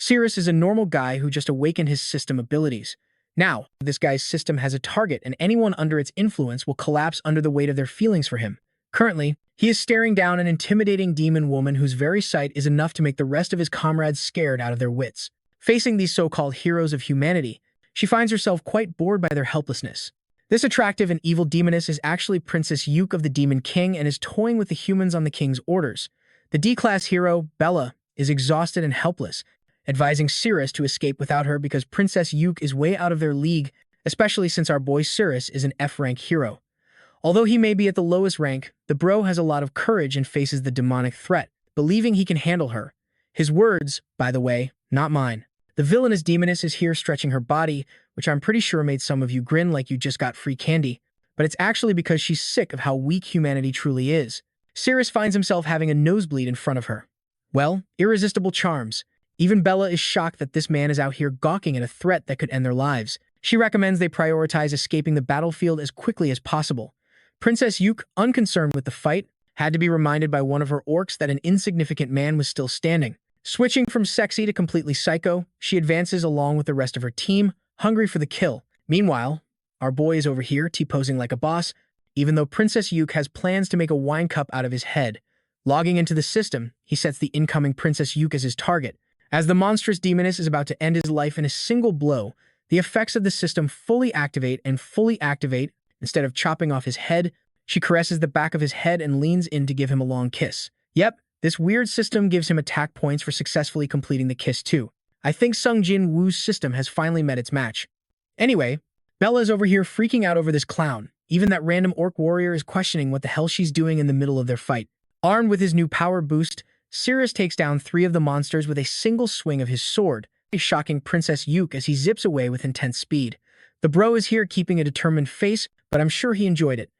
Siris is a normal guy who just awakened his system abilities. Now, this guy's system has a target, and anyone under its influence will collapse under the weight of their feelings for him. Currently, he is staring down an intimidating demon woman whose very sight is enough to make the rest of his comrades scared out of their wits. Facing these so-called heroes of humanity, she finds herself quite bored by their helplessness. This attractive and evil demoness is actually Princess Yuk of the Demon King and is toying with the humans on the king's orders. The D-class hero, Bella, is exhausted and helpless, advising Siris to escape without her because Princess Yuk is way out of their league, especially since our boy Siris is an F-rank hero. Although he may be at the lowest rank, the bro has a lot of courage and faces the demonic threat, believing he can handle her. His words, by the way, not mine. The villainous demoness is here stretching her body, which I'm pretty sure made some of you grin like you just got free candy, but it's actually because she's sick of how weak humanity truly is. Siris finds himself having a nosebleed in front of her. Well, irresistible charms. Even Bella is shocked that this man is out here gawking at a threat that could end their lives. She recommends they prioritize escaping the battlefield as quickly as possible. Princess Yuk, unconcerned with the fight, had to be reminded by one of her orcs that an insignificant man was still standing. Switching from sexy to completely psycho, she advances along with the rest of her team, hungry for the kill. Meanwhile, our boy is over here, T-posing like a boss, even though Princess Yuk has plans to make a wine cup out of his head. Logging into the system, he sets the incoming Princess Yuk as his target. As the monstrous demoness is about to end his life in a single blow, the effects of the system fully activate. Instead of chopping off his head, she caresses the back of his head and leans in to give him a long kiss. Yep, this weird system gives him attack points for successfully completing the kiss too. I think Sung Jin Woo's system has finally met its match. Anyway, Bella is over here freaking out over this clown. Even that random orc warrior is questioning what the hell she's doing in the middle of their fight. Armed with his new power boost, Siris takes down 3 of the monsters with a single swing of his sword, shocking Princess Yuk as he zips away with intense speed. The bro is here keeping a determined face, but I'm sure he enjoyed it.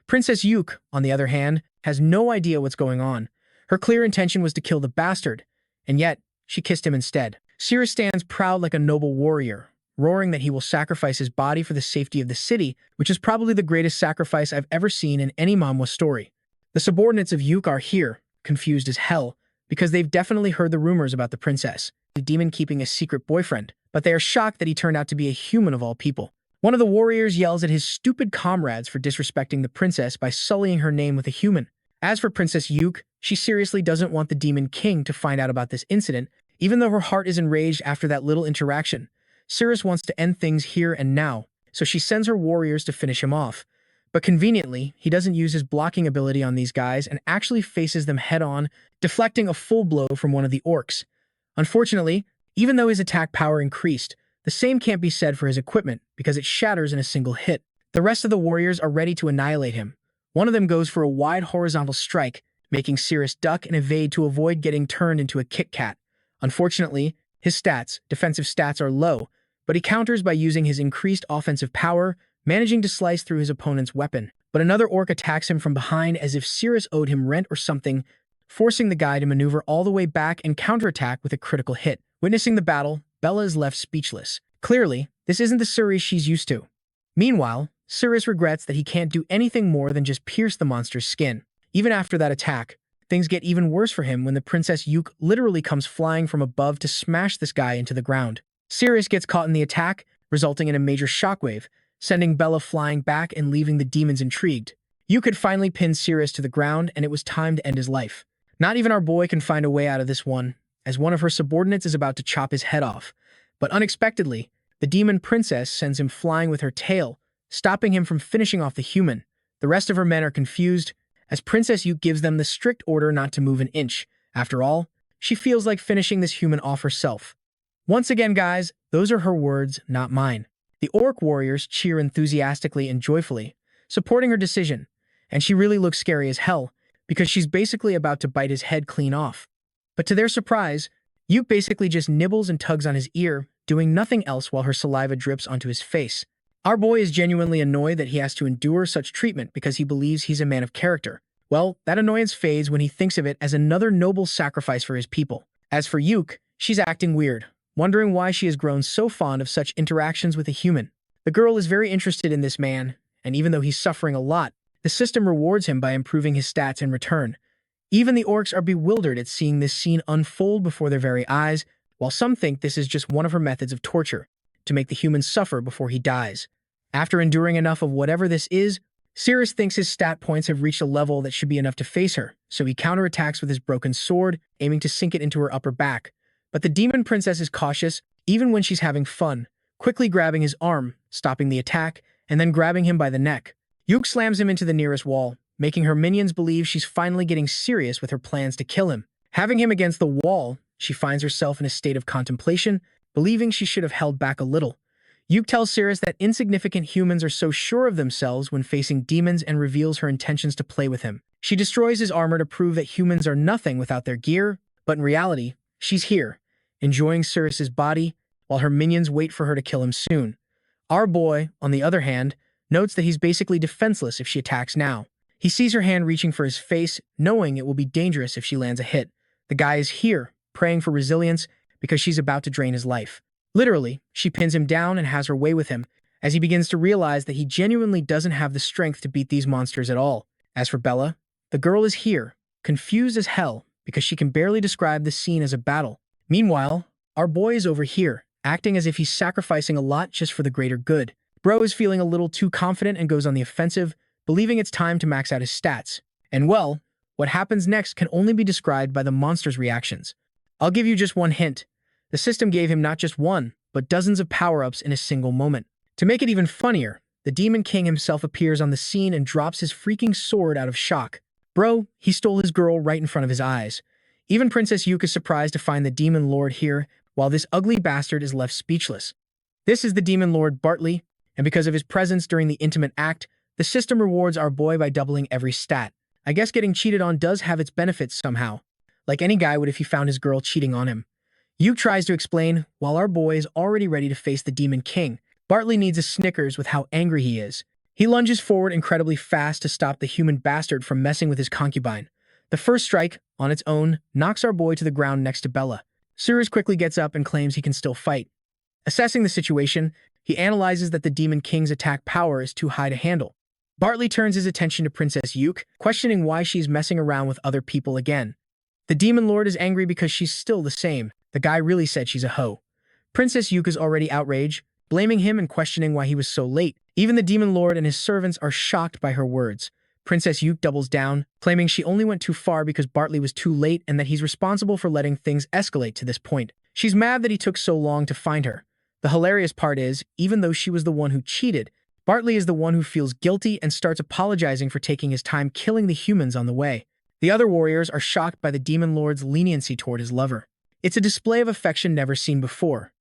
Princess Yuk, on the other hand, has no idea what's going on. Her clear intention was to kill the bastard, and yet she kissed him instead. Siris stands proud like a noble warrior, roaring that he will sacrifice his body for the safety of the city, which is probably the greatest sacrifice I've ever seen in any Manhwa story. The subordinates of Yuk are here, confused as hell, because they've definitely heard the rumors about the princess, the demon keeping a secret boyfriend, but they are shocked that he turned out to be a human of all people. One of the warriors yells at his stupid comrades for disrespecting the princess by sullying her name with a human. As for Princess Yuk, she seriously doesn't want the Demon King to find out about this incident, even though her heart is enraged after that little interaction. Siris wants to end things here and now, so she sends her warriors to finish him off. But conveniently, he doesn't use his blocking ability on these guys and actually faces them head-on, deflecting a full blow from one of the orcs. Unfortunately, even though his attack power increased, the same can't be said for his equipment because it shatters in a single hit. The rest of the warriors are ready to annihilate him. One of them goes for a wide horizontal strike, making Siris duck and evade to avoid getting turned into a Kit Kat. Unfortunately, his defensive stats are low, but he counters by using his increased offensive power, managing to slice through his opponent's weapon. But another orc attacks him from behind as if Siris owed him rent or something, forcing the guy to maneuver all the way back and counterattack with a critical hit. Witnessing the battle, Bella is left speechless. Clearly, this isn't the Siris she's used to. Meanwhile, Siris regrets that he can't do anything more than just pierce the monster's skin. Even after that attack, things get even worse for him when the Princess Yuk literally comes flying from above to smash this guy into the ground. Siris gets caught in the attack, resulting in a major shockwave, sending Bella flying back and leaving the demons intrigued. Yuk had finally pinned Siris to the ground, and it was time to end his life. Not even our boy can find a way out of this one, as one of her subordinates is about to chop his head off. But unexpectedly, the demon princess sends him flying with her tail, stopping him from finishing off the human. The rest of her men are confused, as Princess Yuk gives them the strict order not to move an inch. After all, she feels like finishing this human off herself. Once again, guys, those are her words, not mine. The orc warriors cheer enthusiastically and joyfully, supporting her decision, and she really looks scary as hell, because she's basically about to bite his head clean off. But to their surprise, Yuk basically just nibbles and tugs on his ear, doing nothing else while her saliva drips onto his face. Our boy is genuinely annoyed that he has to endure such treatment because he believes he's a man of character. Well, that annoyance fades when he thinks of it as another noble sacrifice for his people. As for Yuk, she's acting weird, wondering why she has grown so fond of such interactions with a human. The girl is very interested in this man, and even though he's suffering a lot, the system rewards him by improving his stats in return. Even the orcs are bewildered at seeing this scene unfold before their very eyes, while some think this is just one of her methods of torture, to make the human suffer before he dies. After enduring enough of whatever this is, Siris thinks his stat points have reached a level that should be enough to face her, so he counterattacks with his broken sword, aiming to sink it into her upper back. But the demon princess is cautious, even when she's having fun, quickly grabbing his arm, stopping the attack, and then grabbing him by the neck. Yuk slams him into the nearest wall, making her minions believe she's finally getting serious with her plans to kill him. Having him against the wall, she finds herself in a state of contemplation, believing she should have held back a little. Yuk tells Siris that insignificant humans are so sure of themselves when facing demons and reveals her intentions to play with him. She destroys his armor to prove that humans are nothing without their gear, but in reality, she's here, enjoying Siris's body, while her minions wait for her to kill him soon. Our boy, on the other hand, notes that he's basically defenseless if she attacks now. He sees her hand reaching for his face, knowing it will be dangerous if she lands a hit. The guy is here, praying for resilience, because she's about to drain his life. Literally, she pins him down and has her way with him, as he begins to realize that he genuinely doesn't have the strength to beat these monsters at all. As for Bella, the girl is here, confused as hell, because she can barely describe the scene as a battle. Meanwhile, our boy is over here, acting as if he's sacrificing a lot just for the greater good. Bro is feeling a little too confident and goes on the offensive, believing it's time to max out his stats. And well, what happens next can only be described by the monster's reactions. I'll give you just one hint. The system gave him not just one, but dozens of power-ups in a single moment. To make it even funnier, the Demon King himself appears on the scene and drops his freaking sword out of shock. Bro, he stole his girl right in front of his eyes. Even Princess Yuk is surprised to find the Demon Lord here, while this ugly bastard is left speechless. This is the Demon Lord Bartley, and because of his presence during the intimate act, the system rewards our boy by doubling every stat. I guess getting cheated on does have its benefits somehow, like any guy would if he found his girl cheating on him. Yuk tries to explain, while our boy is already ready to face the Demon King. Bartley needs a Snickers with how angry he is. He lunges forward incredibly fast to stop the human bastard from messing with his concubine. The first strike, on its own, knocks our boy to the ground next to Bella. Siris quickly gets up and claims he can still fight. Assessing the situation, he analyzes that the Demon King's attack power is too high to handle. Bartley turns his attention to Princess Yuk, questioning why she's messing around with other people again. The Demon Lord is angry because she's still the same. The guy really said she's a hoe. Princess Yuk is already outraged, blaming him and questioning why he was so late. Even the Demon Lord and his servants are shocked by her words. Princess Yuk doubles down, claiming she only went too far because Bartley was too late and that he's responsible for letting things escalate to this point. She's mad that he took so long to find her. The hilarious part is, even though she was the one who cheated, Bartley is the one who feels guilty and starts apologizing for taking his time killing the humans on the way. The other warriors are shocked by the Demon Lord's leniency toward his lover. It's a display of affection never seen before.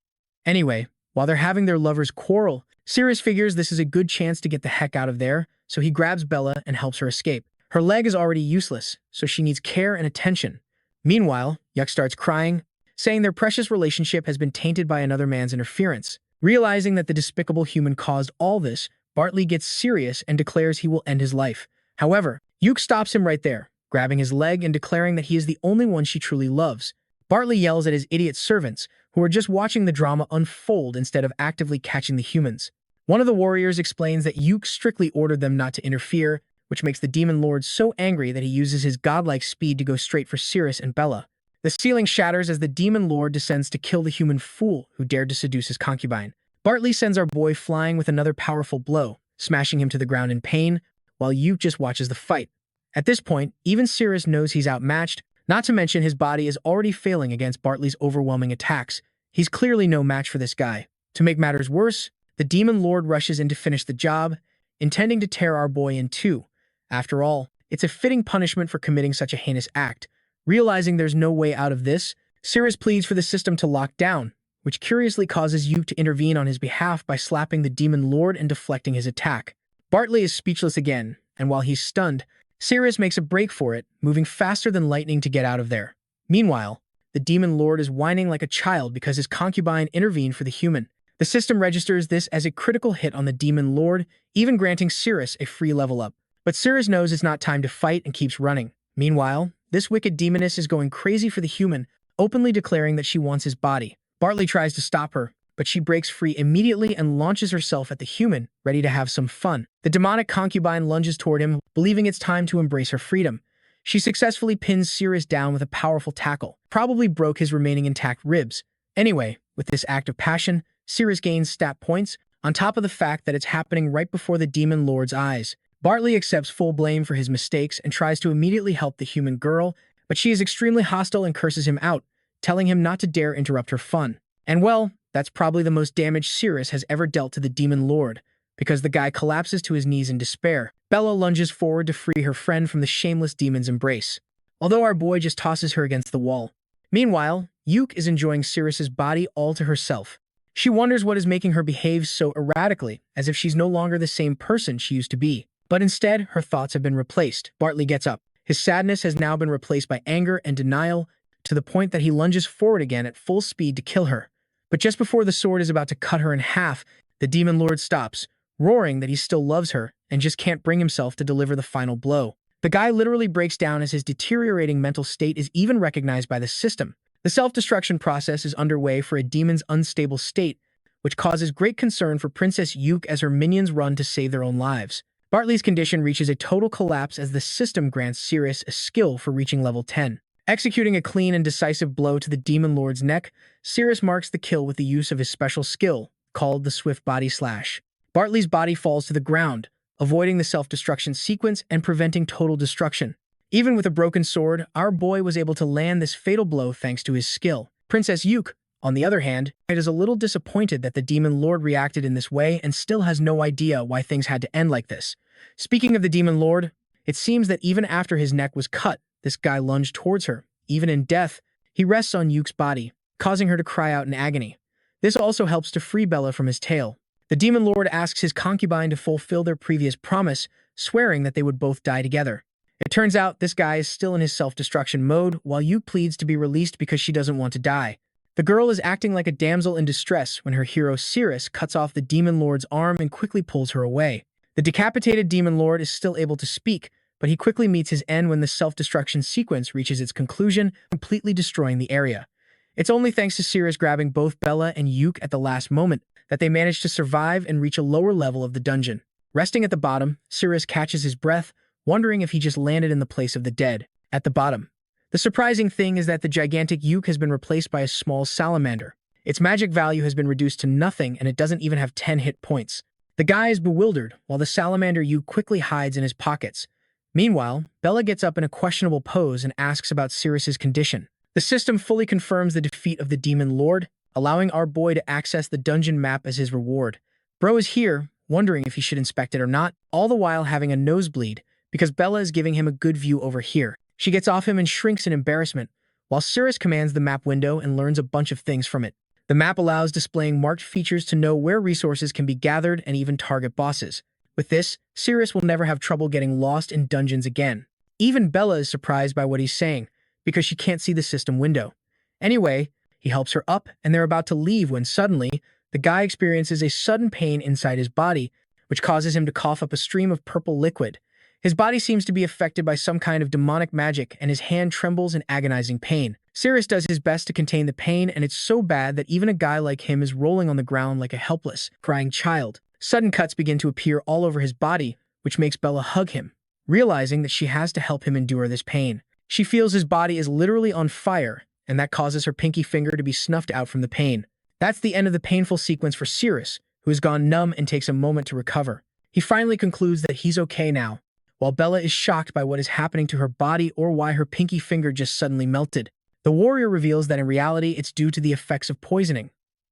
Anyway, while they're having their lovers quarrel, Siris figures this is a good chance to get the heck out of there, so he grabs Bella and helps her escape. Her leg is already useless, so she needs care and attention. Meanwhile, Yuk starts crying, saying their precious relationship has been tainted by another man's interference. Realizing that the despicable human caused all this, Bartley gets serious and declares he will end his life. However, Yuk stops him right there, grabbing his leg and declaring that he is the only one she truly loves. Bartley yells at his idiot servants, who are just watching the drama unfold instead of actively catching the humans. One of the warriors explains that Yuk strictly ordered them not to interfere, which makes the Demon Lord so angry that he uses his godlike speed to go straight for Siris and Bella. The ceiling shatters as the Demon Lord descends to kill the human fool who dared to seduce his concubine. Bartley sends our boy flying with another powerful blow, smashing him to the ground in pain, while Yuk just watches the fight. At this point, even Siris knows he's outmatched, not to mention his body is already failing against Bartley's overwhelming attacks. He's clearly no match for this guy. To make matters worse, the Demon Lord rushes in to finish the job, intending to tear our boy in two. After all, it's a fitting punishment for committing such a heinous act. Realizing there's no way out of this, Siris pleads for the system to lock down, which curiously causes Yuk to intervene on his behalf by slapping the Demon Lord and deflecting his attack. Bartley is speechless again, and while he's stunned, Siris makes a break for it, moving faster than lightning to get out of there. Meanwhile, the Demon Lord is whining like a child because his concubine intervened for the human. The system registers this as a critical hit on the Demon Lord, even granting Siris a free level up. But Siris knows it's not time to fight and keeps running. Meanwhile, this wicked demoness is going crazy for the human, openly declaring that she wants his body. Bartley tries to stop her, but she breaks free immediately and launches herself at the human, ready to have some fun. The demonic concubine lunges toward him, believing it's time to embrace her freedom. She successfully pins Siris down with a powerful tackle, probably broke his remaining intact ribs. Anyway, with this act of passion, Siris gains stat points, on top of the fact that it's happening right before the Demon Lord's eyes. Bartley accepts full blame for his mistakes and tries to immediately help the human girl, but she is extremely hostile and curses him out, telling him not to dare interrupt her fun. And well, that's probably the most damage Siris has ever dealt to the Demon Lord, because the guy collapses to his knees in despair. Bella lunges forward to free her friend from the shameless demon's embrace, although our boy just tosses her against the wall. Meanwhile, Yuk is enjoying Siris's body all to herself. She wonders what is making her behave so erratically, as if she's no longer the same person she used to be. But instead, her thoughts have been replaced. Bartley gets up. His sadness has now been replaced by anger and denial, to the point that he lunges forward again at full speed to kill her. But just before the sword is about to cut her in half, the Demon Lord stops, roaring that he still loves her and just can't bring himself to deliver the final blow. The guy literally breaks down as his deteriorating mental state is even recognized by the system. The self-destruction process is underway for a demon's unstable state, which causes great concern for Princess Yuk as her minions run to save their own lives. Bartley's condition reaches a total collapse as the system grants Siris a skill for reaching level 10. Executing a clean and decisive blow to the Demon Lord's neck, Siris marks the kill with the use of his special skill, called the Swift Body Slash. Bartley's body falls to the ground, avoiding the self-destruction sequence and preventing total destruction. Even with a broken sword, our boy was able to land this fatal blow thanks to his skill. Princess Yuk, on the other hand, is a little disappointed that the Demon Lord reacted in this way and still has no idea why things had to end like this. Speaking of the Demon Lord, it seems that even after his neck was cut, this guy lunged towards her. Even in death, he rests on Yuk's body, causing her to cry out in agony. This also helps to free Bella from his tail. The Demon Lord asks his concubine to fulfill their previous promise, swearing that they would both die together. It turns out this guy is still in his self-destruction mode, while Yuk pleads to be released because she doesn't want to die. The girl is acting like a damsel in distress when her hero Siris cuts off the Demon Lord's arm and quickly pulls her away. The decapitated Demon Lord is still able to speak, but he quickly meets his end when the self-destruction sequence reaches its conclusion, completely destroying the area. It's only thanks to Siris grabbing both Bella and Yuk at the last moment that they manage to survive and reach a lower level of the dungeon. Resting at the bottom, Siris catches his breath, wondering if he just landed in the place of the dead. At the bottom, the surprising thing is that the gigantic Yuk has been replaced by a small salamander. Its magic value has been reduced to nothing, and it doesn't even have 10 hit points. The guy is bewildered, while the salamander Yuk quickly hides in his pockets. Meanwhile, Bella gets up in a questionable pose and asks about Siris's condition. The system fully confirms the defeat of the Demon Lord, allowing our boy to access the dungeon map as his reward. Bro is here, wondering if he should inspect it or not, all the while having a nosebleed, because Bella is giving him a good view over here. She gets off him and shrinks in embarrassment, while Siris commands the map window and learns a bunch of things from it. The map allows displaying marked features to know where resources can be gathered and even target bosses. With this, Siris will never have trouble getting lost in dungeons again. Even Bella is surprised by what he's saying, because she can't see the system window. Anyway, he helps her up, and they're about to leave when suddenly, the guy experiences a sudden pain inside his body, which causes him to cough up a stream of purple liquid. His body seems to be affected by some kind of demonic magic, and his hand trembles in agonizing pain. Siris does his best to contain the pain, and it's so bad that even a guy like him is rolling on the ground like a helpless, crying child. Sudden cuts begin to appear all over his body, which makes Bella hug him, realizing that she has to help him endure this pain. She feels his body is literally on fire, and that causes her pinky finger to be snuffed out from the pain. That's the end of the painful sequence for Siris, who has gone numb and takes a moment to recover. He finally concludes that he's okay now, while Bella is shocked by what is happening to her body or why her pinky finger just suddenly melted. The warrior reveals that in reality it's due to the effects of poisoning.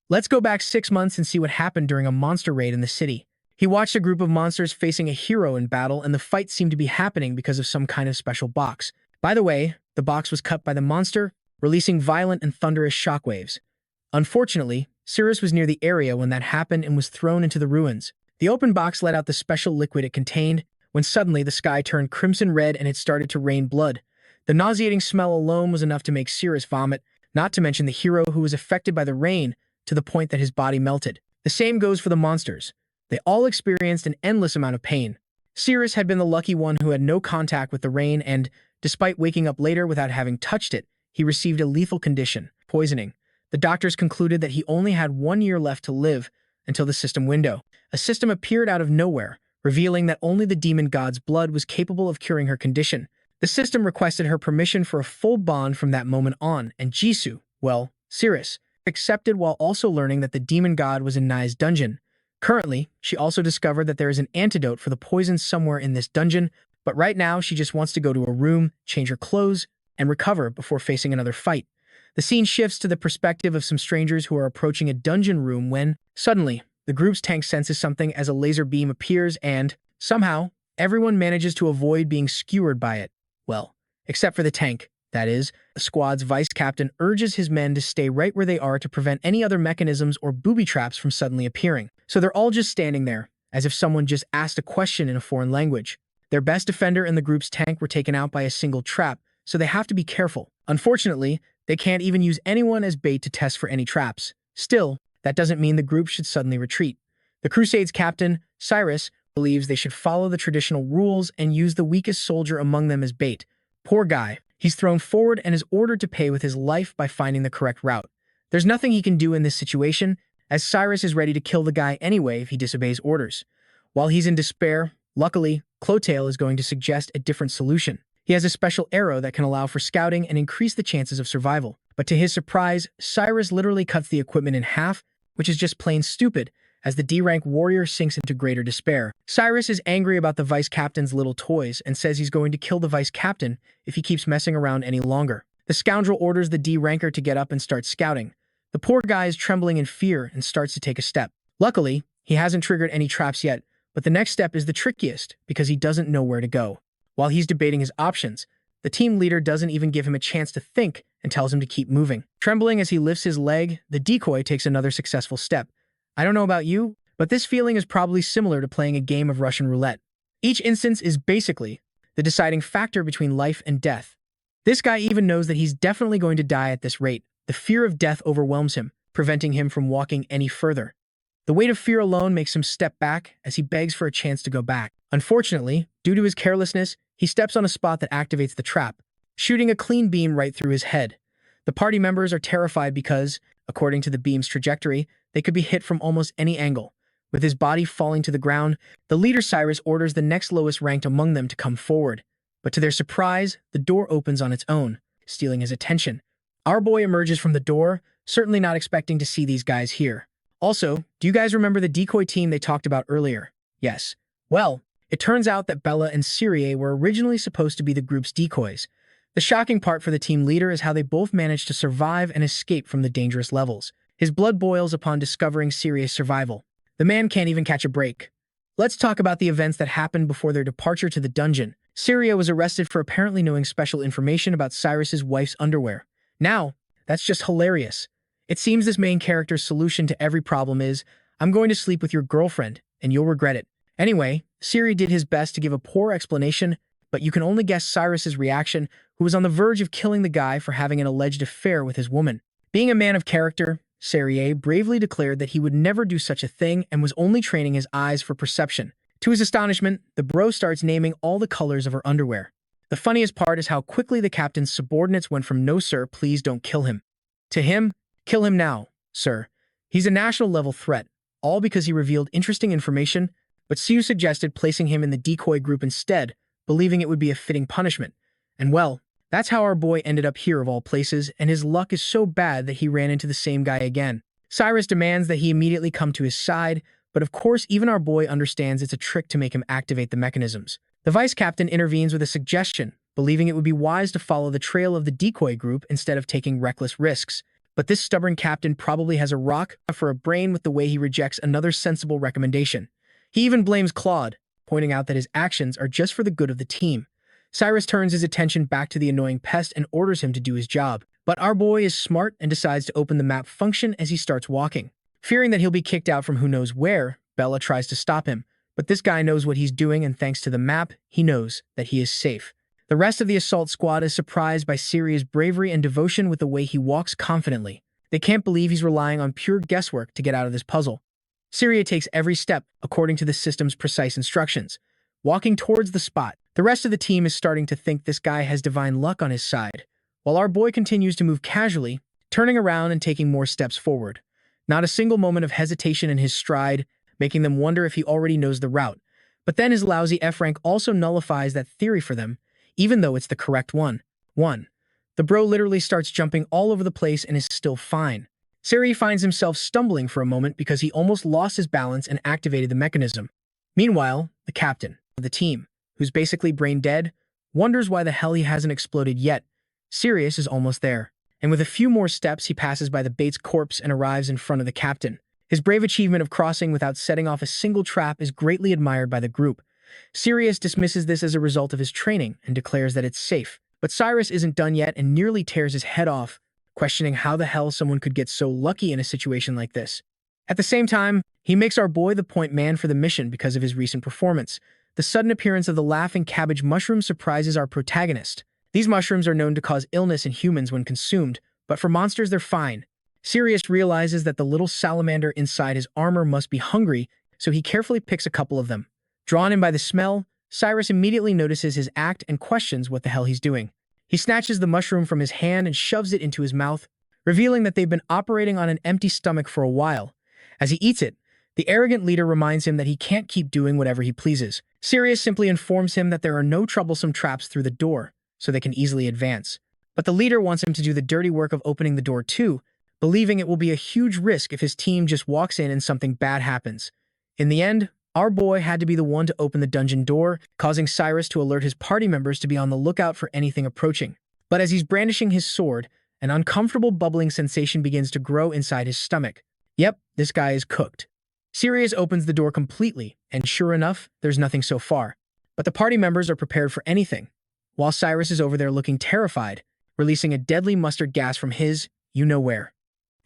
Let's go back 6 months and see what happened during a monster raid in the city. He watched a group of monsters facing a hero in battle, and the fight seemed to be happening because of some kind of special box. By the way, the box was cut by the monster, releasing violent and thunderous shockwaves. Unfortunately, Siris was near the area when that happened and was thrown into the ruins. The open box let out the special liquid it contained, when suddenly the sky turned crimson red and it started to rain blood. The nauseating smell alone was enough to make Siris vomit, not to mention the hero who was affected by the rain to the point that his body melted. The same goes for the monsters. They all experienced an endless amount of pain. Siris had been the lucky one who had no contact with the rain and, despite waking up later without having touched it, he received a lethal condition, poisoning. The doctors concluded that he only had 1 year left to live until the system window. A system appeared out of nowhere, revealing that only the demon god's blood was capable of curing her condition. The system requested her permission for a full bond from that moment on, and Jisoo, well, Siris, accepted while also learning that the demon god was in Nai's dungeon. Currently, she also discovered that there is an antidote for the poison somewhere in this dungeon, but right now she just wants to go to a room, change her clothes, and recover before facing another fight. The scene shifts to the perspective of some strangers who are approaching a dungeon room when, suddenly, the group's tank senses something as a laser beam appears and, somehow, everyone manages to avoid being skewered by it. Well, except for the tank. That is, the squad's vice captain urges his men to stay right where they are to prevent any other mechanisms or booby traps from suddenly appearing. So they're all just standing there, as if someone just asked a question in a foreign language. Their best defender and the group's tank were taken out by a single trap, so they have to be careful. Unfortunately, they can't even use anyone as bait to test for any traps. Still, that doesn't mean the group should suddenly retreat. The Crusade's captain, Siris, believes they should follow the traditional rules and use the weakest soldier among them as bait. Poor guy. He's thrown forward and is ordered to pay with his life by finding the correct route. There's nothing he can do in this situation, as Siris is ready to kill the guy anyway if he disobeys orders. While he's in despair, luckily, Clotail is going to suggest a different solution. He has a special arrow that can allow for scouting and increase the chances of survival. But to his surprise, Siris literally cuts the equipment in half, which is just plain stupid, as the D-rank warrior sinks into greater despair. Siris is angry about the vice captain's little toys and says he's going to kill the vice captain if he keeps messing around any longer. The scoundrel orders the D-ranker to get up and start scouting. The poor guy is trembling in fear and starts to take a step. Luckily, he hasn't triggered any traps yet, but the next step is the trickiest because he doesn't know where to go. While he's debating his options, the team leader doesn't even give him a chance to think and tells him to keep moving. Trembling as he lifts his leg, the decoy takes another successful step. I don't know about you, but this feeling is probably similar to playing a game of Russian roulette. Each instance is basically the deciding factor between life and death. This guy even knows that he's definitely going to die at this rate. The fear of death overwhelms him, preventing him from walking any further. The weight of fear alone makes him step back as he begs for a chance to go back. Unfortunately, due to his carelessness, he steps on a spot that activates the trap, shooting a clean beam right through his head. The party members are terrified because, according to the beam's trajectory, they could be hit from almost any angle. With his body falling to the ground, the leader Siris orders the next lowest ranked among them to come forward. But to their surprise, the door opens on its own, stealing his attention. Our boy emerges from the door, certainly not expecting to see these guys here. Also, do you guys remember the decoy team they talked about earlier? Yes. Well, it turns out that Bella and Siris were originally supposed to be the group's decoys. The shocking part for the team leader is how they both managed to survive and escape from the dangerous levels. His blood boils upon discovering Siris' survival. The man can't even catch a break. Let's talk about the events that happened before their departure to the dungeon. Siris was arrested for apparently knowing special information about Siris' wife's underwear. Now, that's just hilarious. It seems this main character's solution to every problem is, I'm going to sleep with your girlfriend, and you'll regret it. Anyway, Siris did his best to give a poor explanation, but you can only guess Siris' reaction, who was on the verge of killing the guy for having an alleged affair with his woman. Being a man of character, Siris bravely declared that he would never do such a thing and was only training his eyes for perception. To his astonishment, the bro starts naming all the colors of her underwear. The funniest part is how quickly the captain's subordinates went from "No sir, please don't kill him" to "Him, kill him now, sir. He's a national-level threat," all because he revealed interesting information, but Siu suggested placing him in the decoy group instead, believing it would be a fitting punishment. And well, that's how our boy ended up here of all places, and his luck is so bad that he ran into the same guy again. Siris demands that he immediately come to his side, but of course even our boy understands it's a trick to make him activate the mechanisms. The vice captain intervenes with a suggestion, believing it would be wise to follow the trail of the decoy group instead of taking reckless risks. But this stubborn captain probably has a rock for a brain with the way he rejects another sensible recommendation. He even blames Claude, pointing out that his actions are just for the good of the team. Siris turns his attention back to the annoying pest and orders him to do his job. But our boy is smart and decides to open the map function as he starts walking. Fearing that he'll be kicked out from who knows where, Bella tries to stop him. But this guy knows what he's doing, and thanks to the map, he knows that he is safe. The rest of the assault squad is surprised by Siris' bravery and devotion with the way he walks confidently. They can't believe he's relying on pure guesswork to get out of this puzzle. Siris takes every step according to the system's precise instructions, walking towards the spot. The rest of the team is starting to think this guy has divine luck on his side, while our boy continues to move casually, turning around and taking more steps forward. Not a single moment of hesitation in his stride, making them wonder if he already knows the route. But then his lousy F rank also nullifies that theory for them, even though it's the correct one. The bro literally starts jumping all over the place and is still fine. Siris finds himself stumbling for a moment because he almost lost his balance and activated the mechanism. Meanwhile, the captain of the team, who's basically brain dead, wonders why the hell he hasn't exploded yet. Siris is almost there, and with a few more steps he passes by the Bates corpse and arrives in front of the captain. His brave achievement of crossing without setting off a single trap is greatly admired by the group. Siris dismisses this as a result of his training and declares that it's safe. But Siris isn't done yet and nearly tears his head off, questioning how the hell someone could get so lucky in a situation like this. At the same time, he makes our boy the point man for the mission because of his recent performance. The sudden appearance of the laughing cabbage mushroom surprises our protagonist. These mushrooms are known to cause illness in humans when consumed, but for monsters they're fine. Siris realizes that the little salamander inside his armor must be hungry, so he carefully picks a couple of them. Drawn in by the smell, Siris immediately notices his act and questions what the hell he's doing. He snatches the mushroom from his hand and shoves it into his mouth, revealing that they've been operating on an empty stomach for a while. As he eats it, the arrogant leader reminds him that he can't keep doing whatever he pleases. Siris simply informs him that there are no troublesome traps through the door, so they can easily advance. But the leader wants him to do the dirty work of opening the door too, believing it will be a huge risk if his team just walks in and something bad happens. In the end, our boy had to be the one to open the dungeon door, causing Siris to alert his party members to be on the lookout for anything approaching. But as he's brandishing his sword, an uncomfortable bubbling sensation begins to grow inside his stomach. Yep, this guy is cooked. Siris opens the door completely, and sure enough, there's nothing so far. But the party members are prepared for anything, while Siris is over there looking terrified, releasing a deadly mustard gas from his you-know-where.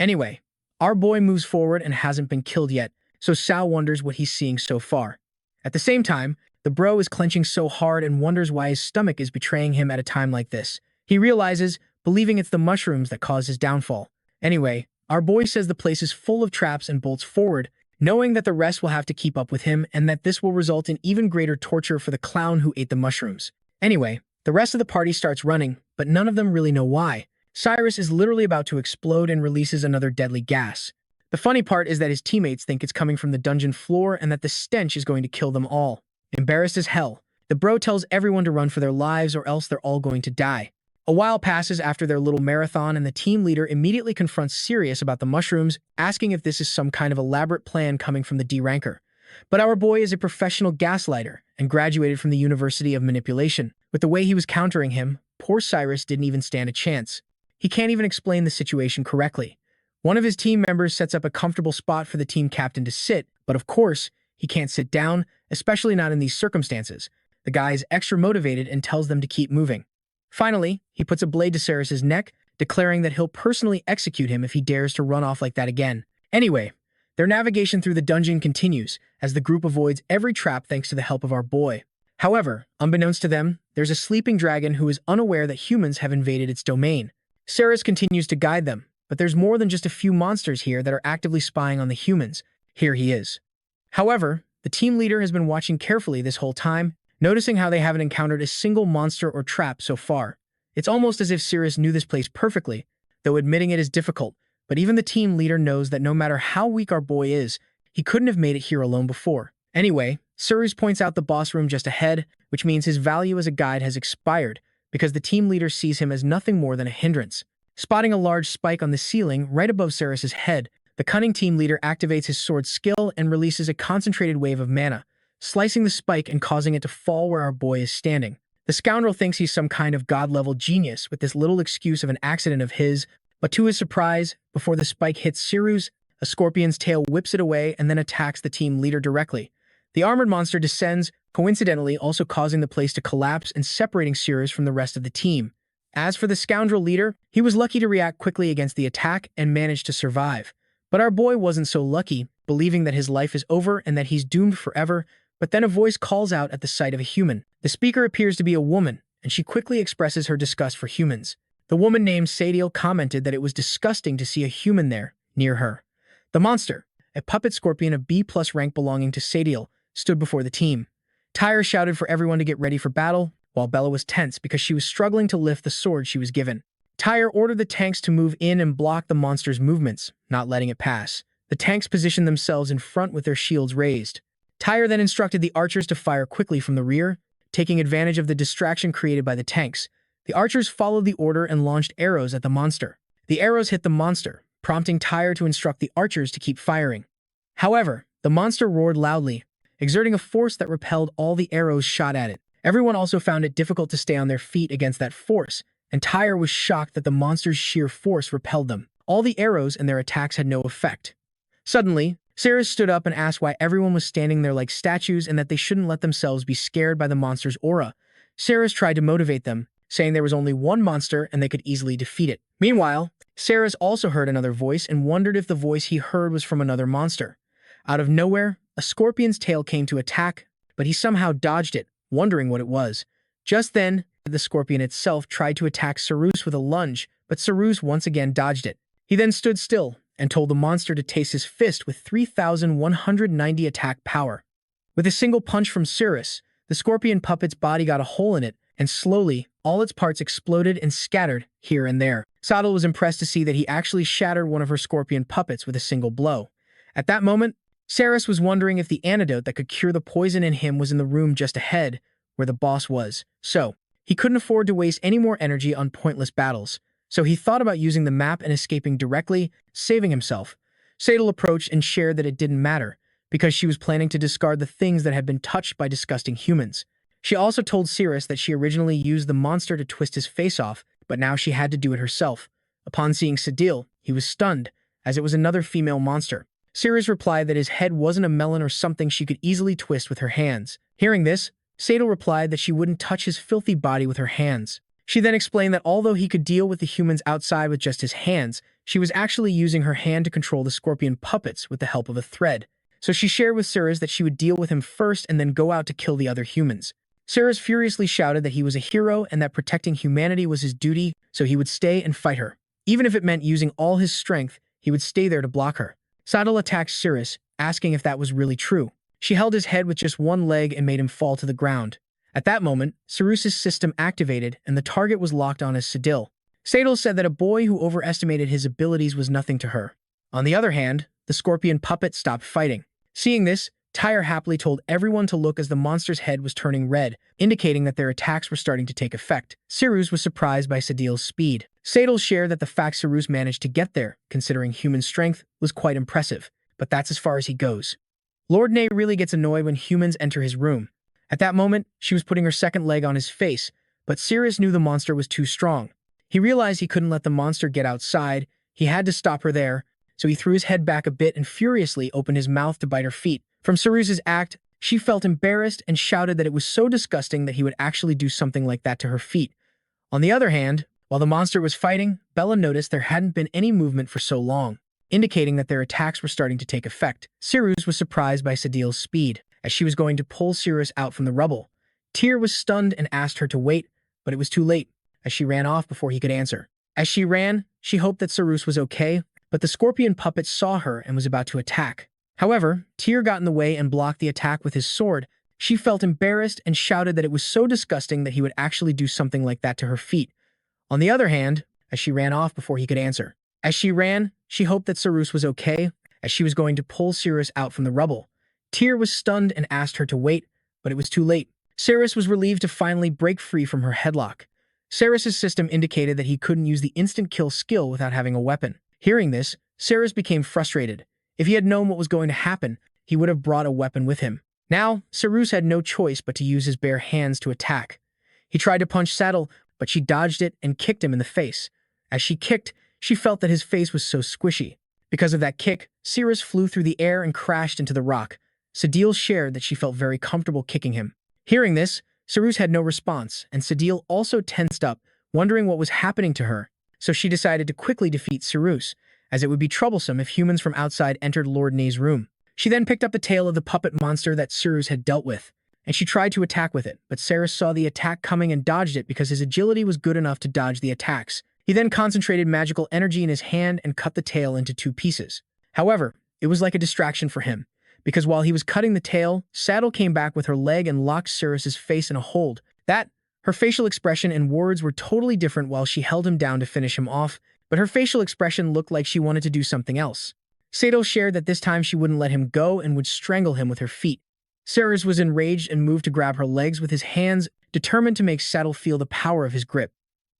Anyway, our boy moves forward and hasn't been killed yet, so Sal wonders what he's seeing so far. At the same time, the bro is clenching so hard and wonders why his stomach is betraying him at a time like this. He realizes, believing it's the mushrooms that caused his downfall. Anyway, our boy says the place is full of traps and bolts forward, knowing that the rest will have to keep up with him and that this will result in even greater torture for the clown who ate the mushrooms. Anyway, the rest of the party starts running, but none of them really know why. Siris is literally about to explode and releases another deadly gas. The funny part is that his teammates think it's coming from the dungeon floor and that the stench is going to kill them all. Embarrassed as hell, the bro tells everyone to run for their lives or else they're all going to die. A while passes after their little marathon and the team leader immediately confronts Siris about the mushrooms, asking if this is some kind of elaborate plan coming from the D-ranker. But our boy is a professional gaslighter and graduated from the University of Manipulation. With the way he was countering him, poor Siris didn't even stand a chance. He can't even explain the situation correctly. One of his team members sets up a comfortable spot for the team captain to sit, but of course, he can't sit down, especially not in these circumstances. The guy is extra motivated and tells them to keep moving. Finally, he puts a blade to Siris's neck, declaring that he'll personally execute him if he dares to run off like that again. Anyway, their navigation through the dungeon continues, as the group avoids every trap thanks to the help of our boy. However, unbeknownst to them, there's a sleeping dragon who is unaware that humans have invaded its domain. Siris continues to guide them, but there's more than just a few monsters here that are actively spying on the humans. Here he is. However, the team leader has been watching carefully this whole time, noticing how they haven't encountered a single monster or trap so far. It's almost as if Siris knew this place perfectly, though admitting it is difficult, but even the team leader knows that no matter how weak our boy is, he couldn't have made it here alone before. Anyway, Siris points out the boss room just ahead, which means his value as a guide has expired, because the team leader sees him as nothing more than a hindrance. Spotting a large spike on the ceiling right above Siris's head, the cunning team leader activates his sword skill and releases a concentrated wave of mana, slicing the spike and causing it to fall where our boy is standing. The scoundrel thinks he's some kind of god-level genius with this little excuse of an accident of his, but to his surprise, before the spike hits Siris, a scorpion's tail whips it away and then attacks the team leader directly. The armored monster descends, coincidentally also causing the place to collapse and separating Siris from the rest of the team. As for the scoundrel leader, he was lucky to react quickly against the attack and managed to survive. But our boy wasn't so lucky, believing that his life is over and that he's doomed forever, but then a voice calls out at the sight of a human. The speaker appears to be a woman, and she quickly expresses her disgust for humans. The woman named Sadiel commented that it was disgusting to see a human there, near her. The monster, a puppet scorpion of B+ rank belonging to Sadiel, stood before the team. Tyre shouted for everyone to get ready for battle, while Bella was tense because she was struggling to lift the sword she was given. Tyre ordered the tanks to move in and block the monster's movements, not letting it pass. The tanks positioned themselves in front with their shields raised. Tyre then instructed the archers to fire quickly from the rear, taking advantage of the distraction created by the tanks. The archers followed the order and launched arrows at the monster. The arrows hit the monster, prompting Tyre to instruct the archers to keep firing. However, the monster roared loudly, exerting a force that repelled all the arrows shot at it. Everyone also found it difficult to stay on their feet against that force, and Tyre was shocked that the monster's sheer force repelled them. All the arrows and their attacks had no effect. Suddenly, Siris stood up and asked why everyone was standing there like statues and that they shouldn't let themselves be scared by the monster's aura. Siris tried to motivate them, saying there was only one monster and they could easily defeat it. Meanwhile, Siris also heard another voice and wondered if the voice he heard was from another monster. Out of nowhere, a scorpion's tail came to attack, but he somehow dodged it, wondering what it was. Just then, the scorpion itself tried to attack Siris with a lunge, but Siris once again dodged it. He then stood still and told the monster to taste his fist with 3,190 attack power. With a single punch from Siris, the scorpion puppet's body got a hole in it, and slowly, all its parts exploded and scattered here and there. Sadal was impressed to see that he actually shattered one of her scorpion puppets with a single blow. At that moment, Siris was wondering if the antidote that could cure the poison in him was in the room just ahead, where the boss was. So, he couldn't afford to waste any more energy on pointless battles. So he thought about using the map and escaping directly, saving himself. Sadal approached and shared that it didn't matter, because she was planning to discard the things that had been touched by disgusting humans. She also told Siris that she originally used the monster to twist his face off, but now she had to do it herself. Upon seeing Sadil, he was stunned, as it was another female monster. Siris replied that his head wasn't a melon or something she could easily twist with her hands. Hearing this, Sadal replied that she wouldn't touch his filthy body with her hands. She then explained that although he could deal with the humans outside with just his hands, she was actually using her hand to control the scorpion puppets with the help of a thread. So she shared with Siris that she would deal with him first and then go out to kill the other humans. Siris furiously shouted that he was a hero and that protecting humanity was his duty, so he would stay and fight her. Even if it meant using all his strength, he would stay there to block her. Sadal attacked Siris, asking if that was really true. She held his head with just one leg and made him fall to the ground. At that moment, Siris's system activated and the target was locked on as Sadil. Sadal said that a boy who overestimated his abilities was nothing to her. On the other hand, the scorpion puppet stopped fighting. Seeing this, Tyre happily told everyone to look as the monster's head was turning red, indicating that their attacks were starting to take effect. Siris was surprised by Sadil's speed. Sadal shared that the fact Siris managed to get there, considering human strength, was quite impressive, but that's as far as he goes. Lord Ney really gets annoyed when humans enter his room. At that moment, she was putting her second leg on his face, but Siris knew the monster was too strong. He realized he couldn't let the monster get outside, he had to stop her there, so he threw his head back a bit and furiously opened his mouth to bite her feet. From Siris's act, she felt embarrassed and shouted that it was so disgusting that he would actually do something like that to her feet. On the other hand, while the monster was fighting, Bella noticed there hadn't been any movement for so long, indicating that their attacks were starting to take effect. Siris was surprised by Sadil's speed, as she was going to pull Siris out from the rubble. Tyr was stunned and asked her to wait, but it was too late, as she ran off before he could answer. As she ran, she hoped that Siris was okay, but the scorpion puppet saw her and was about to attack. However, Tyr got in the way and blocked the attack with his sword. She felt embarrassed and shouted that it was so disgusting that he would actually do something like that to her feet. On the other hand, as she ran off before he could answer. As she ran, she hoped that Siris was okay, as she was going to pull Siris out from the rubble. Tyr was stunned and asked her to wait, but it was too late. Siris was relieved to finally break free from her headlock. Siris's system indicated that he couldn't use the instant kill skill without having a weapon. Hearing this, Siris became frustrated. If he had known what was going to happen, he would have brought a weapon with him. Now, Siris had no choice but to use his bare hands to attack. He tried to punch Sadal, but she dodged it and kicked him in the face. As she kicked, she felt that his face was so squishy. Because of that kick, Siris flew through the air and crashed into the rock. Sadil shared that she felt very comfortable kicking him. Hearing this, Siris had no response, and Sadil also tensed up, wondering what was happening to her. So she decided to quickly defeat Siris, as it would be troublesome if humans from outside entered Lord Ney's room. She then picked up the tail of the puppet monster that Siris had dealt with, and she tried to attack with it, but Siris saw the attack coming and dodged it because his agility was good enough to dodge the attacks. He then concentrated magical energy in his hand and cut the tail into 2 pieces. However, it was like a distraction for him, because while he was cutting the tail, Sadal came back with her leg and locked Siris's face in a hold. Her facial expression and words were totally different while she held him down to finish him off, but her facial expression looked like she wanted to do something else. Sadal shared that this time she wouldn't let him go and would strangle him with her feet. Siris was enraged and moved to grab her legs with his hands, determined to make Sadal feel the power of his grip.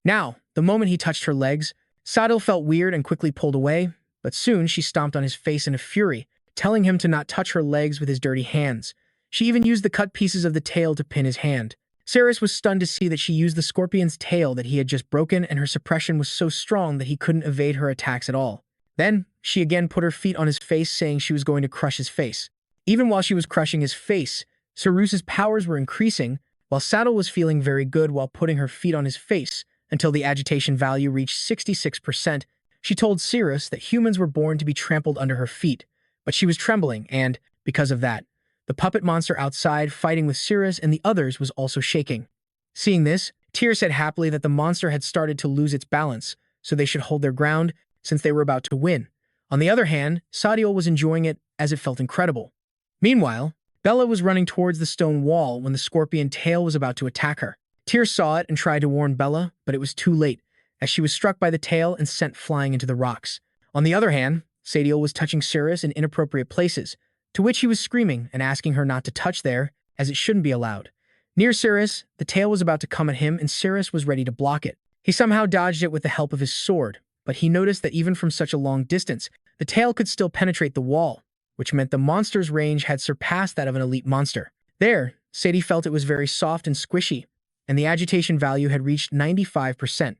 Now, the moment he touched her legs, Sadal felt weird and quickly pulled away, but soon she stomped on his face in a fury, telling him to not touch her legs with his dirty hands. She even used the cut pieces of the tail to pin his hand. Siris was stunned to see that she used the scorpion's tail that he had just broken, and her suppression was so strong that he couldn't evade her attacks at all. Then, she again put her feet on his face, saying she was going to crush his face. Even while she was crushing his face, Siris's powers were increasing, while Saddle was feeling very good while putting her feet on his face, until the agitation value reached 66%. She told Siris that humans were born to be trampled under her feet, but she was trembling, and, because of that, the puppet monster outside fighting with Siris and the others was also shaking. Seeing this, Tyr said happily that the monster had started to lose its balance, so they should hold their ground since they were about to win. On the other hand, Sadiel was enjoying it as it felt incredible. Meanwhile, Bella was running towards the stone wall when the scorpion tail was about to attack her. Tyr saw it and tried to warn Bella, but it was too late, as she was struck by the tail and sent flying into the rocks. On the other hand, Sadiel was touching Siris in inappropriate places, to which he was screaming and asking her not to touch there, as it shouldn't be allowed. Near Siris, the tail was about to come at him and Siris was ready to block it. He somehow dodged it with the help of his sword, but he noticed that even from such a long distance, the tail could still penetrate the wall, which meant the monster's range had surpassed that of an elite monster. There, Sadie felt it was very soft and squishy, and the agitation value had reached 95%.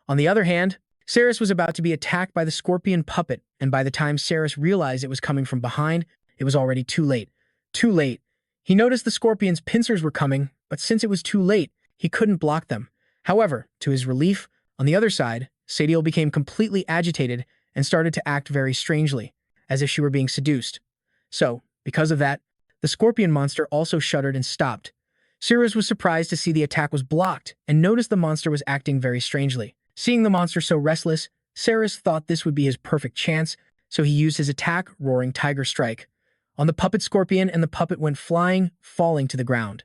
On the other hand, Siris was about to be attacked by the scorpion puppet, and by the time Siris realized it was coming from behind, it was already too late. Too late. He noticed the scorpion's pincers were coming, but since it was too late, he couldn't block them. However, to his relief, on the other side, Sadiel became completely agitated and started to act very strangely, as if she were being seduced. So, because of that, the scorpion monster also shuddered and stopped. Siris was surprised to see the attack was blocked and noticed the monster was acting very strangely. Seeing the monster so restless, Siris thought this would be his perfect chance, so he used his attack, Roaring Tiger Strike, on the puppet scorpion, and the puppet went flying, falling to the ground.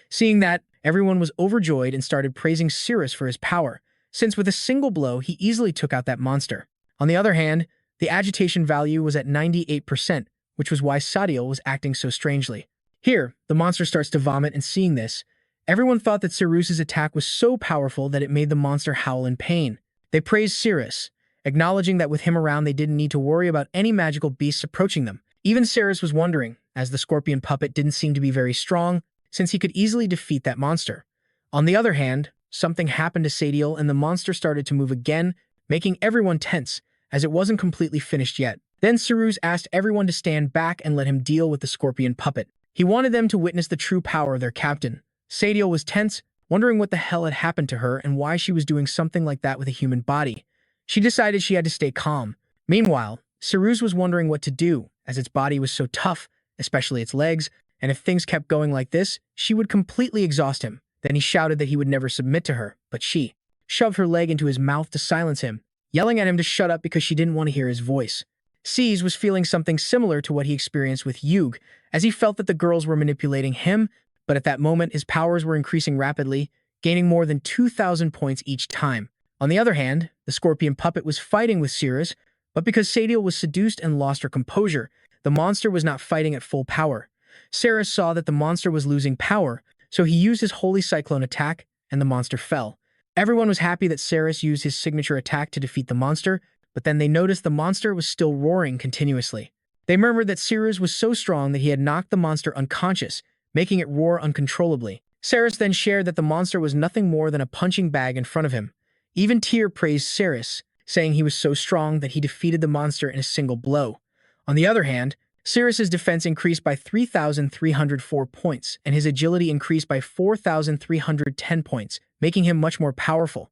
Seeing that, everyone was overjoyed and started praising Siris for his power, since with a single blow he easily took out that monster. On the other hand, the agitation value was at 98%, which was why Sadiel was acting so strangely. Here, the monster starts to vomit, and seeing this, everyone thought that Siris's attack was so powerful that it made the monster howl in pain. They praised Siris, acknowledging that with him around they didn't need to worry about any magical beasts approaching them. Even Siris was wondering, as the scorpion puppet didn't seem to be very strong, since he could easily defeat that monster. On the other hand, something happened to Sadiel and the monster started to move again, making everyone tense, as it wasn't completely finished yet. Then Siris asked everyone to stand back and let him deal with the scorpion puppet. He wanted them to witness the true power of their captain. Sadiel was tense, wondering what the hell had happened to her and why she was doing something like that with a human body. She decided she had to stay calm. Meanwhile, Siris was wondering what to do, as its body was so tough, especially its legs, and if things kept going like this, she would completely exhaust him. Then he shouted that he would never submit to her, but she shoved her leg into his mouth to silence him, yelling at him to shut up because she didn't want to hear his voice. Seize was feeling something similar to what he experienced with Yug, as he felt that the girls were manipulating him, but at that moment his powers were increasing rapidly, gaining more than 2,000 points each time. On the other hand, the scorpion puppet was fighting with Siris, but because Sadiel was seduced and lost her composure, the monster was not fighting at full power. Siris saw that the monster was losing power, so he used his Holy Cyclone attack, and the monster fell. Everyone was happy that Siris used his signature attack to defeat the monster, but then they noticed the monster was still roaring continuously. They murmured that Siris was so strong that he had knocked the monster unconscious, making it roar uncontrollably. Siris then shared that the monster was nothing more than a punching bag in front of him. Even Tyr praised Siris, saying he was so strong that he defeated the monster in a single blow. On the other hand, Siris's defense increased by 3,304 points, and his agility increased by 4,310 points, making him much more powerful.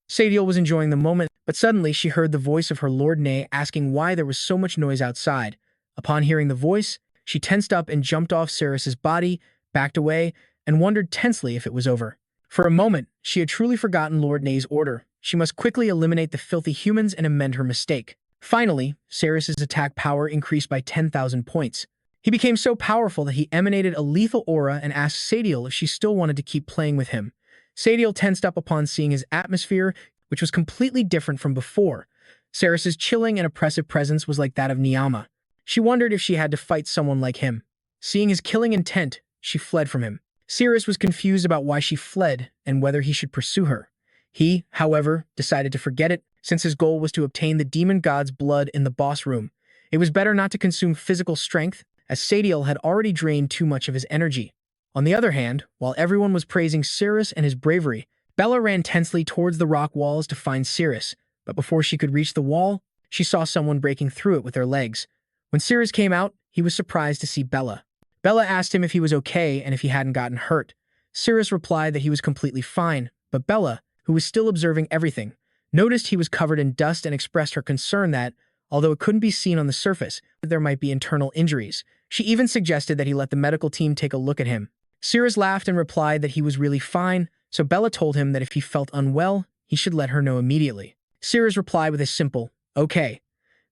Sadiel was enjoying the moment, but suddenly she heard the voice of her Lord Nay asking why there was so much noise outside. Upon hearing the voice, she tensed up and jumped off Siris's body, backed away, and wondered tensely if it was over. For a moment, she had truly forgotten Lord Nay's order. She must quickly eliminate the filthy humans and amend her mistake. Finally, Siris's attack power increased by 10,000 points. He became so powerful that he emanated a lethal aura and asked Sadiel if she still wanted to keep playing with him. Sadiel tensed up upon seeing his atmosphere, which was completely different from before. Siris's chilling and oppressive presence was like that of Niyama. She wondered if she had to fight someone like him. Seeing his killing intent, she fled from him. Siris was confused about why she fled and whether he should pursue her. He, however, decided to forget it since his goal was to obtain the demon god's blood in the boss room. It was better not to consume physical strength, as Sadiel had already drained too much of his energy. On the other hand, while everyone was praising Siris and his bravery, Bella ran tensely towards the rock walls to find Siris, but before she could reach the wall, she saw someone breaking through it with their legs. When Siris came out, he was surprised to see Bella. Bella asked him if he was okay and if he hadn't gotten hurt. Siris replied that he was completely fine, but Bella, who was still observing everything, noticed he was covered in dust and expressed her concern that, although it couldn't be seen on the surface, there might be internal injuries. She even suggested that he let the medical team take a look at him. Siris laughed and replied that he was really fine, so Bella told him that if he felt unwell, he should let her know immediately. Siris replied with a simple, okay.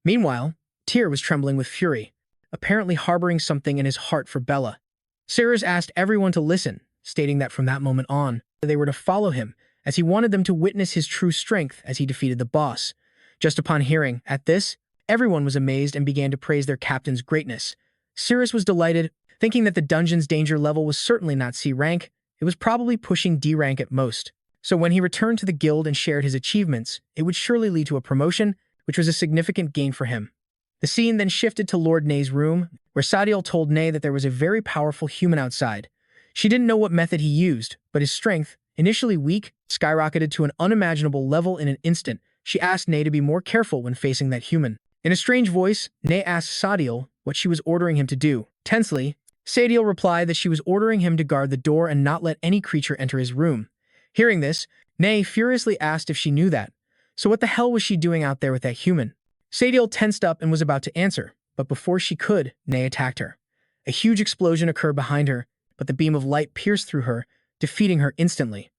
Meanwhile, Tyr was trembling with fury, apparently harboring something in his heart for Bella. Siris asked everyone to listen, stating that from that moment on, they were to follow him, as he wanted them to witness his true strength as he defeated the boss. Just upon hearing, at this, everyone was amazed and began to praise their captain's greatness. Siris was delighted, thinking that the dungeon's danger level was certainly not C rank, it was probably pushing D rank at most. So when he returned to the guild and shared his achievements, it would surely lead to a promotion, which was a significant gain for him. The scene then shifted to Lord Ney's room, where Sadiel told Ney that there was a very powerful human outside. She didn't know what method he used, but his strength, initially weak, skyrocketed to an unimaginable level in an instant. She asked Ney to be more careful when facing that human. In a strange voice, Ney asked Sadiel what she was ordering him to do. Tensely, Sadiel replied that she was ordering him to guard the door and not let any creature enter his room. Hearing this, Ney furiously asked if she knew that. So what the hell was she doing out there with that human? Sadiel tensed up and was about to answer, but before she could, Ney attacked her. A huge explosion occurred behind her, but the beam of light pierced through her, defeating her instantly.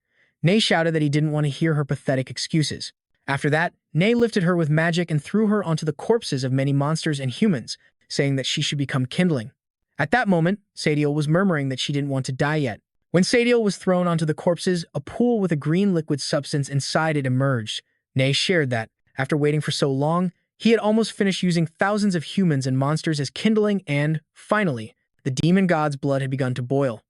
Ney shouted that he didn't want to hear her pathetic excuses. After that, Ney lifted her with magic and threw her onto the corpses of many monsters and humans, saying that she should become kindling. At that moment, Sadiel was murmuring that she didn't want to die yet. When Sadiel was thrown onto the corpses, a pool with a green liquid substance inside it emerged. Ney shared that, after waiting for so long, he had almost finished using thousands of humans and monsters as kindling and, finally, the demon god's blood had begun to boil.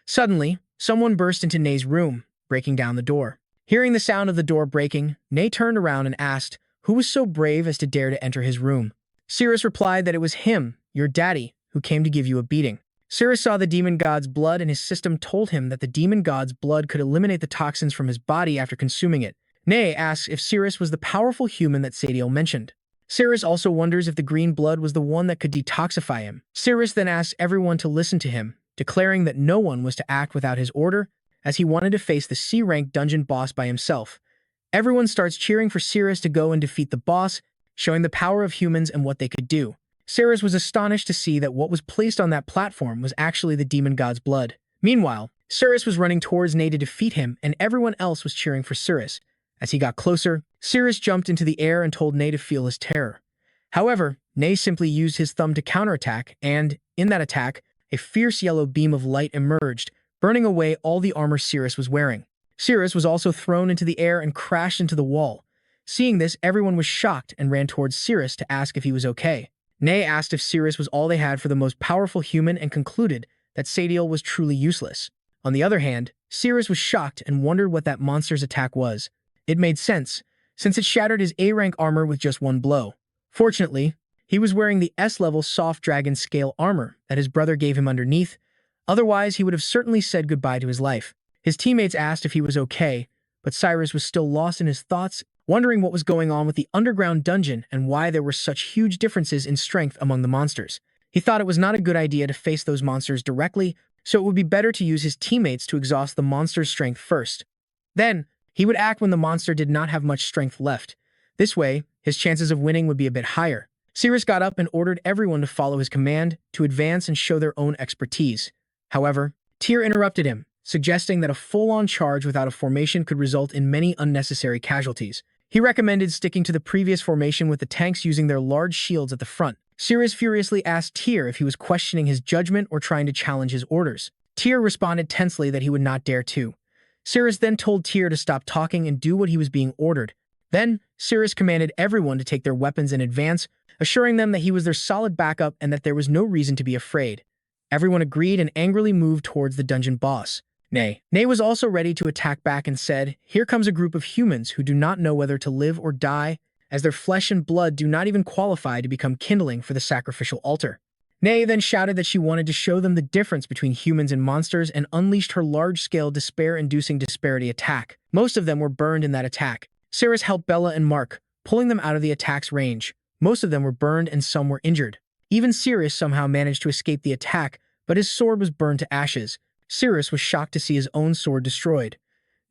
Suddenly, someone burst into Ney's room, breaking down the door. Hearing the sound of the door breaking, Ney turned around and asked, who was so brave as to dare to enter his room? Siris replied that it was him, your daddy, who came to give you a beating. Siris saw the demon god's blood and his system told him that the demon god's blood could eliminate the toxins from his body after consuming it. Ney asks if Siris was the powerful human that Sadiel mentioned. Siris also wonders if the green blood was the one that could detoxify him. Siris then asks everyone to listen to him, declaring that no one was to act without his order, as he wanted to face the C-rank dungeon boss by himself. Everyone starts cheering for Siris to go and defeat the boss, showing the power of humans and what they could do. Siris was astonished to see that what was placed on that platform was actually the demon god's blood. Meanwhile, Siris was running towards Ney to defeat him, and everyone else was cheering for Siris. As he got closer, Siris jumped into the air and told Ney to feel his terror. However, Ney simply used his thumb to counterattack, and, in that attack, a fierce yellow beam of light emerged, burning away all the armor Siris was wearing. Siris was also thrown into the air and crashed into the wall. Seeing this, everyone was shocked and ran towards Siris to ask if he was okay. Ney asked if Siris was all they had for the most powerful human and concluded that Sadiel was truly useless. On the other hand, Siris was shocked and wondered what that monster's attack was. It made sense, since it shattered his A-rank armor with just one blow. Fortunately, he was wearing the S-level soft dragon scale armor that his brother gave him underneath, otherwise he would have certainly said goodbye to his life. His teammates asked if he was okay, but Siris was still lost in his thoughts, wondering what was going on with the underground dungeon and why there were such huge differences in strength among the monsters. He thought it was not a good idea to face those monsters directly, so it would be better to use his teammates to exhaust the monster's strength first. Then, he would act when the monster did not have much strength left. This way, his chances of winning would be a bit higher. Siris got up and ordered everyone to follow his command, to advance and show their own expertise. However, Tyr interrupted him, suggesting that a full-on charge without a formation could result in many unnecessary casualties. He recommended sticking to the previous formation with the tanks using their large shields at the front. Siris furiously asked Tyr if he was questioning his judgment or trying to challenge his orders. Tyr responded tensely that he would not dare to. Siris then told Tyr to stop talking and do what he was being ordered. Then, Siris commanded everyone to take their weapons in advance, assuring them that he was their solid backup and that there was no reason to be afraid. Everyone agreed and angrily moved towards the dungeon boss. Nay. Nay was also ready to attack back and said, "Here comes a group of humans who do not know whether to live or die, as their flesh and blood do not even qualify to become kindling for the sacrificial altar." Nay then shouted that she wanted to show them the difference between humans and monsters and unleashed her large-scale despair-inducing disparity attack. Most of them were burned in that attack. Siris helped Bella and Mark, pulling them out of the attack's range. Most of them were burned and some were injured. Even Siris somehow managed to escape the attack, but his sword was burned to ashes. Siris was shocked to see his own sword destroyed.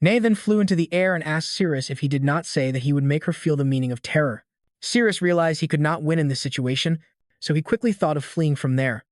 Nay then flew into the air and asked Siris if he did not say that he would make her feel the meaning of terror. Siris realized he could not win in this situation, so he quickly thought of fleeing from there.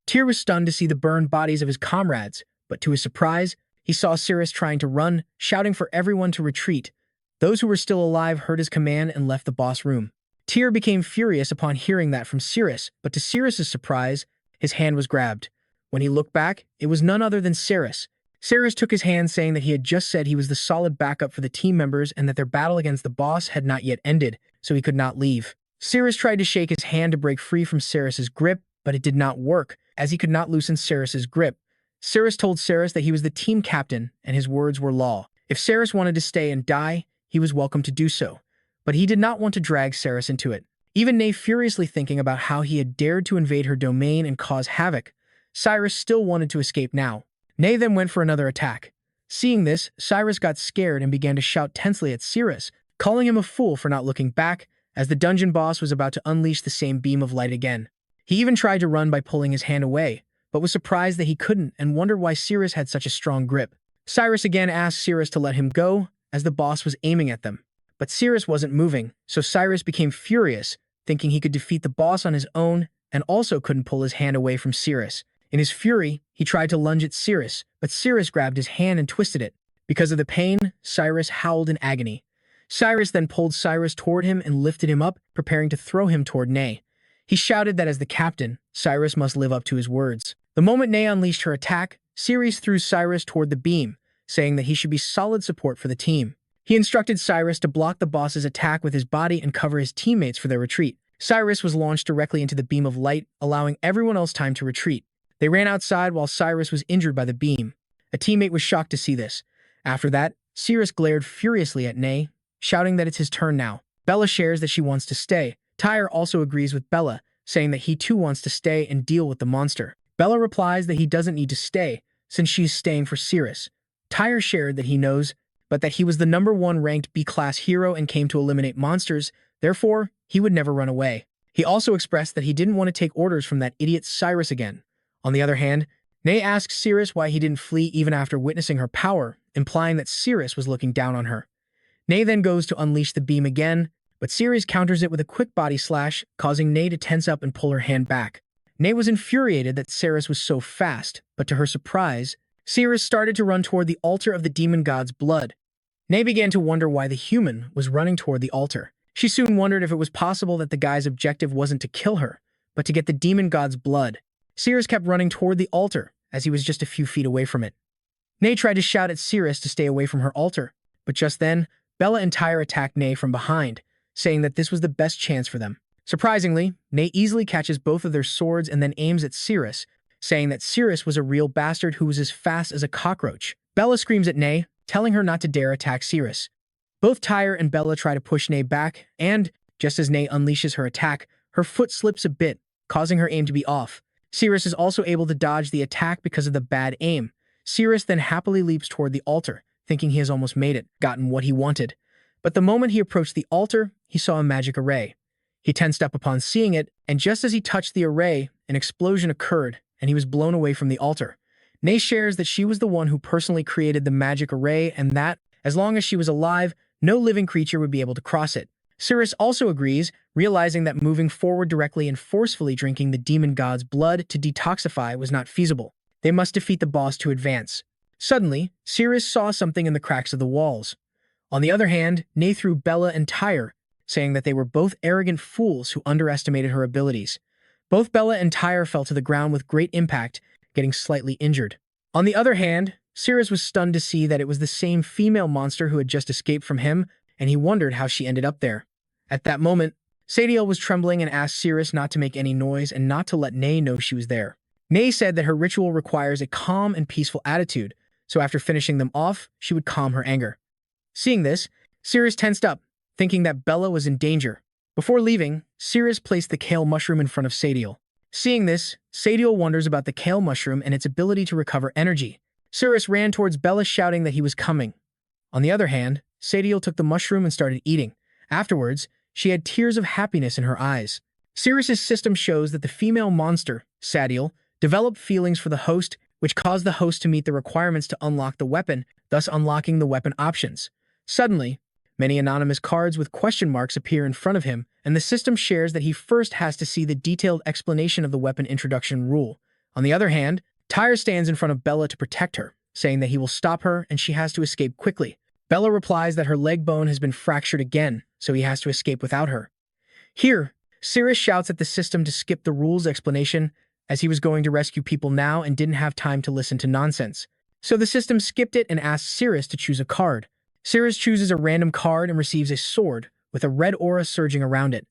Tyr was stunned to see the burned bodies of his comrades, but to his surprise, he saw Siris trying to run, shouting for everyone to retreat. Those who were still alive heard his command and left the boss room. Tyr became furious upon hearing that from Siris, but to Siris's surprise, his hand was grabbed. When he looked back, it was none other than Siris. Siris took his hand, saying that he had just said he was the solid backup for the team members and that their battle against the boss had not yet ended, so he could not leave. Siris tried to shake his hand to break free from Siris's grip, but it did not work, as he could not loosen Siris's grip. Siris told Siris that he was the team captain, and his words were law. If Siris wanted to stay and die, he was welcome to do so. But he did not want to drag Siris into it. Even Nay furiously thinking about how he had dared to invade her domain and cause havoc, Siris still wanted to escape now. Nay then went for another attack. Seeing this, Siris got scared and began to shout tensely at Siris, calling him a fool for not looking back, as the dungeon boss was about to unleash the same beam of light again. He even tried to run by pulling his hand away, but was surprised that he couldn't and wondered why Siris had such a strong grip. Siris again asked Siris to let him go, as the boss was aiming at them. But Siris wasn't moving, so Siris became furious, thinking he could defeat the boss on his own, and also couldn't pull his hand away from Siris. In his fury, he tried to lunge at Siris, but Siris grabbed his hand and twisted it. Because of the pain, Siris howled in agony. Siris then pulled Siris toward him and lifted him up, preparing to throw him toward Nay. He shouted that as the captain, Siris must live up to his words. The moment Nay unleashed her attack, Siris threw Siris toward the beam, saying that he should be solid support for the team. He instructed Siris to block the boss's attack with his body and cover his teammates for their retreat. Siris was launched directly into the beam of light, allowing everyone else time to retreat. They ran outside while Siris was injured by the beam. A teammate was shocked to see this. After that, Siris glared furiously at Nay, shouting that it's his turn now. Bella shares that she wants to stay. Tyr also agrees with Bella, saying that he too wants to stay and deal with the monster. Bella replies that he doesn't need to stay, since she's staying for Siris. Tyr shared that he knows, but that he was the #1 ranked B-class hero and came to eliminate monsters, therefore, he would never run away. He also expressed that he didn't want to take orders from that idiot Siris again. On the other hand, Nay asks Siris why he didn't flee even after witnessing her power, implying that Siris was looking down on her. Nay then goes to unleash the beam again, but Siris counters it with a quick body slash, causing Nay to tense up and pull her hand back. Nay was infuriated that Siris was so fast, but to her surprise, Siris started to run toward the altar of the demon god's blood. Nay began to wonder why the human was running toward the altar. She soon wondered if it was possible that the guy's objective wasn't to kill her, but to get the demon god's blood. Siris kept running toward the altar, as he was just a few feet away from it. Nay tried to shout at Siris to stay away from her altar, but just then, Bella and Tyr attacked Nay from behind, saying that this was the best chance for them. Surprisingly, Nay easily catches both of their swords and then aims at Siris, saying that Siris was a real bastard who was as fast as a cockroach. Bella screams at Nay, telling her not to dare attack Siris. Both Tyr and Bella try to push Nay back, and, just as Nay unleashes her attack, her foot slips a bit, causing her aim to be off. Siris is also able to dodge the attack because of the bad aim. Siris then happily leaps toward the altar, thinking he has almost made it, gotten what he wanted. But the moment he approached the altar, he saw a magic array. He tensed up upon seeing it, and just as he touched the array, an explosion occurred, and he was blown away from the altar. Nay shares that she was the one who personally created the magic array and that, as long as she was alive, no living creature would be able to cross it. Siris also agrees, realizing that moving forward directly and forcefully drinking the demon god's blood to detoxify was not feasible. They must defeat the boss to advance. Suddenly, Siris saw something in the cracks of the walls. On the other hand, Nay threw Bella and Tyr, saying that they were both arrogant fools who underestimated her abilities. Both Bella and Tyr fell to the ground with great impact, getting slightly injured. On the other hand, Siris was stunned to see that it was the same female monster who had just escaped from him, and he wondered how she ended up there. At that moment, Sadiel was trembling and asked Siris not to make any noise and not to let Nay know she was there. Nay said that her ritual requires a calm and peaceful attitude, so after finishing them off, she would calm her anger. Seeing this, Siris tensed up, thinking that Bella was in danger. Before leaving, Siris placed the kale mushroom in front of Sadiel. Seeing this, Sadiel wonders about the kale mushroom and its ability to recover energy. Siris ran towards Bella shouting that he was coming. On the other hand, Sadiel took the mushroom and started eating. Afterwards, she had tears of happiness in her eyes. Siris's system shows that the female monster, Sadiel, developed feelings for the host, which caused the host to meet the requirements to unlock the weapon, thus unlocking the weapon options. Suddenly, many anonymous cards with question marks appear in front of him, and the system shares that he first has to see the detailed explanation of the weapon introduction rule. On the other hand, Tyre stands in front of Bella to protect her, saying that he will stop her and she has to escape quickly. Bella replies that her leg bone has been fractured again, so he has to escape without her. Here, Siris shouts at the system to skip the rules explanation, as he was going to rescue people now and didn't have time to listen to nonsense. So the system skipped it and asked Siris to choose a card. Siris chooses a random card and receives a sword, with a red aura surging around it.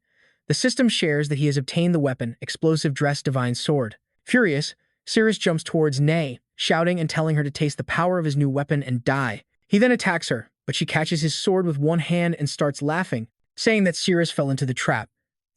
The system shares that he has obtained the weapon, Explosive Dress Divine Sword. Furious, Siris jumps towards Nay, shouting and telling her to taste the power of his new weapon and die. He then attacks her, but she catches his sword with one hand and starts laughing, saying that Siris fell into the trap,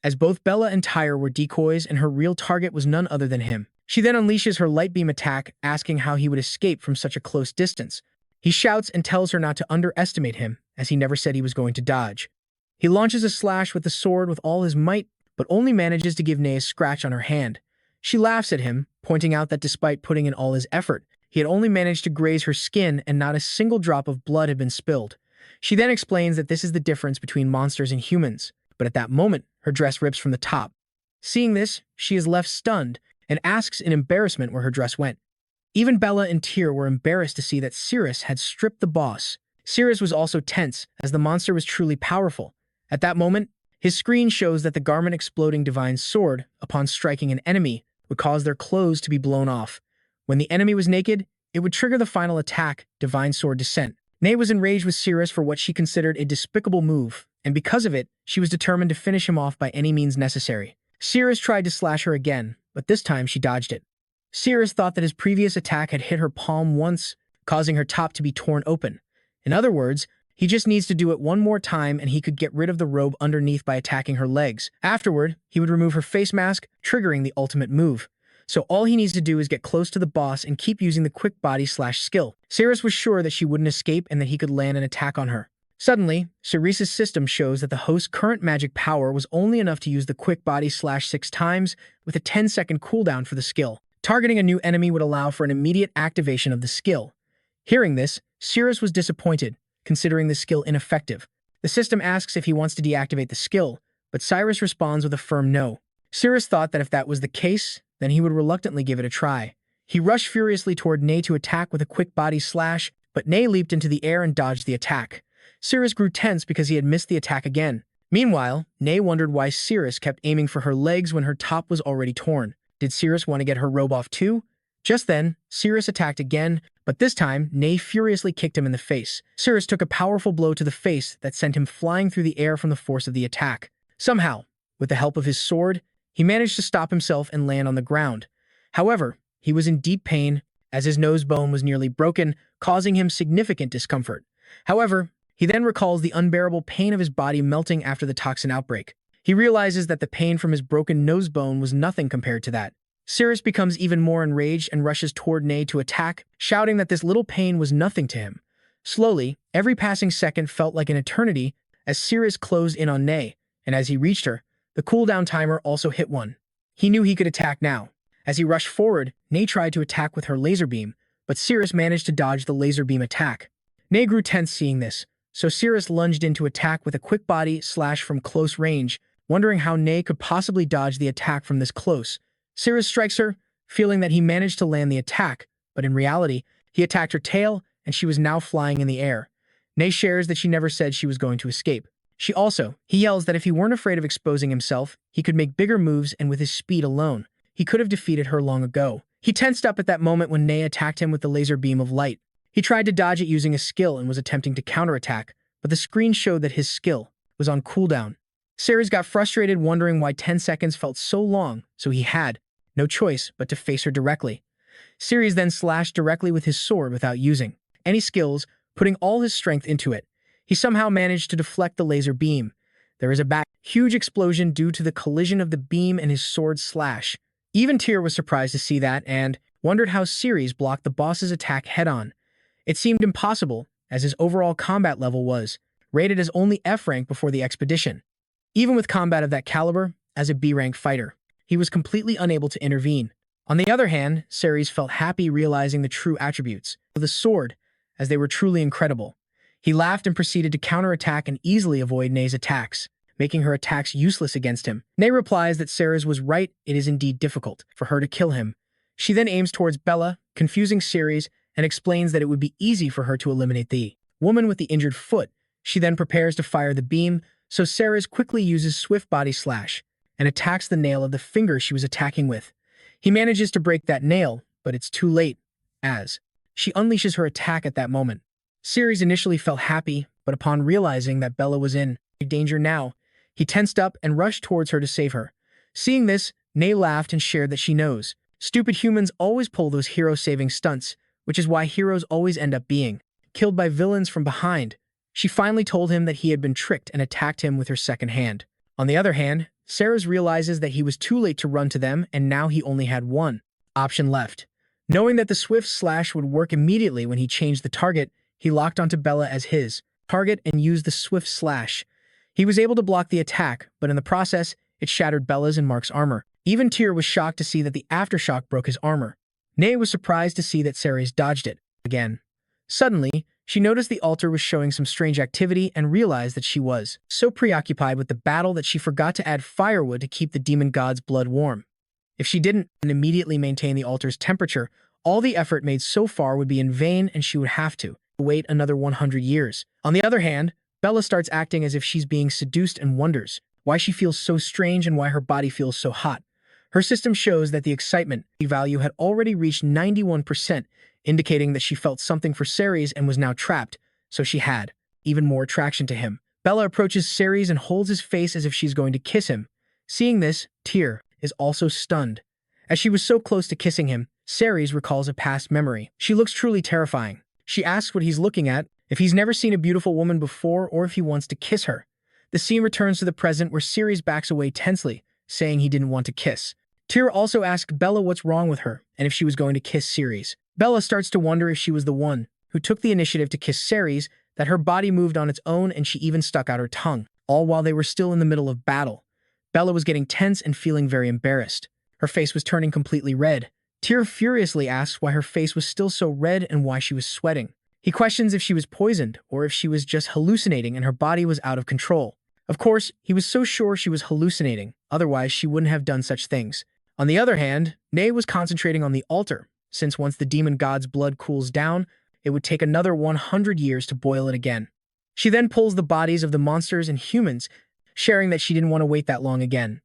as both Bella and Tyre were decoys and her real target was none other than him. She then unleashes her light beam attack, asking how he would escape from such a close distance. He shouts and tells her not to underestimate him, as he never said he was going to dodge. He launches a slash with the sword with all his might, but only manages to give Nay a scratch on her hand. She laughs at him, pointing out that despite putting in all his effort, he had only managed to graze her skin and not a single drop of blood had been spilled. She then explains that this is the difference between monsters and humans, but at that moment, her dress rips from the top. Seeing this, she is left stunned and asks in embarrassment where her dress went. Even Bella and Tyr were embarrassed to see that Siris had stripped the boss. Siris was also tense, as the monster was truly powerful. At that moment, his screen shows that the garment exploding divine sword, upon striking an enemy, would cause their clothes to be blown off. When the enemy was naked, it would trigger the final attack, Divine Sword Descent. Nay was enraged with Siris for what she considered a despicable move, and because of it, she was determined to finish him off by any means necessary. Siris tried to slash her again, but this time she dodged it. Siris thought that his previous attack had hit her palm once, causing her top to be torn open. In other words, he just needs to do it one more time and he could get rid of the robe underneath by attacking her legs. Afterward, he would remove her face mask, triggering the ultimate move. So all he needs to do is get close to the boss and keep using the quick body slash skill. Siris was sure that she wouldn't escape and that he could land an attack on her. Suddenly, Siris's system shows that the host's current magic power was only enough to use the quick body slash 6 times, with a 10-second cooldown for the skill. Targeting a new enemy would allow for an immediate activation of the skill. Hearing this, Siris was disappointed, considering the skill ineffective. The system asks if he wants to deactivate the skill, but Siris responds with a firm no. Siris thought that if that was the case, then he would reluctantly give it a try. He rushed furiously toward Nay to attack with a quick body slash, but Nay leaped into the air and dodged the attack. Siris grew tense because he had missed the attack again. Meanwhile, Nay wondered why Siris kept aiming for her legs when her top was already torn. Did Siris want to get her robe off too? Just then, Siris attacked again, but this time, Nay furiously kicked him in the face. Siris took a powerful blow to the face that sent him flying through the air from the force of the attack. Somehow, with the help of his sword, he managed to stop himself and land on the ground. However, he was in deep pain, as his nose bone was nearly broken, causing him significant discomfort. However, he then recalls the unbearable pain of his body melting after the toxin outbreak. He realizes that the pain from his broken nose bone was nothing compared to that. Siris becomes even more enraged and rushes toward Nay to attack, shouting that this little pain was nothing to him. Slowly, every passing second felt like an eternity as Siris closed in on Nay, and as he reached her, the cooldown timer also hit 1. He knew he could attack now. As he rushed forward, Nay tried to attack with her laser beam, but Siris managed to dodge the laser beam attack. Nay grew tense seeing this, so Siris lunged in to attack with a quick body slash from close range, wondering how Nay could possibly dodge the attack from this close. Siris strikes her, feeling that he managed to land the attack, but in reality, he attacked her tail and she was now flying in the air. Nay shares that she never said she was going to escape. He yells that if he weren't afraid of exposing himself, he could make bigger moves and with his speed alone, he could have defeated her long ago. He tensed up at that moment when Nay attacked him with the laser beam of light. He tried to dodge it using a skill and was attempting to counterattack, but the screen showed that his skill was on cooldown. Siris got frustrated wondering why 10 seconds felt so long, so he had no choice but to face her directly. Siris then slashed directly with his sword without using any skills, putting all his strength into it. He somehow managed to deflect the laser beam. There is a huge explosion due to the collision of the beam and his sword slash. Even Tyr was surprised to see that and wondered how Siris blocked the boss's attack head-on. It seemed impossible, as his overall combat level was rated as only F rank before the expedition. Even with combat of that caliber, as a B rank fighter, he was completely unable to intervene. On the other hand, Siris felt happy realizing the true attributes of the sword, as they were truly incredible. He laughed and proceeded to counterattack and easily avoid Nei's attacks, making her attacks useless against him. Nei replies that Siris was right, it is indeed difficult for her to kill him. She then aims towards Bella, confusing Siris, and explains that it would be easy for her to eliminate the woman with the injured foot. She then prepares to fire the beam, so Siris quickly uses swift body slash and attacks the nail of the finger she was attacking with. He manages to break that nail, but it's too late, as she unleashes her attack at that moment. Siris initially felt happy, but upon realizing that Bella was in danger now, he tensed up and rushed towards her to save her. Seeing this, Nei laughed and shared that she knows. Stupid humans always pull those hero-saving stunts, which is why heroes always end up being killed by villains from behind. She finally told him that he had been tricked and attacked him with her second hand. On the other hand, Siris realizes that he was too late to run to them and now he only had one option left. Knowing that the swift slash would work immediately when he changed the target, he locked onto Bella as his target and used the swift slash. He was able to block the attack, but in the process, it shattered Bella's and Mark's armor. Even Tyr was shocked to see that the aftershock broke his armor. Nei was surprised to see that Siris dodged it again. Suddenly, she noticed the altar was showing some strange activity and realized that she was so preoccupied with the battle that she forgot to add firewood to keep the demon god's blood warm. If she didn't immediately maintain the altar's temperature, all the effort made so far would be in vain and she would have to wait another 100 years. On the other hand, Bella starts acting as if she's being seduced and wonders why she feels so strange and why her body feels so hot. Her system shows that the excitement value had already reached 91%, indicating that she felt something for Siris and was now trapped, so she had even more attraction to him. Bella approaches Siris and holds his face as if she's going to kiss him. Seeing this, Tyr is also stunned. As she was so close to kissing him, Siris recalls a past memory. She looks truly terrifying. She asks what he's looking at, if he's never seen a beautiful woman before or if he wants to kiss her. The scene returns to the present where Siris backs away tensely, saying he didn't want to kiss. Tyr also asked Bella what's wrong with her and if she was going to kiss Siris. Bella starts to wonder if she was the one who took the initiative to kiss Siris, that her body moved on its own and she even stuck out her tongue, all while they were still in the middle of battle. Bella was getting tense and feeling very embarrassed. Her face was turning completely red. Tyr furiously asks why her face was still so red and why she was sweating. He questions if she was poisoned or if she was just hallucinating and her body was out of control. Of course, he was so sure she was hallucinating, otherwise she wouldn't have done such things. On the other hand, Nei was concentrating on the altar, since once the demon god's blood cools down, it would take another 100 years to boil it again. She then pulls the bodies of the monsters and humans, sharing that she didn't want to wait that long again.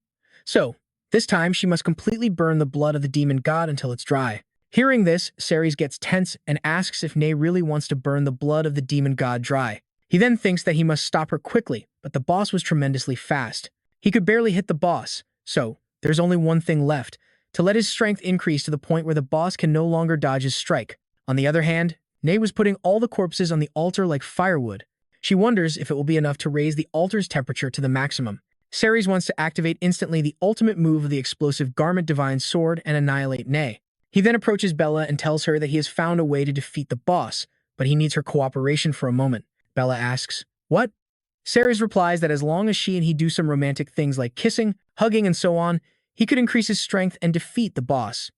So, this time she must completely burn the blood of the demon god until it's dry. Hearing this, Siris gets tense and asks if Nei really wants to burn the blood of the demon god dry. He then thinks that he must stop her quickly, but the boss was tremendously fast. He could barely hit the boss, so there's only one thing left, to let his strength increase to the point where the boss can no longer dodge his strike. On the other hand, Nei was putting all the corpses on the altar like firewood. She wonders if it will be enough to raise the altar's temperature to the maximum. Siris wants to activate instantly the ultimate move of the explosive Garment Divine Sword and annihilate Nei. He then approaches Bella and tells her that he has found a way to defeat the boss, but he needs her cooperation for a moment. Bella asks, "What?" Siris replies that as long as she and he do some romantic things like kissing, hugging, and so on, he could increase his strength and defeat the boss.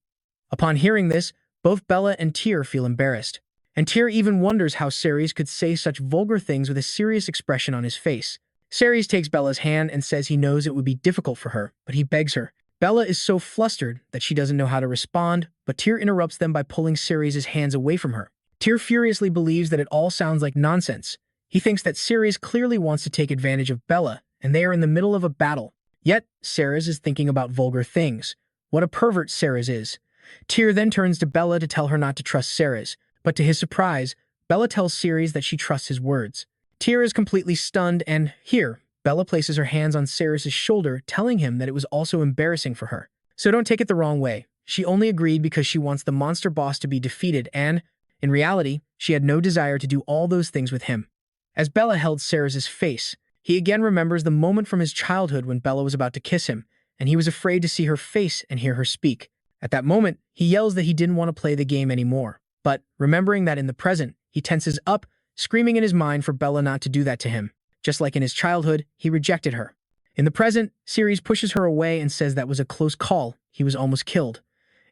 Upon hearing this, both Bella and Tyr feel embarrassed. And Tyr even wonders how Siris could say such vulgar things with a serious expression on his face. Siris takes Bella's hand and says he knows it would be difficult for her, but he begs her. Bella is so flustered that she doesn't know how to respond, but Tyr interrupts them by pulling Siris' hands away from her. Tyr furiously believes that it all sounds like nonsense. He thinks that Siris clearly wants to take advantage of Bella, and they are in the middle of a battle. Yet, Siris is thinking about vulgar things. What a pervert Siris is. Tyr then turns to Bella to tell her not to trust Siris, but to his surprise, Bella tells Siris that she trusts his words. Tyr is completely stunned, and here, Bella places her hands on Siris' shoulder, telling him that it was also embarrassing for her. So don't take it the wrong way. she only agreed because she wants the monster boss to be defeated and, in reality, she had no desire to do all those things with him. As Bella held Siris's face, he again remembers the moment from his childhood when Bella was about to kiss him, and he was afraid to see her face and hear her speak. At that moment, he yells that he didn't want to play the game anymore. But, remembering that in the present, he tenses up, screaming in his mind for Bella not to do that to him. Just like in his childhood, he rejected her. In the present, Siris pushes her away and says that was a close call, he was almost killed.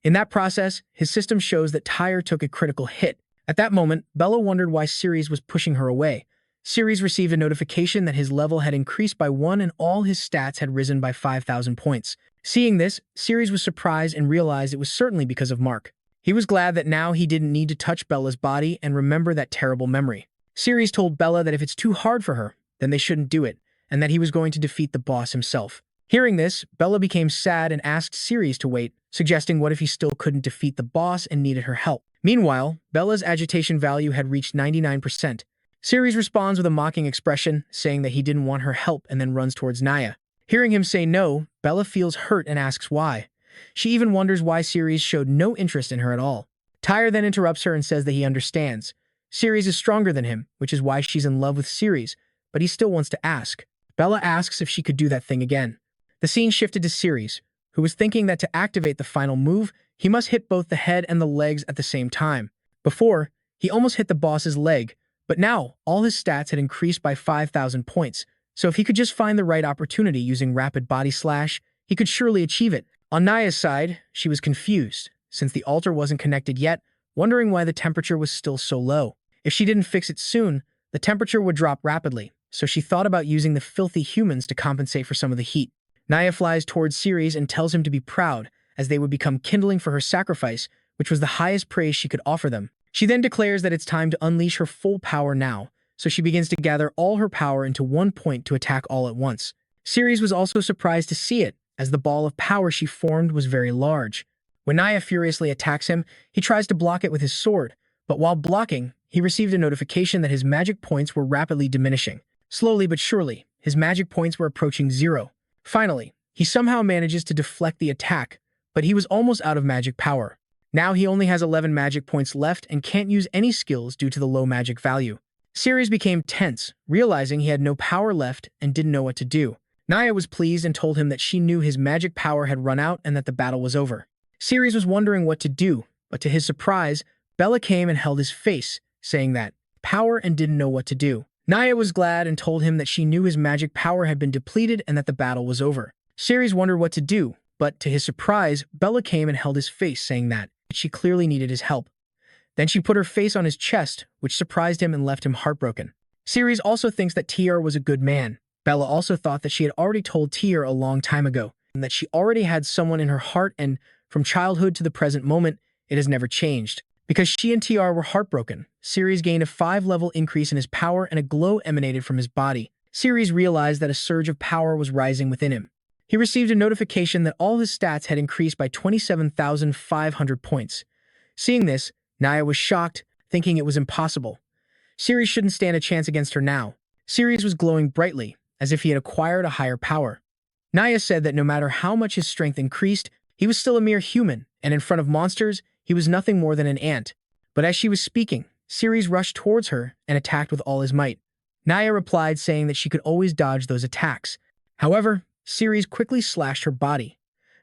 In that process, his system shows that Tyre took a critical hit. At that moment, Bella wondered why Siris was pushing her away. Siris received a notification that his level had increased by 1 and all his stats had risen by 5,000 points. Seeing this, Siris was surprised and realized it was certainly because of Mark. He was glad that now he didn't need to touch Bella's body and remember that terrible memory. Siris told Bella that if it's too hard for her, then they shouldn't do it, and that he was going to defeat the boss himself. Hearing this, Bella became sad and asked Siris to wait, suggesting what if he still couldn't defeat the boss and needed her help. Meanwhile, Bella's agitation value had reached 99%. Siris responds with a mocking expression, saying that he didn't want her help and then runs towards Naya. Hearing him say no, Bella feels hurt and asks why. She even wonders why Siris showed no interest in her at all. Tyre then interrupts her and says that he understands. Siris is stronger than him, which is why she's in love with Siris, but he still wants to ask. Bella asks if she could do that thing again. The scene shifted to Siris, who was thinking that to activate the final move, he must hit both the head and the legs at the same time. Before, he almost hit the boss's leg, but now all his stats had increased by 5,000 points, so if he could just find the right opportunity using rapid body slash, he could surely achieve it. On Naya's side, she was confused, since the altar wasn't connected yet, wondering why the temperature was still so low. If she didn't fix it soon, the temperature would drop rapidly, so she thought about using the filthy humans to compensate for some of the heat. Naya flies towards Siris and tells him to be proud, as they would become kindling for her sacrifice, which was the highest praise she could offer them. She then declares that it's time to unleash her full power now, so she begins to gather all her power into one point to attack all at once. Siris was also surprised to see it, as the ball of power she formed was very large. When Naya furiously attacks him, he tries to block it with his sword, but while blocking, he received a notification that his magic points were rapidly diminishing. Slowly but surely, his magic points were approaching 0. Finally, he somehow manages to deflect the attack, but he was almost out of magic power. Now he only has 11 magic points left and can't use any skills due to the low magic value. Siris became tense, realizing he had no power left and didn't know what to do. Naya was pleased and told him that she knew his magic power had run out and that the battle was over. Siris was wondering what to do, but to his surprise, Bella came and held his face, saying that power and didn't know what to do. Naya was glad and told him that she knew his magic power had been depleted and that the battle was over. Siris wondered what to do, but to his surprise, Bella came and held his face, saying that she clearly needed his help. Then she put her face on his chest, which surprised him and left him heartbroken. Siris also thinks that Tyr was a good man. Bella also thought that she had already told Tyr a long time ago, and that she already had someone in her heart, and from childhood to the present moment, it has never changed. Because she and Tyr were heartbroken, Siris gained a 5-level increase in his power and a glow emanated from his body. Siris realized that a surge of power was rising within him. He received a notification that all his stats had increased by 27,500 points. Seeing this, Naya was shocked, thinking it was impossible. Siris shouldn't stand a chance against her now. Siris was glowing brightly, as if he had acquired a higher power. Naya said that no matter how much his strength increased, he was still a mere human, and in front of monsters, he was nothing more than an ant. But as she was speaking, Siris rushed towards her and attacked with all his might. Naya replied saying that she could always dodge those attacks. However, Siris quickly slashed her body.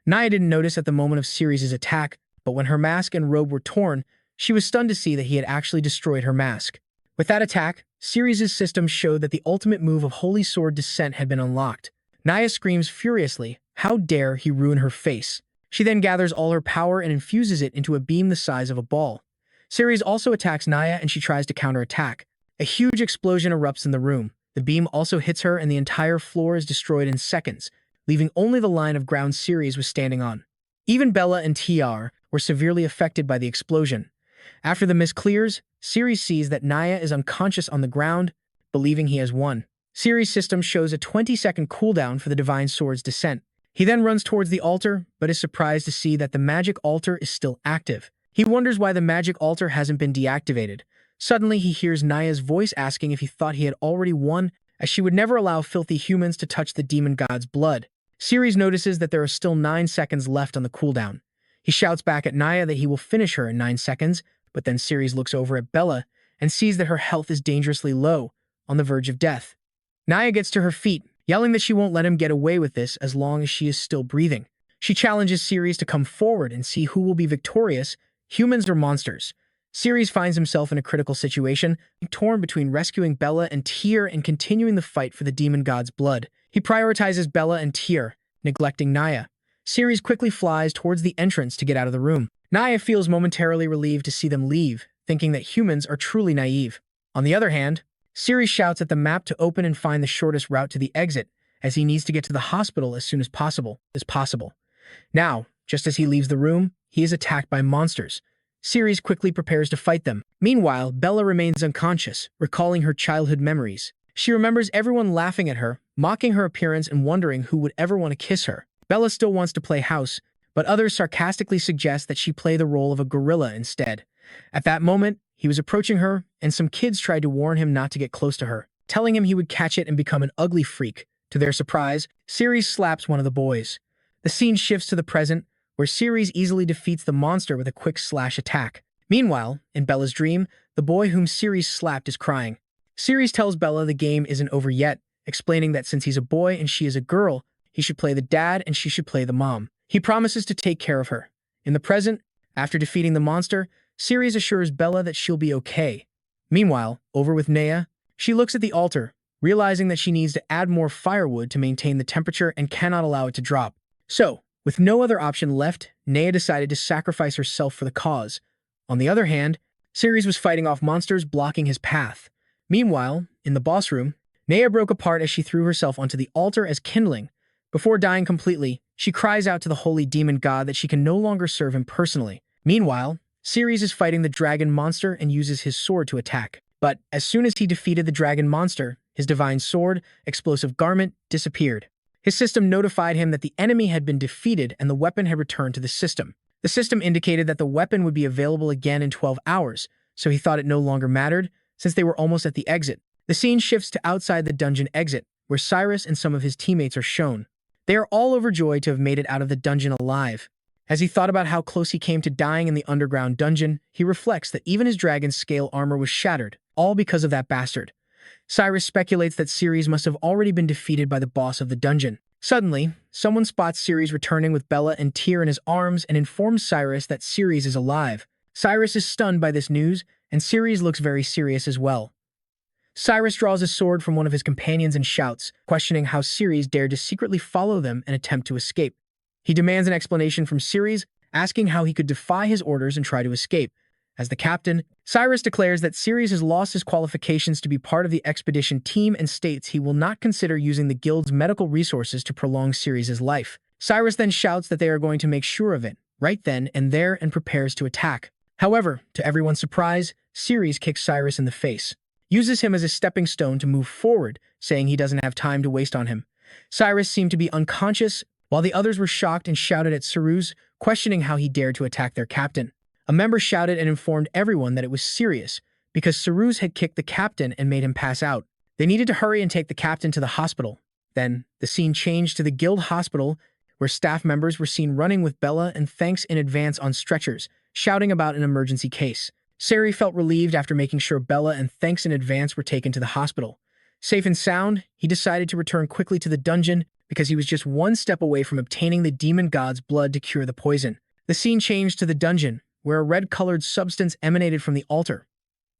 Naya didn't notice at the moment of Siris' attack, but when her mask and robe were torn, she was stunned to see that he had actually destroyed her mask. With that attack, Siris' system showed that the ultimate move of Holy Sword Descent had been unlocked. Naya screams furiously, "How dare he ruin her face?" She then gathers all her power and infuses it into a beam the size of a ball. Siris also attacks Naya and she tries to counterattack. A huge explosion erupts in the room. The beam also hits her and the entire floor is destroyed in seconds, leaving only the line of ground Siris was standing on. Even Bella and Tyr were severely affected by the explosion. After the mist clears, Siris sees that Naya is unconscious on the ground, believing he has won. Siris' system shows a 20-second cooldown for the Divine Sword's descent. He then runs towards the altar, but is surprised to see that the magic altar is still active. He wonders why the magic altar hasn't been deactivated. Suddenly, he hears Naya's voice asking if he thought he had already won, as she would never allow filthy humans to touch the demon god's blood. Siris notices that there are still 9 seconds left on the cooldown. He shouts back at Naya that he will finish her in 9 seconds, but then Siris looks over at Bella and sees that her health is dangerously low, on the verge of death. Naya gets to her feet, yelling that she won't let him get away with this as long as she is still breathing. She challenges Siris to come forward and see who will be victorious, humans or monsters. Siris finds himself in a critical situation, torn between rescuing Bella and Tyr and continuing the fight for the demon god's blood. He prioritizes Bella and Tyr, neglecting Naya. Siris quickly flies towards the entrance to get out of the room. Naya feels momentarily relieved to see them leave, thinking that humans are truly naive. On the other hand, Siris shouts at the map to open and find the shortest route to the exit, as he needs to get to the hospital as soon as possible. Now, just as he leaves the room, he is attacked by monsters. Siris quickly prepares to fight them. Meanwhile, Bella remains unconscious, recalling her childhood memories. She remembers everyone laughing at her, mocking her appearance and wondering who would ever want to kiss her. Bella still wants to play house, but others sarcastically suggest that she play the role of a gorilla instead. At that moment, he was approaching her, and some kids tried to warn him not to get close to her, telling him he would catch it and become an ugly freak. To their surprise, Siris slaps one of the boys. The scene shifts to the present, where Siris easily defeats the monster with a quick slash attack. Meanwhile, in Bella's dream, the boy whom Siris slapped is crying. Siris tells Bella the game isn't over yet, explaining that since he's a boy and she is a girl, he should play the dad and she should play the mom. He promises to take care of her. In the present, after defeating the monster, Siris assures Bella that she'll be okay. Meanwhile, over with Naya, she looks at the altar, realizing that she needs to add more firewood to maintain the temperature and cannot allow it to drop. So, with no other option left, Naya decided to sacrifice herself for the cause. On the other hand, Siris was fighting off monsters blocking his path. Meanwhile, in the boss room, Naya broke apart as she threw herself onto the altar as kindling. Before dying completely, she cries out to the holy demon god that she can no longer serve him personally. Meanwhile, Siris is fighting the dragon monster and uses his sword to attack. But as soon as he defeated the dragon monster, his divine sword, explosive garment, disappeared. His system notified him that the enemy had been defeated and the weapon had returned to the system. The system indicated that the weapon would be available again in 12 hours, so he thought it no longer mattered, since they were almost at the exit. The scene shifts to outside the dungeon exit, where Siris and some of his teammates are shown. They are all overjoyed to have made it out of the dungeon alive. As he thought about how close he came to dying in the underground dungeon, he reflects that even his dragon scale armor was shattered, all because of that bastard. Siris speculates that Siris must have already been defeated by the boss of the dungeon. Suddenly, someone spots Siris returning with Bella and Tyr in his arms and informs Siris that Siris is alive. Siris is stunned by this news, and Siris looks very serious as well. Siris draws a sword from one of his companions and shouts, questioning how Siris dared to secretly follow them and attempt to escape. He demands an explanation from Siris, asking how he could defy his orders and try to escape. As the captain, Siris declares that Siris has lost his qualifications to be part of the expedition team and states he will not consider using the guild's medical resources to prolong Siris' life. Siris then shouts that they are going to make sure of it, right then and there, and prepares to attack. However, to everyone's surprise, Siris kicks Siris in the face, uses him as a stepping stone to move forward, saying he doesn't have time to waste on him. Siris seemed to be unconscious, while the others were shocked and shouted at Siris, questioning how he dared to attack their captain. A member shouted and informed everyone that it was serious, because Siris had kicked the captain and made him pass out. They needed to hurry and take the captain to the hospital. Then, the scene changed to the guild hospital, where staff members were seen running with Bella and thanks in advance on stretchers, shouting about an emergency case. Siris felt relieved after making sure Bella and thanks in advance were taken to the hospital. Safe and sound, he decided to return quickly to the dungeon because he was just one step away from obtaining the demon god's blood to cure the poison. The scene changed to the dungeon, where a red-colored substance emanated from the altar.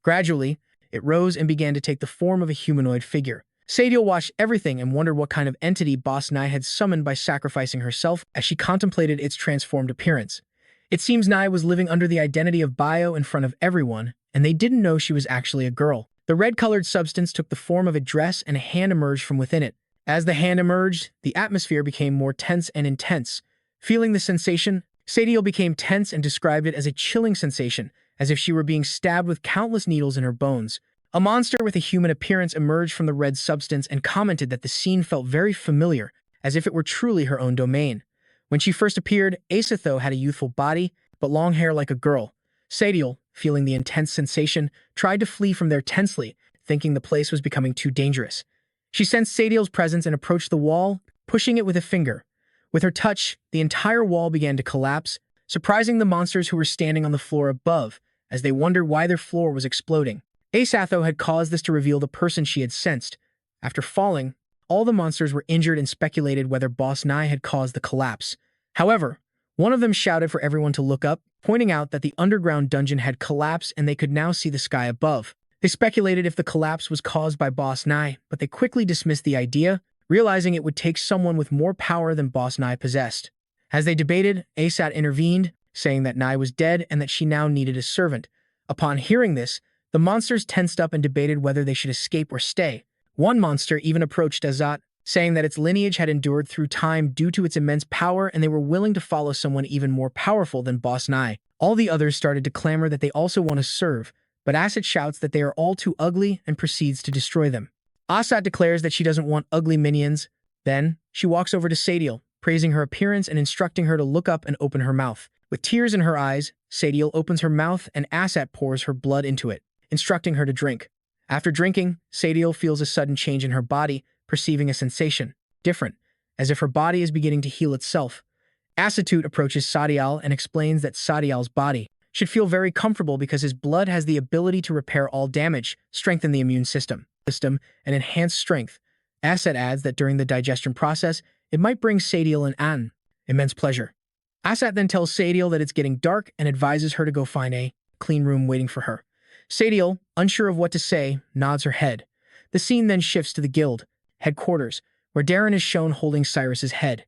Gradually, it rose and began to take the form of a humanoid figure. Sadiel watched everything and wondered what kind of entity Boss Nai had summoned by sacrificing herself as she contemplated its transformed appearance. It seems Nai was living under the identity of Bio in front of everyone, and they didn't know she was actually a girl. The red-colored substance took the form of a dress and a hand emerged from within it. As the hand emerged, the atmosphere became more tense and intense. Feeling the sensation, Sadiel became tense and described it as a chilling sensation, as if she were being stabbed with countless needles in her bones. A monster with a human appearance emerged from the red substance and commented that the scene felt very familiar, as if it were truly her own domain. When she first appeared, Asatho had a youthful body, but long hair like a girl. Sadiel, feeling the intense sensation, tried to flee from there tensely, thinking the place was becoming too dangerous. She sensed Sadiel's presence and approached the wall, pushing it with a finger. With her touch, the entire wall began to collapse, surprising the monsters who were standing on the floor above as they wondered why their floor was exploding. Asatho had caused this to reveal the person she had sensed. After falling, all the monsters were injured and speculated whether Boss Nai had caused the collapse. However, one of them shouted for everyone to look up, pointing out that the underground dungeon had collapsed and they could now see the sky above. They speculated if the collapse was caused by Boss Nai, but they quickly dismissed the idea, realizing it would take someone with more power than Boss Nai possessed. As they debated, Asat intervened, saying that Nai was dead and that she now needed a servant. Upon hearing this, the monsters tensed up and debated whether they should escape or stay. One monster even approached Azat, saying that its lineage had endured through time due to its immense power and they were willing to follow someone even more powerful than Boss Nai. All the others started to clamor that they also want to serve, but Asat shouts that they are all too ugly and proceeds to destroy them. Asat declares that she doesn't want ugly minions. Then, she walks over to Sadiel, praising her appearance and instructing her to look up and open her mouth. With tears in her eyes, Sadiel opens her mouth and Asat pours her blood into it, instructing her to drink. After drinking, Sadiel feels a sudden change in her body, perceiving a sensation, different, as if her body is beginning to heal itself. Asatut approaches Sadiel and explains that Sadiel's body should feel very comfortable because his blood has the ability to repair all damage, strengthen the immune system, and enhance strength. Asat adds that during the digestion process, it might bring Sadiel an immense pleasure. Asat then tells Sadiel that it's getting dark and advises her to go find a clean room waiting for her. Sadiel, unsure of what to say, nods her head. The scene then shifts to the guild headquarters, where Darren is shown holding Siris's head.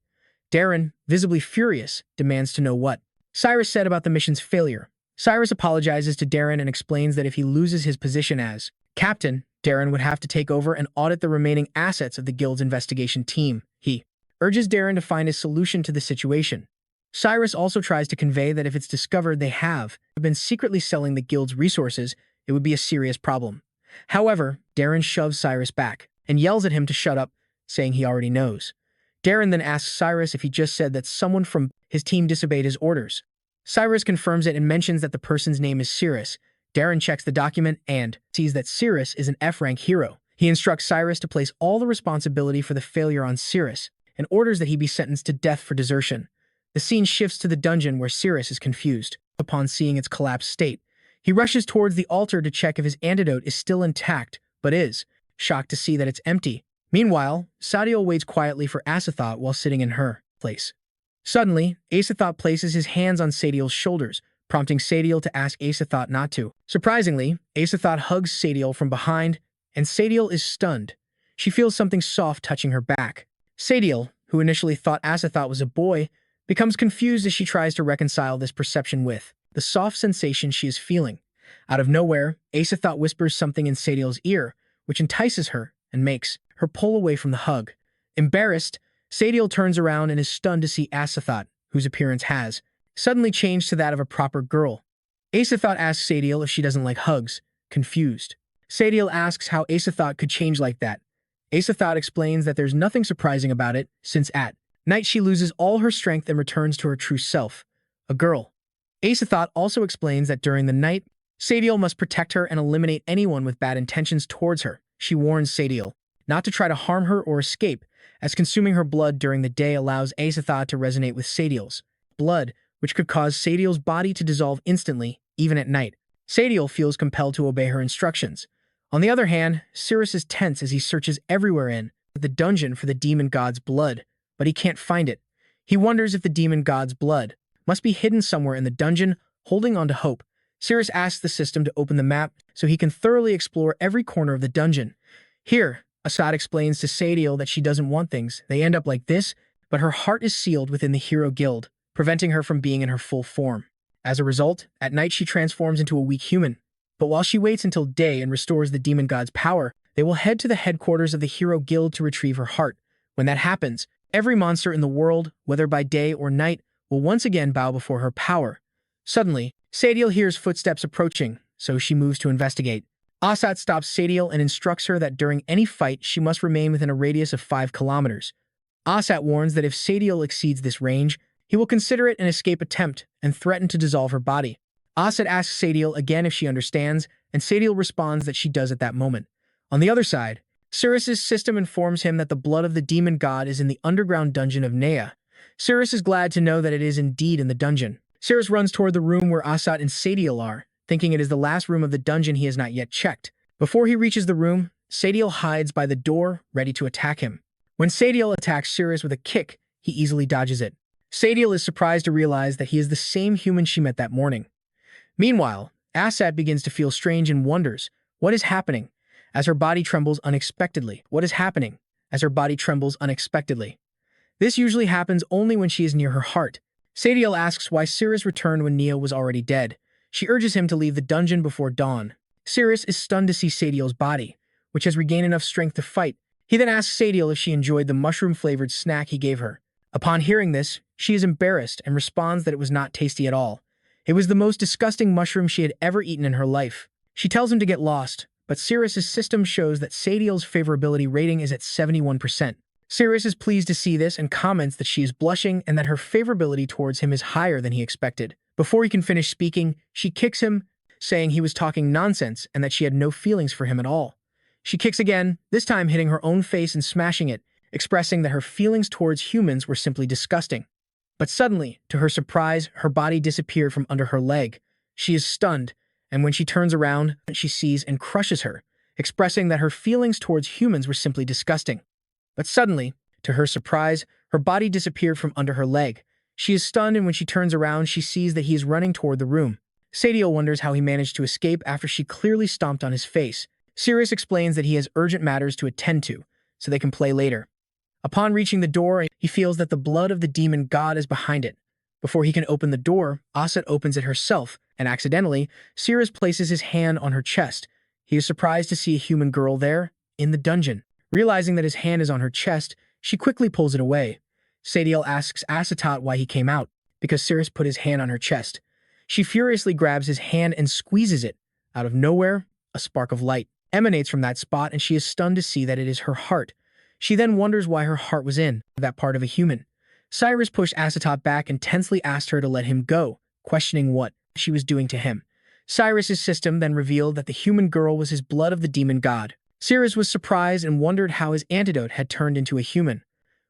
Darren, visibly furious, demands to know what Siris said about the mission's failure. Siris apologizes to Darren and explains that if he loses his position as captain, Darren would have to take over and audit the remaining assets of the guild's investigation team. He urges Darren to find a solution to the situation. Siris also tries to convey that if it's discovered they have been secretly selling the guild's resources, it would be a serious problem. However, Darren shoves Siris back and yells at him to shut up, saying he already knows. Darren then asks Siris if he just said that someone from his team disobeyed his orders. Siris confirms it and mentions that the person's name is Siris. Darren checks the document and sees that Siris is an F-rank hero. He instructs Siris to place all the responsibility for the failure on Siris and orders that he be sentenced to death for desertion. The scene shifts to the dungeon where Siris is confused. Upon seeing its collapsed state, he rushes towards the altar to check if his antidote is still intact, but is shocked to see that it's empty. Meanwhile, Sadiel waits quietly for Asathoth while sitting in her place. Suddenly, Asathoth places his hands on Sadiel's shoulders, prompting Sadiel to ask Asathoth not to. Surprisingly, Asathoth hugs Sadiel from behind, and Sadiel is stunned. She feels something soft touching her back. Sadiel, who initially thought Asathoth was a boy, becomes confused as she tries to reconcile this perception with the soft sensation she is feeling. Out of nowhere, Asathoth whispers something in Sadiel's ear, which entices her and makes her pull away from the hug. Embarrassed, Sadiel turns around and is stunned to see Asathoth, whose appearance has suddenly changed to that of a proper girl. Asathoth asks Sadiel if she doesn't like hugs, confused. Sadiel asks how Asathoth could change like that. Asathoth explains that there's nothing surprising about it, since at night she loses all her strength and returns to her true self, a girl. Asathoth also explains that during the night, Sadiel must protect her and eliminate anyone with bad intentions towards her. She warns Sadiel not to try to harm her or escape, as consuming her blood during the day allows Asathoth to resonate with Sadiel's blood, which could cause Sadiel's body to dissolve instantly, even at night. Sadiel feels compelled to obey her instructions. On the other hand, Siris is tense as he searches everywhere in the dungeon for the demon god's blood, but he can't find it. He wonders if the demon god's blood must be hidden somewhere in the dungeon, holding on to hope. Siris asks the system to open the map so he can thoroughly explore every corner of the dungeon. Here, Assad explains to Sadiel that she doesn't want things. They end up like this, but her heart is sealed within the Hero Guild, preventing her from being in her full form. As a result, at night she transforms into a weak human. But while she waits until day and restores the demon god's power, they will head to the headquarters of the Hero Guild to retrieve her heart. When that happens, every monster in the world, whether by day or night, will once again bow before her power. Suddenly, Sadiel hears footsteps approaching, so she moves to investigate. Assad stops Sadiel and instructs her that during any fight she must remain within a radius of 5 kilometers. Assad warns that if Sadiel exceeds this range, he will consider it an escape attempt and threaten to dissolve her body. Assad asks Sadiel again if she understands, and Sadiel responds that she does at that moment. On the other side, Siris's system informs him that the blood of the demon god is in the underground dungeon of Nea. Siris is glad to know that it is indeed in the dungeon. Siris runs toward the room where Asat and Sadiel are, thinking it is the last room of the dungeon he has not yet checked. Before he reaches the room, Sadiel hides by the door, ready to attack him. When Sadiel attacks Siris with a kick, he easily dodges it. Sadiel is surprised to realize that he is the same human she met that morning. Meanwhile, Asat begins to feel strange and wonders, what is happening? As her body trembles unexpectedly. What is happening? As her body trembles unexpectedly. This usually happens only when she is near her heart. Sadiel asks why Siris returned when Neo was already dead. She urges him to leave the dungeon before dawn. Siris is stunned to see Sadiel's body, which has regained enough strength to fight. He then asks Sadiel if she enjoyed the mushroom-flavored snack he gave her. Upon hearing this, she is embarrassed and responds that it was not tasty at all. It was the most disgusting mushroom she had ever eaten in her life. She tells him to get lost, but Siris' system shows that Sadiel's favorability rating is at 71%. Siris is pleased to see this and comments that she is blushing and that her favorability towards him is higher than he expected. Before he can finish speaking, she kicks him, saying he was talking nonsense and that she had no feelings for him at all. She kicks again, this time hitting her own face and smashing it, expressing that her feelings towards humans were simply disgusting. But suddenly, to her surprise, her body disappeared from under her leg. She is stunned, and when she turns around, she sees and crushes her, expressing that her feelings towards humans were simply disgusting. But suddenly, to her surprise, her body disappeared from under her leg. She is stunned, and when she turns around, she sees that he is running toward the room. Sadiel wonders how he managed to escape after she clearly stomped on his face. Siris explains that he has urgent matters to attend to, so they can play later. Upon reaching the door, he feels that the blood of the demon god is behind it. Before he can open the door, Asat opens it herself, and accidentally, Siris places his hand on her chest. He is surprised to see a human girl there, in the dungeon. Realizing that his hand is on her chest, she quickly pulls it away. Sadiel asks Asatat why he came out, because Siris put his hand on her chest. She furiously grabs his hand and squeezes it. Out of nowhere, a spark of light emanates from that spot, and she is stunned to see that it is her heart. She then wonders why her heart was in that part of a human. Siris pushed Asatat back and tensely asked her to let him go, questioning what she was doing to him. Siris' system then revealed that the human girl was his blood of the demon god. Siris was surprised and wondered how his antidote had turned into a human.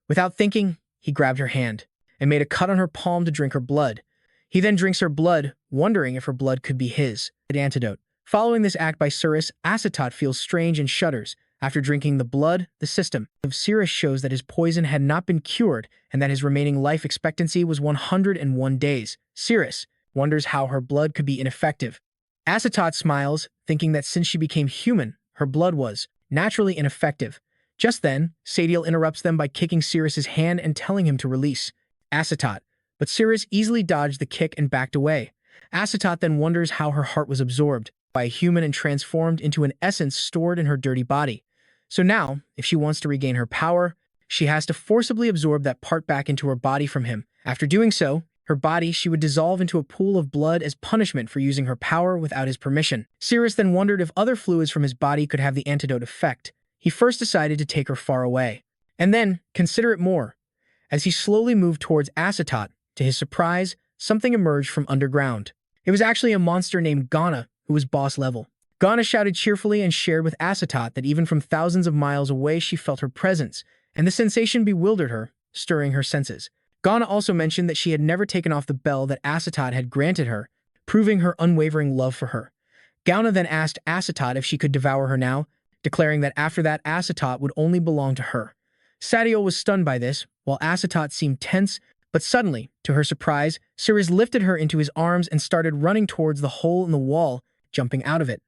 Without thinking, he grabbed her hand and made a cut on her palm to drink her blood. He then drinks her blood, wondering if her blood could be his antidote. Following this act by Siris, Asatat feels strange and shudders. After drinking the blood, the system of Siris shows that his poison had not been cured and that his remaining life expectancy was 101 days. Siris wonders how her blood could be ineffective. Asatat smiles, thinking that since she became human, her blood was naturally ineffective. Just then, Sadiel interrupts them by kicking Siris' hand and telling him to release Asatat, but Siris easily dodged the kick and backed away. Asatat then wonders how her heart was absorbed by a human and transformed into an essence stored in her dirty body. So now, if she wants to regain her power, she has to forcibly absorb that part back into her body from him. After doing so, her body she would dissolve into a pool of blood as punishment for using her power without his permission. Siris then wondered if other fluids from his body could have the antidote effect. He first decided to take her far away, and then consider it more. As he slowly moved towards Asatat, to his surprise, something emerged from underground. It was actually a monster named Ghana, who was boss level. Ghana shouted cheerfully and shared with Asatat that even from thousands of miles away she felt her presence, and the sensation bewildered her, stirring her senses. Ghana also mentioned that she had never taken off the bell that Asatat had granted her, proving her unwavering love for her. Ghana then asked Asatat if she could devour her now, declaring that after that Asatat would only belong to her. Sadiel was stunned by this, while Asatat seemed tense, but suddenly, to her surprise, Siris lifted her into his arms and started running towards the hole in the wall, jumping out of it.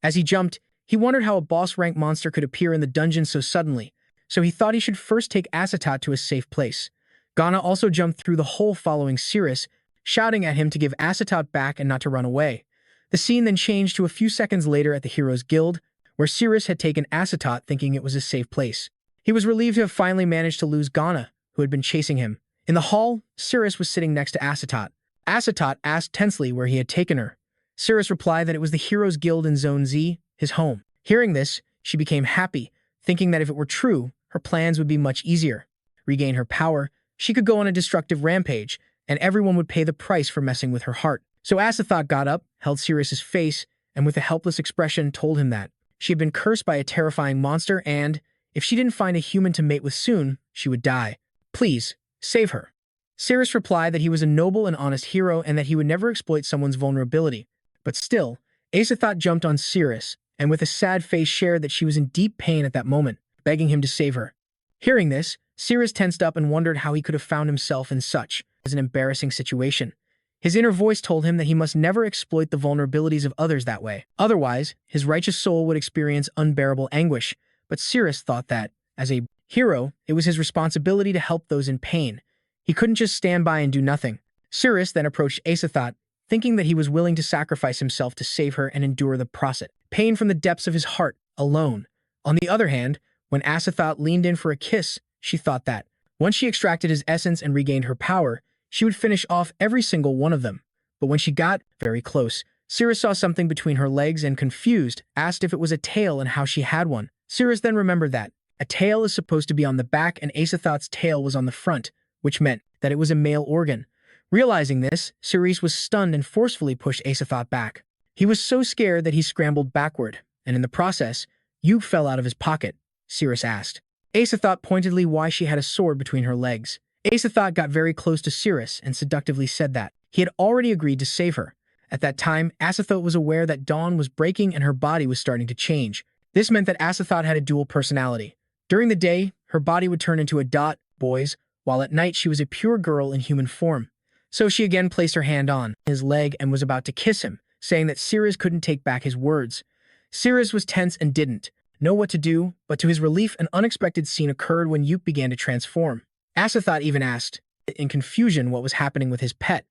As he jumped, he wondered how a boss-rank monster could appear in the dungeon so suddenly, so he thought he should first take Asatat to a safe place. Ghana also jumped through the hole following Siris, shouting at him to give Asatat back and not to run away. The scene then changed to a few seconds later at the Heroes Guild, where Siris had taken Asatat thinking it was a safe place. He was relieved to have finally managed to lose Ghana, who had been chasing him. In the hall, Siris was sitting next to Asatat. Asatat asked tensely where he had taken her. Siris replied that it was the Heroes Guild in Zone Z, his home. Hearing this, she became happy, thinking that if it were true, her plans would be much easier. Regain her power, she could go on a destructive rampage, and everyone would pay the price for messing with her heart. So Asatat got up, held Siris' face, and with a helpless expression told him that she had been cursed by a terrifying monster and, if she didn't find a human to mate with soon, she would die. Please, save her. Siris replied that he was a noble and honest hero and that he would never exploit someone's vulnerability. But still, Asathot jumped on Siris, and with a sad face shared that she was in deep pain at that moment, begging him to save her. Hearing this, Siris tensed up and wondered how he could have found himself in such an embarrassing situation. His inner voice told him that he must never exploit the vulnerabilities of others that way. Otherwise, his righteous soul would experience unbearable anguish. But Siris thought that, as a hero, it was his responsibility to help those in pain. He couldn't just stand by and do nothing. Siris then approached Asathot, thinking that he was willing to sacrifice himself to save her and endure the process. Pain from the depths of his heart, alone. On the other hand, when Asathot leaned in for a kiss, she thought that, once she extracted his essence and regained her power, she would finish off every single one of them. But when she got very close, Siris saw something between her legs and, confused, asked if it was a tail and how she had one. Siris then remembered that a tail is supposed to be on the back and Asathot's tail was on the front, which meant that it was a male organ. Realizing this, Siris was stunned and forcefully pushed Asathot back. He was so scared that he scrambled backward, and in the process, Yuk fell out of his pocket. Siris asked Asathot pointedly why she had a sword between her legs. Asathot got very close to Siris and seductively said that he had already agreed to save her. At that time, Asathot was aware that dawn was breaking and her body was starting to change. This meant that Asathot had a dual personality. During the day, her body would turn into a boy's, while at night she was a pure girl in human form. So she again placed her hand on his leg and was about to kiss him, saying that Siris couldn't take back his words. Siris was tense and didn't know what to do, but to his relief, an unexpected scene occurred when Yuk began to transform. Asathot even asked, in confusion, what was happening with his pet.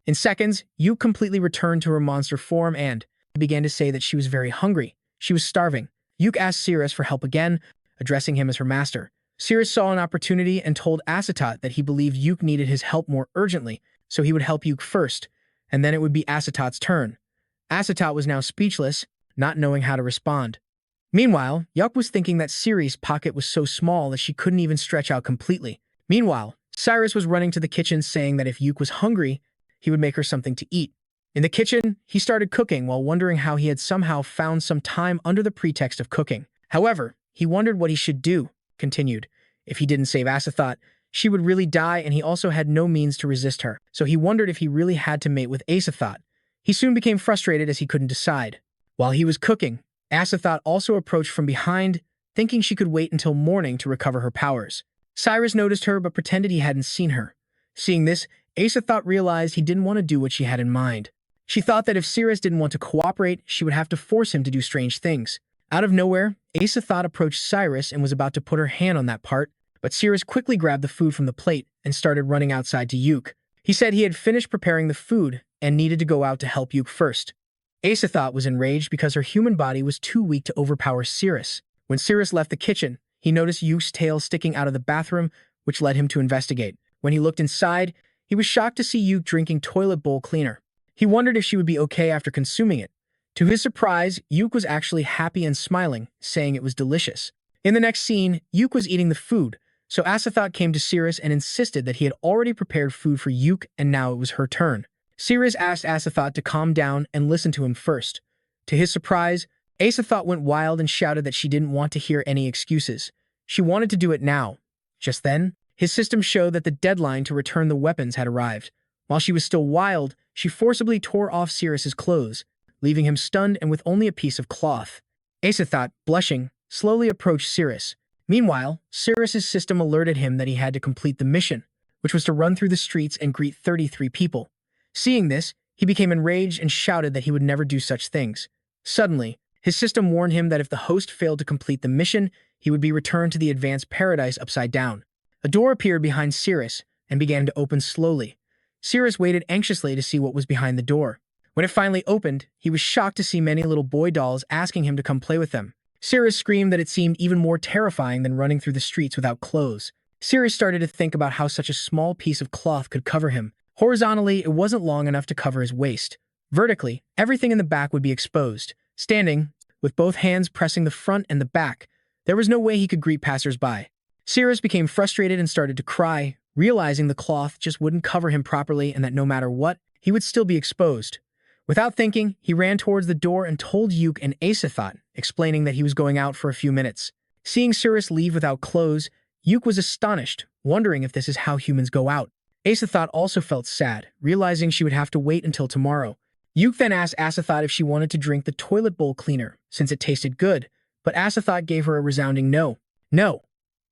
In seconds, Yuk completely returned to her monster form and began to say that she was very hungry. She was starving. Yuk asked Siris for help again, addressing him as her master. Siris saw an opportunity and told Asathot that he believed Yuk needed his help more urgently, so he would help Yuk first, and then it would be Asathot's turn. Asathot was now speechless, not knowing how to respond. Meanwhile, Yuk was thinking that Siris' pocket was so small that she couldn't even stretch out completely. Meanwhile, Siris was running to the kitchen saying that if Yuk was hungry, he would make her something to eat. In the kitchen, he started cooking while wondering how he had somehow found some time under the pretext of cooking. However, he wondered what he should do. Continued. If he didn't save Asathot, she would really die and he also had no means to resist her. So he wondered if he really had to mate with Asathot. He soon became frustrated as he couldn't decide. While he was cooking, Asathot also approached from behind, thinking she could wait until morning to recover her powers. Siris noticed her but pretended he hadn't seen her. Seeing this, Asathot realized he didn't want to do what she had in mind. She thought that if Siris didn't want to cooperate, she would have to force him to do strange things. Out of nowhere, Asathot approached Siris and was about to put her hand on that part, but Siris quickly grabbed the food from the plate and started running outside to Yuk. He said he had finished preparing the food and needed to go out to help Yuk first. Asathot was enraged because her human body was too weak to overpower Siris. When Siris left the kitchen, he noticed Yuk's tail sticking out of the bathroom, which led him to investigate. When he looked inside, he was shocked to see Yuk drinking toilet bowl cleaner. He wondered if she would be okay after consuming it. To his surprise, Yuk was actually happy and smiling, saying it was delicious. In the next scene, Yuk was eating the food, so Asathot came to Siris and insisted that he had already prepared food for Yuk and now it was her turn. Siris asked Asathot to calm down and listen to him first. To his surprise, Asathot went wild and shouted that she didn't want to hear any excuses. She wanted to do it now. Just then, his system showed that the deadline to return the weapons had arrived. While she was still wild, she forcibly tore off Siris's clothes, leaving him stunned and with only a piece of cloth. Asathot, blushing, slowly approached Siris. Meanwhile, Siris's system alerted him that he had to complete the mission, which was to run through the streets and greet 33 people. Seeing this, he became enraged and shouted that he would never do such things. Suddenly, his system warned him that if the host failed to complete the mission, he would be returned to the advanced paradise upside down. A door appeared behind Siris and began to open slowly. Siris waited anxiously to see what was behind the door. When it finally opened, he was shocked to see many little boy dolls asking him to come play with them. Siris screamed that it seemed even more terrifying than running through the streets without clothes. Siris started to think about how such a small piece of cloth could cover him. Horizontally, it wasn't long enough to cover his waist. Vertically, everything in the back would be exposed. Standing, with both hands pressing the front and the back, there was no way he could greet passers-by. Siris became frustrated and started to cry, realizing the cloth just wouldn't cover him properly and that no matter what, he would still be exposed. Without thinking, he ran towards the door and told Yuk and Asathot, explaining that he was going out for a few minutes. Seeing Siris leave without clothes, Yuk was astonished, wondering if this is how humans go out. Asathoth also felt sad, realizing she would have to wait until tomorrow. Yuk then asked Asathoth if she wanted to drink the toilet bowl cleaner, since it tasted good, but Asathoth gave her a resounding no. No.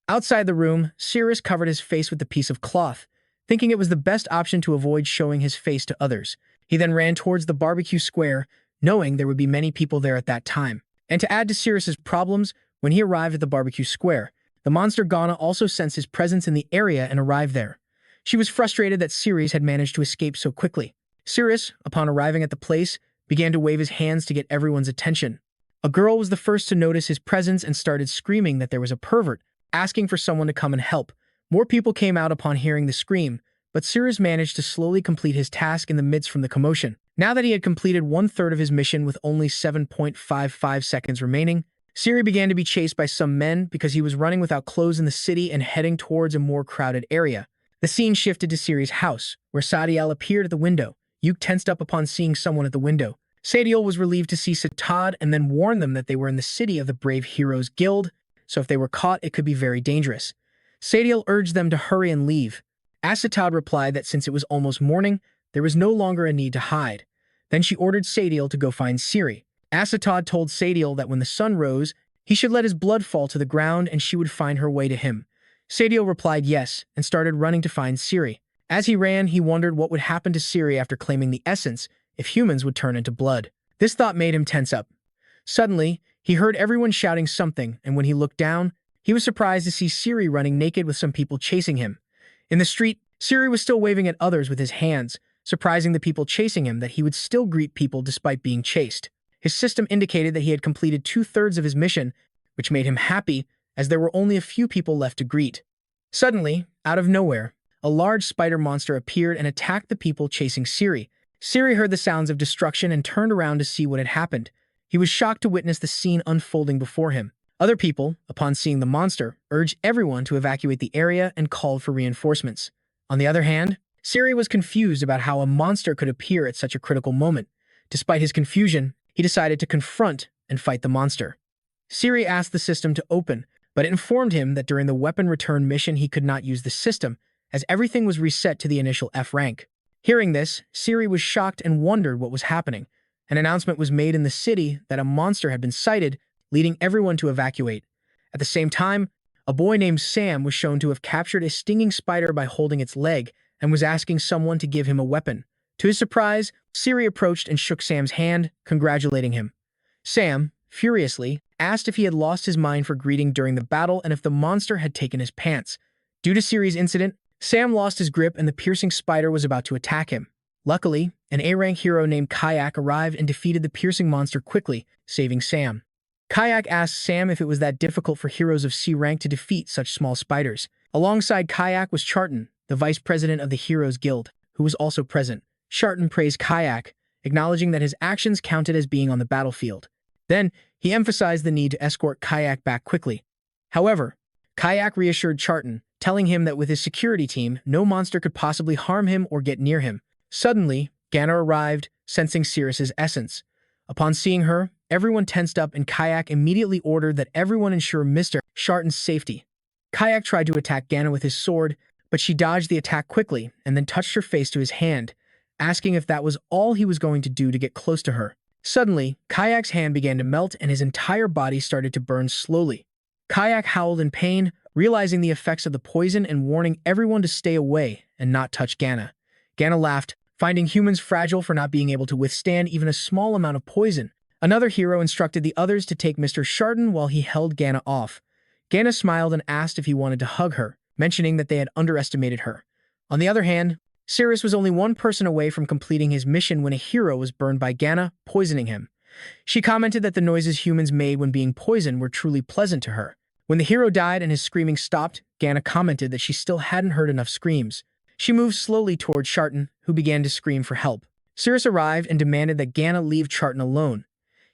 Outside the room, Siris covered his face with a piece of cloth, thinking it was the best option to avoid showing his face to others. He then ran towards the barbecue square, knowing there would be many people there at that time. And to add to Siris's problems, when he arrived at the barbecue square, the monster Ghana also sensed his presence in the area and arrived there. She was frustrated that Siris had managed to escape so quickly. Siris, upon arriving at the place, began to wave his hands to get everyone's attention. A girl was the first to notice his presence and started screaming that there was a pervert, asking for someone to come and help. More people came out upon hearing the scream, but Siris managed to slowly complete his task in the midst from the commotion. Now that he had completed 1/3 of his mission with only 7.55 seconds remaining, Siris began to be chased by some men because he was running without clothes in the city and heading towards a more crowded area. The scene shifted to Siris' house, where Sadiel appeared at the window. Yuk tensed up upon seeing someone at the window. Sadiel was relieved to see Satad and then warned them that they were in the city of the Brave Heroes Guild, so if they were caught, it could be very dangerous. Sadiel urged them to hurry and leave. Asatad replied that since it was almost morning, there was no longer a need to hide. Then she ordered Sadiel to go find Siris. Asatad told Sadiel that when the sun rose, he should let his blood fall to the ground and she would find her way to him. Sadiel replied yes and started running to find Siris. As he ran, he wondered what would happen to Siris after claiming the essence if humans would turn into blood. This thought made him tense up. Suddenly, he heard everyone shouting something, and when he looked down, he was surprised to see Siris running naked with some people chasing him. In the street, Siris was still waving at others with his hands, surprising the people chasing him that he would still greet people despite being chased. His system indicated that he had completed 2/3 of his mission, which made him happy, as there were only a few people left to greet. Suddenly, out of nowhere, a large spider monster appeared and attacked the people chasing Siris. Siris heard the sounds of destruction and turned around to see what had happened. He was shocked to witness the scene unfolding before him. Other people, upon seeing the monster, urged everyone to evacuate the area and called for reinforcements. On the other hand, Siris was confused about how a monster could appear at such a critical moment. Despite his confusion, he decided to confront and fight the monster. Siris asked the system to open, but it informed him that during the weapon return mission he could not use the system, as everything was reset to the initial F rank. Hearing this, Siris was shocked and wondered what was happening. An announcement was made in the city that a monster had been sighted, leading everyone to evacuate. At the same time, a boy named Sam was shown to have captured a stinging spider by holding its leg and was asking someone to give him a weapon. To his surprise, Siris approached and shook Sam's hand, congratulating him. Sam, furiously, asked if he had lost his mind for greeting during the battle and if the monster had taken his pants. Due to Siris' incident, Sam lost his grip and the piercing spider was about to attack him. Luckily, an A-rank hero named Kayak arrived and defeated the piercing monster quickly, saving Sam. Kayak asked Sam if it was that difficult for heroes of C rank to defeat such small spiders. Alongside Kayak was Charton, the vice president of the Heroes Guild, who was also present. Charton praised Kayak, acknowledging that his actions counted as being on the battlefield. Then, he emphasized the need to escort Kayak back quickly. However, Kayak reassured Charton, telling him that with his security team, no monster could possibly harm him or get near him. Suddenly, Ghana arrived, sensing Siris' essence. Upon seeing her, everyone tensed up and Kayak immediately ordered that everyone ensure Mr. Charton's safety. Kayak tried to attack Ghana with his sword, but she dodged the attack quickly and then touched her face to his hand, asking if that was all he was going to do to get close to her. Suddenly, Kayak's hand began to melt and his entire body started to burn slowly. Kayak howled in pain, realizing the effects of the poison and warning everyone to stay away and not touch Ghana. Ghana laughed, finding humans fragile for not being able to withstand even a small amount of poison. Another hero instructed the others to take Mr. Charton while he held Ghana off. Ghana smiled and asked if he wanted to hug her, mentioning that they had underestimated her. On the other hand, Siris was only one person away from completing his mission when a hero was burned by Ghana, poisoning him. She commented that the noises humans made when being poisoned were truly pleasant to her. When the hero died and his screaming stopped, Ghana commented that she still hadn't heard enough screams. She moved slowly toward Charton, who began to scream for help. Siris arrived and demanded that Ghana leave Charton alone.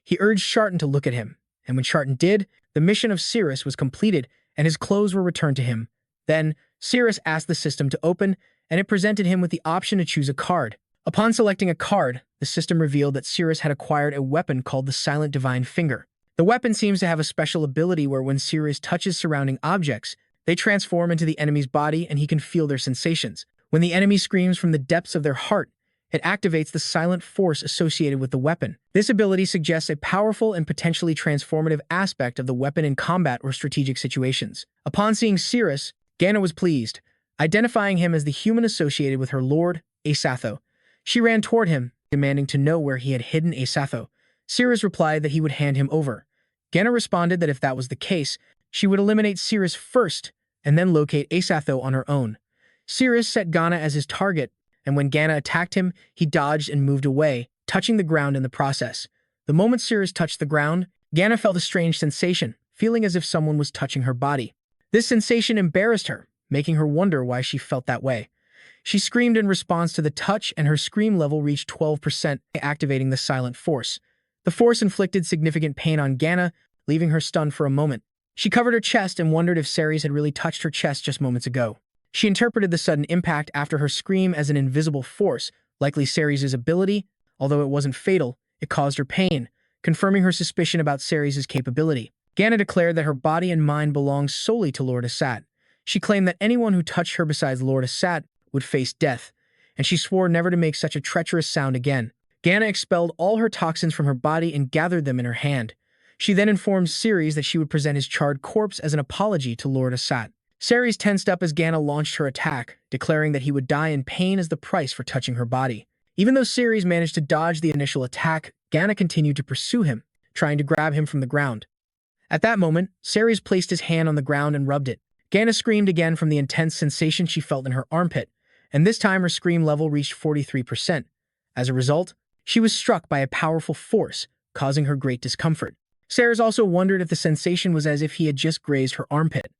He urged Charton to look at him, and when Charton did, the mission of Siris was completed and his clothes were returned to him. Then, Siris asked the system to open, and it presented him with the option to choose a card. Upon selecting a card, the system revealed that Siris had acquired a weapon called the Silent Divine Finger. The weapon seems to have a special ability where when Siris touches surrounding objects, they transform into the enemy's body and he can feel their sensations. When the enemy screams from the depths of their heart, it activates the silent force associated with the weapon. This ability suggests a powerful and potentially transformative aspect of the weapon in combat or strategic situations. Upon seeing Siris, Ganna was pleased, identifying him as the human associated with her lord, Asatho. She ran toward him, demanding to know where he had hidden Asatho. Siris replied that he would hand him over. Ganna responded that if that was the case, she would eliminate Siris first and then locate Asatho on her own. Siris set Ganna as his target, and when Ganna attacked him, he dodged and moved away, touching the ground in the process. The moment Siris touched the ground, Ganna felt a strange sensation, feeling as if someone was touching her body. This sensation embarrassed her, making her wonder why she felt that way. She screamed in response to the touch, and her scream level reached 12%, activating the silent force. The force inflicted significant pain on Ganna, leaving her stunned for a moment. She covered her chest and wondered if Siris had really touched her chest just moments ago. She interpreted the sudden impact after her scream as an invisible force, likely Siris' ability. Although it wasn't fatal, it caused her pain, confirming her suspicion about Siris' capability. Ganna declared that her body and mind belonged solely to Lord Asat. She claimed that anyone who touched her besides Lord Asat would face death, and she swore never to make such a treacherous sound again. Ganna expelled all her toxins from her body and gathered them in her hand. She then informed Siris that she would present his charred corpse as an apology to Lord Asat. Siris tensed up as Ganna launched her attack, declaring that he would die in pain as the price for touching her body. Even though Siris managed to dodge the initial attack, Ganna continued to pursue him, trying to grab him from the ground. At that moment, Siris placed his hand on the ground and rubbed it. Ganna screamed again from the intense sensation she felt in her armpit, and this time her scream level reached 43%. As a result, she was struck by a powerful force, causing her great discomfort. Siris also wondered if the sensation was as if he had just grazed her armpit.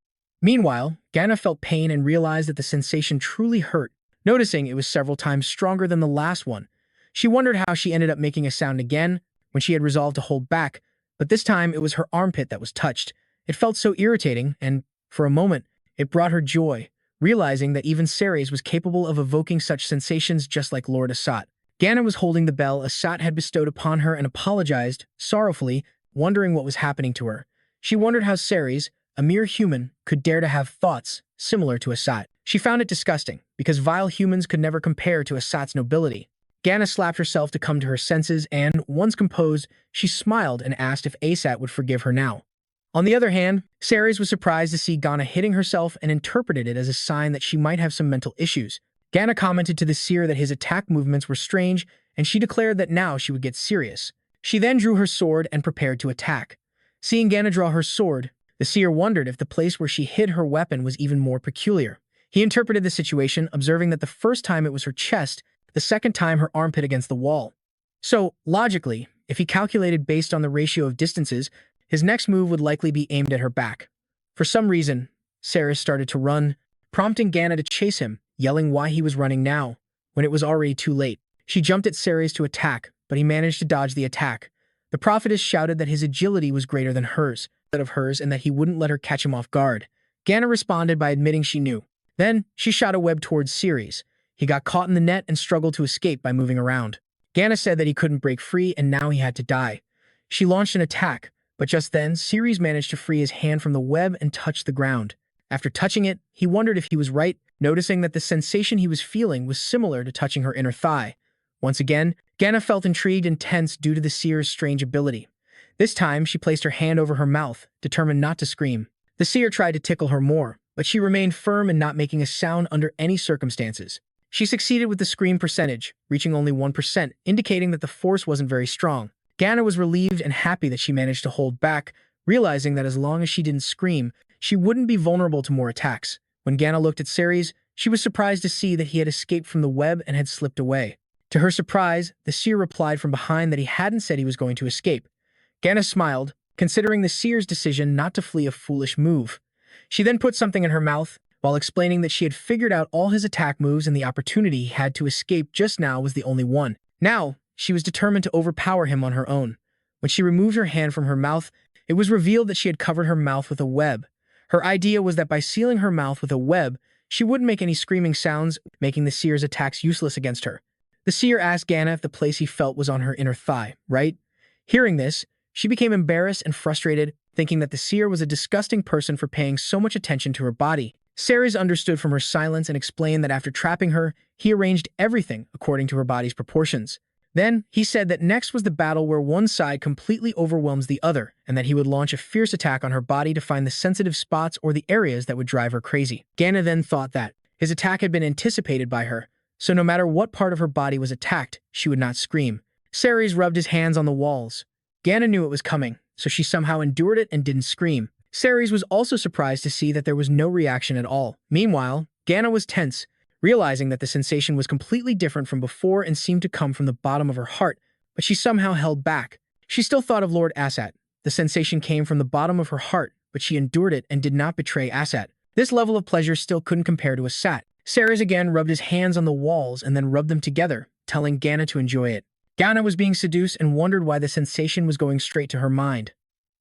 Meanwhile, Ganna felt pain and realized that the sensation truly hurt, noticing it was several times stronger than the last one. She wondered how she ended up making a sound again when she had resolved to hold back, but this time it was her armpit that was touched. It felt so irritating, and, for a moment, it brought her joy, realizing that even Siris was capable of evoking such sensations just like Lord Asat. Ganna was holding the bell Asat had bestowed upon her and apologized, sorrowfully, wondering what was happening to her. She wondered how Siris, a mere human, could dare to have thoughts similar to Asat. She found it disgusting, because vile humans could never compare to Asat's nobility. Ganna slapped herself to come to her senses and, once composed, she smiled and asked if Asat would forgive her now. On the other hand, Siris was surprised to see Ganna hitting herself and interpreted it as a sign that she might have some mental issues. Ganna commented to the seer that his attack movements were strange, and she declared that now she would get serious. She then drew her sword and prepared to attack. Seeing Ganna draw her sword, the seer wondered if the place where she hid her weapon was even more peculiar. He interpreted the situation, observing that the first time it was her chest, the second time her armpit against the wall. So, logically, if he calculated based on the ratio of distances, his next move would likely be aimed at her back. For some reason, Siris started to run, prompting Ganna to chase him, yelling why he was running now, when it was already too late. She jumped at Siris to attack, but he managed to dodge the attack. The prophetess shouted that his agility was greater than hers, and that he wouldn't let her catch him off guard. Ganna responded by admitting she knew. Then, she shot a web towards Siris. He got caught in the net and struggled to escape by moving around. Ganna said that he couldn't break free and now he had to die. She launched an attack, but just then, Siris managed to free his hand from the web and touch the ground. After touching it, he wondered if he was right, noticing that the sensation he was feeling was similar to touching her inner thigh. Once again, Ganna felt intrigued and tense due to the seer's strange ability. This time, she placed her hand over her mouth, determined not to scream. The seer tried to tickle her more, but she remained firm in not making a sound under any circumstances. She succeeded with the scream percentage, reaching only 1%, indicating that the force wasn't very strong. Ganna was relieved and happy that she managed to hold back, realizing that as long as she didn't scream, she wouldn't be vulnerable to more attacks. When Ganna looked at Siris, she was surprised to see that he had escaped from the web and had slipped away. To her surprise, the seer replied from behind that he hadn't said he was going to escape. Ganna smiled, considering the seer's decision not to flee a foolish move. She then put something in her mouth, while explaining that she had figured out all his attack moves and the opportunity he had to escape just now was the only one. Now, she was determined to overpower him on her own. When she removed her hand from her mouth, it was revealed that she had covered her mouth with a web. Her idea was that by sealing her mouth with a web, she wouldn't make any screaming sounds, making the seer's attacks useless against her. The seer asked Ganna if the place he felt was on her inner thigh, right? Hearing this, she became embarrassed and frustrated, thinking that the seer was a disgusting person for paying so much attention to her body. Siris understood from her silence and explained that after trapping her, he arranged everything according to her body's proportions. Then, he said that next was the battle where one side completely overwhelms the other, and that he would launch a fierce attack on her body to find the sensitive spots or the areas that would drive her crazy. Ganna then thought that his attack had been anticipated by her, so no matter what part of her body was attacked, she would not scream. Siris rubbed his hands on the walls. Ganna knew it was coming, so she somehow endured it and didn't scream. Siris was also surprised to see that there was no reaction at all. Meanwhile, Ganna was tense, realizing that the sensation was completely different from before and seemed to come from the bottom of her heart, but she somehow held back. She still thought of Lord Asat. The sensation came from the bottom of her heart, but she endured it and did not betray Asat. This level of pleasure still couldn't compare to Asat. Siris again rubbed his hands on the walls and then rubbed them together, telling Ganna to enjoy it. Ganna was being seduced and wondered why the sensation was going straight to her mind.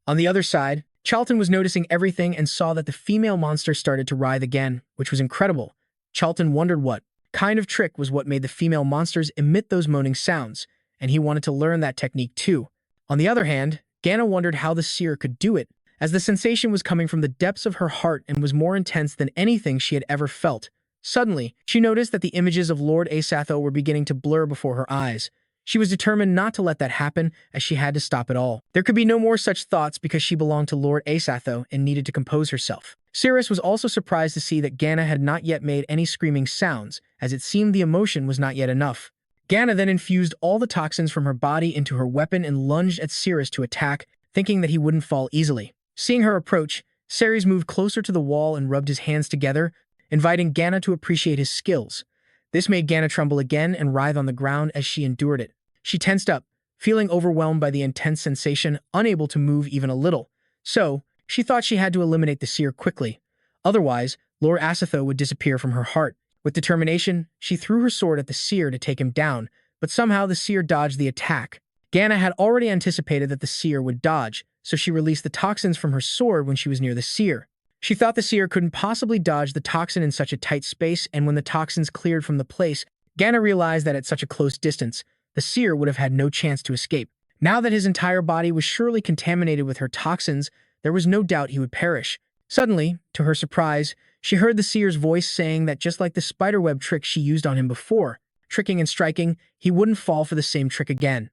On the other side, Charlton was noticing everything and saw that the female monster started to writhe again, which was incredible. Charlton wondered what kind of trick was what made the female monsters emit those moaning sounds, and he wanted to learn that technique too. On the other hand, Ganna wondered how the seer could do it, as the sensation was coming from the depths of her heart and was more intense than anything she had ever felt. Suddenly, she noticed that the images of Lord Asatho were beginning to blur before her eyes. She was determined not to let that happen, as she had to stop it all. There could be no more such thoughts because she belonged to Lord Asatho and needed to compose herself. Siris was also surprised to see that Ganna had not yet made any screaming sounds, as it seemed the emotion was not yet enough. Ganna then infused all the toxins from her body into her weapon and lunged at Siris to attack, thinking that he wouldn't fall easily. Seeing her approach, Siris moved closer to the wall and rubbed his hands together, inviting Ganna to appreciate his skills. This made Ganna tremble again and writhe on the ground as she endured it. She tensed up, feeling overwhelmed by the intense sensation, unable to move even a little. So, she thought she had to eliminate the seer quickly. Otherwise, Lord Asatho would disappear from her heart. With determination, she threw her sword at the seer to take him down, but somehow the seer dodged the attack. Ganna had already anticipated that the seer would dodge, so she released the toxins from her sword when she was near the seer. She thought the seer couldn't possibly dodge the toxin in such a tight space, and when the toxins cleared from the place, Ganna realized that at such a close distance, the seer would have had no chance to escape. Now that his entire body was surely contaminated with her toxins, there was no doubt he would perish. Suddenly, to her surprise, she heard the seer's voice saying that just like the spiderweb trick she used on him before, tricking and striking, he wouldn't fall for the same trick again.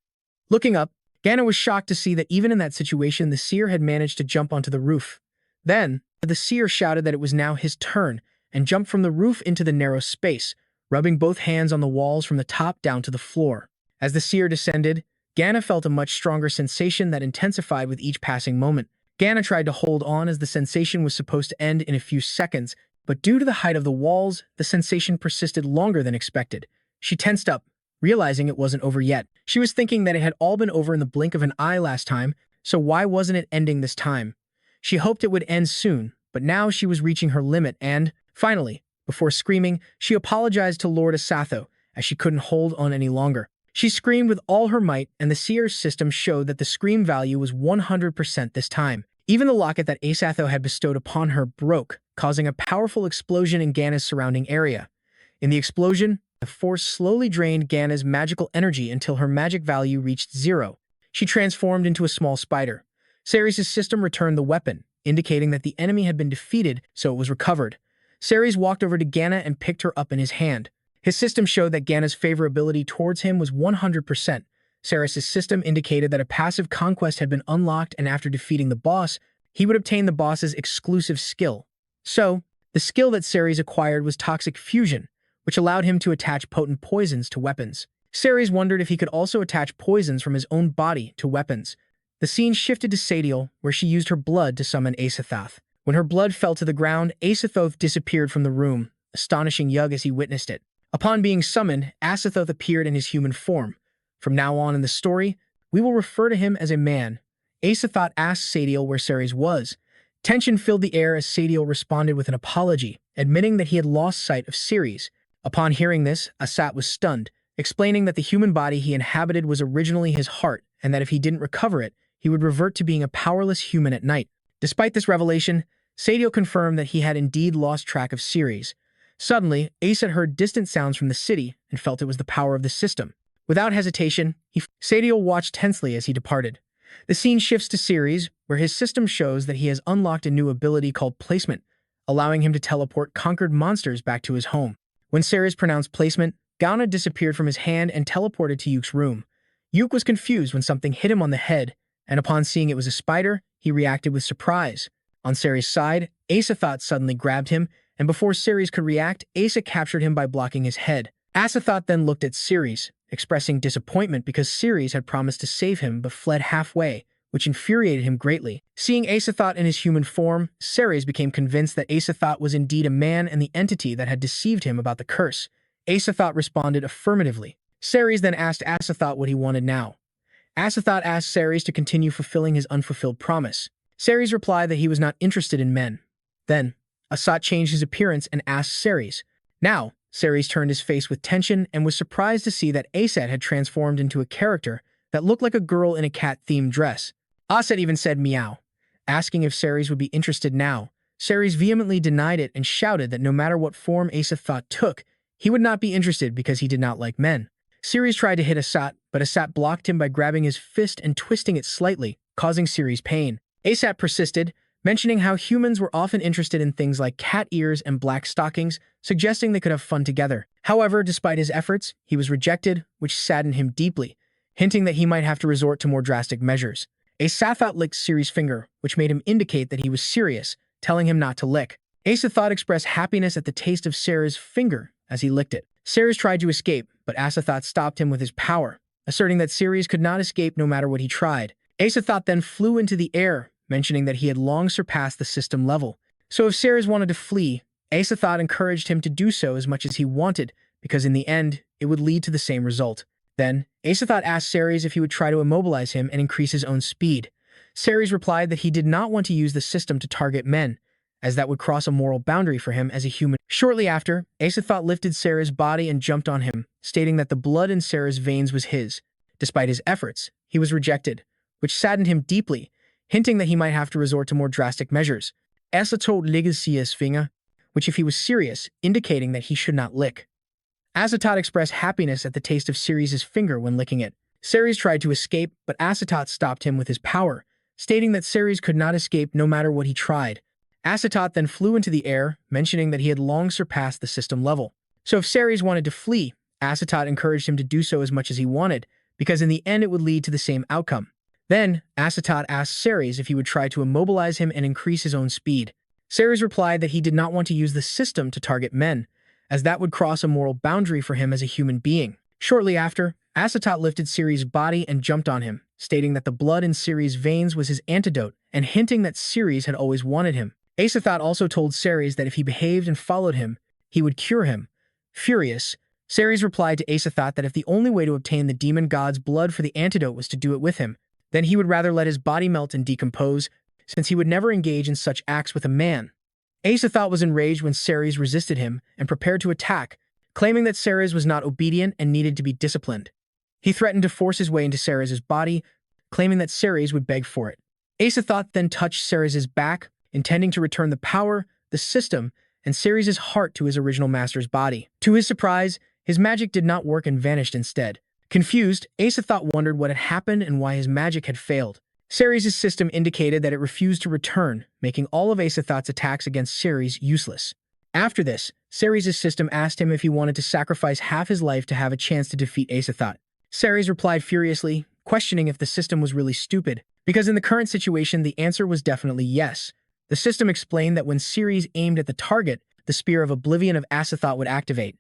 Looking up, Ganna was shocked to see that even in that situation, the seer had managed to jump onto the roof. Then, the seer shouted that it was now his turn, and jumped from the roof into the narrow space, rubbing both hands on the walls from the top down to the floor. As the seer descended, Ganna felt a much stronger sensation that intensified with each passing moment. Ganna tried to hold on as the sensation was supposed to end in a few seconds, but due to the height of the walls, the sensation persisted longer than expected. She tensed up, realizing it wasn't over yet. She was thinking that it had all been over in the blink of an eye last time, so why wasn't it ending this time? She hoped it would end soon, but now she was reaching her limit and, finally, before screaming, she apologized to Lord Asatho, as she couldn't hold on any longer. She screamed with all her might, and the seer's system showed that the scream value was 100% this time. Even the locket that Asatho had bestowed upon her broke, causing a powerful explosion in Ganna's surrounding area. In the explosion, the force slowly drained Ganna's magical energy until her magic value reached 0. She transformed into a small spider. Siris' system returned the weapon, indicating that the enemy had been defeated, so it was recovered. Siris walked over to Ganna and picked her up in his hand. His system showed that Ganna's favorability towards him was 100%. Siris' system indicated that a passive conquest had been unlocked, and after defeating the boss, he would obtain the boss's exclusive skill. So, the skill that Siris acquired was Toxic Fusion, which allowed him to attach potent poisons to weapons. Siris wondered if he could also attach poisons from his own body to weapons. The scene shifted to Sadiel, where she used her blood to summon Asathoth. When her blood fell to the ground, Asathoth disappeared from the room, astonishing Yug as he witnessed it. Upon being summoned, Asathoth appeared in his human form. From now on in the story, we will refer to him as a man. Asathoth asked Sadiel where Siris was. Tension filled the air as Sadiel responded with an apology, admitting that he had lost sight of Siris. Upon hearing this, Asat was stunned, explaining that the human body he inhabited was originally his heart, and that if he didn't recover it, he would revert to being a powerless human at night. Despite this revelation, Sadiel confirmed that he had indeed lost track of Siris. Suddenly, Asat heard distant sounds from the city and felt it was the power of the system. Without hesitation, Sadiel watched tensely as he departed. The scene shifts to Siris, where his system shows that he has unlocked a new ability called Placement, allowing him to teleport conquered monsters back to his home. When Siris pronounced placement, Gauna disappeared from his hand and teleported to Yuk's room. Yuk was confused when something hit him on the head, and upon seeing it was a spider, he reacted with surprise. On Siris' side, Asathoth suddenly grabbed him, and before Siris could react, Asa captured him by blocking his head. Asathoth then looked at Siris, expressing disappointment because Siris had promised to save him but fled halfway, which infuriated him greatly. Seeing Asathoth in his human form, Siris became convinced that Asathoth was indeed a man and the entity that had deceived him about the curse. Asathoth responded affirmatively. Siris then asked Asathoth what he wanted now. Asathoth asked Siris to continue fulfilling his unfulfilled promise. Siris replied that he was not interested in men. Then, Asat changed his appearance and asked Siris. Now, Siris turned his face with tension and was surprised to see that Asat had transformed into a character that looked like a girl in a cat-themed dress. Asat even said meow. Asking if Siris would be interested now, Siris vehemently denied it and shouted that no matter what form Asathoth took, he would not be interested because he did not like men. Siris tried to hit Asat, but Asat blocked him by grabbing his fist and twisting it slightly, causing Siris pain. Asat persisted, mentioning how humans were often interested in things like cat ears and black stockings, suggesting they could have fun together. However, despite his efforts, he was rejected, which saddened him deeply, hinting that he might have to resort to more drastic measures. Asathoth licked Siris' finger, which made him indicate that he was serious, telling him not to lick. Asathoth expressed happiness at the taste of Siris' finger as he licked it. Siris tried to escape, but Asathoth stopped him with his power, asserting that Siris could not escape no matter what he tried. Asathoth then flew into the air, mentioning that he had long surpassed the system level. So if Siris wanted to flee, Asathoth encouraged him to do so as much as he wanted, because in the end, it would lead to the same result. Then, Asathoth asked Siris if he would try to immobilize him and increase his own speed. Siris replied that he did not want to use the system to target men, as that would cross a moral boundary for him as a human. Shortly after, Asathoth lifted Siris' body and jumped on him, stating that the blood in Siris' veins was his. Despite his efforts, he was rejected, which saddened him deeply, hinting that he might have to resort to more drastic measures. Asathoth licked Siris' finger, which if he was serious, indicating that he should not lick. Asathoth expressed happiness at the taste of Siris' finger when licking it. Siris tried to escape, but Asathoth stopped him with his power, stating that Siris could not escape no matter what he tried. Asathoth then flew into the air, mentioning that he had long surpassed the system level. So if Siris wanted to flee, Asathoth encouraged him to do so as much as he wanted, because in the end it would lead to the same outcome. Then, Asathoth asked Siris if he would try to immobilize him and increase his own speed. Siris replied that he did not want to use the system to target men, as that would cross a moral boundary for him as a human being. Shortly after, Asathoth lifted Siris' body and jumped on him, stating that the blood in Siris' veins was his antidote and hinting that Siris had always wanted him. Asathoth also told Siris that if he behaved and followed him, he would cure him. Furious, Siris replied to Asathoth that if the only way to obtain the demon god's blood for the antidote was to do it with him, then he would rather let his body melt and decompose, since he would never engage in such acts with a man. Asathoth was enraged when Siris resisted him and prepared to attack, claiming that Siris was not obedient and needed to be disciplined. He threatened to force his way into Siris' body, claiming that Siris would beg for it. Asathoth then touched Siris' back, intending to return the power, the system, and Siris' heart to his original master's body. To his surprise, his magic did not work and vanished instead. Confused, Asathoth wondered what had happened and why his magic had failed. Siris' system indicated that it refused to return, making all of Asathoth's attacks against Siris useless. After this, Siris' system asked him if he wanted to sacrifice half his life to have a chance to defeat Asathoth. Siris replied furiously, questioning if the system was really stupid, because in the current situation the answer was definitely yes. The system explained that when Siris aimed at the target, the Spear of Oblivion of Asathoth would activate.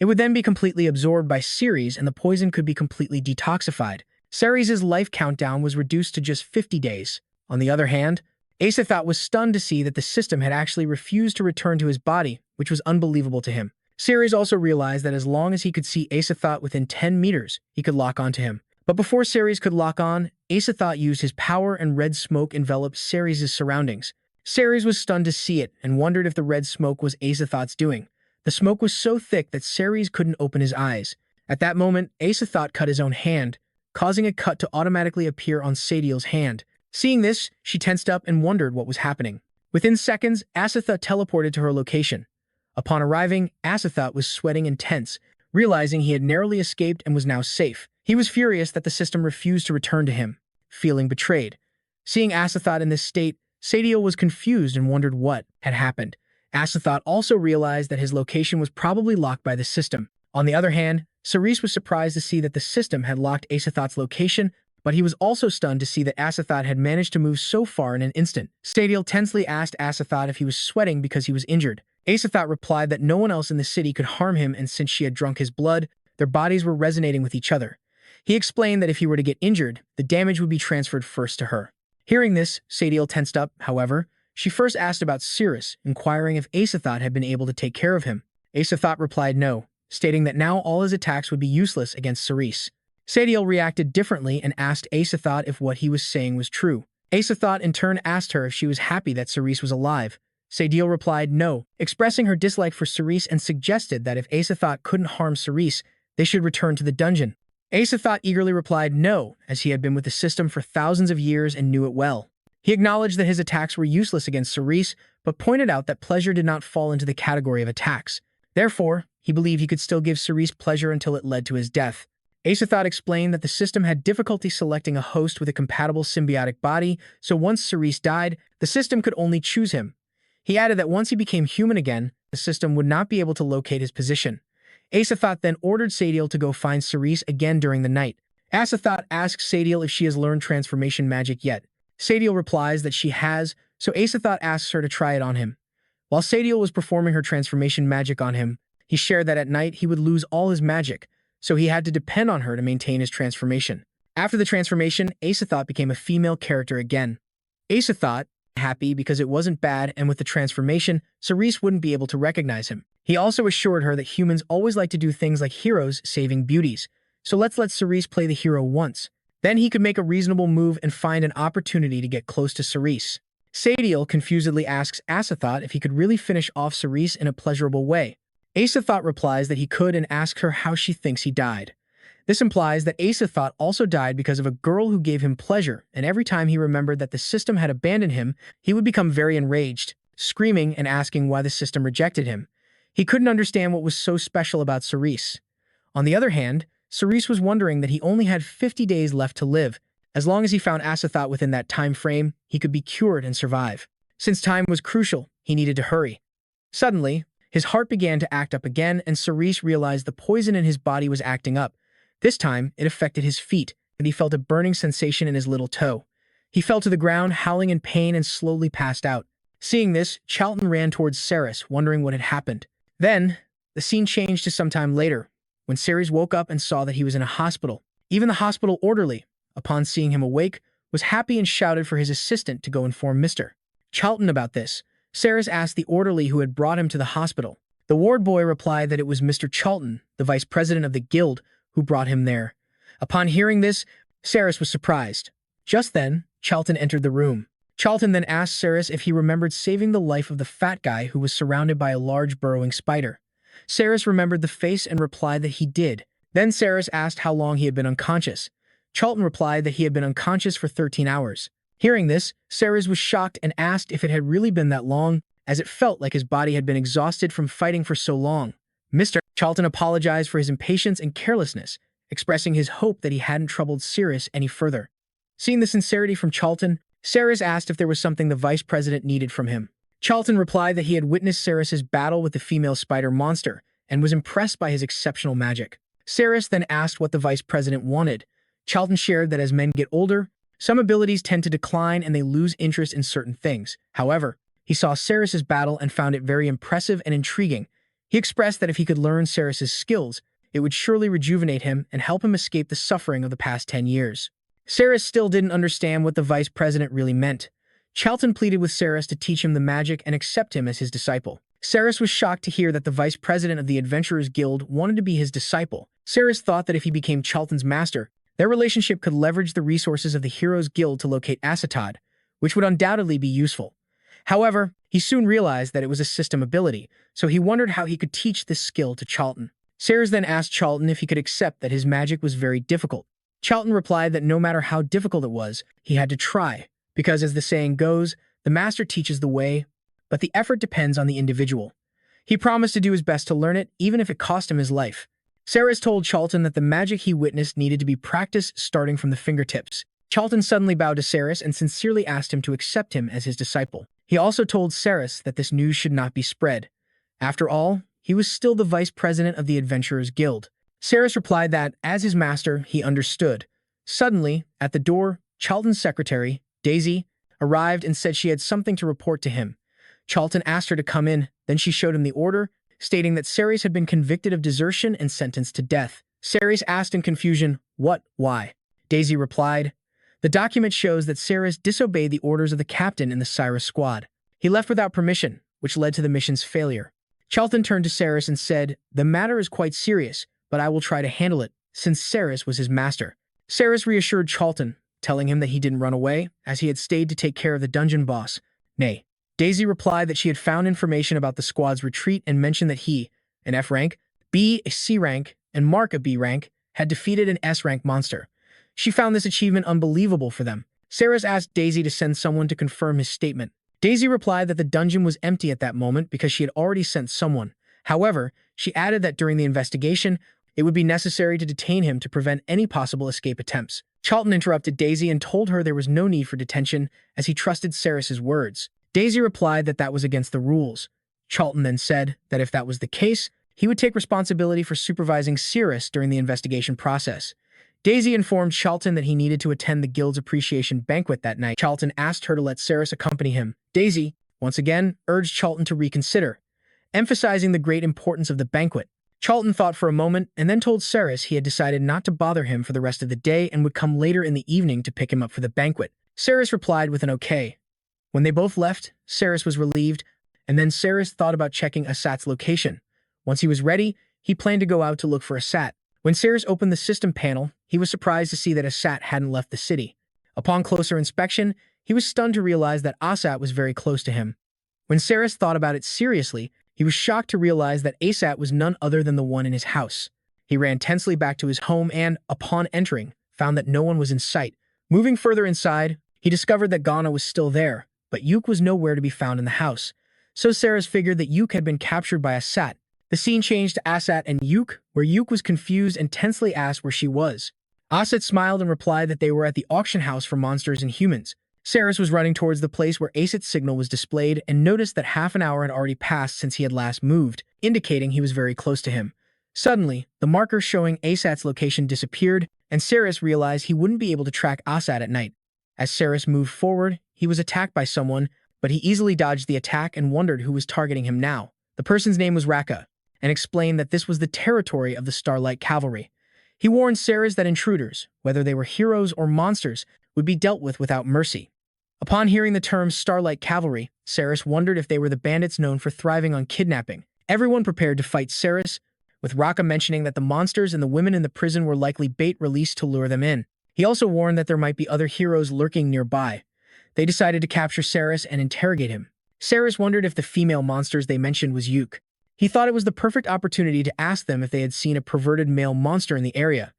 It would then be completely absorbed by Siris and the poison could be completely detoxified. Siris' life countdown was reduced to just 50 days. On the other hand, Asathoth was stunned to see that the system had actually refused to return to his body, which was unbelievable to him. Siris also realized that as long as he could see Asathoth within 10 meters, he could lock onto him. But before Siris could lock on, Asathoth used his power and red smoke enveloped Siris' surroundings. Siris was stunned to see it and wondered if the red smoke was Asathoth's doing. The smoke was so thick that Siris couldn't open his eyes. At that moment, Asathoth cut his own hand, causing a cut to automatically appear on Sadiel's hand. Seeing this, she tensed up and wondered what was happening. Within seconds, Asathoth teleported to her location. Upon arriving, Asathoth was sweating and tense, realizing he had narrowly escaped and was now safe. He was furious that the system refused to return to him, feeling betrayed. Seeing Asathoth in this state, Sadiel was confused and wondered what had happened. Asathat also realized that his location was probably locked by the system. On the other hand, Siris was surprised to see that the system had locked Asathat's location, but he was also stunned to see that Asathat had managed to move so far in an instant. Sadiel tensely asked Asathat if he was sweating because he was injured. Asathat replied that no one else in the city could harm him, and since she had drunk his blood, their bodies were resonating with each other. He explained that if he were to get injured, the damage would be transferred first to her. Hearing this, Sadiel tensed up. However, she first asked about Siris, inquiring if Asathat had been able to take care of him. Asathat replied no, stating that now all his attacks would be useless against Siris. Sadiel reacted differently and asked Asathat if what he was saying was true. Asathat in turn asked her if she was happy that Siris was alive. Sadiel replied no, expressing her dislike for Siris, and suggested that if Asathat couldn't harm Siris, they should return to the dungeon. Asathat eagerly replied no, as he had been with the system for thousands of years and knew it well. He acknowledged that his attacks were useless against Siris, but pointed out that pleasure did not fall into the category of attacks. Therefore, he believed he could still give Siris pleasure until it led to his death. Asathat explained that the system had difficulty selecting a host with a compatible symbiotic body, so once Siris died, the system could only choose him. He added that once he became human again, the system would not be able to locate his position. Asathat then ordered Sadiel to go find Siris again during the night. Asathat asks Sadiel if she has learned transformation magic yet. Sadiel replies that she has, so Asathat asks her to try it on him. While Sadiel was performing her transformation magic on him, he shared that at night he would lose all his magic, so he had to depend on her to maintain his transformation. After the transformation, Asathat became a female character again. Asathat, happy because it wasn't bad, and with the transformation, Siris wouldn't be able to recognize him. He also assured her that humans always like to do things like heroes saving beauties, so let's let Siris play the hero once. Then he could make a reasonable move and find an opportunity to get close to Siris. Sadiel confusedly asks Asathat if he could really finish off Siris in a pleasurable way. Asathat replies that he could and asks her how she thinks he died. This implies that Asathat also died because of a girl who gave him pleasure, and every time he remembered that the system had abandoned him, he would become very enraged, screaming and asking why the system rejected him. He couldn't understand what was so special about Siris. On the other hand, Siris was wondering that he only had 50 days left to live. As long as he found Asathat within that time frame, he could be cured and survive. Since time was crucial, he needed to hurry. Suddenly, his heart began to act up again, and Siris realized the poison in his body was acting up. This time, it affected his feet, and he felt a burning sensation in his little toe. He fell to the ground, howling in pain, and slowly passed out. Seeing this, Charlton ran towards Siris, wondering what had happened. Then, the scene changed to some time later, when Siris woke up and saw that he was in a hospital. Even the hospital orderly, upon seeing him awake, was happy and shouted for his assistant to go inform Mr. Charlton about this. Siris asked the orderly who had brought him to the hospital. The ward boy replied that it was Mr. Charlton, the vice president of the guild, who brought him there. Upon hearing this, Siris was surprised. Just then, Charlton entered the room. Charlton then asked Siris if he remembered saving the life of the fat guy who was surrounded by a large burrowing spider. Siris remembered the face and replied that he did. Then Siris asked how long he had been unconscious. Charlton replied that he had been unconscious for 13 hours. Hearing this, Siris was shocked and asked if it had really been that long, as it felt like his body had been exhausted from fighting for so long. Mr. Charlton apologized for his impatience and carelessness, expressing his hope that he hadn't troubled Siris any further. Seeing the sincerity from Charlton, Siris asked if there was something the vice president needed from him. Charlton replied that he had witnessed Siris's battle with the female spider monster and was impressed by his exceptional magic. Siris then asked what the vice president wanted. Charlton shared that as men get older, some abilities tend to decline and they lose interest in certain things. However, he saw Siris's battle and found it very impressive and intriguing. He expressed that if he could learn Siris's skills, it would surely rejuvenate him and help him escape the suffering of the past 10 years. Siris still didn't understand what the vice president really meant. Charlton pleaded with Siris to teach him the magic and accept him as his disciple. Siris was shocked to hear that the vice president of the Adventurers Guild wanted to be his disciple. Siris thought that if he became Charlton's master, their relationship could leverage the resources of the Heroes Guild to locate Asatad, which would undoubtedly be useful. However, he soon realized that it was a system ability, so he wondered how he could teach this skill to Charlton. Siris then asked Charlton if he could accept that his magic was very difficult. Charlton replied that no matter how difficult it was, he had to try, because as the saying goes, the master teaches the way, but the effort depends on the individual. He promised to do his best to learn it, even if it cost him his life. Siris told Charlton that the magic he witnessed needed to be practiced starting from the fingertips. Charlton suddenly bowed to Siris and sincerely asked him to accept him as his disciple. He also told Siris that this news should not be spread. After all, he was still the vice president of the Adventurers Guild. Siris replied that, as his master, he understood. Suddenly, at the door, Charlton's secretary, Daisy, arrived and said she had something to report to him. Charlton asked her to come in, then she showed him the order, stating that Siris had been convicted of desertion and sentenced to death. Siris asked in confusion, "What? Why?" Daisy replied, "The document shows that Siris disobeyed the orders of the captain in the Siris squad. He left without permission, which led to the mission's failure." Charlton turned to Siris and said, "The matter is quite serious, but I will try to handle it, since Siris was his master." Siris reassured Charlton, telling him that he didn't run away, as he had stayed to take care of the dungeon boss. Nay. Daisy replied that she had found information about the squad's retreat and mentioned that he, an F rank, B a C rank, and Mark a B rank, had defeated an S rank monster. She found this achievement unbelievable for them. Siris asked Daisy to send someone to confirm his statement. Daisy replied that the dungeon was empty at that moment because she had already sent someone. However, she added that during the investigation, it would be necessary to detain him to prevent any possible escape attempts. Charlton interrupted Daisy and told her there was no need for detention, as he trusted Siris's words. Daisy replied that that was against the rules. Charlton then said that if that was the case, he would take responsibility for supervising Siris during the investigation process. Daisy informed Charlton that he needed to attend the guild's appreciation banquet that night. Charlton asked her to let Siris accompany him. Daisy, once again, urged Charlton to reconsider, emphasizing the great importance of the banquet. Charlton thought for a moment and then told Siris he had decided not to bother him for the rest of the day and would come later in the evening to pick him up for the banquet. Siris replied with an okay. When they both left, Siris was relieved, and then Siris thought about checking Asat's location. Once he was ready, he planned to go out to look for Asat. When Siris opened the system panel, he was surprised to see that Asat hadn't left the city. Upon closer inspection, he was stunned to realize that Asat was very close to him. When Siris thought about it seriously, he was shocked to realize that Asat was none other than the one in his house. He ran tensely back to his home and, upon entering, found that no one was in sight. Moving further inside, he discovered that Ghana was still there, but Yuk was nowhere to be found in the house. So Siris figured that Yuk had been captured by Asat. The scene changed to Asat and Yuk, where Yuk was confused and tensely asked where she was. Asat smiled and replied that they were at the auction house for monsters and humans. Siris was running towards the place where Asat's signal was displayed and noticed that half an hour had already passed since he had last moved, indicating he was very close to him. Suddenly, the marker showing Asat's location disappeared, and Siris realized he wouldn't be able to track Asat at night. As Siris moved forward, he was attacked by someone, but he easily dodged the attack and wondered who was targeting him now. The person's name was Raka, and explained that this was the territory of the Starlight Cavalry. He warned Siris that intruders, whether they were heroes or monsters, would be dealt with without mercy. Upon hearing the term Starlight Cavalry, Siris wondered if they were the bandits known for thriving on kidnapping. Everyone prepared to fight Siris, with Raka mentioning that the monsters and the women in the prison were likely bait released to lure them in. He also warned that there might be other heroes lurking nearby. They decided to capture Siris and interrogate him. Siris wondered if the female monsters they mentioned was Yuk. He thought it was the perfect opportunity to ask them if they had seen a perverted male monster in the area.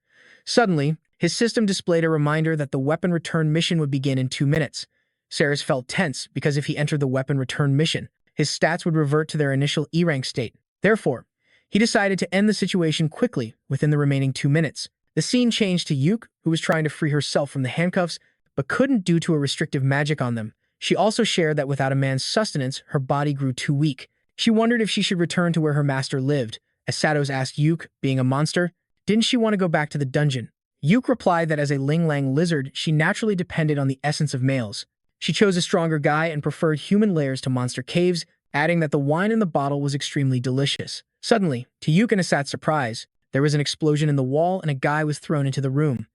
Suddenly, his system displayed a reminder that the weapon return mission would begin in 2 minutes. Siris felt tense because if he entered the weapon return mission, his stats would revert to their initial E-rank state. Therefore, he decided to end the situation quickly within the remaining 2 minutes. The scene changed to Yuk, who was trying to free herself from the handcuffs, but couldn't due to a restrictive magic on them. She also shared that without a man's sustenance, her body grew too weak. She wondered if she should return to where her master lived. As Satos asked Yuk, being a monster, didn't she want to go back to the dungeon? Yuk replied that as a Ling Lang lizard, she naturally depended on the essence of males. She chose a stronger guy and preferred human lairs to monster caves, adding that the wine in the bottle was extremely delicious. Suddenly, to Yuk and Asat's surprise, there was an explosion in the wall and a guy was thrown into the room.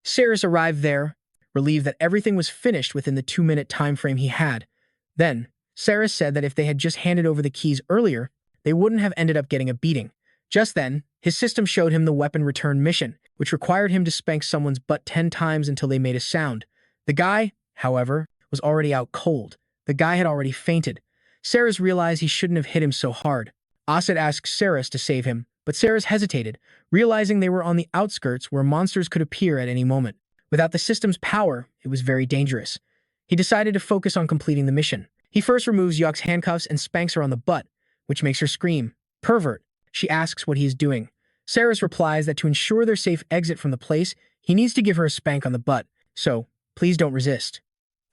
Siris arrived there, relieved that everything was finished within the 2-minute time frame he had. Then, Siris said that if they had just handed over the keys earlier, they wouldn't have ended up getting a beating. Just then, his system showed him the weapon return mission, which required him to spank someone's butt 10 times until they made a sound. The guy, however, was already out cold. The guy had already fainted. Siris realized he shouldn't have hit him so hard. Asad asked Siris to save him, but Siris hesitated, realizing they were on the outskirts where monsters could appear at any moment. Without the system's power, it was very dangerous. He decided to focus on completing the mission. He first removes Yuk's handcuffs and spanks her on the butt, which makes her scream. "Pervert." She asks what he is doing. Siris replies that to ensure their safe exit from the place, he needs to give her a spank on the butt, so please don't resist.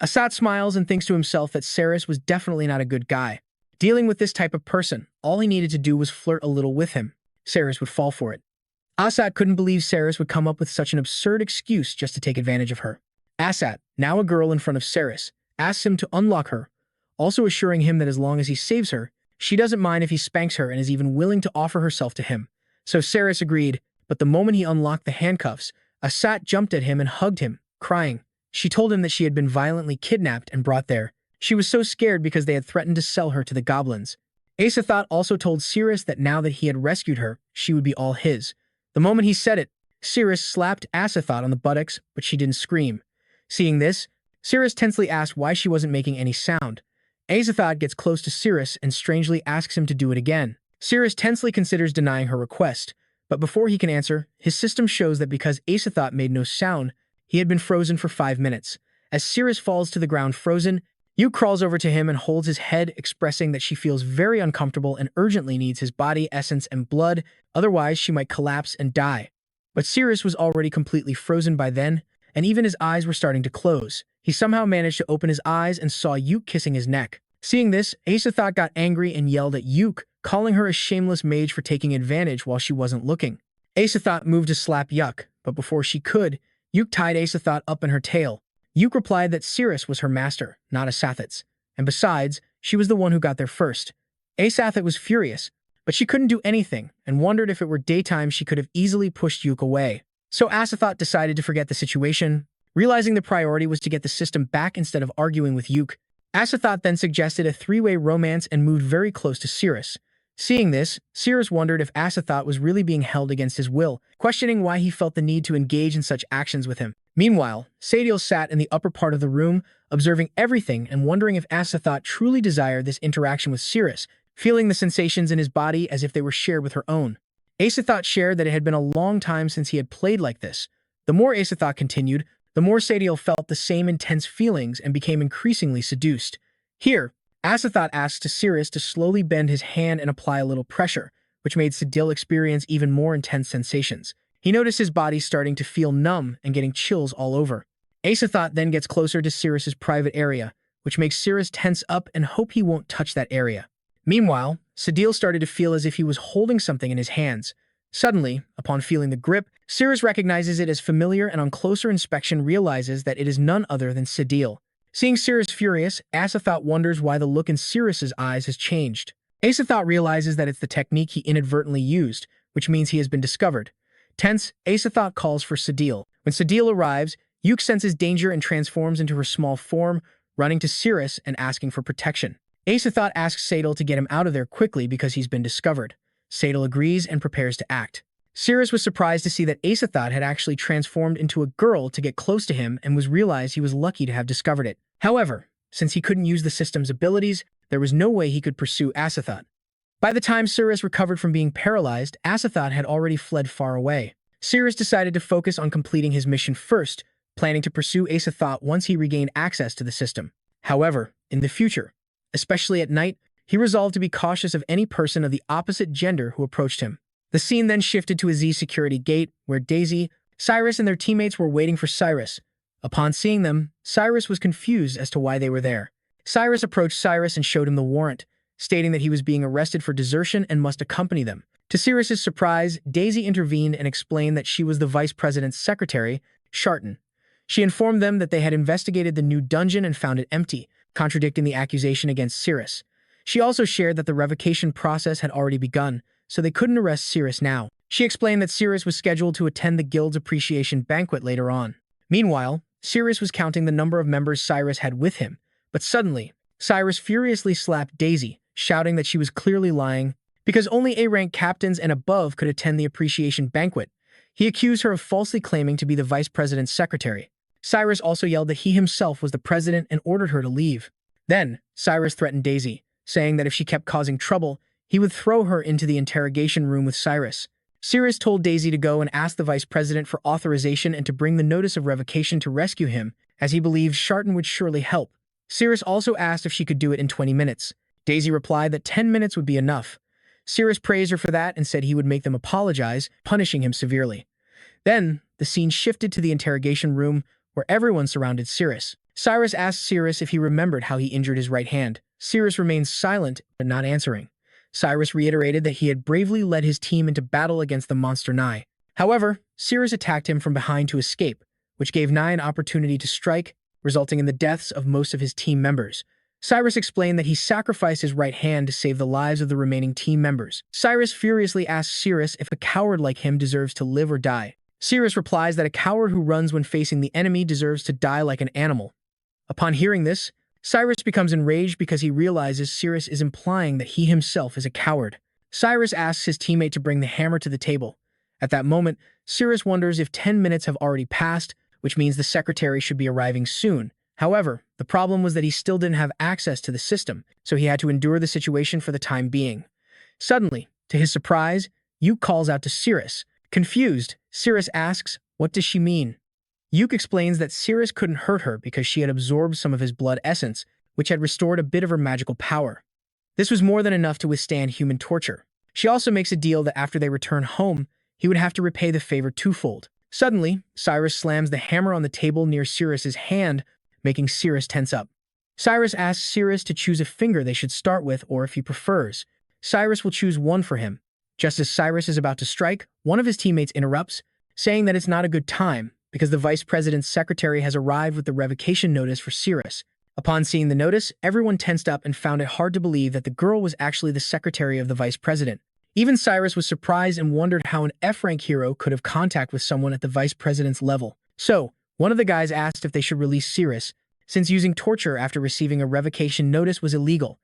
Asat smiles and thinks to himself that Siris was definitely not a good guy. Dealing with this type of person, all he needed to do was flirt a little with him. Siris would fall for it. Asat couldn't believe Siris would come up with such an absurd excuse just to take advantage of her. Asat, now a girl in front of Siris, asks him to unlock her, also assuring him that as long as he saves her, she doesn't mind if he spanks her and is even willing to offer herself to him. So Siris agreed, but the moment he unlocked the handcuffs, Asat jumped at him and hugged him, crying. She told him that she had been violently kidnapped and brought there. She was so scared because they had threatened to sell her to the goblins. Asathat also told Siris that now that he had rescued her, she would be all his. The moment he said it, Siris slapped Asathat on the buttocks, but she didn't scream. Seeing this, Siris tensely asked why she wasn't making any sound. Asathat gets close to Siris and strangely asks him to do it again. Siris tensely considers denying her request, but before he can answer, his system shows that because Asathat made no sound, he had been frozen for 5 minutes. As Siris falls to the ground frozen, Yuk crawls over to him and holds his head, expressing that she feels very uncomfortable and urgently needs his body, essence, and blood, otherwise she might collapse and die. But Siris was already completely frozen by then, and even his eyes were starting to close. He somehow managed to open his eyes and saw Yuk kissing his neck. Seeing this, Asathat got angry and yelled at Yuk, calling her a shameless mage for taking advantage while she wasn't looking. Asathat moved to slap Yuk, but before she could, Yuk tied Asathat up in her tail. Yuk replied that Siris was her master, not Asathat's, and besides, she was the one who got there first. Asathat was furious, but she couldn't do anything and wondered if it were daytime she could have easily pushed Yuk away. So Asathat decided to forget the situation. Realizing the priority was to get the system back instead of arguing with Yuk, Asathat then suggested a three-way romance and moved very close to Siris. Seeing this, Siris wondered if Asathat was really being held against his will, questioning why he felt the need to engage in such actions with him. Meanwhile, Sadiel sat in the upper part of the room, observing everything and wondering if Asathat truly desired this interaction with Siris, feeling the sensations in his body as if they were shared with her own. Asathat shared that it had been a long time since he had played like this. The more Asathat continued, the more Sadiel felt the same intense feelings and became increasingly seduced. Here, Asathat asked Siris to slowly bend his hand and apply a little pressure, which made Sadiel experience even more intense sensations. He noticed his body starting to feel numb and getting chills all over. Asathat then gets closer to Siris's private area, which makes Siris tense up and hope he won't touch that area. Meanwhile, Sadiel started to feel as if he was holding something in his hands. Suddenly, upon feeling the grip, Siris recognizes it as familiar and on closer inspection realizes that it is none other than Sadiel. Seeing Siris furious, Asathat wonders why the look in Siris's eyes has changed. Asathat realizes that it's the technique he inadvertently used, which means he has been discovered. Tense, Asathat calls for Sadiel. When Sadiel arrives, Yuk senses danger and transforms into her small form, running to Siris and asking for protection. Asathat asks Sadiel to get him out of there quickly because he's been discovered. Sadiel agrees and prepares to act. Siris was surprised to see that Asathat had actually transformed into a girl to get close to him and realized he was lucky to have discovered it. However, since he couldn't use the system's abilities, there was no way he could pursue Asathat. By the time Siris recovered from being paralyzed, Asathat had already fled far away. Siris decided to focus on completing his mission first, planning to pursue Asathat once he regained access to the system. However, in the future, especially at night, he resolved to be cautious of any person of the opposite gender who approached him. The scene then shifted to a Z security gate, where Daisy, Siris, and their teammates were waiting for Siris. Upon seeing them, Siris was confused as to why they were there. Siris approached Siris and showed him the warrant, stating that he was being arrested for desertion and must accompany them. To Siris's surprise, Daisy intervened and explained that she was the vice president's secretary, Sharton. She informed them that they had investigated the new dungeon and found it empty, contradicting the accusation against Siris. She also shared that the revocation process had already begun, so they couldn't arrest Siris now. She explained that Siris was scheduled to attend the guild's appreciation banquet later on. Meanwhile, Siris was counting the number of members Siris had with him, but suddenly, Siris furiously slapped Daisy, shouting that she was clearly lying. Because only A-rank captains and above could attend the appreciation banquet, he accused her of falsely claiming to be the vice president's secretary. Siris also yelled that he himself was the president and ordered her to leave. Then, Siris threatened Daisy, saying that if she kept causing trouble, he would throw her into the interrogation room with Siris. Siris told Daisy to go and ask the vice president for authorization and to bring the notice of revocation to rescue him, as he believed Sharton would surely help. Siris also asked if she could do it in 20 minutes. Daisy replied that 10 minutes would be enough. Siris praised her for that and said he would make them apologize, punishing him severely. Then, the scene shifted to the interrogation room, where everyone surrounded Siris. Siris asks Siris if he remembered how he injured his right hand. Siris remains silent, but not answering. Siris reiterated that he had bravely led his team into battle against the monster Nai. However, Siris attacked him from behind to escape, which gave Nai an opportunity to strike, resulting in the deaths of most of his team members. Siris explained that he sacrificed his right hand to save the lives of the remaining team members. Siris furiously asks Siris if a coward like him deserves to live or die. Siris replies that a coward who runs when facing the enemy deserves to die like an animal. Upon hearing this, Siris becomes enraged because he realizes Siris is implying that he himself is a coward. Siris asks his teammate to bring the hammer to the table. At that moment, Siris wonders if 10 minutes have already passed, which means the secretary should be arriving soon. However, the problem was that he still didn't have access to the system, so he had to endure the situation for the time being. Suddenly, to his surprise, Yuk calls out to Siris. Confused, Siris asks, "What does she mean?" Yuk explains that Siris couldn't hurt her because she had absorbed some of his blood essence, which had restored a bit of her magical power. This was more than enough to withstand human torture. She also makes a deal that after they return home, he would have to repay the favor twofold. Suddenly, Siris slams the hammer on the table near Siris's hand, making Siris tense up. Siris asks Siris to choose a finger they should start with, or if he prefers, Siris will choose one for him. Just as Siris is about to strike, one of his teammates interrupts, saying that it's not a good time, because the vice president's secretary has arrived with the revocation notice for Siris. Upon seeing the notice, everyone tensed up and found it hard to believe that the girl was actually the secretary of the vice president. Even Siris was surprised and wondered how an F-rank hero could have contact with someone at the vice president's level. So, one of the guys asked if they should release Siris, since using torture after receiving a revocation notice was illegal.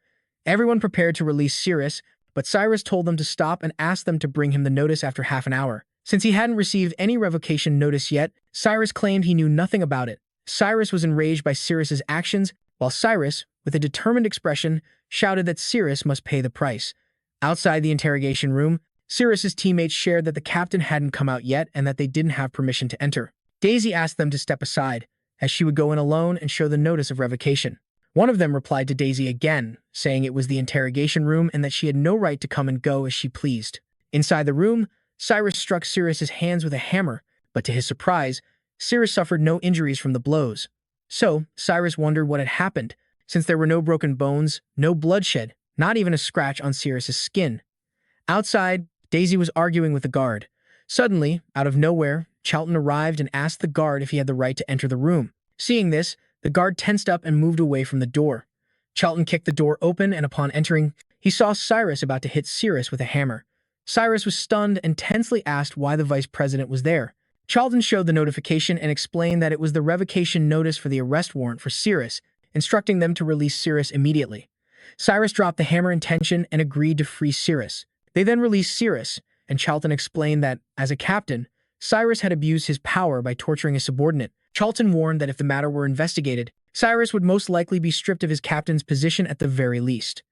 Everyone prepared to release Siris, but Siris told them to stop and asked them to bring him the notice after half an hour. Since he hadn't received any revocation notice yet, Siris claimed he knew nothing about it. Siris was enraged by Siris's actions, while Siris, with a determined expression, shouted that Siris must pay the price. Outside the interrogation room, Siris's teammates shared that the captain hadn't come out yet and that they didn't have permission to enter. Daisy asked them to step aside, as she would go in alone and show the notice of revocation. One of them replied to Daisy again, saying it was the interrogation room and that she had no right to come and go as she pleased. Inside the room, Siris struck Siris's hands with a hammer, but to his surprise, Siris suffered no injuries from the blows. So, Siris wondered what had happened, since there were no broken bones, no bloodshed, not even a scratch on Siris's skin. Outside, Daisy was arguing with the guard. Suddenly, out of nowhere, Charlton arrived and asked the guard if he had the right to enter the room. Seeing this, the guard tensed up and moved away from the door. Charlton kicked the door open, and upon entering, he saw Siris about to hit Siris with a hammer. Siris was stunned and tensely asked why the vice president was there. Charlton showed the notification and explained that it was the revocation notice for the arrest warrant for Siris, instructing them to release Siris immediately. Siris dropped the hammer in tension and agreed to free Siris. They then released Siris, and Charlton explained that, as a captain, Siris had abused his power by torturing a subordinate. Charlton warned that if the matter were investigated, Siris would most likely be stripped of his captain's position at the very least.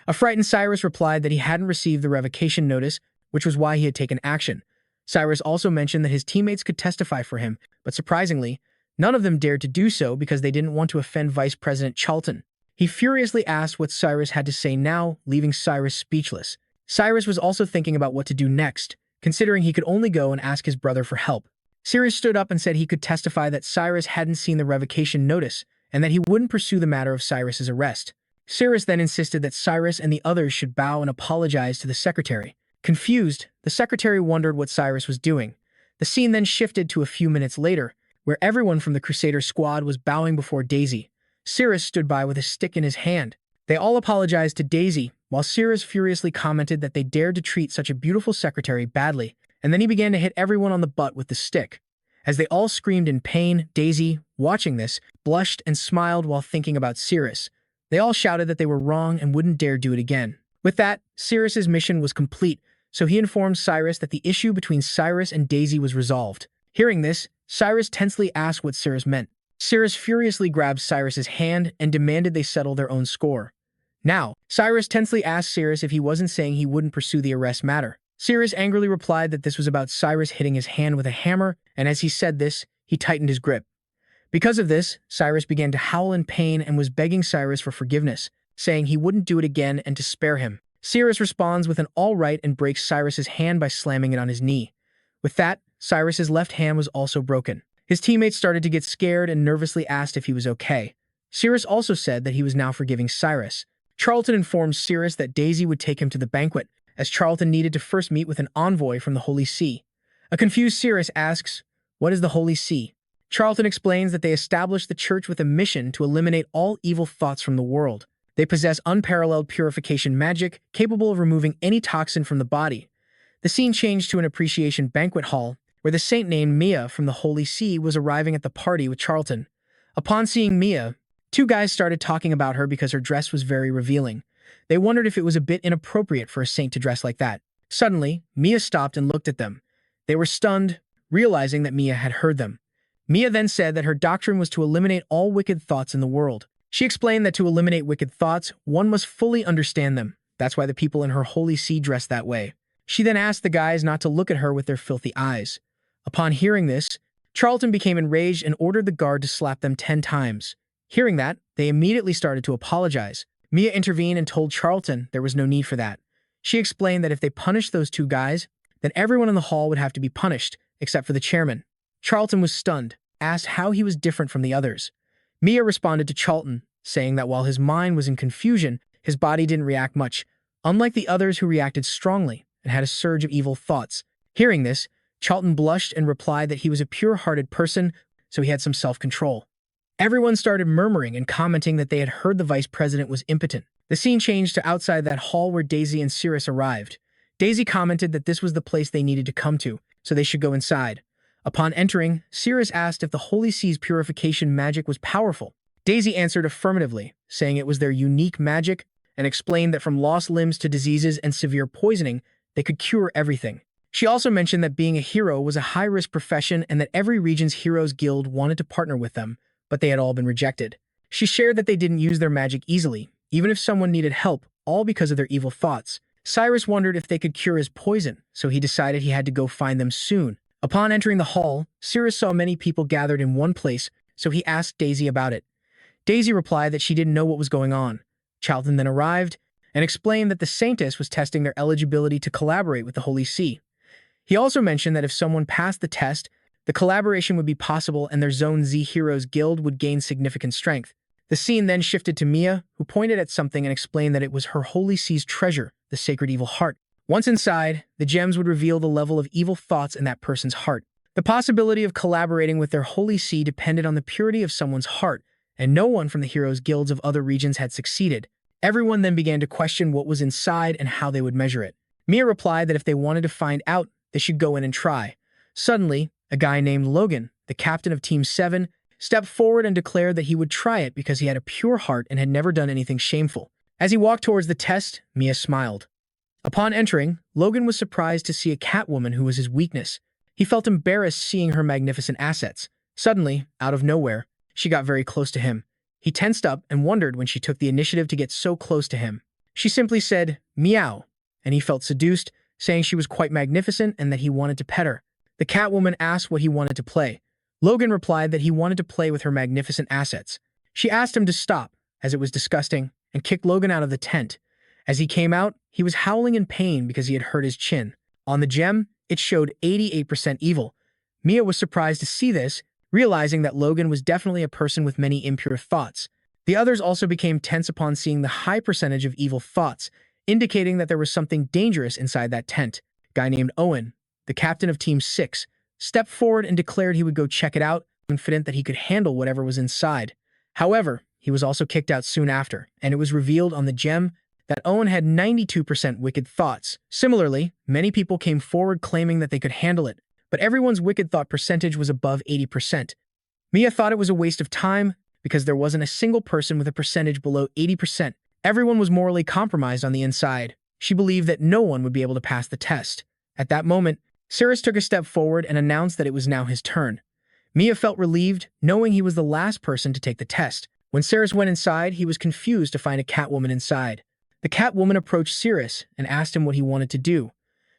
A frightened Siris replied that he hadn't received the revocation notice, which was why he had taken action. Siris also mentioned that his teammates could testify for him, but surprisingly, none of them dared to do so because they didn't want to offend Vice President Charlton. He furiously asked what Siris had to say now, leaving Siris speechless. Siris was also thinking about what to do next, considering he could only go and ask his brother for help. Siris stood up and said he could testify that Siris hadn't seen the revocation notice, and that he wouldn't pursue the matter of Siris's arrest. Siris then insisted that Siris and the others should bow and apologize to the secretary. Confused, the secretary wondered what Siris was doing. The scene then shifted to a few minutes later, where everyone from the Crusader squad was bowing before Daisy. Siris stood by with a stick in his hand. They all apologized to Daisy, while Siris furiously commented that they dared to treat such a beautiful secretary badly, and then he began to hit everyone on the butt with the stick. As they all screamed in pain, Daisy, watching this, blushed and smiled while thinking about Siris. They all shouted that they were wrong and wouldn't dare do it again. With that, Siris's mission was complete, so he informed Siris that the issue between Siris and Daisy was resolved. Hearing this, Siris tensely asked what Siris meant. Siris furiously grabbed Siris's hand and demanded they settle their own score. Now, Siris tensely asked Siris if he wasn't saying he wouldn't pursue the arrest matter. Siris angrily replied that this was about Siris hitting his hand with a hammer, and as he said this, he tightened his grip. Because of this, Siris began to howl in pain and was begging Siris for forgiveness, saying he wouldn't do it again and to spare him. Siris responds with an all right and breaks Siris's hand by slamming it on his knee. With that, Siris's left hand was also broken. His teammates started to get scared and nervously asked if he was okay. Siris also said that he was now forgiving Siris. Charlton informed Siris that Daisy would take him to the banquet, as Charlton needed to first meet with an envoy from the Holy See. A confused Siris asks, "What is the Holy See?" Charlton explains that they established the church with a mission to eliminate all evil thoughts from the world. They possess unparalleled purification magic, capable of removing any toxin from the body. The scene changed to an appreciation banquet hall, where the saint named Mia from the Holy See was arriving at the party with Charlton. Upon seeing Mia, two guys started talking about her because her dress was very revealing. They wondered if it was a bit inappropriate for a saint to dress like that. Suddenly, Mia stopped and looked at them. They were stunned, realizing that Mia had heard them. Mia then said that her doctrine was to eliminate all wicked thoughts in the world. She explained that to eliminate wicked thoughts, one must fully understand them. That's why the people in her Holy See dress that way. She then asked the guys not to look at her with their filthy eyes. Upon hearing this, Charlton became enraged and ordered the guard to slap them 10 times. Hearing that, they immediately started to apologize. Mia intervened and told Charlton there was no need for that. She explained that if they punished those two guys, then everyone in the hall would have to be punished, except for the chairman. Charlton was stunned, asked how he was different from the others. Mia responded to Charlton, saying that while his mind was in confusion, his body didn't react much, unlike the others who reacted strongly and had a surge of evil thoughts. Hearing this, Charlton blushed and replied that he was a pure-hearted person, so he had some self-control. Everyone started murmuring and commenting that they had heard the vice president was impotent. The scene changed to outside that hall where Daisy and Siris arrived. Daisy commented that this was the place they needed to come to, so they should go inside. Upon entering, Siris asked if the Holy See's purification magic was powerful. Daisy answered affirmatively, saying it was their unique magic, and explained that from lost limbs to diseases and severe poisoning, they could cure everything. She also mentioned that being a hero was a high-risk profession and that every region's Heroes Guild wanted to partner with them, but they had all been rejected. She shared that they didn't use their magic easily, even if someone needed help, all because of their evil thoughts. Siris wondered if they could cure his poison, so he decided he had to go find them soon. Upon entering the hall, Siris saw many people gathered in one place, so he asked Daisy about it. Daisy replied that she didn't know what was going on. Charlton then arrived and explained that the Saintess was testing their eligibility to collaborate with the Holy See. He also mentioned that if someone passed the test, the collaboration would be possible and their Zone Z Heroes Guild would gain significant strength. The scene then shifted to Mia, who pointed at something and explained that it was her Holy See's treasure, the Sacred Evil Heart. Once inside, the gems would reveal the level of evil thoughts in that person's heart. The possibility of collaborating with their Holy See depended on the purity of someone's heart, and no one from the Heroes Guilds of other regions had succeeded. Everyone then began to question what was inside and how they would measure it. Mia replied that if they wanted to find out, they should go in and try. Suddenly, a guy named Logan, the captain of Team 7, stepped forward and declared that he would try it because he had a pure heart and had never done anything shameful. As he walked towards the test, Mia smiled. Upon entering, Logan was surprised to see a Catwoman who was his weakness. He felt embarrassed seeing her magnificent assets. Suddenly, out of nowhere, she got very close to him. He tensed up and wondered when she took the initiative to get so close to him. She simply said, "Meow," and he felt seduced, saying she was quite magnificent and that he wanted to pet her. The Catwoman asked what he wanted to play. Logan replied that he wanted to play with her magnificent assets. She asked him to stop, as it was disgusting, and kicked Logan out of the tent. As he came out, he was howling in pain because he had hurt his chin. On the gem, it showed 88% evil. Mia was surprised to see this, realizing that Logan was definitely a person with many impure thoughts. The others also became tense upon seeing the high percentage of evil thoughts, indicating that there was something dangerous inside that tent. A guy named Owen, the captain of Team 6, stepped forward and declared he would go check it out, confident that he could handle whatever was inside. However, he was also kicked out soon after, and it was revealed on the gem that Owen had 92% wicked thoughts. Similarly, many people came forward claiming that they could handle it, but everyone's wicked thought percentage was above 80%. Mia thought it was a waste of time because there wasn't a single person with a percentage below 80%. Everyone was morally compromised on the inside. She believed that no one would be able to pass the test. At that moment, Siris took a step forward and announced that it was now his turn. Mia felt relieved, knowing he was the last person to take the test. When Siris went inside, he was confused to find a Catwoman inside. The Catwoman approached Siris and asked him what he wanted to do.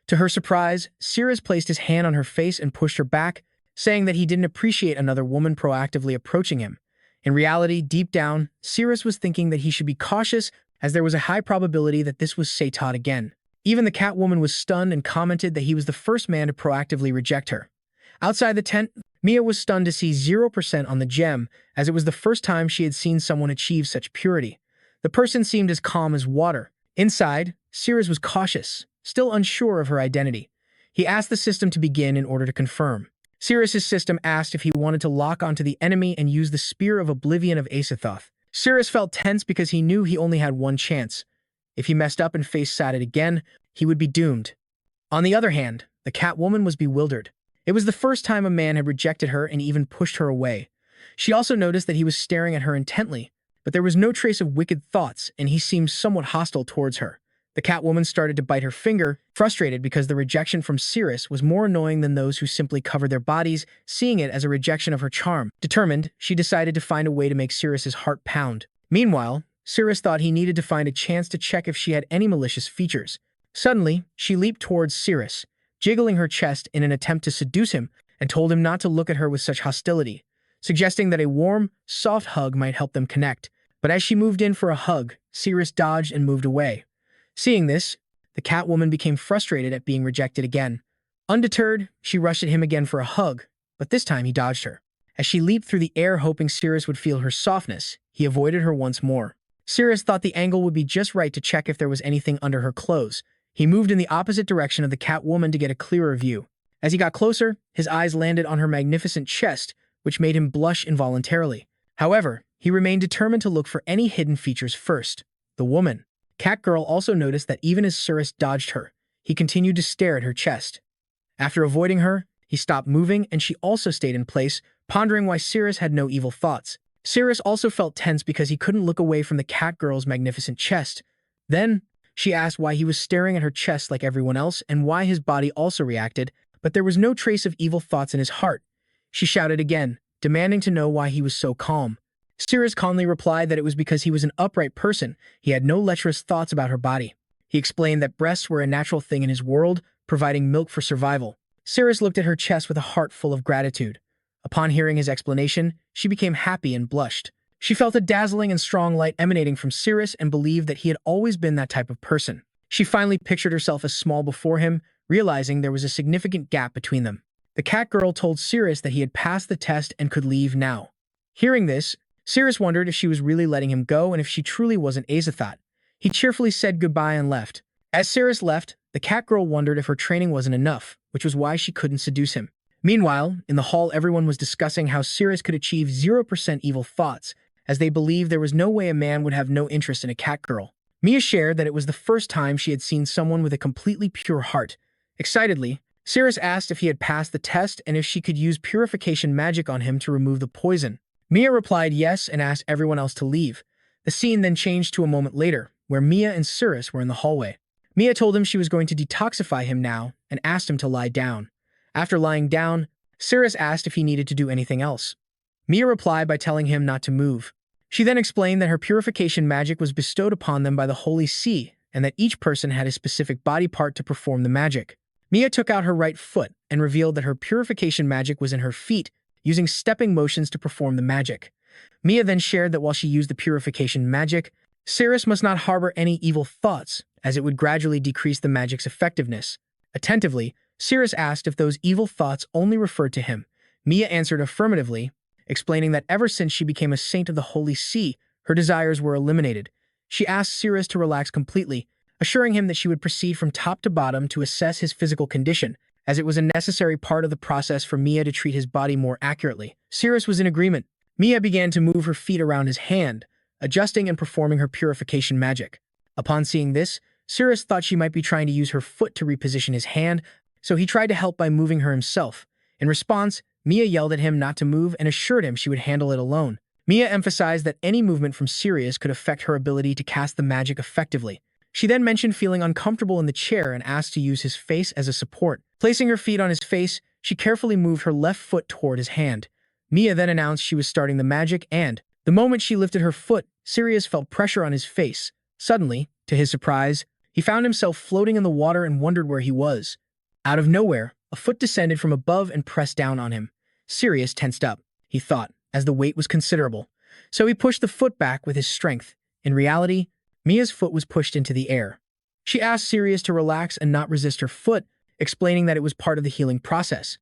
To her surprise, Siris placed his hand on her face and pushed her back, saying that he didn't appreciate another woman proactively approaching him. In reality, deep down, Siris was thinking that he should be cautious as there was a high probability that this was Satan again. Even the Catwoman was stunned and commented that he was the first man to proactively reject her. Outside the tent, Mia was stunned to see 0% on the gem, as it was the first time she had seen someone achieve such purity. The person seemed as calm as water. Inside, Siris was cautious, still unsure of her identity. He asked the system to begin in order to confirm. Siris' system asked if he wanted to lock onto the enemy and use the Spear of Oblivion of Asathoth. Siris felt tense because he knew he only had one chance. If he messed up and faced Sadat again, he would be doomed. On the other hand, the Catwoman was bewildered. It was the first time a man had rejected her and even pushed her away. She also noticed that he was staring at her intently, but there was no trace of wicked thoughts, and he seemed somewhat hostile towards her. The Catwoman started to bite her finger, frustrated because the rejection from Siris was more annoying than those who simply covered their bodies, seeing it as a rejection of her charm. Determined, she decided to find a way to make Siris's heart pound. Meanwhile, Siris thought he needed to find a chance to check if she had any malicious features. Suddenly, she leaped towards Siris, jiggling her chest in an attempt to seduce him, and told him not to look at her with such hostility, suggesting that a warm, soft hug might help them connect. But as she moved in for a hug, Siris dodged and moved away. Seeing this, the Catwoman became frustrated at being rejected again. Undeterred, she rushed at him again for a hug, but this time he dodged her. As she leaped through the air hoping Siris would feel her softness, he avoided her once more. Siris thought the angle would be just right to check if there was anything under her clothes. He moved in the opposite direction of the Catwoman to get a clearer view. As he got closer, his eyes landed on her magnificent chest, which made him blush involuntarily. However, he remained determined to look for any hidden features first. The woman. Catgirl also noticed that even as Siris dodged her, he continued to stare at her chest. After avoiding her, he stopped moving and she also stayed in place, pondering why Siris had no evil thoughts. Siris also felt tense because he couldn't look away from the Catgirl's magnificent chest. Then, she asked why he was staring at her chest like everyone else and why his body also reacted, but there was no trace of evil thoughts in his heart. She shouted again, demanding to know why he was so calm. Siris calmly replied that it was because he was an upright person. He had no lecherous thoughts about her body. He explained that breasts were a natural thing in his world, providing milk for survival. Siris looked at her chest with a heart full of gratitude. Upon hearing his explanation, she became happy and blushed. She felt a dazzling and strong light emanating from Siris and believed that he had always been that type of person. She finally pictured herself as small before him, realizing there was a significant gap between them. The Catgirl told Siris that he had passed the test and could leave now. Hearing this, Siris wondered if she was really letting him go and if she truly wasn't Azathoth. He cheerfully said goodbye and left. As Siris left, the Catgirl wondered if her training wasn't enough, which was why she couldn't seduce him. Meanwhile, in the hall everyone was discussing how Siris could achieve 0% evil thoughts, as they believed there was no way a man would have no interest in a Catgirl. Mia shared that it was the first time she had seen someone with a completely pure heart. Excitedly, Siris asked if he had passed the test and if she could use purification magic on him to remove the poison. Mia replied yes and asked everyone else to leave. The scene then changed to a moment later, where Mia and Siris were in the hallway. Mia told him she was going to detoxify him now and asked him to lie down. After lying down, Siris asked if he needed to do anything else. Mia replied by telling him not to move. She then explained that her purification magic was bestowed upon them by the Holy See and that each person had a specific body part to perform the magic. Mia took out her right foot and revealed that her purification magic was in her feet, using stepping motions to perform the magic. Mia then shared that while she used the purification magic, Siris must not harbor any evil thoughts, as it would gradually decrease the magic's effectiveness. Attentively, Siris asked if those evil thoughts only referred to him. Mia answered affirmatively, explaining that ever since she became a saint of the Holy See, her desires were eliminated. She asked Siris to relax completely, assuring him that she would proceed from top to bottom to assess his physical condition, as it was a necessary part of the process for Mia to treat his body more accurately. Siris was in agreement. Mia began to move her feet around his hand, adjusting and performing her purification magic. Upon seeing this, Siris thought she might be trying to use her foot to reposition his hand, so he tried to help by moving her himself. In response, Mia yelled at him not to move and assured him she would handle it alone. Mia emphasized that any movement from Siris could affect her ability to cast the magic effectively. She then mentioned feeling uncomfortable in the chair and asked to use his face as a support. Placing her feet on his face, she carefully moved her left foot toward his hand. Mia then announced she was starting the magic and, the moment she lifted her foot, Siris felt pressure on his face. Suddenly, to his surprise, he found himself floating in the water and wondered where he was. Out of nowhere, a foot descended from above and pressed down on him. Siris tensed up, he thought, as the weight was considerable. So he pushed the foot back with his strength. In reality, Mia's foot was pushed into the air. She asked Siris to relax and not resist her foot, explaining that it was part of the healing process.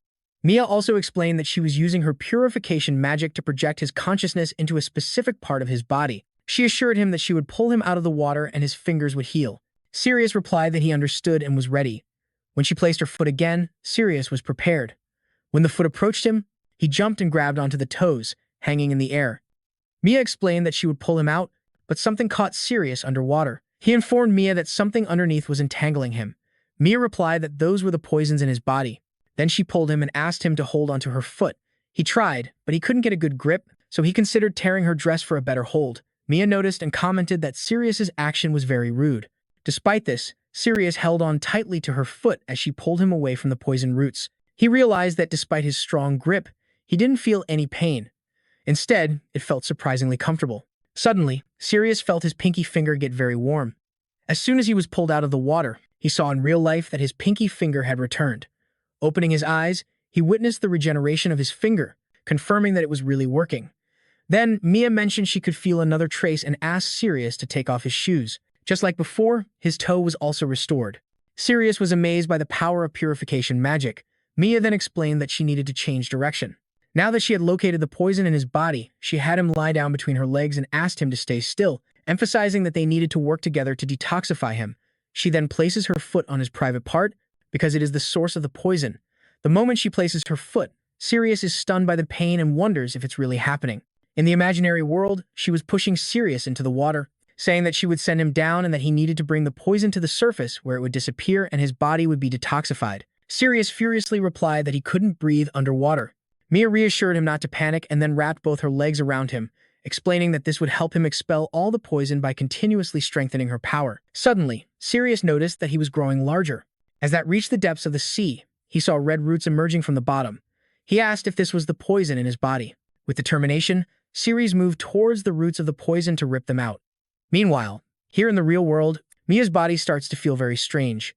Mia also explained that she was using her purification magic to project his consciousness into a specific part of his body. She assured him that she would pull him out of the water and his fingers would heal. Siris replied that he understood and was ready. When she placed her foot again, Siris was prepared. When the foot approached him, he jumped and grabbed onto the toes, hanging in the air. Mia explained that she would pull him out, but something caught Siris underwater. He informed Mia that something underneath was entangling him. Mia replied that those were the poisons in his body. Then she pulled him and asked him to hold onto her foot. He tried, but he couldn't get a good grip, so he considered tearing her dress for a better hold. Mia noticed and commented that Siris's action was very rude. Despite this, Siris held on tightly to her foot as she pulled him away from the poison roots. He realized that despite his strong grip, he didn't feel any pain. Instead, it felt surprisingly comfortable. Suddenly, Siris felt his pinky finger get very warm. As soon as he was pulled out of the water, he saw in real life that his pinky finger had returned. Opening his eyes, he witnessed the regeneration of his finger, confirming that it was really working. Then, Mia mentioned she could feel another trace and asked Siris to take off his shoes. Just like before, his toe was also restored. Siris was amazed by the power of purification magic. Mia then explained that she needed to change direction. Now that she had located the poison in his body, she had him lie down between her legs and asked him to stay still, emphasizing that they needed to work together to detoxify him. She then places her foot on his private part, because it is the source of the poison. The moment she places her foot, Siris is stunned by the pain and wonders if it's really happening. In the imaginary world, she was pushing Siris into the water, saying that she would send him down and that he needed to bring the poison to the surface where it would disappear and his body would be detoxified. Siris furiously replied that he couldn't breathe underwater. Mia reassured him not to panic and then wrapped both her legs around him, explaining that this would help him expel all the poison by continuously strengthening her power. Suddenly, Siris noticed that he was growing larger. As that reached the depths of the sea, he saw red roots emerging from the bottom. He asked if this was the poison in his body. With determination, Siris moved towards the roots of the poison to rip them out. Meanwhile, here in the real world, Mia's body starts to feel very strange.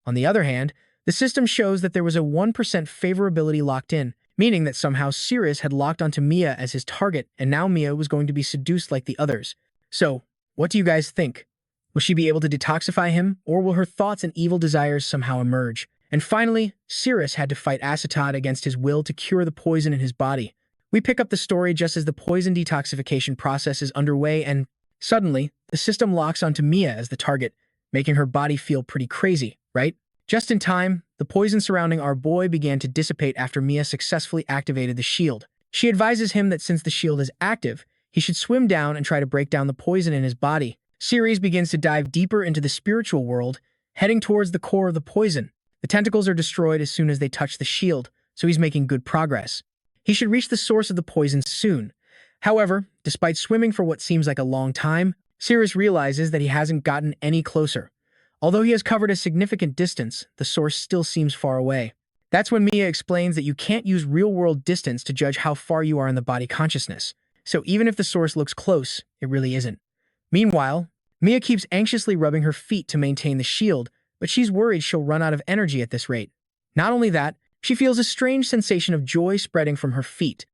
On the other hand, the system shows that there was a 1% favorability locked in, meaning that somehow Siris had locked onto Mia as his target and now Mia was going to be seduced like the others. So, what do you guys think? Will she be able to detoxify him, or will her thoughts and evil desires somehow emerge? And finally, Siris had to fight Asatad against his will to cure the poison in his body. We pick up the story just as the poison detoxification process is underway and, suddenly, the system locks onto Mia as the target, making her body feel pretty crazy, right? Just in time, the poison surrounding our boy began to dissipate after Mia successfully activated the shield. She advises him that since the shield is active, he should swim down and try to break down the poison in his body. Siris begins to dive deeper into the spiritual world, heading towards the core of the poison. The tentacles are destroyed as soon as they touch the shield, so he's making good progress. He should reach the source of the poison soon. However, despite swimming for what seems like a long time, Siris realizes that he hasn't gotten any closer. Although he has covered a significant distance, the source still seems far away. That's when Mia explains that you can't use real-world distance to judge how far you are in the body consciousness. So even if the source looks close, it really isn't. Meanwhile, Mia keeps anxiously rubbing her feet to maintain the shield, but she's worried she'll run out of energy at this rate. Not only that, she feels a strange sensation of joy spreading from her feet.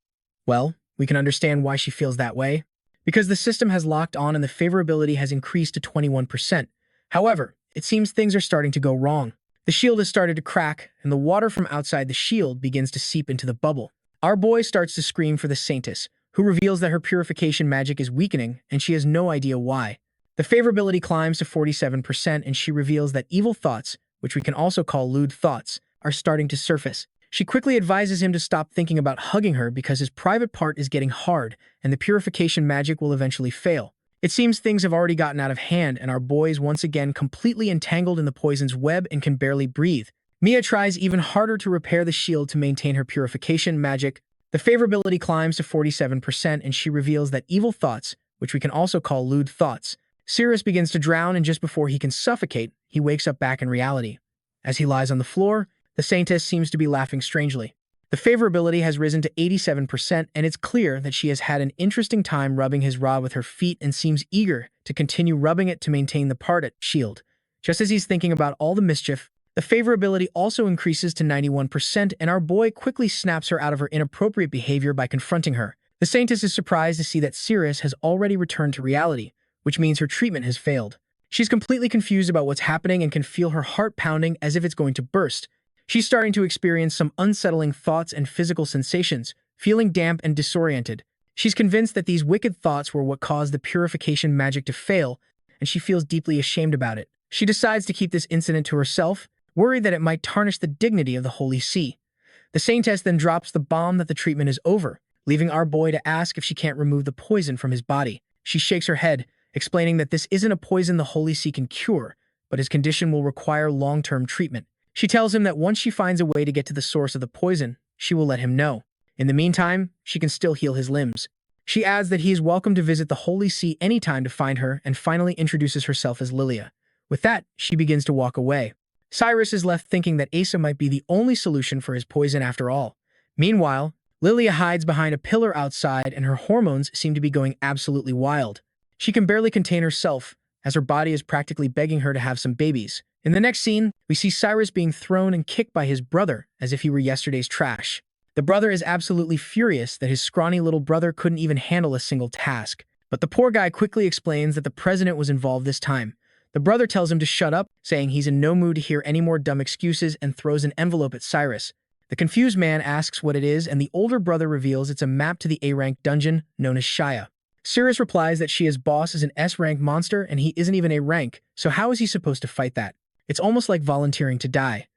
Well, we can understand why she feels that way. Because the system has locked on and the favorability has increased to 21%. However, it seems things are starting to go wrong. The shield has started to crack, and the water from outside the shield begins to seep into the bubble. Our boy starts to scream for the Saintess, who reveals that her purification magic is weakening, and she has no idea why. The favorability climbs to 47%, and she reveals that evil thoughts, which we can also call lewd thoughts, are starting to surface. She quickly advises him to stop thinking about hugging her because his private part is getting hard, and the purification magic will eventually fail. It seems things have already gotten out of hand, and our boy is once again completely entangled in the poison's web and can barely breathe. Mia tries even harder to repair the shield to maintain her purification magic. The favorability climbs to 47%, and she reveals that evil thoughts, which we can also call lewd thoughts. Siris begins to drown, and just before he can suffocate, he wakes up back in reality. As he lies on the floor, the Saintess seems to be laughing strangely. The favorability has risen to 87%, and it's clear that she has had an interesting time rubbing his rod with her feet and seems eager to continue rubbing it to maintain the part at shield. Just as he's thinking about all the mischief, the favorability also increases to 91%, and our boy quickly snaps her out of her inappropriate behavior by confronting her. The Saintess is surprised to see that Siris has already returned to reality, which means her treatment has failed. She's completely confused about what's happening and can feel her heart pounding as if it's going to burst. She's starting to experience some unsettling thoughts and physical sensations, feeling damp and disoriented. She's convinced that these wicked thoughts were what caused the purification magic to fail, and she feels deeply ashamed about it. She decides to keep this incident to herself, worried that it might tarnish the dignity of the Holy See. The Saintess then drops the bomb that the treatment is over, leaving our boy to ask if she can't remove the poison from his body. She shakes her head, explaining that this isn't a poison the Holy See can cure, but his condition will require long-term treatment. She tells him that once she finds a way to get to the source of the poison, she will let him know. In the meantime, she can still heal his limbs. She adds that he is welcome to visit the Holy See anytime to find her, and finally introduces herself as Lilia. With that, she begins to walk away. Siris is left thinking that Asa might be the only solution for his poison after all. Meanwhile, Lilia hides behind a pillar outside and her hormones seem to be going absolutely wild. She can barely contain herself, as her body is practically begging her to have some babies. In the next scene, we see Siris being thrown and kicked by his brother as if he were yesterday's trash. The brother is absolutely furious that his scrawny little brother couldn't even handle a single task. But the poor guy quickly explains that the president was involved this time. The brother tells him to shut up, saying he's in no mood to hear any more dumb excuses, and throws an envelope at Siris. The confused man asks what it is, and the older brother reveals it's a map to the A-rank dungeon known as Shia. Siris replies that Shia's boss is an S-rank monster and he isn't even a rank, so how is he supposed to fight that? It's almost like volunteering to die.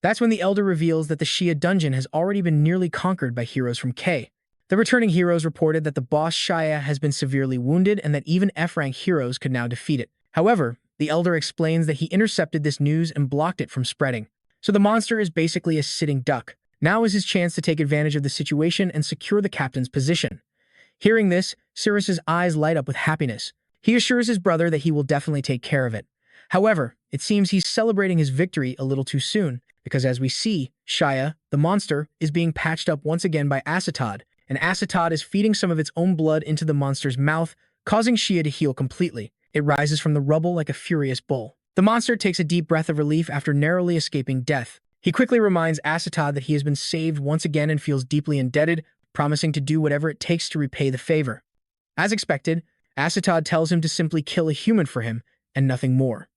That's when the elder reveals that the Shia dungeon has already been nearly conquered by heroes from K. The returning heroes reported that the boss Shia has been severely wounded and that even F-rank heroes could now defeat it. However, the elder explains that he intercepted this news and blocked it from spreading. So the monster is basically a sitting duck. Now is his chance to take advantage of the situation and secure the captain's position. Hearing this, Siris's eyes light up with happiness. He assures his brother that he will definitely take care of it. However, it seems he's celebrating his victory a little too soon, because as we see, Shia, the monster, is being patched up once again by Acetod, and Acetod is feeding some of its own blood into the monster's mouth, causing Shia to heal completely. It rises from the rubble like a furious bull. The monster takes a deep breath of relief after narrowly escaping death. He quickly reminds Acetod that he has been saved once again and feels deeply indebted, promising to do whatever it takes to repay the favor. As expected, Acetod tells him to simply kill a human for him, and nothing more.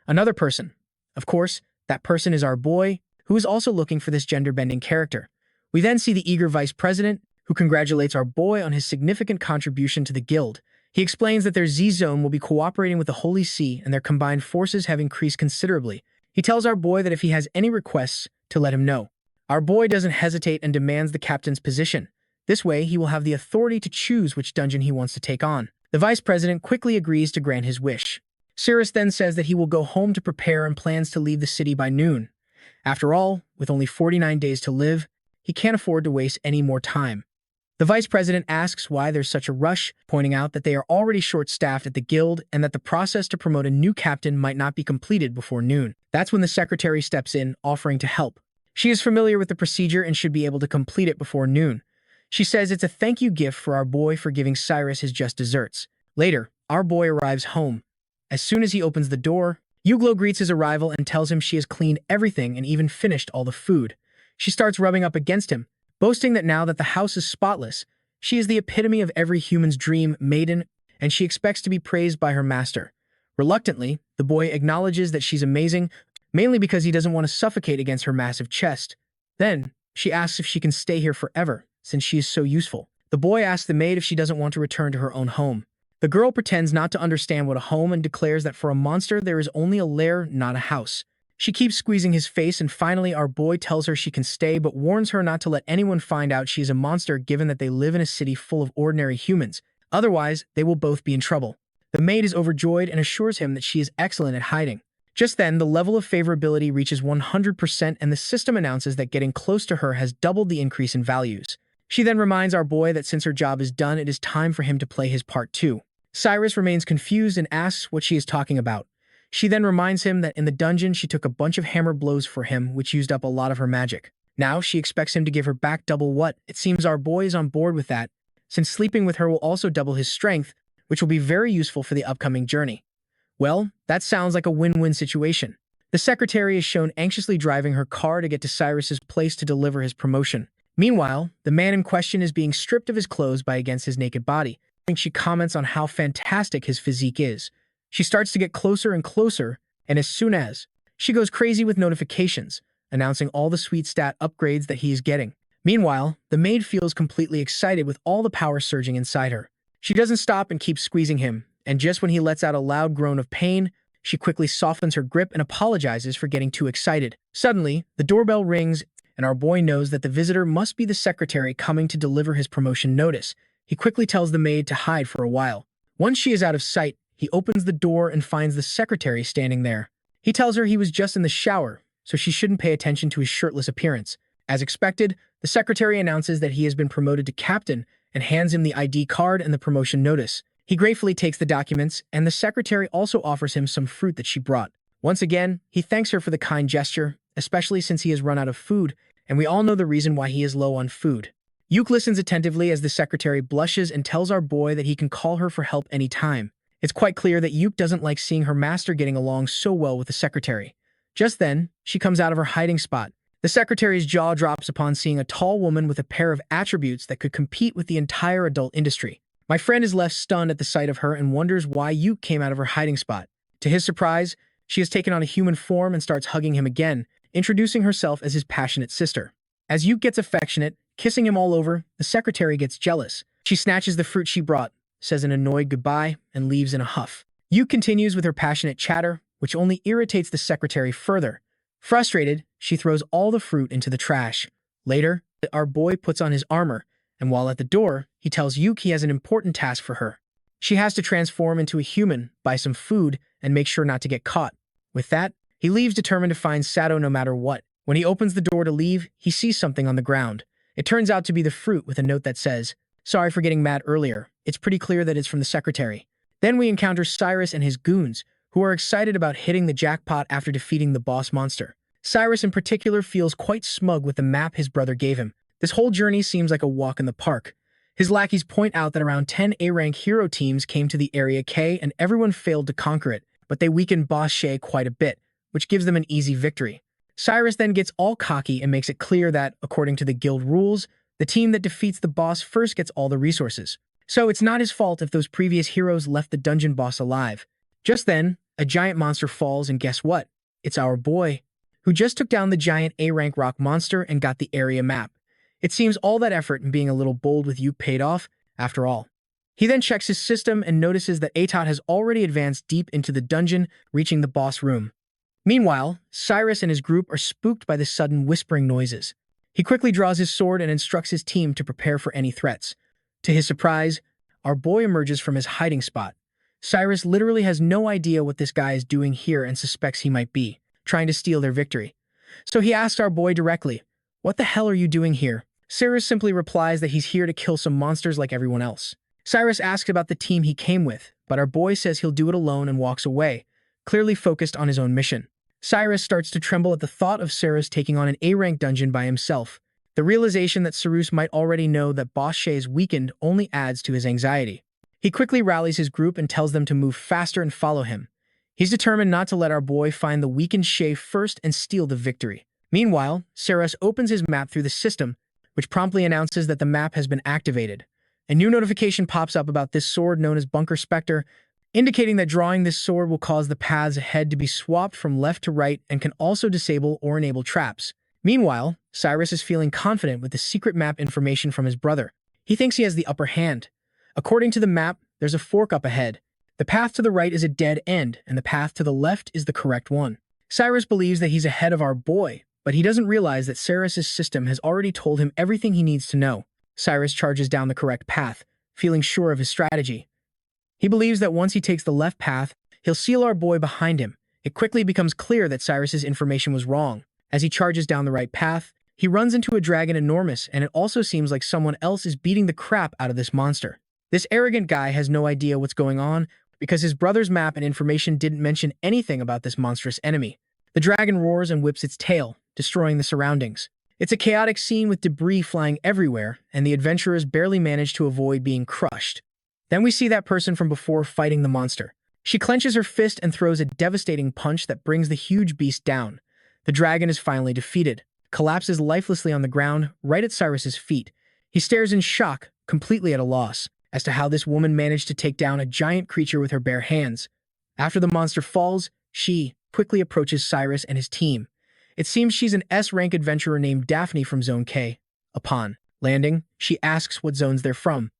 Another person. Of course, that person is our boy, who is also looking for this gender-bending character. We then see the eager vice president, who congratulates our boy on his significant contribution to the guild. He explains that their Z-Zone will be cooperating with the Holy See and their combined forces have increased considerably. He tells our boy that if he has any requests, to let him know. Our boy doesn't hesitate and demands the captain's position. This way, he will have the authority to choose which dungeon he wants to take on. The vice president quickly agrees to grant his wish. Siris then says that he will go home to prepare and plans to leave the city by noon. After all, with only 49 days to live, he can't afford to waste any more time. The vice president asks why there's such a rush, pointing out that they are already short-staffed at the guild and that the process to promote a new captain might not be completed before noon. That's when the secretary steps in, offering to help. She is familiar with the procedure and should be able to complete it before noon. She says it's a thank you gift for our boy for giving Siris his just desserts. Later, our boy arrives home. As soon as he opens the door, Yuglo greets his arrival and tells him she has cleaned everything and even finished all the food. She starts rubbing up against him, boasting that now that the house is spotless, she is the epitome of every human's dream maiden, and she expects to be praised by her master. Reluctantly, the boy acknowledges that she's amazing, mainly because he doesn't want to suffocate against her massive chest. Then, she asks if she can stay here forever, since she is so useful. The boy asks the maid if she doesn't want to return to her own home. The girl pretends not to understand what a home and declares that for a monster there is only a lair, not a house. She keeps squeezing his face and finally our boy tells her she can stay but warns her not to let anyone find out she is a monster given that they live in a city full of ordinary humans. Otherwise, they will both be in trouble. The maid is overjoyed and assures him that she is excellent at hiding. Just then, the level of favorability reaches 100% and the system announces that getting close to her has doubled the increase in values. She then reminds our boy that since her job is done, it is time for him to play his part too. Siris remains confused and asks what she is talking about. She then reminds him that in the dungeon she took a bunch of hammer blows for him, which used up a lot of her magic. Now she expects him to give her back double what. It seems our boy is on board with that, since sleeping with her will also double his strength, which will be very useful for the upcoming journey. Well, that sounds like a win-win situation. The secretary is shown anxiously driving her car to get to Siris's place to deliver his promotion. Meanwhile, the man in question is being stripped of his clothes by against his naked body. She comments on how fantastic his physique is. She starts to get closer and closer, and as soon as she goes crazy with notifications, announcing all the sweet stat upgrades that he is getting. Meanwhile, the maid feels completely excited with all the power surging inside her. She doesn't stop and keeps squeezing him, and just when he lets out a loud groan of pain, she quickly softens her grip and apologizes for getting too excited. Suddenly, the doorbell rings, and our boy knows that the visitor must be the secretary coming to deliver his promotion notice. He quickly tells the maid to hide for a while. Once she is out of sight, he opens the door and finds the secretary standing there. He tells her he was just in the shower, so she shouldn't pay attention to his shirtless appearance. As expected, the secretary announces that he has been promoted to captain and hands him the ID card and the promotion notice. He gratefully takes the documents, and the secretary also offers him some fruit that she brought. Once again, he thanks her for the kind gesture, especially since he has run out of food, and we all know the reason why he is low on food. Yuk listens attentively as the secretary blushes and tells our boy that he can call her for help anytime. It's quite clear that Yuk doesn't like seeing her master getting along so well with the secretary. Just then, she comes out of her hiding spot. The secretary's jaw drops upon seeing a tall woman with a pair of attributes that could compete with the entire adult industry. My friend is left stunned at the sight of her and wonders why Yuk came out of her hiding spot. To his surprise, she has taken on a human form and starts hugging him again, introducing herself as his passionate sister. As Yuk gets affectionate, kissing him all over, the secretary gets jealous. She snatches the fruit she brought, says an annoyed goodbye, and leaves in a huff. Yuk continues with her passionate chatter, which only irritates the secretary further. Frustrated, she throws all the fruit into the trash. Later, our boy puts on his armor, and while at the door, he tells Yuk he has an important task for her. She has to transform into a human, buy some food, and make sure not to get caught. With that, he leaves determined to find Sato no matter what. When he opens the door to leave, he sees something on the ground. It turns out to be the fruit with a note that says, "Sorry for getting mad earlier. It's pretty clear that it's from the secretary." Then we encounter Siris and his goons, who are excited about hitting the jackpot after defeating the boss monster. Siris in particular feels quite smug with the map his brother gave him. This whole journey seems like a walk in the park. His lackeys point out that around 10 A-rank hero teams came to the Area K and everyone failed to conquer it, but they weakened Boss Shay quite a bit, which gives them an easy victory. Siris then gets all cocky and makes it clear that, according to the guild rules, the team that defeats the boss first gets all the resources. So it's not his fault if those previous heroes left the dungeon boss alive. Just then, a giant monster falls and guess what? It's our boy, who just took down the giant A-rank rock monster and got the area map. It seems all that effort and being a little bold with Yuk paid off, after all. He then checks his system and notices that Atot has already advanced deep into the dungeon, reaching the boss room. Meanwhile, Siris and his group are spooked by the sudden whispering noises. He quickly draws his sword and instructs his team to prepare for any threats. To his surprise, our boy emerges from his hiding spot. Siris literally has no idea what this guy is doing here and suspects he might be trying to steal their victory. So he asks our boy directly, "What the hell are you doing here?" Siris simply replies that he's here to kill some monsters like everyone else. Siris asks about the team he came with, but our boy says he'll do it alone and walks away, clearly focused on his own mission. Siris starts to tremble at the thought of Siris taking on an A-rank dungeon by himself. The realization that Siris might already know that Boss Shay is weakened only adds to his anxiety. He quickly rallies his group and tells them to move faster and follow him. He's determined not to let our boy find the weakened Shay first and steal the victory. Meanwhile, Siris opens his map through the system, which promptly announces that the map has been activated. A new notification pops up about this sword known as Bunker Spectre, indicating that drawing this sword will cause the paths ahead to be swapped from left to right and can also disable or enable traps. Meanwhile, Siris is feeling confident with the secret map information from his brother. He thinks he has the upper hand. According to the map, there's a fork up ahead. The path to the right is a dead end, and the path to the left is the correct one. Siris believes that he's ahead of our boy, but he doesn't realize that Siris's system has already told him everything he needs to know. Siris charges down the correct path, feeling sure of his strategy. He believes that once he takes the left path, he'll seal our boy behind him. It quickly becomes clear that Siris's information was wrong. As he charges down the right path, he runs into a dragon enormous, and it also seems like someone else is beating the crap out of this monster. This arrogant guy has no idea what's going on because his brother's map and information didn't mention anything about this monstrous enemy. The dragon roars and whips its tail, destroying the surroundings. It's a chaotic scene with debris flying everywhere, and the adventurers barely manage to avoid being crushed. Then we see that person from before fighting the monster. She clenches her fist and throws a devastating punch that brings the huge beast down. The dragon is finally defeated, collapses lifelessly on the ground right at Siris's feet. He stares in shock, completely at a loss, as to how this woman managed to take down a giant creature with her bare hands. After the monster falls, she quickly approaches Siris and his team. It seems she's an S-rank adventurer named Daphne from Zone K. Upon landing, she asks what zones they're from.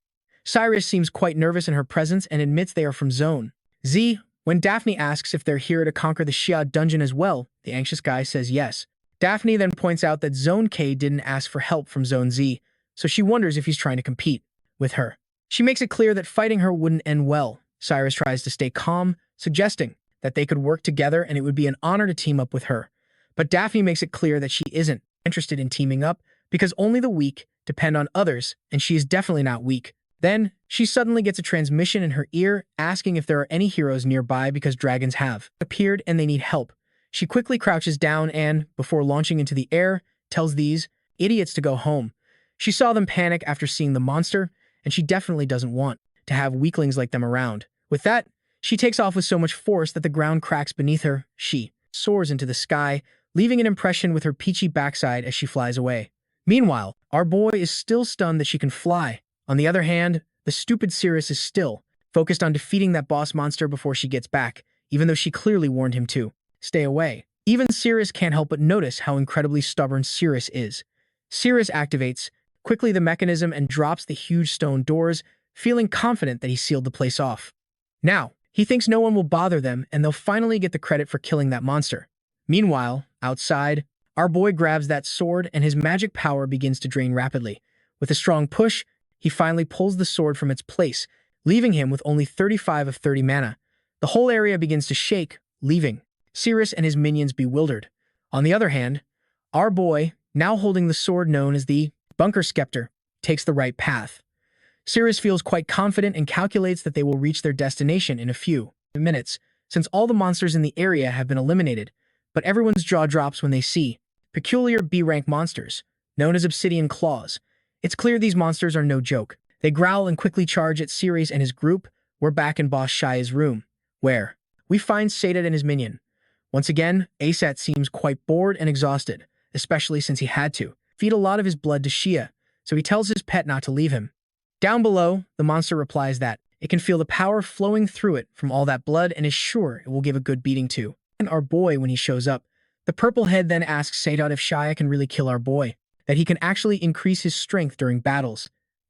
Siris seems quite nervous in her presence and admits they are from Zone Z. When Daphne asks if they're here to conquer the Xia dungeon as well, the anxious guy says yes. Daphne then points out that Zone K didn't ask for help from Zone Z, so she wonders if he's trying to compete with her. She makes it clear that fighting her wouldn't end well. Siris tries to stay calm, suggesting that they could work together and it would be an honor to team up with her. But Daphne makes it clear that she isn't interested in teaming up because only the weak depend on others, and she is definitely not weak. Then, she suddenly gets a transmission in her ear asking if there are any heroes nearby because dragons have appeared and they need help. She quickly crouches down and, before launching into the air, tells these idiots to go home. She saw them panic after seeing the monster, and she definitely doesn't want to have weaklings like them around. With that, she takes off with so much force that the ground cracks beneath her. She soars into the sky, leaving an impression with her peachy backside as she flies away. Meanwhile, our boy is still stunned that she can fly. On the other hand, the stupid Siris is still focused on defeating that boss monster before she gets back, even though she clearly warned him to stay away. Even Siris can't help but notice how incredibly stubborn Siris is. Siris activates quickly the mechanism and drops the huge stone doors, feeling confident that he sealed the place off. Now, he thinks no one will bother them and they'll finally get the credit for killing that monster. Meanwhile, outside, our boy grabs that sword and his magic power begins to drain rapidly. With a strong push, he finally pulls the sword from its place, leaving him with only 35 of 30 mana. The whole area begins to shake, leaving Siris and his minions bewildered. On the other hand, our boy, now holding the sword known as the Bunker Scepter, takes the right path. Siris feels quite confident and calculates that they will reach their destination in a few minutes, since all the monsters in the area have been eliminated, but everyone's jaw drops when they see peculiar B-rank monsters, known as Obsidian Claws. It's clear these monsters are no joke. They growl and quickly charge at Siris and his group. We're back in Boss Shia's room, where we find Sadat and his minion. Once again, Asat seems quite bored and exhausted, especially since he had to feed a lot of his blood to Xia, so he tells his pet not to leave him. Down below, the monster replies that it can feel the power flowing through it from all that blood and is sure it will give a good beating to. And our boy when he shows up. The purple head then asks Sadat if Xia can really kill our boy, that he can actually increase his strength during battles.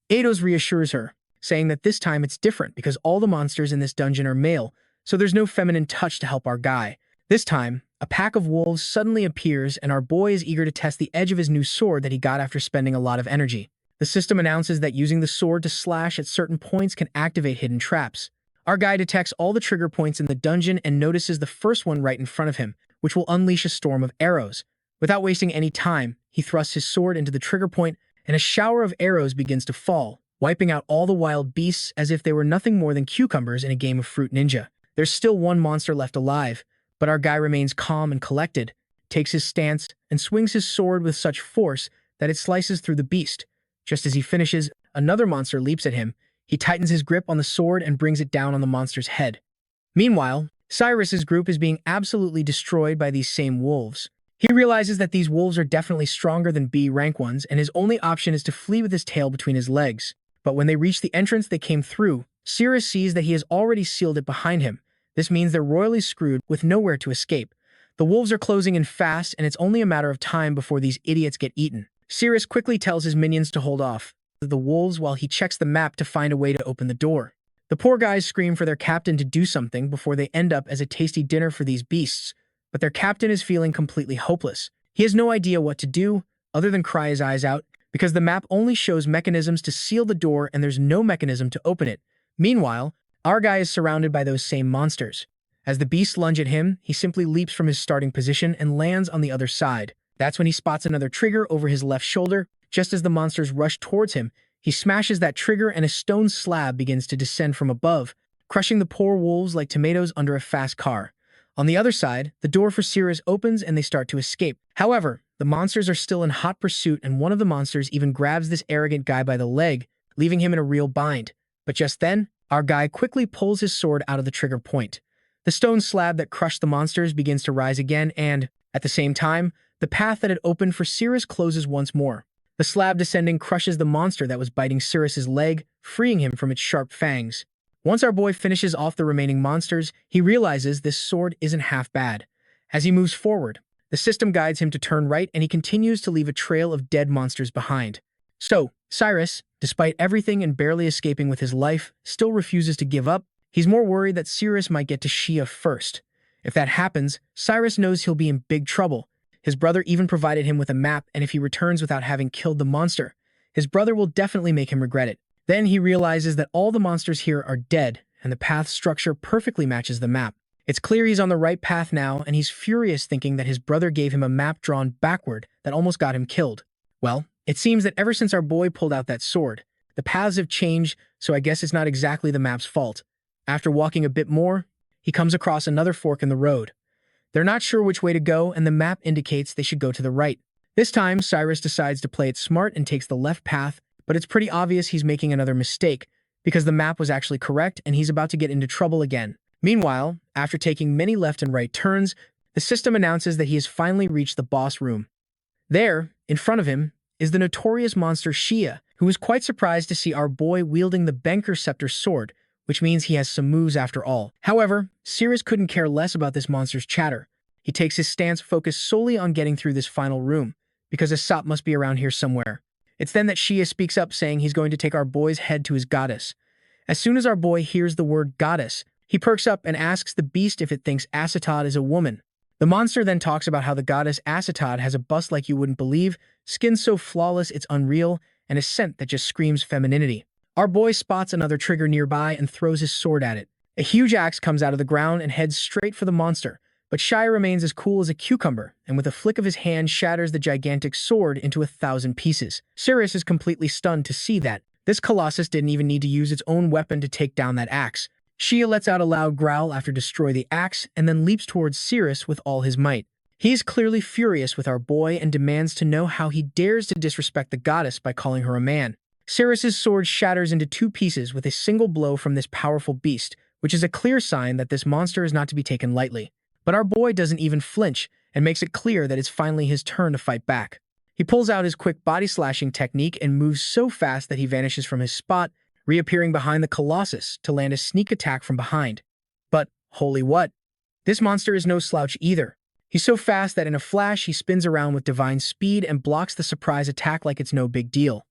Eidos reassures her, saying that this time it's different because all the monsters in this dungeon are male, so there's no feminine touch to help our guy. This time, a pack of wolves suddenly appears and our boy is eager to test the edge of his new sword that he got after spending a lot of energy. The system announces that using the sword to slash at certain points can activate hidden traps. Our guy detects all the trigger points in the dungeon and notices the first one right in front of him, which will unleash a storm of arrows. Without wasting any time, he thrusts his sword into the trigger point and a shower of arrows begins to fall, wiping out all the wild beasts as if they were nothing more than cucumbers in a game of Fruit Ninja. There's still one monster left alive, but our guy remains calm and collected, takes his stance, and swings his sword with such force that it slices through the beast. Just as he finishes, another monster leaps at him. He tightens his grip on the sword and brings it down on the monster's head. Meanwhile, Siris's group is being absolutely destroyed by these same wolves. He realizes that these wolves are definitely stronger than B-rank ones, and his only option is to flee with his tail between his legs. But when they reach the entrance they came through, Siris sees that he has already sealed it behind him. This means they're royally screwed with nowhere to escape. The wolves are closing in fast, and it's only a matter of time before these idiots get eaten. Siris quickly tells his minions to hold off the wolves while he checks the map to find a way to open the door. The poor guys scream for their captain to do something before they end up as a tasty dinner for these beasts, but their captain is feeling completely hopeless. He has no idea what to do other than cry his eyes out because the map only shows mechanisms to seal the door and there's no mechanism to open it. Meanwhile, our guy is surrounded by those same monsters. As the beasts lunge at him, he simply leaps from his starting position and lands on the other side. That's when he spots another trigger over his left shoulder. Just as the monsters rush towards him, he smashes that trigger and a stone slab begins to descend from above, crushing the poor wolves like tomatoes under a fast car. On the other side, the door for Siris opens and they start to escape. However, the monsters are still in hot pursuit and one of the monsters even grabs this arrogant guy by the leg, leaving him in a real bind. But just then, our guy quickly pulls his sword out of the trigger point. The stone slab that crushed the monsters begins to rise again and, at the same time, the path that had opened for Siris closes once more. The slab descending crushes the monster that was biting Siris's leg, freeing him from its sharp fangs. Once our boy finishes off the remaining monsters, he realizes this sword isn't half bad. As he moves forward, The system guides him to turn right, and he continues to leave a trail of dead monsters behind. So, Siris, despite everything and barely escaping with his life, still refuses to give up. He's more worried that Siris might get to Shia first. If that happens, Siris knows he'll be in big trouble. His brother even provided him with a map, and if he returns without having killed the monster, his brother will definitely make him regret it. Then he realizes that all the monsters here are dead, and the path structure perfectly matches the map. It's clear he's on the right path now, and he's furious thinking that his brother gave him a map drawn backward that almost got him killed. Well, it seems that ever since our boy pulled out that sword, the paths have changed, so I guess it's not exactly the map's fault. After walking a bit more, he comes across another fork in the road. They're not sure which way to go, and the map indicates they should go to the right. This time, Siris decides to play it smart and takes the left path, but it's pretty obvious he's making another mistake, because the map was actually correct and he's about to get into trouble again. Meanwhile, after taking many left and right turns, the system announces that he has finally reached the boss room. There, in front of him, is the notorious monster Shia, who is quite surprised to see our boy wielding the Banker Scepter sword, which means he has some moves after all. However, Siris couldn't care less about this monster's chatter. He takes his stance focused solely on getting through this final room, because a sop must be around here somewhere. It's then that Shia speaks up, saying he's going to take our boy's head to his goddess. As soon as our boy hears the word goddess, he perks up and asks the beast if it thinks Asatad is a woman. The monster then talks about how the goddess Asatad has a bust like you wouldn't believe, skin so flawless it's unreal, and a scent that just screams femininity. Our boy spots another trigger nearby and throws his sword at it. A huge axe comes out of the ground and heads straight for the monster, but Shia remains as cool as a cucumber, and with a flick of his hand shatters the gigantic sword into 1,000 pieces. Siris is completely stunned to see that. This colossus didn't even need to use its own weapon to take down that axe. Shia lets out a loud growl after destroy the axe and then leaps towards Siris with all his might. He is clearly furious with our boy and demands to know how he dares to disrespect the goddess by calling her a man. Siris's sword shatters into 2 pieces with a single blow from this powerful beast, which is a clear sign that this monster is not to be taken lightly. But our boy doesn't even flinch and makes it clear that it's finally his turn to fight back. He pulls out his quick body slashing technique and moves so fast that he vanishes from his spot, reappearing behind the Colossus to land a sneak attack from behind. But, holy what? This monster is no slouch either. He's so fast that in a flash he spins around with divine speed and blocks the surprise attack like it's no big deal.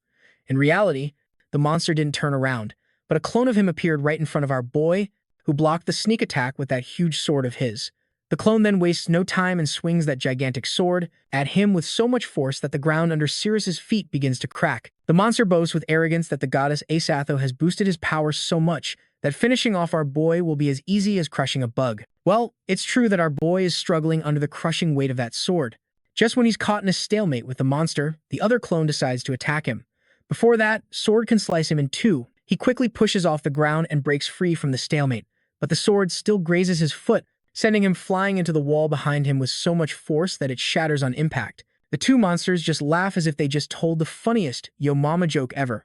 In reality, the monster didn't turn around, but a clone of him appeared right in front of our boy, who blocked the sneak attack with that huge sword of his. The clone then wastes no time and swings that gigantic sword at him with so much force that the ground under Siris's feet begins to crack. The monster boasts with arrogance that the goddess Asatho has boosted his power so much that finishing off our boy will be as easy as crushing a bug. Well, it's true that our boy is struggling under the crushing weight of that sword. Just when he's caught in a stalemate with the monster, the other clone decides to attack him. Before that, sword can slice him in 2. He quickly pushes off the ground and breaks free from the stalemate, but the sword still grazes his foot, sending him flying into the wall behind him with so much force that it shatters on impact. The 2 monsters just laugh as if they just told the funniest yo mama joke ever.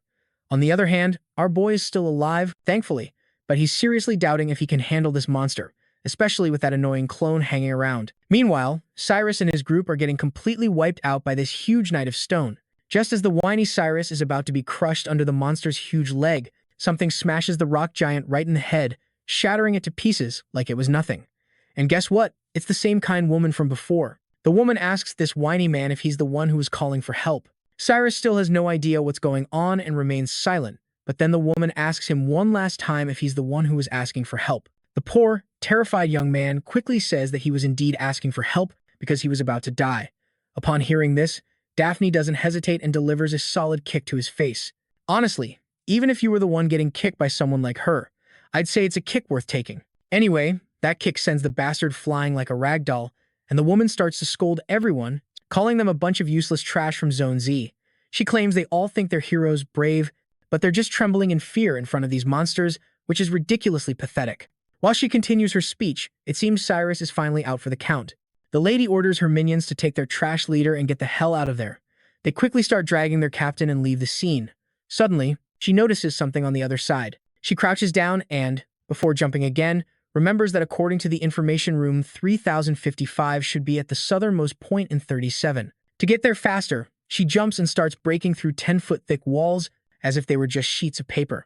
On the other hand, our boy is still alive, thankfully, but he's seriously doubting if he can handle this monster, especially with that annoying clone hanging around. Meanwhile, Siris and his group are getting completely wiped out by this huge knight of stone. Just as the whiny Siris is about to be crushed under the monster's huge leg, something smashes the rock giant right in the head, shattering it to pieces like it was nothing. And guess what? It's the same kind woman from before. The woman asks this whiny man if he's the one who is calling for help. Siris still has no idea what's going on and remains silent, but then the woman asks him one last time if he's the one who was asking for help. The poor, terrified young man quickly says that he was indeed asking for help because he was about to die. Upon hearing this, Daphne doesn't hesitate and delivers a solid kick to his face. Honestly, even if you were the one getting kicked by someone like her, I'd say it's a kick worth taking. Anyway, that kick sends the bastard flying like a rag doll, and the woman starts to scold everyone, calling them a bunch of useless trash from Zone Z. She claims they all think their hero's brave, but they're just trembling in fear in front of these monsters, which is ridiculously pathetic. While she continues her speech, it seems Siris is finally out for the count. The lady orders her minions to take their trash leader and get the hell out of there. They quickly start dragging their captain and leave the scene. Suddenly, she notices something on the other side. She crouches down and, before jumping again, remembers that according to the information room 3055 should be at the southernmost point in 37. To get there faster, she jumps and starts breaking through 10-foot thick walls as if they were just sheets of paper.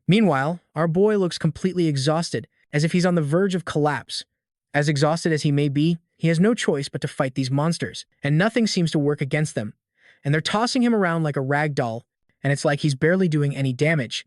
Meanwhile, our boy looks completely exhausted, as if he's on the verge of collapse. As exhausted as he may be, he has no choice but to fight these monsters, and nothing seems to work against them. And they're tossing him around like a rag doll, and it's like he's barely doing any damage.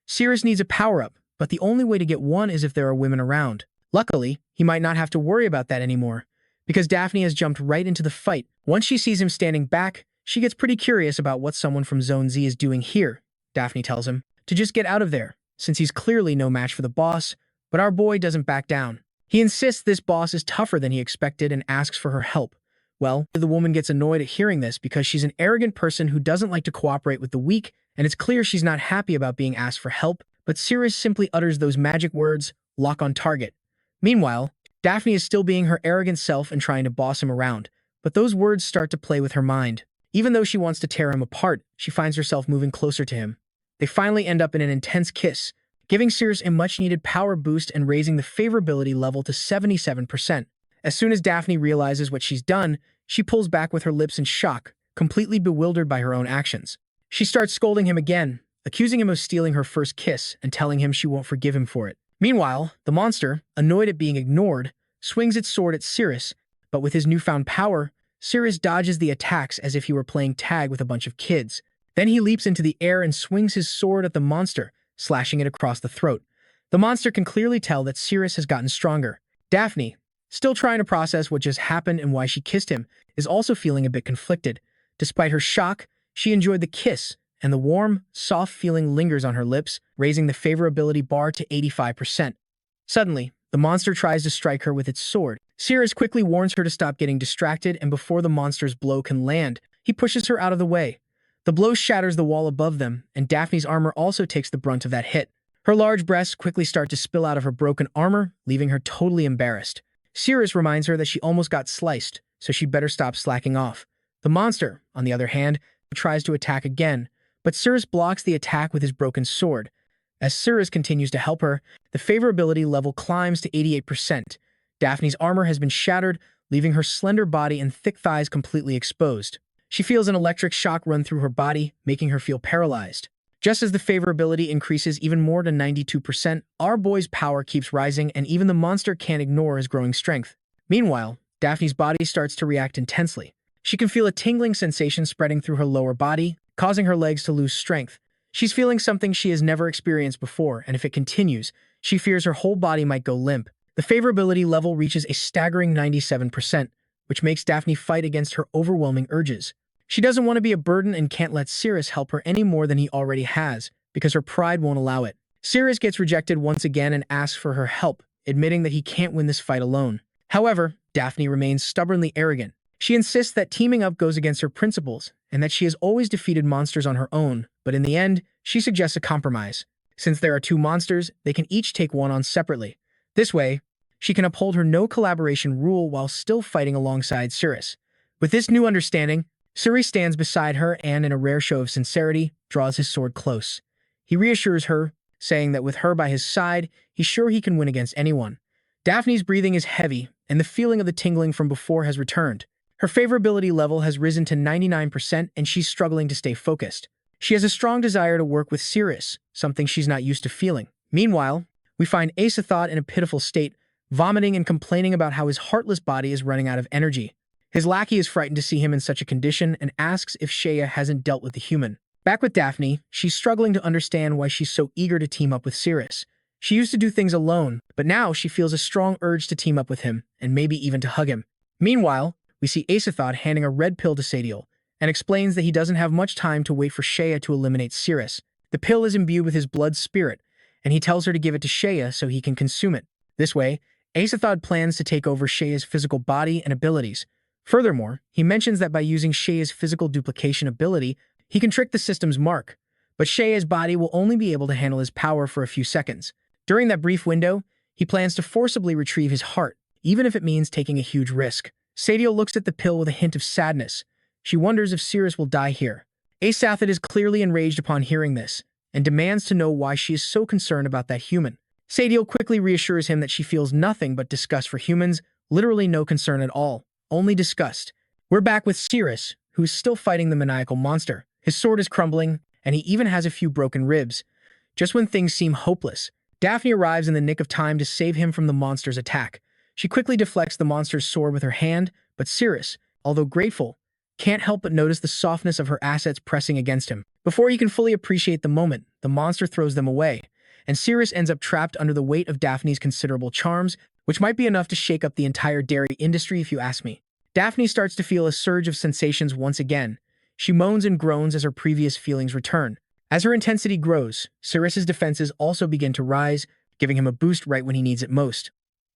Siris needs a power-up, but the only way to get one is if there are women around. Luckily, he might not have to worry about that anymore, because Daphne has jumped right into the fight. Once she sees him standing back, she gets pretty curious about what someone from Zone Z is doing here. Daphne tells him to just get out of there, since he's clearly no match for the boss, but our boy doesn't back down. He insists this boss is tougher than he expected and asks for her help. Well, the woman gets annoyed at hearing this because she's an arrogant person who doesn't like to cooperate with the weak, and it's clear she's not happy about being asked for help, but Siris simply utters those magic words, lock on target. Meanwhile, Daphne is still being her arrogant self and trying to boss him around, but those words start to play with her mind. Even though she wants to tear him apart, she finds herself moving closer to him. They finally end up in an intense kiss, giving Siris a much-needed power boost and raising the favorability level to 77%. As soon as Daphne realizes what she's done, she pulls back with her lips in shock, completely bewildered by her own actions. She starts scolding him again, accusing him of stealing her first kiss and telling him she won't forgive him for it. Meanwhile, the monster, annoyed at being ignored, swings its sword at Siris, but with his newfound power, Siris dodges the attacks as if he were playing tag with a bunch of kids. Then he leaps into the air and swings his sword at the monster, slashing it across the throat. The monster can clearly tell that Siris has gotten stronger. Daphne, still trying to process what just happened and why she kissed him, is also feeling a bit conflicted. Despite her shock, she enjoyed the kiss, and the warm, soft feeling lingers on her lips, raising the favorability bar to 85%. Suddenly, the monster tries to strike her with its sword. Siris quickly warns her to stop getting distracted, and before the monster's blow can land, he pushes her out of the way. The blow shatters the wall above them, and Daphne's armor also takes the brunt of that hit. Her large breasts quickly start to spill out of her broken armor, leaving her totally embarrassed. Siris reminds her that she almost got sliced, so she'd better stop slacking off. The monster, on the other hand, tries to attack again, but Siris blocks the attack with his broken sword. As Siris continues to help her, the favorability level climbs to 88%. Daphne's armor has been shattered, leaving her slender body and thick thighs completely exposed. She feels an electric shock run through her body, making her feel paralyzed. Just as the favorability increases even more to 92%, our boy's power keeps rising, and even the monster can't ignore his growing strength. Meanwhile, Daphne's body starts to react intensely. She can feel a tingling sensation spreading through her lower body, causing her legs to lose strength. She's feeling something she has never experienced before, and if it continues, she fears her whole body might go limp. The favorability level reaches a staggering 97%, which makes Daphne fight against her overwhelming urges. She doesn't want to be a burden and can't let Siris help her any more than he already has, because her pride won't allow it. Siris gets rejected once again and asks for her help, admitting that he can't win this fight alone. However, Daphne remains stubbornly arrogant. She insists that teaming up goes against her principles, and that she has always defeated monsters on her own, but in the end, she suggests a compromise. Since there are two monsters, they can each take one on separately. This way, she can uphold her no-collaboration rule while still fighting alongside Siris. With this new understanding, Siris stands beside her and, in a rare show of sincerity, draws his sword close. He reassures her, saying that with her by his side, he's sure he can win against anyone. Daphne's breathing is heavy, and the feeling of the tingling from before has returned. Her favorability level has risen to 99%, and she's struggling to stay focused. She has a strong desire to work with Siris, something she's not used to feeling. Meanwhile, we find Asathot in a pitiful state, vomiting and complaining about how his heartless body is running out of energy. His lackey is frightened to see him in such a condition and asks if Shea hasn't dealt with the human. Back with Daphne, she's struggling to understand why she's so eager to team up with Siris. She used to do things alone, but now she feels a strong urge to team up with him, and maybe even to hug him. Meanwhile, we see Asathot handing a red pill to Sadiel, and explains that he doesn't have much time to wait for Shea to eliminate Siris. The pill is imbued with his blood spirit, and he tells her to give it to Shea so he can consume it. This way, Asathot plans to take over Shea's physical body and abilities. Furthermore, he mentions that by using Shea's physical duplication ability, he can trick the system's mark, but Shea's body will only be able to handle his power for a few seconds. During that brief window, he plans to forcibly retrieve his heart, even if it means taking a huge risk. Sadiel looks at the pill with a hint of sadness. She wonders if Siris will die here. Asathot is clearly enraged upon hearing this, and demands to know why she is so concerned about that human. Sadiel quickly reassures him that she feels nothing but disgust for humans, literally no concern at all, only disgust. We're back with Siris, who is still fighting the maniacal monster. His sword is crumbling, and he even has a few broken ribs. Just when things seem hopeless, Daphne arrives in the nick of time to save him from the monster's attack. She quickly deflects the monster's sword with her hand, but Siris, although grateful, can't help but notice the softness of her assets pressing against him. Before he can fully appreciate the moment, the monster throws them away, and Siris ends up trapped under the weight of Daphne's considerable charms, which might be enough to shake up the entire dairy industry if you ask me. Daphne starts to feel a surge of sensations once again. She moans and groans as her previous feelings return. As her intensity grows, Siris's defenses also begin to rise, giving him a boost right when he needs it most.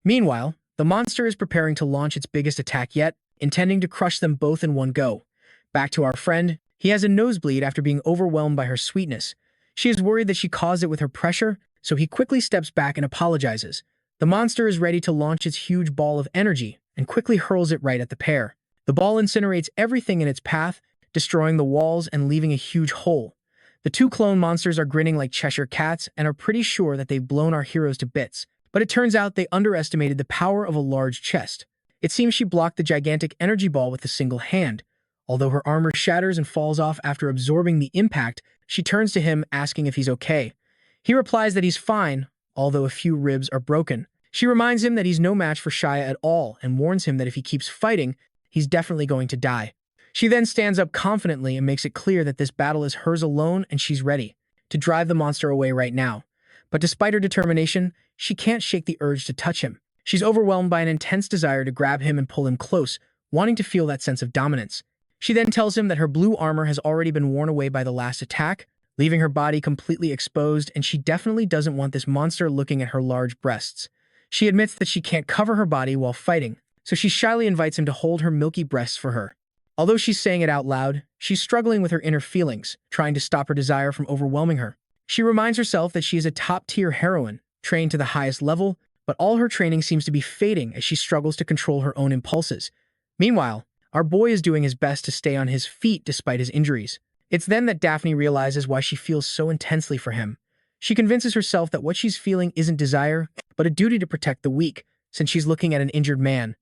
Meanwhile, the monster is preparing to launch its biggest attack yet, intending to crush them both in one go. Back to our friend, he has a nosebleed after being overwhelmed by her sweetness. She is worried that she caused it with her pressure, so he quickly steps back and apologizes. The monster is ready to launch its huge ball of energy and quickly hurls it right at the pair. The ball incinerates everything in its path, destroying the walls and leaving a huge hole. The two clone monsters are grinning like Cheshire cats and are pretty sure that they've blown our heroes to bits, but it turns out they underestimated the power of a large chest. It seems she blocked the gigantic energy ball with a single hand. Although her armor shatters and falls off after absorbing the impact, she turns to him asking if he's okay. He replies that he's fine, although a few ribs are broken. She reminds him that he's no match for Shia at all and warns him that if he keeps fighting, he's definitely going to die. She then stands up confidently and makes it clear that this battle is hers alone and she's ready to drive the monster away right now. But despite her determination, she can't shake the urge to touch him. She's overwhelmed by an intense desire to grab him and pull him close, wanting to feel that sense of dominance. She then tells him that her blue armor has already been worn away by the last attack, leaving her body completely exposed, and she definitely doesn't want this monster looking at her large breasts. She admits that she can't cover her body while fighting, so she shyly invites him to hold her milky breasts for her. Although she's saying it out loud, she's struggling with her inner feelings, trying to stop her desire from overwhelming her. She reminds herself that she is a top-tier heroine, trained to the highest level, but all her training seems to be fading as she struggles to control her own impulses. Meanwhile, our boy is doing his best to stay on his feet despite his injuries. It's then that Daphne realizes why she feels so intensely for him. She convinces herself that what she's feeling isn't desire, but a duty to protect the weak, since she's looking at an injured man.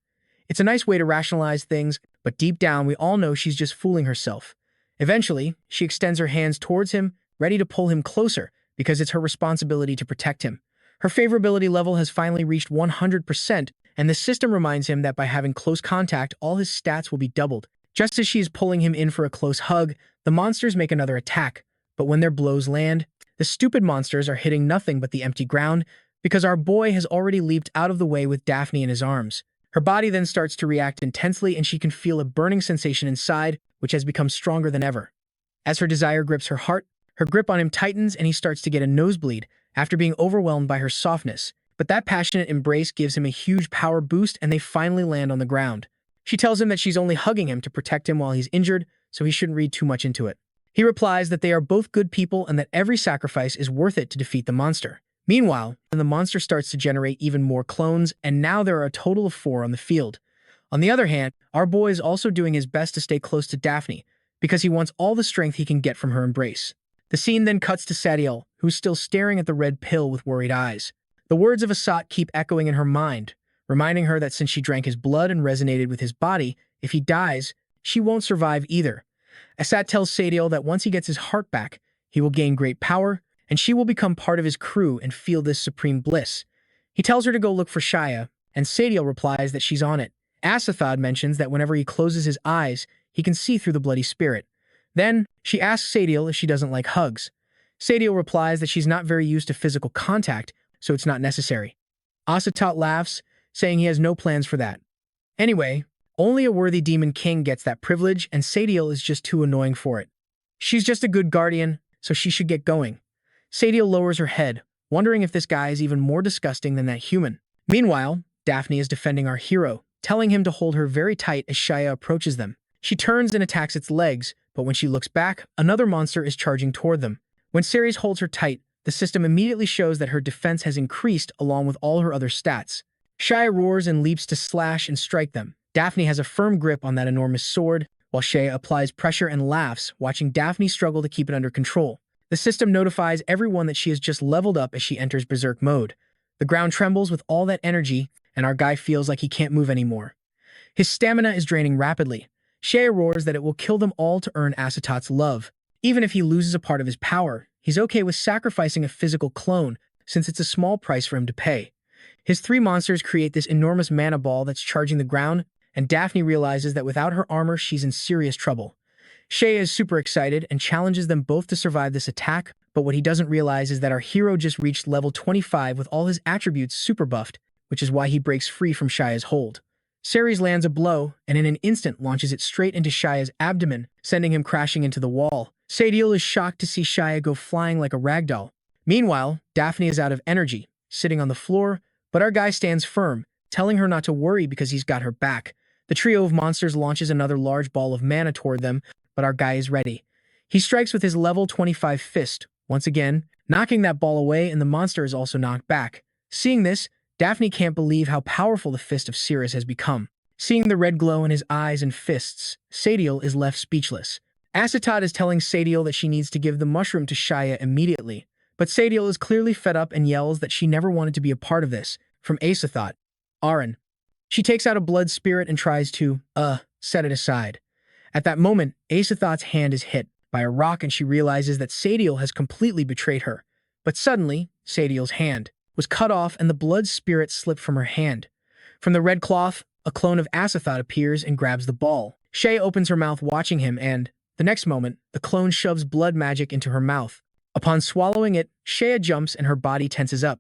It's a nice way to rationalize things, but deep down we all know she's just fooling herself. Eventually, she extends her hands towards him, ready to pull him closer, because it's her responsibility to protect him. Her favorability level has finally reached 100%, and the system reminds him that by having close contact, all his stats will be doubled. Just as she is pulling him in for a close hug, the monsters make another attack, but when their blows land, the stupid monsters are hitting nothing but the empty ground, because our boy has already leaped out of the way with Daphne in his arms. Her body then starts to react intensely, and she can feel a burning sensation inside, which has become stronger than ever. As her desire grips her heart, her grip on him tightens and he starts to get a nosebleed after being overwhelmed by her softness. But that passionate embrace gives him a huge power boost and they finally land on the ground. She tells him that she's only hugging him to protect him while he's injured, so he shouldn't read too much into it. He replies that they are both good people and that every sacrifice is worth it to defeat the monster. Meanwhile, the monster starts to generate even more clones, and now there are a total of 4 on the field. On the other hand, our boy is also doing his best to stay close to Daphne, because he wants all the strength he can get from her embrace. The scene then cuts to Sadiel, who's still staring at the red pill with worried eyes. The words of Asat keep echoing in her mind, reminding her that since she drank his blood and resonated with his body, if he dies, she won't survive either. Asat tells Sadiel that once he gets his heart back, he will gain great power, and she will become part of his crew and feel this supreme bliss. He tells her to go look for Shia, and Sadiel replies that she's on it. Asathad mentions that whenever he closes his eyes, he can see through the bloody spirit. Then, she asks Sadiel if she doesn't like hugs. Sadiel replies that she's not very used to physical contact, so it's not necessary. Asatat laughs, saying he has no plans for that. Anyway, only a worthy demon king gets that privilege, and Sadiel is just too annoying for it. She's just a good guardian, so she should get going. Sadiel lowers her head, wondering if this guy is even more disgusting than that human. Meanwhile, Daphne is defending our hero, telling him to hold her very tight as Shia approaches them. She turns and attacks its legs, but when she looks back, another monster is charging toward them. When Siris holds her tight, the system immediately shows that her defense has increased along with all her other stats. Shia roars and leaps to slash and strike them. Daphne has a firm grip on that enormous sword, while Shia applies pressure and laughs, watching Daphne struggle to keep it under control. The system notifies everyone that she has just leveled up as she enters berserk mode. The ground trembles with all that energy, and our guy feels like he can't move anymore. His stamina is draining rapidly. Shea roars that it will kill them all to earn Asatat's love. Even if he loses a part of his power, he's okay with sacrificing a physical clone, since it's a small price for him to pay. His three monsters create this enormous mana ball that's charging the ground, and Daphne realizes that without her armor, she's in serious trouble. Shay is super excited and challenges them both to survive this attack, but what he doesn't realize is that our hero just reached level 25 with all his attributes super buffed, which is why he breaks free from Shaya's hold. Siris lands a blow, and in an instant launches it straight into Shaya's abdomen, sending him crashing into the wall. Sadiel is shocked to see Shaya go flying like a ragdoll. Meanwhile, Daphne is out of energy, sitting on the floor, but our guy stands firm, telling her not to worry because he's got her back. The trio of monsters launches another large ball of mana toward them, but our guy is ready. He strikes with his level 25 fist, once again, knocking that ball away, and the monster is also knocked back. Seeing this, Daphne can't believe how powerful the fist of Siris has become. Seeing the red glow in his eyes and fists, Sadiel is left speechless. Acetot is telling Sadiel that she needs to give the mushroom to Shaya immediately, but Sadiel is clearly fed up and yells that she never wanted to be a part of this. From Acetot, Aaron. She takes out a blood spirit and tries to, set it aside. At that moment, Acethot's hand is hit by a rock and she realizes that Sadiel has completely betrayed her. But suddenly, Sadiel's hand was cut off and the blood spirit slipped from her hand. From the red cloth, a clone of Acethot appears and grabs the ball. Shay opens her mouth watching him and, the next moment, the clone shoves blood magic into her mouth. Upon swallowing it, Shaya jumps and her body tenses up.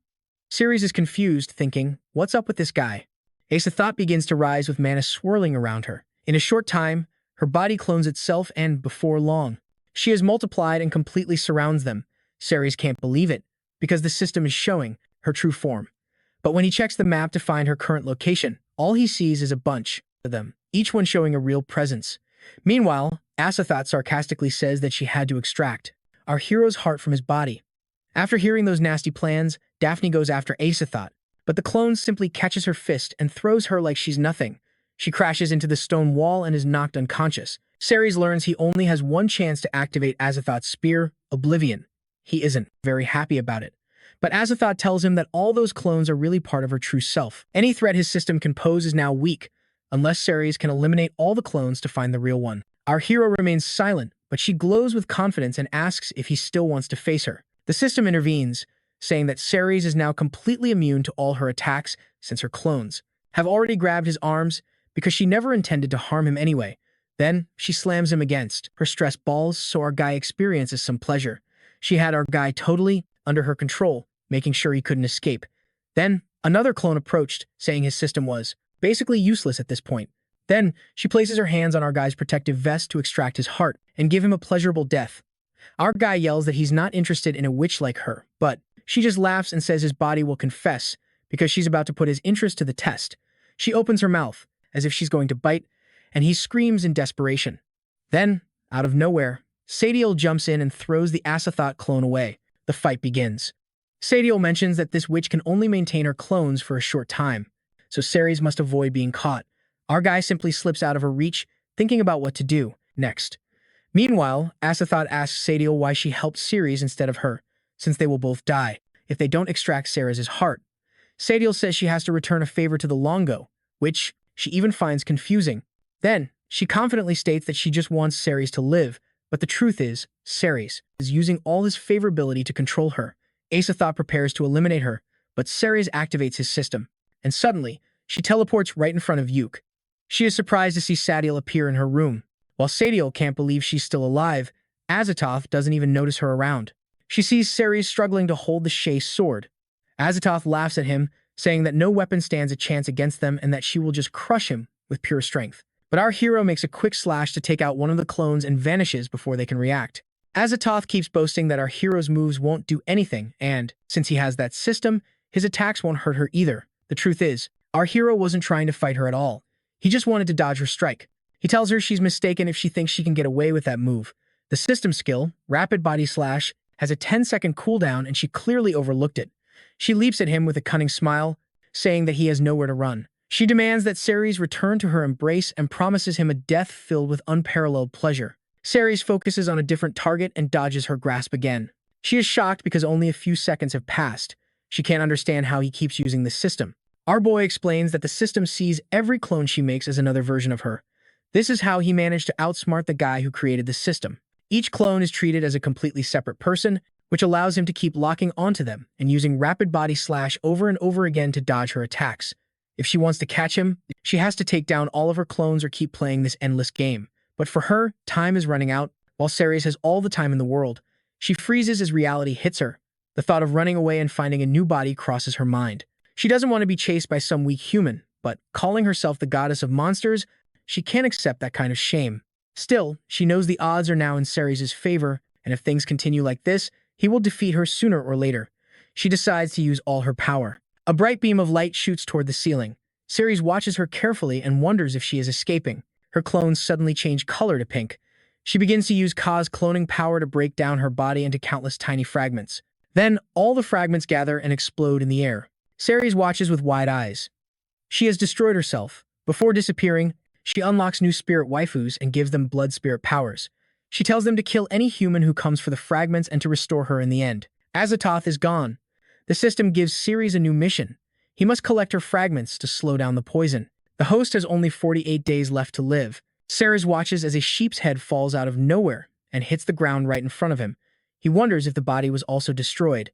Siris is confused, thinking, what's up with this guy? Acethot begins to rise with mana swirling around her. In a short time, her body clones itself and, before long, she has multiplied and completely surrounds them. Siris can't believe it, because the system is showing her true form. But when he checks the map to find her current location, all he sees is a bunch of them, each one showing a real presence. Meanwhile, Acethot sarcastically says that she had to extract our hero's heart from his body. After hearing those nasty plans, Daphne goes after Acethot, but the clone simply catches her fist and throws her like she's nothing. She crashes into the stone wall and is knocked unconscious. Siris learns he only has one chance to activate Azethot's spear, Oblivion. He isn't very happy about it. But Azethot tells him that all those clones are really part of her true self. Any threat his system can pose is now weak, unless Siris can eliminate all the clones to find the real one. Our hero remains silent, but she glows with confidence and asks if he still wants to face her. The system intervenes, saying that Siris is now completely immune to all her attacks since her clones have already grabbed his arms because she never intended to harm him anyway. Then, she slams him against her stress balls so our guy experiences some pleasure. She had our guy totally under her control, making sure he couldn't escape. Then, another clone approached, saying his system was basically useless at this point. Then, she places her hands on our guy's protective vest to extract his heart and give him a pleasurable death. Our guy yells that he's not interested in a witch like her, but she just laughs and says his body will confess because she's about to put his interest to the test. She opens her mouth, as if she's going to bite, and he screams in desperation. Then, out of nowhere, Sadiel jumps in and throws the Acethot clone away. The fight begins. Sadiel mentions that this witch can only maintain her clones for a short time, so Siris must avoid being caught. Our guy simply slips out of her reach, thinking about what to do next. Meanwhile, Acethot asks Sadiel why she helped Siris instead of her, since they will both die if they don't extract Siris' heart. Sadiel says she has to return a favor to the Longo, which she even finds confusing. Then, she confidently states that she just wants Siris to live, but the truth is, Siris is using all his favorability to control her. Acethot prepares to eliminate her, but Siris activates his system, and suddenly, she teleports right in front of Yuk. She is surprised to see Sadiel appear in her room. While Sadiel can't believe she's still alive, Azatoth doesn't even notice her around. She sees Siris struggling to hold the Shay sword. Azatoth laughs at him, saying that no weapon stands a chance against them and that she will just crush him with pure strength. But our hero makes a quick slash to take out one of the clones and vanishes before they can react. Azatoth keeps boasting that our hero's moves won't do anything, and, since he has that system, his attacks won't hurt her either. The truth is, our hero wasn't trying to fight her at all. He just wanted to dodge her strike. He tells her she's mistaken if she thinks she can get away with that move. The system skill, Rapid Body Slash, has a 10-second cooldown and she clearly overlooked it. She leaps at him with a cunning smile, saying that he has nowhere to run. She demands that Siris return to her embrace and promises him a death filled with unparalleled pleasure. Siris focuses on a different target and dodges her grasp again. She is shocked because only a few seconds have passed. She can't understand how he keeps using the system. Our boy explains that the system sees every clone she makes as another version of her. This is how he managed to outsmart the guy who created the system. Each clone is treated as a completely separate person, which allows him to keep locking onto them and using rapid body slash over and over again to dodge her attacks. If she wants to catch him, she has to take down all of her clones or keep playing this endless game. But for her, time is running out, while Siris has all the time in the world. She freezes as reality hits her. The thought of running away and finding a new body crosses her mind. She doesn't want to be chased by some weak human, but calling herself the goddess of monsters, she can't accept that kind of shame. Still, she knows the odds are now in Siris' favor, and if things continue like this, he will defeat her sooner or later. She decides to use all her power. A bright beam of light shoots toward the ceiling. Siris watches her carefully and wonders if she is escaping. Her clones suddenly change color to pink. She begins to use Ka's cloning power to break down her body into countless tiny fragments. Then, all the fragments gather and explode in the air. Siris watches with wide eyes. She has destroyed herself. Before disappearing, she unlocks new spirit waifus and gives them blood spirit powers. She tells them to kill any human who comes for the fragments and to restore her in the end. Azathoth is gone. The system gives Siris a new mission. He must collect her fragments to slow down the poison. The host has only 48 days left to live. Siris watches as a sheep's head falls out of nowhere and hits the ground right in front of him. He wonders if the body was also destroyed.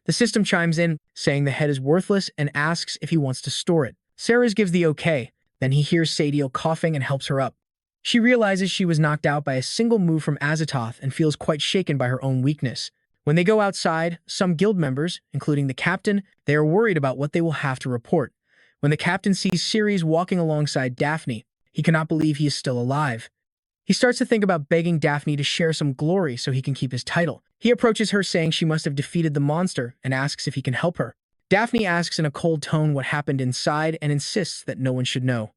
The system chimes in, saying the head is worthless and asks if he wants to store it. Siris gives the okay. Then he hears Sadiel coughing and helps her up. She realizes she was knocked out by a single move from Azathoth and feels quite shaken by her own weakness. When they go outside, some guild members, including the captain, they are worried about what they will have to report. When the captain sees Siris walking alongside Daphne, he cannot believe he is still alive. He starts to think about begging Daphne to share some glory so he can keep his title. He approaches her saying she must have defeated the monster and asks if he can help her. Daphne asks in a cold tone what happened inside and insists that no one should know.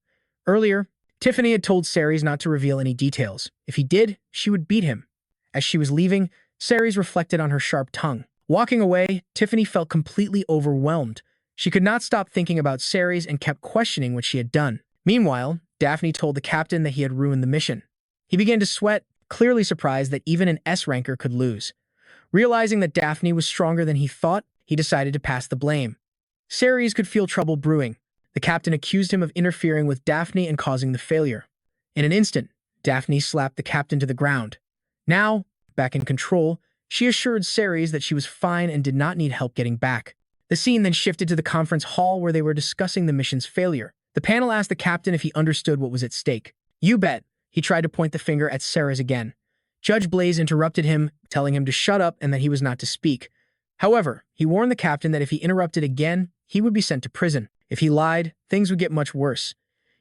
Earlier, Tiffany had told Siris not to reveal any details. If he did, she would beat him. As she was leaving, Siris reflected on her sharp tongue. Walking away, Tiffany felt completely overwhelmed. She could not stop thinking about Siris and kept questioning what she had done. Meanwhile, Daphne told the captain that he had ruined the mission. He began to sweat, clearly surprised that even an S-ranker could lose. Realizing that Daphne was stronger than he thought, he decided to pass the blame. Siris could feel trouble brewing. The captain accused him of interfering with Daphne and causing the failure. In an instant, Daphne slapped the captain to the ground. Now, back in control, she assured Siris that she was fine and did not need help getting back. The scene then shifted to the conference hall where they were discussing the mission's failure. The panel asked the captain if he understood what was at stake. "You bet." He tried to point the finger at Siris again. Judge Blaze interrupted him, telling him to shut up and that he was not to speak. However, he warned the captain that if he interrupted again, he would be sent to prison. If he lied, things would get much worse.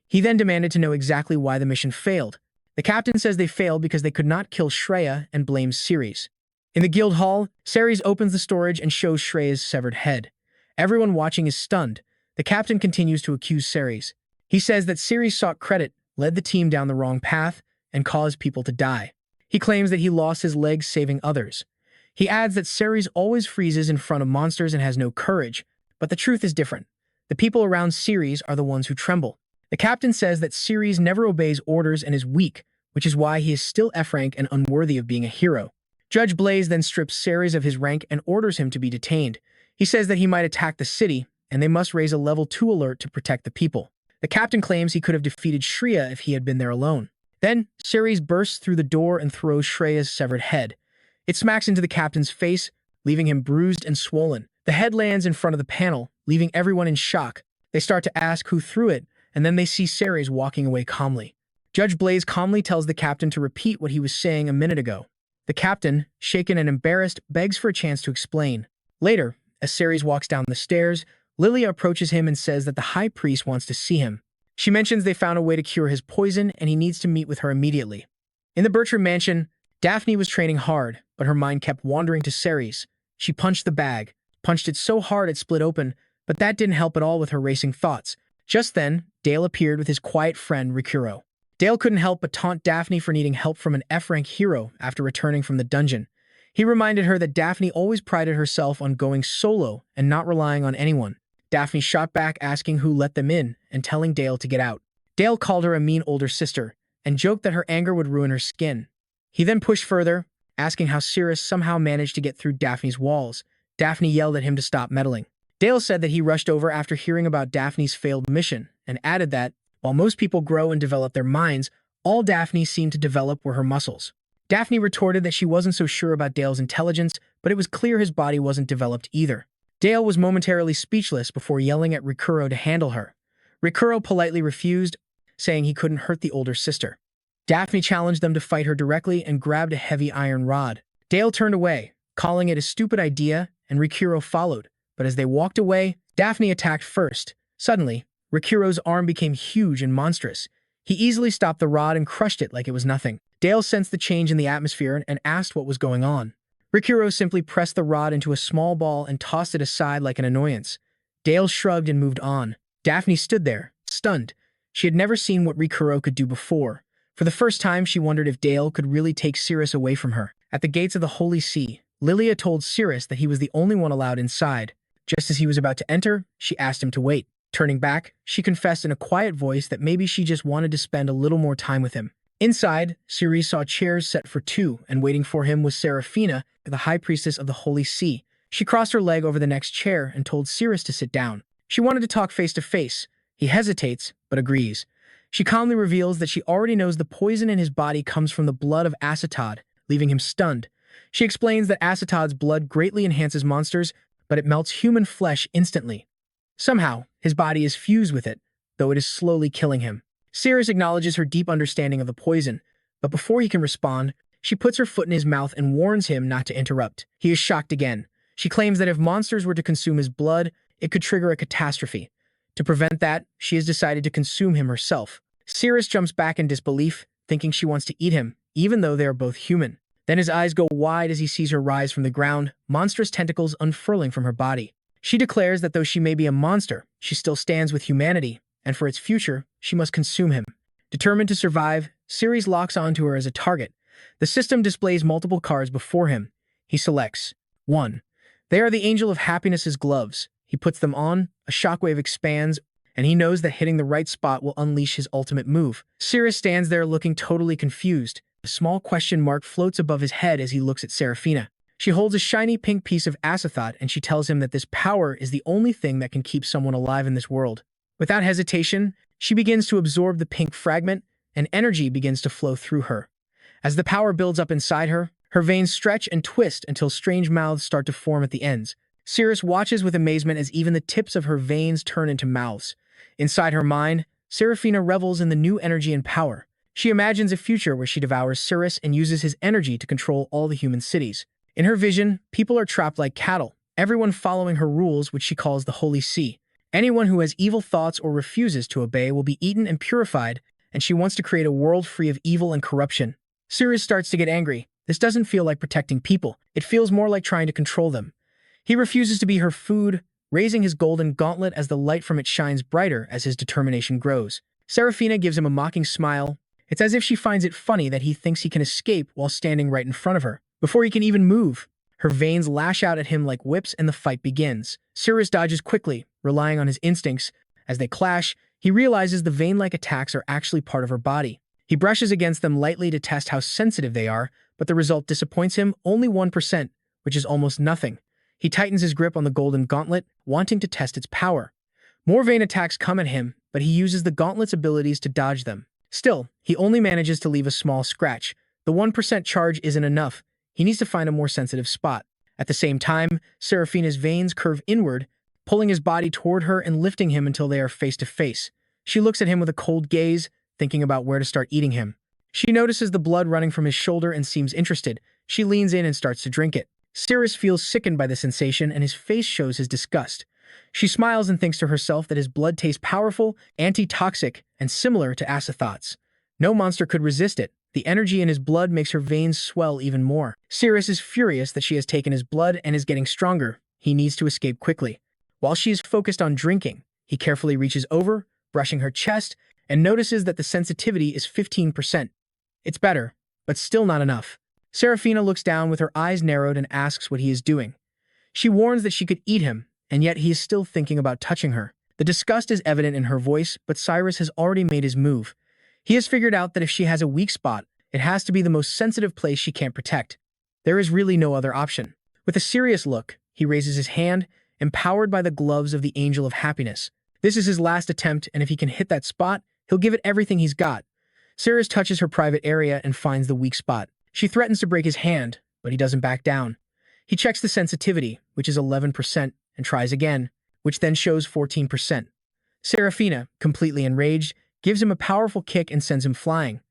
He then demanded to know exactly why the mission failed. The captain says they failed because they could not kill Shreya and blames Siris. In the guild hall, Siris opens the storage and shows Shreya's severed head. Everyone watching is stunned. The captain continues to accuse Siris. He says that Siris sought credit, led the team down the wrong path, and caused people to die. He claims that he lost his legs saving others. He adds that Siris always freezes in front of monsters and has no courage, but the truth is different. The people around Siris are the ones who tremble. The captain says that Siris never obeys orders and is weak, which is why he is still F-rank and unworthy of being a hero. Judge Blaze then strips Siris of his rank and orders him to be detained. He says that he might attack the city, and they must raise a level 2 alert to protect the people. The captain claims he could have defeated Shreya if he had been there alone. Then, Siris bursts through the door and throws Shreya's severed head. It smacks into the captain's face, leaving him bruised and swollen. The head lands in front of the panel, leaving everyone in shock. They start to ask who threw it, and then they see Siris walking away calmly. Judge Blaze calmly tells the captain to repeat what he was saying a minute ago. The captain, shaken and embarrassed, begs for a chance to explain. Later, as Siris walks down the stairs, Lilia approaches him and says that the high priest wants to see him. She mentions they found a way to cure his poison and he needs to meet with her immediately. In the Bertram mansion, Daphne was training hard, but her mind kept wandering to Siris. She punched the bag, punched it so hard it split open, but that didn't help at all with her racing thoughts. Just then, Dale appeared with his quiet friend Rikuro. Dale couldn't help but taunt Daphne for needing help from an F-rank hero after returning from the dungeon. He reminded her that Daphne always prided herself on going solo and not relying on anyone. Daphne shot back asking who let them in and telling Dale to get out. Dale called her a mean older sister and joked that her anger would ruin her skin. He then pushed further, asking how Siris somehow managed to get through Daphne's walls. Daphne yelled at him to stop meddling. Dale said that he rushed over after hearing about Daphne's failed mission and added that, while most people grow and develop their minds, all Daphne seemed to develop were her muscles. Daphne retorted that she wasn't so sure about Dale's intelligence, but it was clear his body wasn't developed either. Dale was momentarily speechless before yelling at Rikuro to handle her. Rikuro politely refused, saying he couldn't hurt the older sister. Daphne challenged them to fight her directly and grabbed a heavy iron rod. Dale turned away, calling it a stupid idea, and Rikuro followed. But as they walked away, Daphne attacked first. Suddenly, Rikuro's arm became huge and monstrous. He easily stopped the rod and crushed it like it was nothing. Dale sensed the change in the atmosphere and asked what was going on. Rikuro simply pressed the rod into a small ball and tossed it aside like an annoyance. Dale shrugged and moved on. Daphne stood there, stunned. She had never seen what Rikuro could do before. For the first time, she wondered if Dale could really take Siris away from her. At the gates of the Holy See, Lilia told Siris that he was the only one allowed inside. Just as he was about to enter, she asked him to wait. Turning back, she confessed in a quiet voice that maybe she just wanted to spend a little more time with him. Inside, Siris saw chairs set for two, and waiting for him was Seraphina, the high priestess of the Holy See. She crossed her leg over the next chair and told Siris to sit down. She wanted to talk face to face. He hesitates, but agrees. She calmly reveals that she already knows the poison in his body comes from the blood of Acetod, leaving him stunned. She explains that Acetod's blood greatly enhances monsters, but it melts human flesh instantly. Somehow, his body is fused with it, though it is slowly killing him. Siris acknowledges her deep understanding of the poison, but before he can respond, she puts her foot in his mouth and warns him not to interrupt. He is shocked again. She claims that if monsters were to consume his blood, it could trigger a catastrophe. To prevent that, she has decided to consume him herself. Siris jumps back in disbelief, thinking she wants to eat him, even though they are both human. Then his eyes go wide as he sees her rise from the ground, monstrous tentacles unfurling from her body. She declares that though she may be a monster, she still stands with humanity, and for its future, she must consume him. Determined to survive, Siris locks onto her as a target. The system displays multiple cards before him. He selects 1. They are the Angel of Happiness's gloves. He puts them on, a shockwave expands, and he knows that hitting the right spot will unleash his ultimate move. Siris stands there looking totally confused. A small question mark floats above his head as he looks at Seraphina. She holds a shiny pink piece of Acethot and she tells him that this power is the only thing that can keep someone alive in this world. Without hesitation, she begins to absorb the pink fragment and energy begins to flow through her. As the power builds up inside her, her veins stretch and twist until strange mouths start to form at the ends. Siris watches with amazement as even the tips of her veins turn into mouths. Inside her mind, Seraphina revels in the new energy and power. She imagines a future where she devours Siris and uses his energy to control all the human cities. In her vision, people are trapped like cattle, everyone following her rules, which she calls the Holy See. Anyone who has evil thoughts or refuses to obey will be eaten and purified, and she wants to create a world free of evil and corruption. Siris starts to get angry. This doesn't feel like protecting people. It feels more like trying to control them. He refuses to be her food, raising his golden gauntlet as the light from it shines brighter as his determination grows. Seraphina gives him a mocking smile. It's as if she finds it funny that he thinks he can escape while standing right in front of her. Before he can even move, her veins lash out at him like whips and the fight begins. Siris dodges quickly, relying on his instincts. As they clash, he realizes the vein-like attacks are actually part of her body. He brushes against them lightly to test how sensitive they are, but the result disappoints him, only 1%, which is almost nothing. He tightens his grip on the golden gauntlet, wanting to test its power. More vein attacks come at him, but he uses the gauntlet's abilities to dodge them. Still, he only manages to leave a small scratch. The 1% charge isn't enough. He needs to find a more sensitive spot. At the same time, Seraphina's veins curve inward, pulling his body toward her and lifting him until they are face to face. She looks at him with a cold gaze, thinking about where to start eating him. She notices the blood running from his shoulder and seems interested. She leans in and starts to drink it. Siris feels sickened by the sensation and his face shows his disgust. She smiles and thinks to herself that his blood tastes powerful, anti-toxic, and similar to Acethot's. No monster could resist it. The energy in his blood makes her veins swell even more. Siris is furious that she has taken his blood and is getting stronger. He needs to escape quickly. While she is focused on drinking, he carefully reaches over, brushing her chest, and notices that the sensitivity is 15%. It's better, but still not enough. Seraphina looks down with her eyes narrowed and asks what he is doing. She warns that she could eat him, and yet he is still thinking about touching her. The disgust is evident in her voice, but Siris has already made his move. He has figured out that if she has a weak spot, it has to be the most sensitive place she can't protect. There is really no other option. With a serious look, he raises his hand, empowered by the gloves of the Angel of Happiness. This is his last attempt, and if he can hit that spot, he'll give it everything he's got. Siris touches her private area and finds the weak spot. She threatens to break his hand, but he doesn't back down. He checks the sensitivity, which is 11%, and tries again, which then shows 14%. Serafina, completely enraged, gives him a powerful kick and sends him flying.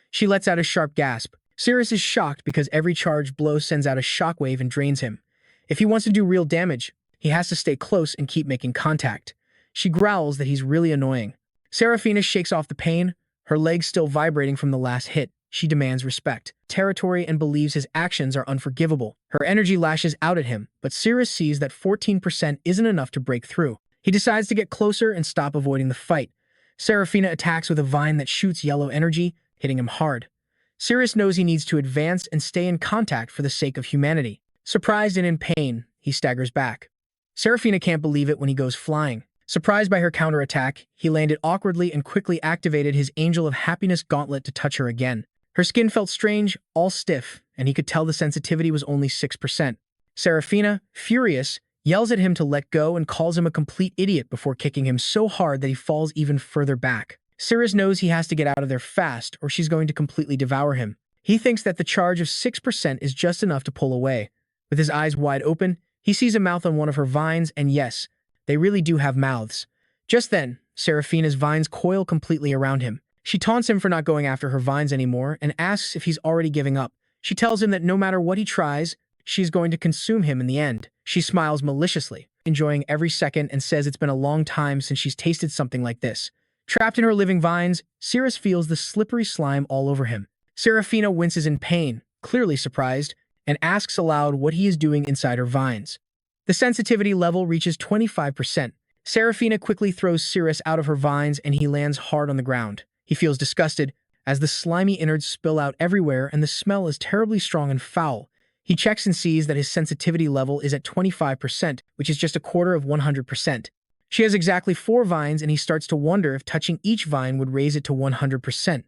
She lets out a sharp gasp. Siris is shocked because every charged blow sends out a shockwave and drains him. If he wants to do real damage, he has to stay close and keep making contact. She growls that he's really annoying. Serafina shakes off the pain, her legs still vibrating from the last hit. She demands respect, territory, and believes his actions are unforgivable. Her energy lashes out at him, but Siris sees that 14% isn't enough to break through. He decides to get closer and stop avoiding the fight. Serafina attacks with a vine that shoots yellow energy, hitting him hard. Siris knows he needs to advance and stay in contact for the sake of humanity. Surprised and in pain, he staggers back. Serafina can't believe it when he goes flying. Surprised by her counterattack, he landed awkwardly and quickly activated his Angel of Happiness gauntlet to touch her again. Her skin felt strange, all stiff, and he could tell the sensitivity was only 6%. Serafina, furious, yells at him to let go and calls him a complete idiot before kicking him so hard that he falls even further back. Siris knows he has to get out of there fast or she's going to completely devour him. He thinks that the charge of 6% is just enough to pull away. With his eyes wide open, he sees a mouth on one of her vines, and yes, they really do have mouths. Just then, Serafina's vines coil completely around him. She taunts him for not going after her vines anymore and asks if he's already giving up. She tells him that no matter what he tries, she's going to consume him in the end. She smiles maliciously, enjoying every second, and says it's been a long time since she's tasted something like this. Trapped in her living vines, Siris feels the slippery slime all over him. Serafina winces in pain, clearly surprised, and asks aloud what he is doing inside her vines. The sensitivity level reaches 25%. Serafina quickly throws Siris out of her vines and he lands hard on the ground. He feels disgusted as the slimy innards spill out everywhere and the smell is terribly strong and foul. He checks and sees that his sensitivity level is at 25%, which is just a quarter of 100%. She has exactly 4 vines and he starts to wonder if touching each vine would raise it to 100%.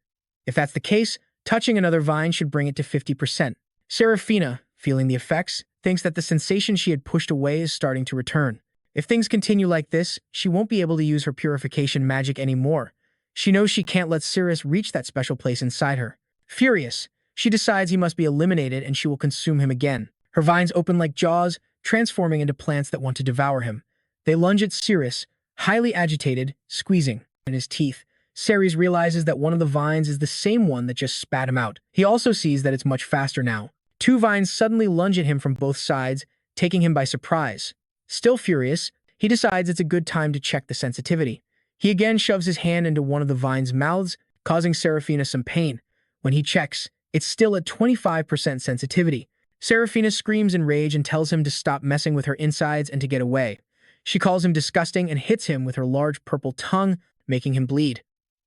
If that's the case, touching another vine should bring it to 50%. Serafina, feeling the effects, thinks that the sensation she had pushed away is starting to return. If things continue like this, she won't be able to use her purification magic anymore. She knows she can't let Siris reach that special place inside her. Furious, she decides he must be eliminated and she will consume him again. Her vines open like jaws, transforming into plants that want to devour him. They lunge at Siris, highly agitated, squeezing in his teeth. Siris realizes that one of the vines is the same one that just spat him out. He also sees that it's much faster now. 2 vines suddenly lunge at him from both sides, taking him by surprise. Still furious, he decides it's a good time to check the sensitivity. He again shoves his hand into one of the vine's mouths, causing Serafina some pain. When he checks, it's still at 25% sensitivity. Serafina screams in rage and tells him to stop messing with her insides and to get away. She calls him disgusting and hits him with her large purple tongue, making him bleed.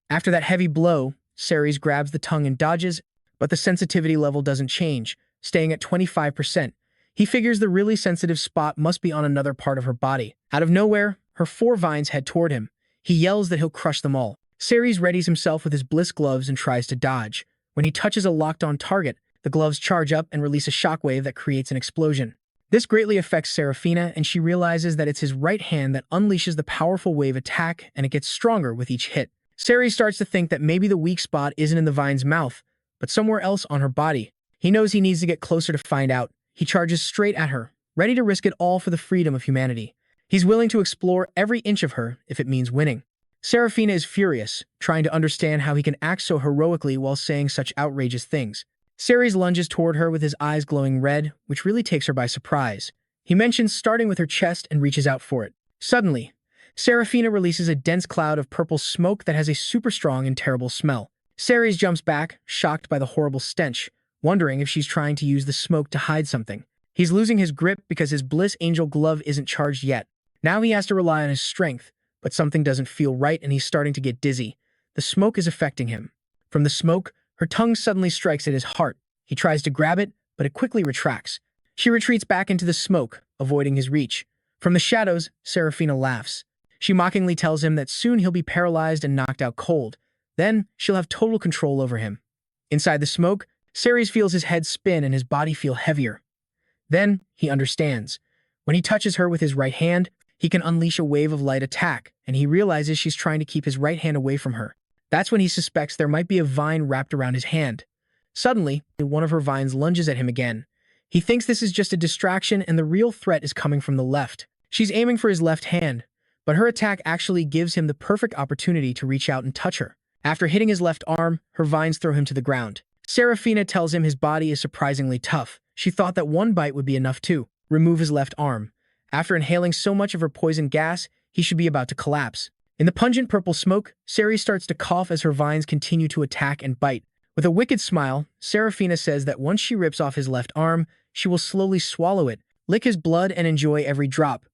After that heavy blow, Siris grabs the tongue and dodges, but the sensitivity level doesn't change, staying at 25%. He figures the really sensitive spot must be on another part of her body. Out of nowhere, her 4 vines head toward him. He yells that he'll crush them all. Siris readies himself with his bliss gloves and tries to dodge. When he touches a locked-on target, the gloves charge up and release a shockwave that creates an explosion. This greatly affects Serafina, and she realizes that it's his right hand that unleashes the powerful wave attack, and it gets stronger with each hit. Siris starts to think that maybe the weak spot isn't in the vine's mouth, but somewhere else on her body. He knows he needs to get closer to find out. He charges straight at her, ready to risk it all for the freedom of humanity. He's willing to explore every inch of her if it means winning. Serafina is furious, trying to understand how he can act so heroically while saying such outrageous things. Siris lunges toward her with his eyes glowing red, which really takes her by surprise. He mentions starting with her chest and reaches out for it. Suddenly, Serafina releases a dense cloud of purple smoke that has a super strong and terrible smell. Siris jumps back, shocked by the horrible stench, wondering if she's trying to use the smoke to hide something. He's losing his grip because his Bliss Angel glove isn't charged yet. Now he has to rely on his strength, but something doesn't feel right and he's starting to get dizzy. The smoke is affecting him. From the smoke, her tongue suddenly strikes at his heart. He tries to grab it, but it quickly retracts. She retreats back into the smoke, avoiding his reach. From the shadows, Serafina laughs. She mockingly tells him that soon he'll be paralyzed and knocked out cold. Then, she'll have total control over him. Inside the smoke, Siris feels his head spin and his body feel heavier. Then, he understands. When he touches her with his right hand, he can unleash a wave of light attack, and he realizes she's trying to keep his right hand away from her. That's when he suspects there might be a vine wrapped around his hand. Suddenly, one of her vines lunges at him again. He thinks this is just a distraction and the real threat is coming from the left. She's aiming for his left hand, but her attack actually gives him the perfect opportunity to reach out and touch her. After hitting his left arm, her vines throw him to the ground. Serafina tells him his body is surprisingly tough. She thought that one bite would be enough to remove his left arm. After inhaling so much of her poison gas, he should be about to collapse. In the pungent purple smoke, Ceres starts to cough as her vines continue to attack and bite. With a wicked smile, Serafina says that once she rips off his left arm, she will slowly swallow it, lick his blood, and enjoy every drop.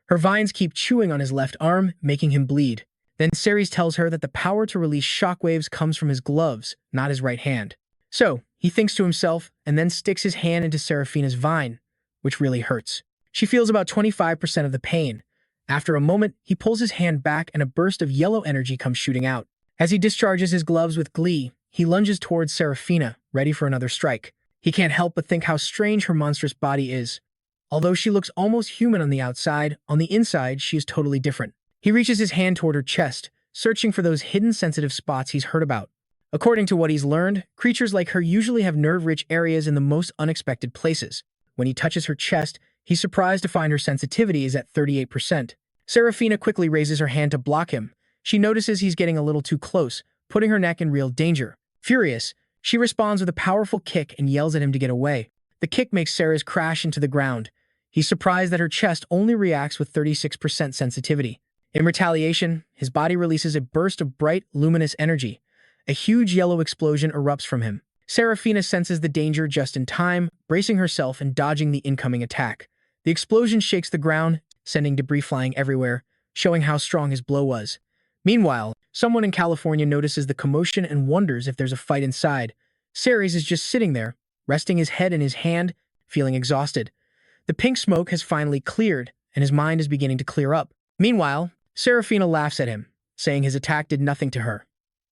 Her vines keep chewing on his left arm, making him bleed. Then Ceres tells her that the power to release shockwaves comes from his gloves, not his right hand. So, he thinks to himself, and then sticks his hand into Serafina's vine, which really hurts. She feels about 25% of the pain. After a moment, he pulls his hand back and a burst of yellow energy comes shooting out. As he discharges his gloves with glee, he lunges towards Serafina, ready for another strike. He can't help but think how strange her monstrous body is. Although she looks almost human on the outside, on the inside, she is totally different. He reaches his hand toward her chest, searching for those hidden sensitive spots he's heard about. According to what he's learned, creatures like her usually have nerve-rich areas in the most unexpected places. When he touches her chest, he's surprised to find her sensitivity is at 38%. Serafina quickly raises her hand to block him. She notices he's getting a little too close, putting her neck in real danger. Furious, she responds with a powerful kick and yells at him to get away. The kick makes Ceres crash into the ground. He's surprised that her chest only reacts with 36% sensitivity. In retaliation, his body releases a burst of bright, luminous energy. A huge yellow explosion erupts from him. Serafina senses the danger just in time, bracing herself and dodging the incoming attack. The explosion shakes the ground, sending debris flying everywhere, showing how strong his blow was. Meanwhile, someone in California notices the commotion and wonders if there's a fight inside. Ceres is just sitting there, resting his head in his hand, feeling exhausted. The pink smoke has finally cleared, and his mind is beginning to clear up. Meanwhile, Serafina laughs at him, saying his attack did nothing to her.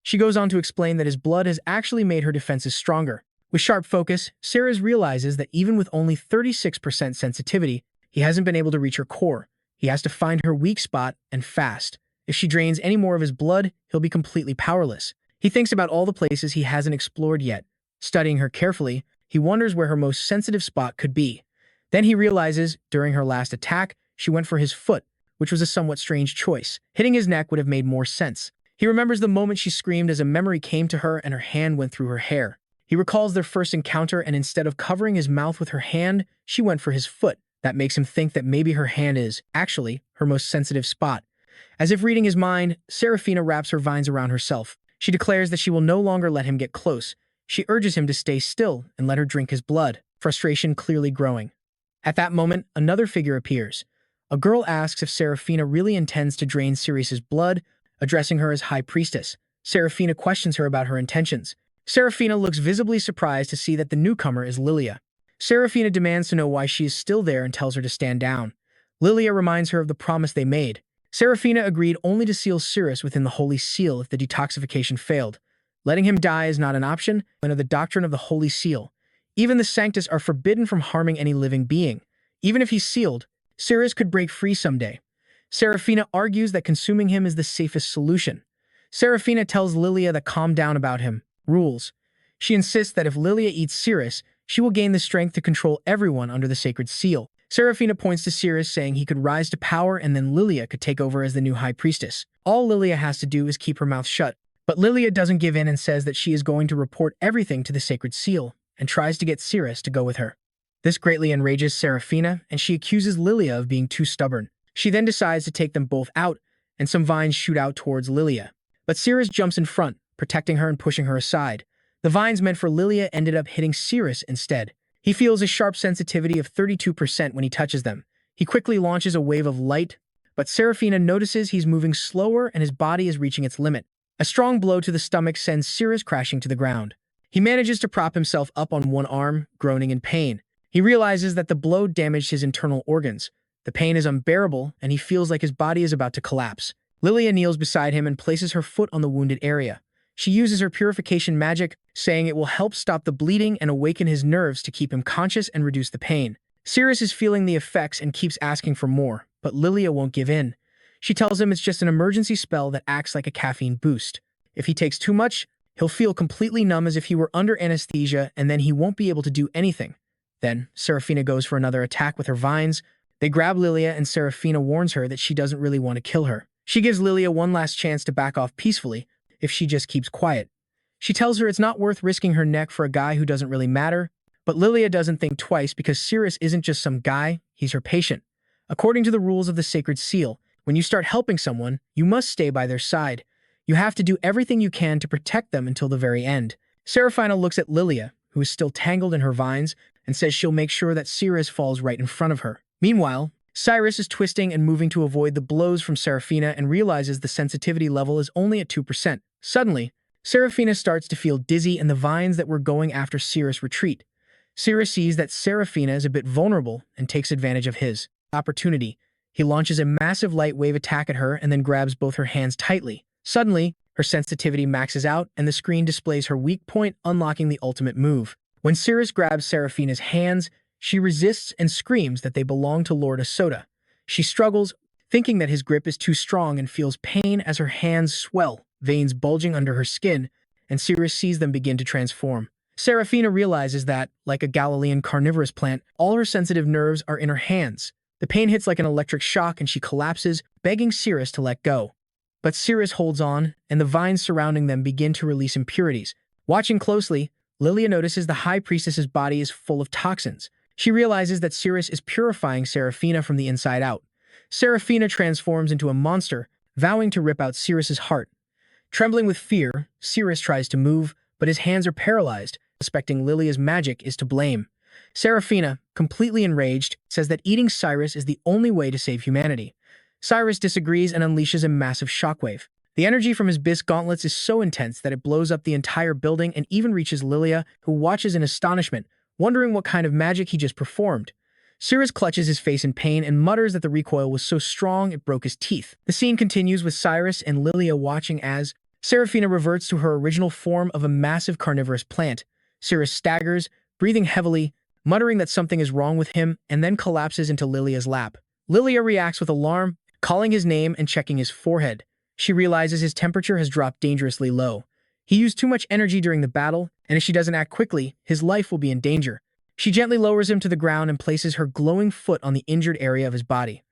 She goes on to explain that his blood has actually made her defenses stronger. With sharp focus, Ceres realizes that even with only 36% sensitivity, he hasn't been able to reach her core. He has to find her weak spot, and fast. If she drains any more of his blood, he'll be completely powerless. He thinks about all the places he hasn't explored yet. Studying her carefully, he wonders where her most sensitive spot could be. Then he realizes, during her last attack, she went for his foot, which was a somewhat strange choice. Hitting his neck would have made more sense. He remembers the moment she screamed as a memory came to her and her hand went through her hair. He recalls their first encounter, and instead of covering his mouth with her hand, she went for his foot. That makes him think that maybe her hand is, actually, her most sensitive spot. As if reading his mind, Serafina wraps her vines around herself. She declares that she will no longer let him get close. She urges him to stay still and let her drink his blood, frustration clearly growing. At that moment, another figure appears. A girl asks if Serafina really intends to drain Siris's blood, addressing her as High Priestess. Serafina questions her about her intentions. Serafina looks visibly surprised to see that the newcomer is Lilia. Serafina demands to know why she is still there and tells her to stand down. Lilia reminds her of the promise they made. Serafina agreed only to seal Siris within the Holy Seal if the detoxification failed. Letting him die is not an option under the doctrine of the Holy Seal. Even the Sanctus are forbidden from harming any living being. Even if he's sealed, Siris could break free someday. Serafina argues that consuming him is the safest solution. Serafina tells Lilia that calm down about him. Rules. She insists that if Lilia eats Siris, she will gain the strength to control everyone under the sacred seal. Serafina points to Siris, saying he could rise to power and then Lilia could take over as the new High Priestess. All Lilia has to do is keep her mouth shut. But Lilia doesn't give in and says that she is going to report everything to the sacred seal and tries to get Siris to go with her. This greatly enrages Serafina, and she accuses Lilia of being too stubborn. She then decides to take them both out, and some vines shoot out towards Lilia. But Siris jumps in front, protecting her and pushing her aside. The vines meant for Lilia ended up hitting Siris instead. He feels a sharp sensitivity of 32% when he touches them. He quickly launches a wave of light, but Serafina notices he's moving slower and his body is reaching its limit. A strong blow to the stomach sends Siris crashing to the ground. He manages to prop himself up on one arm, groaning in pain. He realizes that the blow damaged his internal organs. The pain is unbearable, and he feels like his body is about to collapse. Lilia kneels beside him and places her foot on the wounded area. She uses her purification magic, saying it will help stop the bleeding and awaken his nerves to keep him conscious and reduce the pain. Siris is feeling the effects and keeps asking for more, but Lilia won't give in. She tells him it's just an emergency spell that acts like a caffeine boost. If he takes too much, He'll feel completely numb as if he were under anesthesia, and then he won't be able to do anything. Then, Serafina goes for another attack with her vines. They grab Lilia, and Serafina warns her that she doesn't really want to kill her. She gives Lilia one last chance to back off peacefully if she just keeps quiet. She tells her it's not worth risking her neck for a guy who doesn't really matter, but Lilia doesn't think twice because Siris isn't just some guy, he's her patient. According to the rules of the Sacred Seal, when you start helping someone, you must stay by their side. You have to do everything you can to protect them until the very end. Serafina looks at Lilia, who is still tangled in her vines, and says she'll make sure that Siris falls right in front of her. Meanwhile, Siris is twisting and moving to avoid the blows from Serafina and realizes the sensitivity level is only at 2%. Suddenly, Serafina starts to feel dizzy and the vines that were going after Siris retreat. Siris sees that Serafina is a bit vulnerable and takes advantage of his opportunity. He launches a massive light wave attack at her and then grabs both her hands tightly. Suddenly, her sensitivity maxes out and the screen displays her weak point, unlocking the ultimate move. When Siris grabs Serafina's hands, she resists and screams that they belong to Lord Asoda. She struggles, thinking that his grip is too strong, and feels pain as her hands swell, veins bulging under her skin, and Siris sees them begin to transform. Serafina realizes that, like a Galilean carnivorous plant, all her sensitive nerves are in her hands. The pain hits like an electric shock and she collapses, begging Siris to let go. But Siris holds on, and the vines surrounding them begin to release impurities. Watching closely, Lilia notices the High Priestess's body is full of toxins. She realizes that Siris is purifying Serafina from the inside out. Serafina transforms into a monster, vowing to rip out Siris's heart. Trembling with fear, Siris tries to move, but his hands are paralyzed, suspecting Lilia's magic is to blame. Serafina, completely enraged, says that eating Siris is the only way to save humanity. Siris disagrees and unleashes a massive shockwave. The energy from his bisque gauntlets is so intense that it blows up the entire building and even reaches Lilia, who watches in astonishment, wondering what kind of magic he just performed. Siris clutches his face in pain and mutters that the recoil was so strong it broke his teeth. The scene continues with Siris and Lilia watching as Serafina reverts to her original form of a massive carnivorous plant. Siris staggers, breathing heavily, muttering that something is wrong with him, and then collapses into Lilia's lap. Lilia reacts with alarm, calling his name and checking his forehead. She realizes his temperature has dropped dangerously low. He used too much energy during the battle, and if she doesn't act quickly, his life will be in danger. She gently lowers him to the ground and places her glowing foot on the injured area of his body.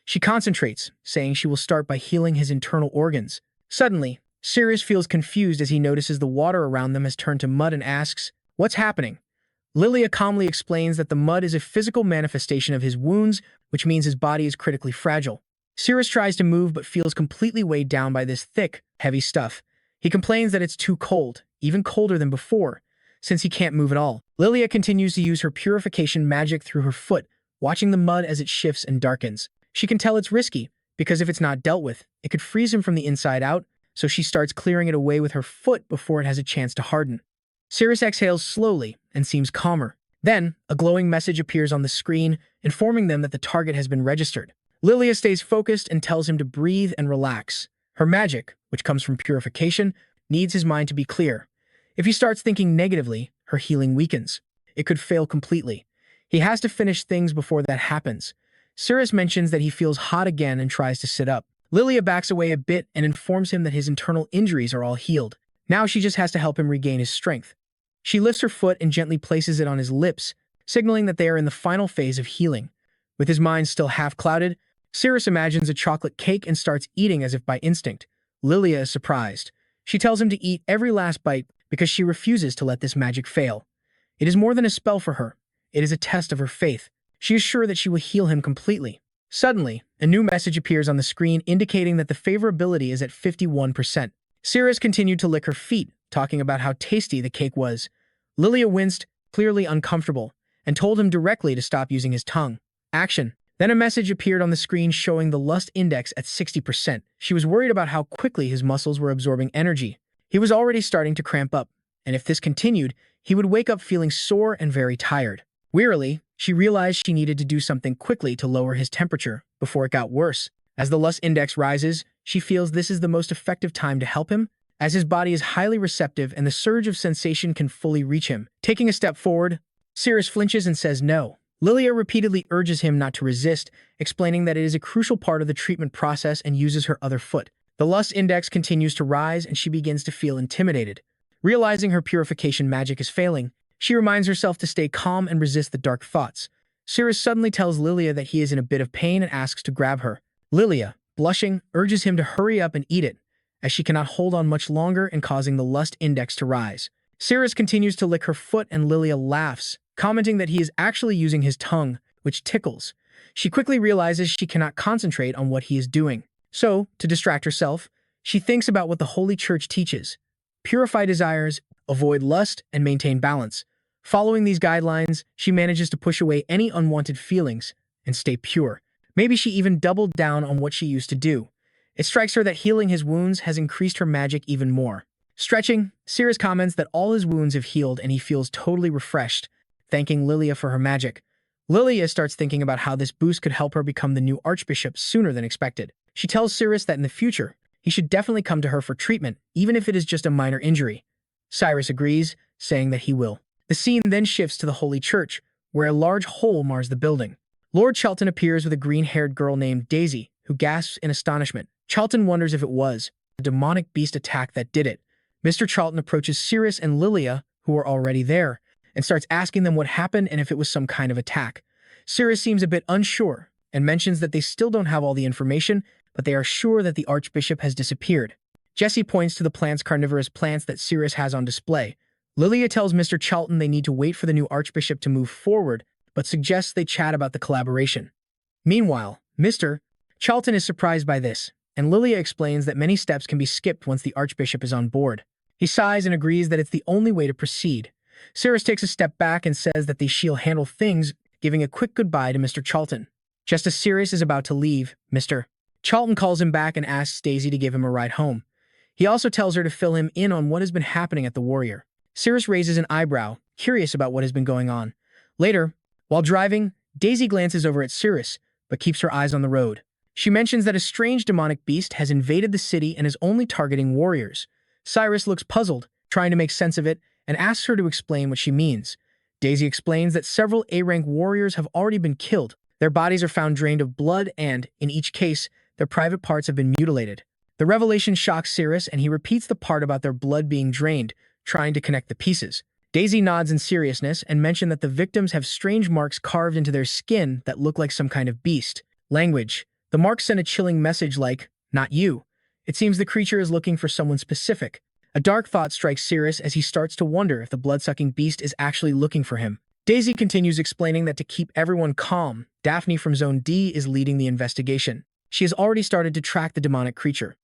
She concentrates, saying she will start by healing his internal organs. Suddenly, Siris feels confused as he notices the water around them has turned to mud and asks, "What's happening?" Lilia calmly explains that the mud is a physical manifestation of his wounds, which means his body is critically fragile. Siris tries to move but feels completely weighed down by this thick, heavy stuff. He complains that it's too cold, even colder than before, since he can't move at all. Lilia continues to use her purification magic through her foot, watching the mud as it shifts and darkens. She can tell it's risky, because if it's not dealt with, it could freeze him from the inside out, so she starts clearing it away with her foot before it has a chance to harden. Siris exhales slowly and seems calmer. Then, a glowing message appears on the screen, informing them that the target has been registered. Lilia stays focused and tells him to breathe and relax. Her magic, which comes from purification, needs his mind to be clear. If he starts thinking negatively, her healing weakens. It could fail completely. He has to finish things before that happens. Siris mentions that he feels hot again and tries to sit up. Lilia backs away a bit and informs him that his internal injuries are all healed. Now she just has to help him regain his strength. She lifts her foot and gently places it on his lips, signaling that they are in the final phase of healing. With his mind still half clouded, Siris imagines a chocolate cake and starts eating as if by instinct. Lilia is surprised. She tells him to eat every last bite because she refuses to let this magic fail. It is more than a spell for her. It is a test of her faith. She is sure that she will heal him completely. Suddenly, a new message appears on the screen indicating that the favorability is at 51%. Siris continued to lick her feet, talking about how tasty the cake was. Lilia winced, clearly uncomfortable, and told him directly to stop using his tongue. Action. Then a message appeared on the screen showing the lust index at 60%. She was worried about how quickly his muscles were absorbing energy. He was already starting to cramp up, and if this continued, he would wake up feeling sore and very tired. Wearily, she realized she needed to do something quickly to lower his temperature before it got worse. As the lust index rises, she feels this is the most effective time to help him, as his body is highly receptive and the surge of sensation can fully reach him. Taking a step forward, Siris flinches and says no. Lilia repeatedly urges him not to resist, explaining that it is a crucial part of the treatment process and uses her other foot. The lust index continues to rise and she begins to feel intimidated. Realizing her purification magic is failing, she reminds herself to stay calm and resist the dark thoughts. Siris suddenly tells Lilia that he is in a bit of pain and asks to grab her. Lilia, blushing, urges him to hurry up and eat it, as she cannot hold on much longer and causing the lust index to rise. Siris continues to lick her foot and Lilia laughs, commenting that he is actually using his tongue, which tickles. She quickly realizes she cannot concentrate on what he is doing. So, to distract herself, she thinks about what the Holy Church teaches. Purify desires, avoid lust, and maintain balance. Following these guidelines, she manages to push away any unwanted feelings and stay pure. Maybe she even doubled down on what she used to do. It strikes her that healing his wounds has increased her magic even more. Stretching, Siris comments that all his wounds have healed and he feels totally refreshed, thanking Lilia for her magic. Lilia starts thinking about how this boost could help her become the new archbishop sooner than expected. She tells Siris that in the future, he should definitely come to her for treatment, even if it is just a minor injury. Siris agrees, saying that he will. The scene then shifts to the Holy Church, where a large hole mars the building. Lord Chelton appears with a green-haired girl named Daisy, who gasps in astonishment. Chelton wonders if it was a demonic beast attack that did it. Mr. Charlton approaches Siris and Lilia, who are already there, and starts asking them what happened and if it was some kind of attack. Siris seems a bit unsure and mentions that they still don't have all the information, but they are sure that the Archbishop has disappeared. Jessie points to the carnivorous plants that Siris has on display. Lilia tells Mr. Charlton they need to wait for the new Archbishop to move forward, but suggests they chat about the collaboration. Meanwhile, Mr. Charlton is surprised by this, and Lilia explains that many steps can be skipped once the Archbishop is on board. He sighs and agrees that it's the only way to proceed. Siris takes a step back and says that she'll handle things, giving a quick goodbye to Mr. Charlton. Just as Siris is about to leave, Mr. Charlton calls him back and asks Daisy to give him a ride home. He also tells her to fill him in on what has been happening at the Warrior. Siris raises an eyebrow, curious about what has been going on. Later, while driving, Daisy glances over at Siris, but keeps her eyes on the road. She mentions that a strange demonic beast has invaded the city and is only targeting warriors. Siris looks puzzled, trying to make sense of it, and asks her to explain what she means. Daisy explains that several A-rank warriors have already been killed. Their bodies are found drained of blood and, in each case, their private parts have been mutilated. The revelation shocks Siris and he repeats the part about their blood being drained, trying to connect the pieces. Daisy nods in seriousness and mentions that the victims have strange marks carved into their skin that look like some kind of beast. Language. The marks send a chilling message like, "Not you." It seems the creature is looking for someone specific. A dark thought strikes Siris as he starts to wonder if the blood-sucking beast is actually looking for him. Daisy continues explaining that to keep everyone calm, Daphne from Zone D is leading the investigation. She has already started to track the demonic creature.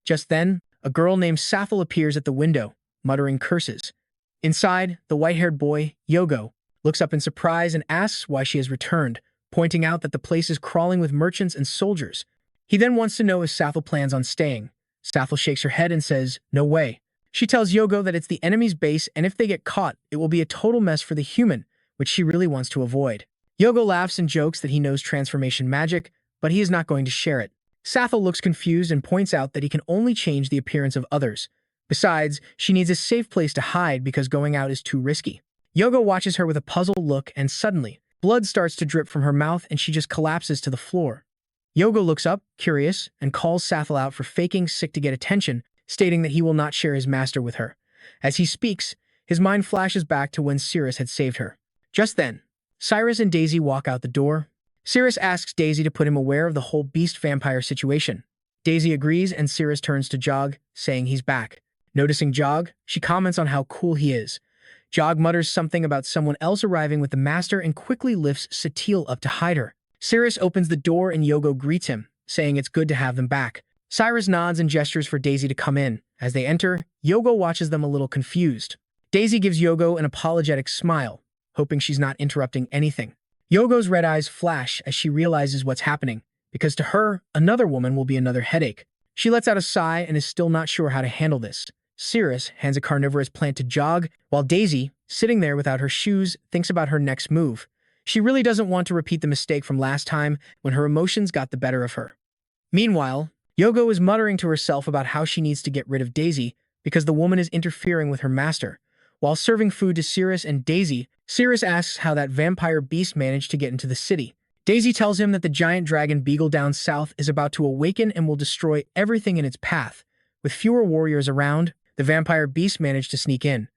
Just then, a girl named Sathel appears at the window, muttering curses. Inside, the white-haired boy, Yogo, looks up in surprise and asks why she has returned, pointing out that the place is crawling with merchants and soldiers. He then wants to know if Sathel plans on staying. Sathel shakes her head and says, "No way." She tells Yogo that it's the enemy's base and if they get caught, it will be a total mess for the human, which she really wants to avoid. Yogo laughs and jokes that he knows transformation magic, but he is not going to share it. Sathel looks confused and points out that he can only change the appearance of others. Besides, she needs a safe place to hide because going out is too risky. Yogo watches her with a puzzled look and suddenly, blood starts to drip from her mouth and she just collapses to the floor. Yogo looks up, curious, and calls Sathel out for faking sick to get attention, stating that he will not share his master with her. As he speaks, his mind flashes back to when Siris had saved her. Just then, Siris and Daisy walk out the door. Siris asks Daisy to put him aware of the whole beast-vampire situation. Daisy agrees and Siris turns to Jog, saying he's back. Noticing Jog, she comments on how cool he is. Jog mutters something about someone else arriving with the master and quickly lifts Satil up to hide her. Siris opens the door and Yogo greets him, saying it's good to have them back. Siris nods and gestures for Daisy to come in. As they enter, Yogo watches them a little confused. Daisy gives Yogo an apologetic smile, hoping she's not interrupting anything. Yogo's red eyes flash as she realizes what's happening, because to her, another woman will be another headache. She lets out a sigh and is still not sure how to handle this. Siris hands a carnivorous plant to Jog, while Daisy, sitting there without her shoes, thinks about her next move. She really doesn't want to repeat the mistake from last time when her emotions got the better of her. Meanwhile, Yogo is muttering to herself about how she needs to get rid of Daisy because the woman is interfering with her master. While serving food to Siris and Daisy, Siris asks how that vampire beast managed to get into the city. Daisy tells him that the giant dragon Beagle down south is about to awaken and will destroy everything in its path. With fewer warriors around, The vampire beast managed to sneak in.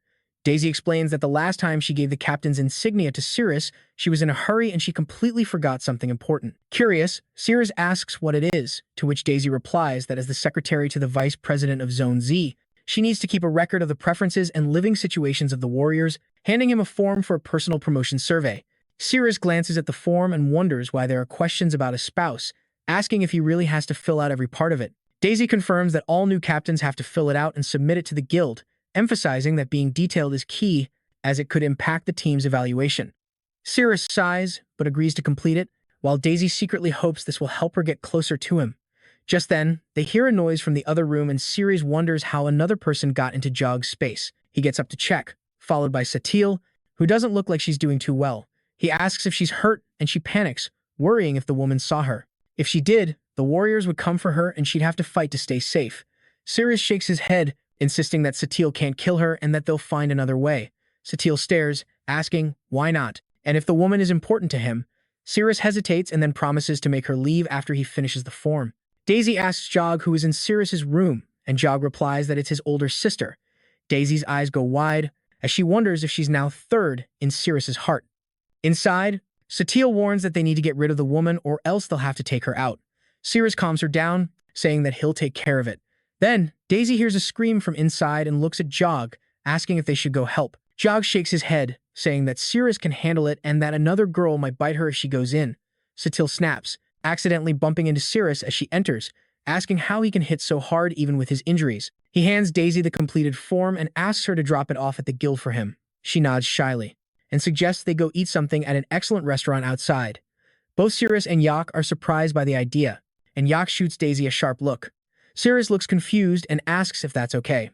Daisy explains that the last time she gave the captain's insignia to Siris, she was in a hurry and she completely forgot something important. Curious, Siris asks what it is, to which Daisy replies that as the secretary to the vice president of Zone Z, she needs to keep a record of the preferences and living situations of the warriors, handing him a form for a personal promotion survey. Siris glances at the form and wonders why there are questions about a spouse, asking if he really has to fill out every part of it. Daisy confirms that all new captains have to fill it out and submit it to the guild, emphasizing that being detailed is key as it could impact the team's evaluation. Siris sighs, but agrees to complete it, while Daisy secretly hopes this will help her get closer to him. Just then, they hear a noise from the other room and Siris wonders how another person got into Jog's space. He gets up to check, followed by Satil, who doesn't look like she's doing too well. He asks if she's hurt, and she panics, worrying if the woman saw her. If she did, the warriors would come for her and she'd have to fight to stay safe. Siris shakes his head, insisting that Satil can't kill her and that they'll find another way. Satil stares, asking, why not? And if the woman is important to him, Siris hesitates and then promises to make her leave after he finishes the form. Daisy asks Jog who is in Siris's room, and Jog replies that it's his older sister. Daisy's eyes go wide, as she wonders if she's now third in Siris's heart. Inside, Satil warns that they need to get rid of the woman or else they'll have to take her out. Siris calms her down, saying that he'll take care of it. Then, Daisy hears a scream from inside and looks at Jog, asking if they should go help. Jog shakes his head, saying that Siris can handle it and that another girl might bite her if she goes in. Satil snaps, accidentally bumping into Siris as she enters, asking how he can hit so hard even with his injuries. He hands Daisy the completed form and asks her to drop it off at the guild for him. She nods shyly, and suggests they go eat something at an excellent restaurant outside. Both Siris and Yak are surprised by the idea, and Yak shoots Daisy a sharp look. Siris looks confused and asks if that's okay.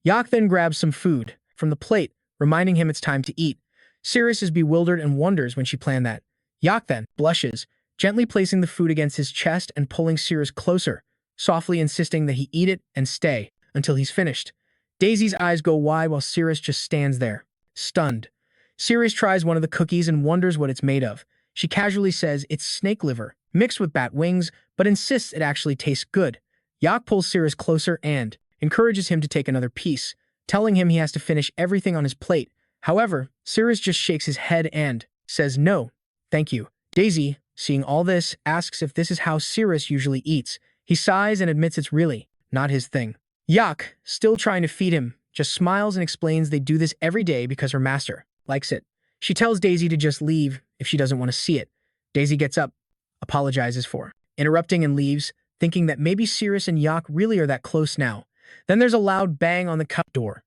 Yak then grabs some food from the plate, reminding him it's time to eat. Siris is bewildered and wonders when she planned that. Yak then blushes, gently placing the food against his chest and pulling Siris closer, softly insisting that he eat it and stay until he's finished. Daisy's eyes go wide while Siris just stands there, stunned. Siris tries one of the cookies and wonders what it's made of. She casually says it's snake liver, mixed with bat wings, but insists it actually tastes good. Yak pulls Siris closer and encourages him to take another piece, telling him he has to finish everything on his plate. However, Siris just shakes his head and says no, thank you. Daisy, seeing all this, asks if this is how Siris usually eats. He sighs and admits it's really not his thing. Yak, still trying to feed him, just smiles and explains they do this every day because her master likes it. She tells Daisy to just leave if she doesn't want to see it. Daisy gets up, apologizes for interrupting and leaves, thinking that maybe Siris and Yak really are that close now. Then there's a loud bang on the cup door.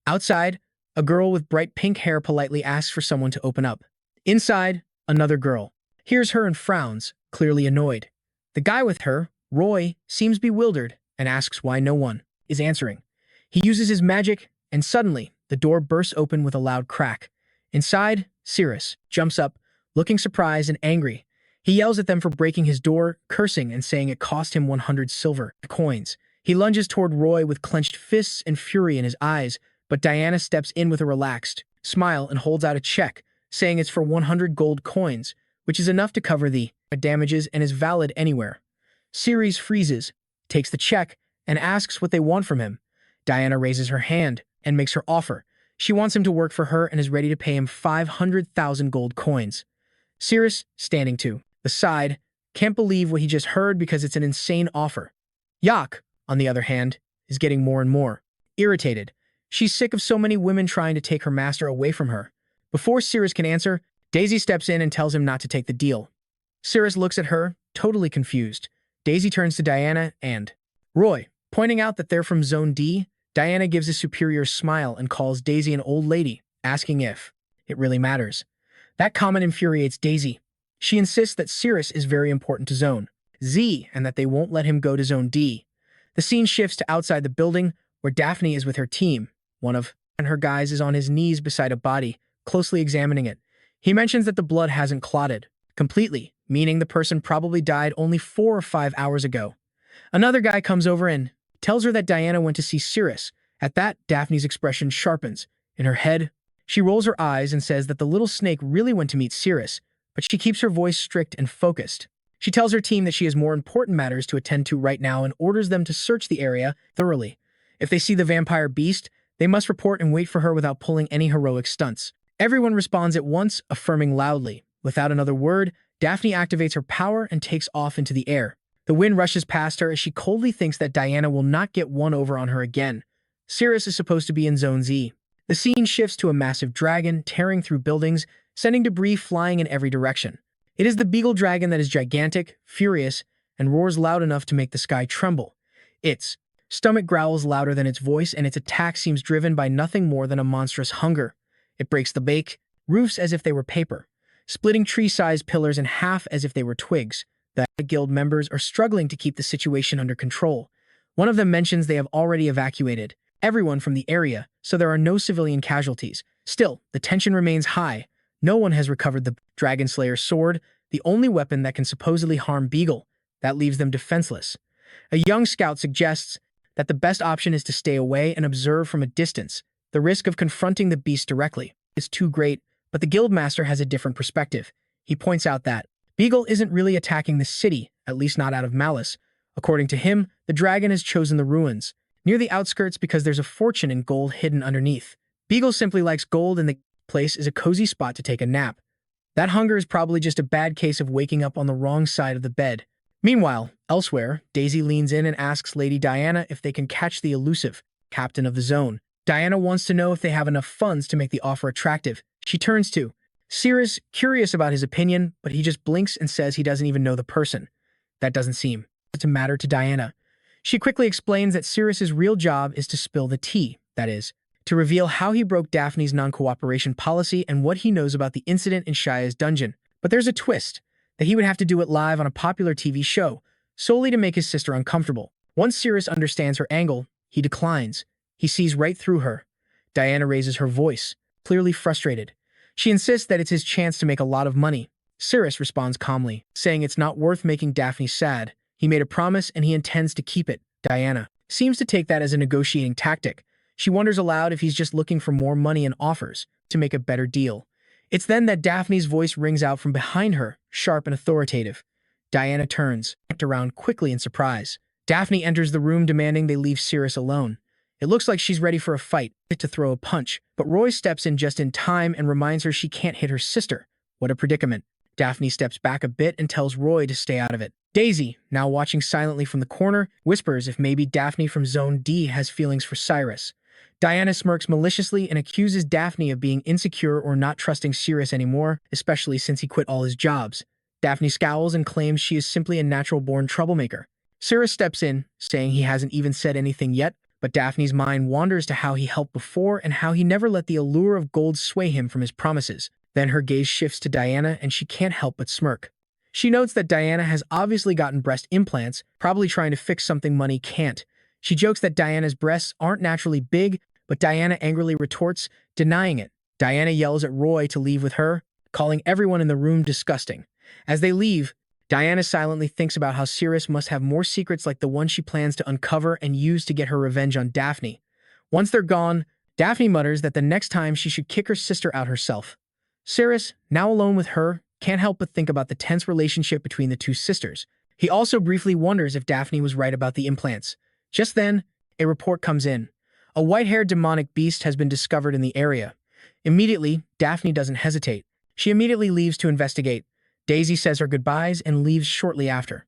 Outside, a girl with bright pink hair politely asks for someone to open up. Inside, another girl hears her and frowns, clearly annoyed. The guy with her, Roy, seems bewildered and asks why no one is answering. He uses his magic, and suddenly, the door bursts open with a loud crack. Inside, Siris jumps up, looking surprised and angry. He yells at them for breaking his door, cursing and saying it cost him 100 silver coins. He lunges toward Roy with clenched fists and fury in his eyes, but Diana steps in with a relaxed smile and holds out a check, saying it's for 100 gold coins, which is enough to cover the damages and is valid anywhere. Siris freezes, takes the check, and asks what they want from him. Diana raises her hand and makes her offer. She wants him to work for her and is ready to pay him 500,000 gold coins. Siris, standing to the side, can't believe what he just heard because it's an insane offer. Yak, on the other hand, is getting more and more irritated. She's sick of so many women trying to take her master away from her. Before Siris can answer, Daisy steps in and tells him not to take the deal. Siris looks at her, totally confused. Daisy turns to Diana and Roy, pointing out that they're from Zone D. Diana gives a superior smile and calls Daisy an old lady, asking if it really matters. That comment infuriates Daisy. She insists that Siris is very important to Zone Z and that they won't let him go to Zone D. The scene shifts to outside the building, where Daphne is with her team. One of her guys is on his knees beside a body, closely examining it. He mentions that the blood hasn't clotted completely, meaning the person probably died only 4 or 5 hours ago. Another guy comes over and tells her that Diana went to see Siris. At that, Daphne's expression sharpens. In her head, she rolls her eyes and says that the little snake really went to meet Siris, but she keeps her voice strict and focused. She tells her team that she has more important matters to attend to right now and orders them to search the area thoroughly. If they see the vampire beast, they must report and wait for her without pulling any heroic stunts. Everyone responds at once, affirming loudly. Without another word, Daphne activates her power and takes off into the air. The wind rushes past her as she coldly thinks that Diana will not get one over on her again. Siris is supposed to be in Zone Z. The scene shifts to a massive dragon tearing through buildings, sending debris flying in every direction. It is the beagle dragon that is gigantic, furious, and roars loud enough to make the sky tremble. Its stomach growls louder than its voice, and its attack seems driven by nothing more than a monstrous hunger. It breaks the roofs as if they were paper, splitting tree-sized pillars in half as if they were twigs. The guild members are struggling to keep the situation under control. One of them mentions they have already evacuated everyone from the area, so there are no civilian casualties. Still, the tension remains high. No one has recovered the Dragon Slayer's sword, the only weapon that can supposedly harm Beagle. That leaves them defenseless. A young scout suggests that the best option is to stay away and observe from a distance. The risk of confronting the beast directly is too great, but the guildmaster has a different perspective. He points out that Beagle isn't really attacking the city, at least not out of malice. According to him, the dragon has chosen the ruins near the outskirts because there's a fortune in gold hidden underneath. Beagle simply likes gold and the place is a cozy spot to take a nap. That hunger is probably just a bad case of waking up on the wrong side of the bed. Meanwhile, elsewhere, Daisy leans in and asks Lady Diana if they can catch the elusive captain of the zone. Diana wants to know if they have enough funds to make the offer attractive. She turns to Siris, curious about his opinion, but he just blinks and says he doesn't even know the person. That doesn't seem to matter to Diana. She quickly explains that Siris's real job is to spill the tea, that is, to reveal how he broke Daphne's non-cooperation policy and what he knows about the incident in Shia's dungeon. But there's a twist, that he would have to do it live on a popular TV show, solely to make his sister uncomfortable. Once Siris understands her angle, he declines. He sees right through her. Diana raises her voice, clearly frustrated. She insists that it's his chance to make a lot of money. Siris responds calmly, saying it's not worth making Daphne sad. He made a promise and he intends to keep it. Diana seems to take that as a negotiating tactic. She wonders aloud if he's just looking for more money and offers to make a better deal. It's then that Daphne's voice rings out from behind her, sharp and authoritative. Diana turns, looked around quickly in surprise. Daphne enters the room demanding they leave Siris alone. It looks like she's ready for a fight, to throw a punch, but Roy steps in just in time and reminds her she can't hit her sister. What a predicament. Daphne steps back a bit and tells Roy to stay out of it. Daisy, now watching silently from the corner, whispers if maybe Daphne from Zone D has feelings for Siris. Diana smirks maliciously and accuses Daphne of being insecure or not trusting Siris anymore, especially since he quit all his jobs. Daphne scowls and claims she is simply a natural-born troublemaker. Siris steps in, saying he hasn't even said anything yet, but Daphne's mind wanders to how he helped before and how he never let the allure of gold sway him from his promises. Then her gaze shifts to Diana and she can't help but smirk. She notes that Diana has obviously gotten breast implants, probably trying to fix something money can't. She jokes that Diana's breasts aren't naturally big, but Diana angrily retorts, denying it. Diana yells at Roy to leave with her, calling everyone in the room disgusting. As they leave, Diana silently thinks about how Siris must have more secrets like the one she plans to uncover and use to get her revenge on Daphne. Once they're gone, Daphne mutters that the next time she should kick her sister out herself. Siris, now alone with her, can't help but think about the tense relationship between the two sisters. He also briefly wonders if Daphne was right about the implants. Just then, a report comes in. A white-haired demonic beast has been discovered in the area. Immediately, Daphne doesn't hesitate. She immediately leaves to investigate. Daisy says her goodbyes and leaves shortly after.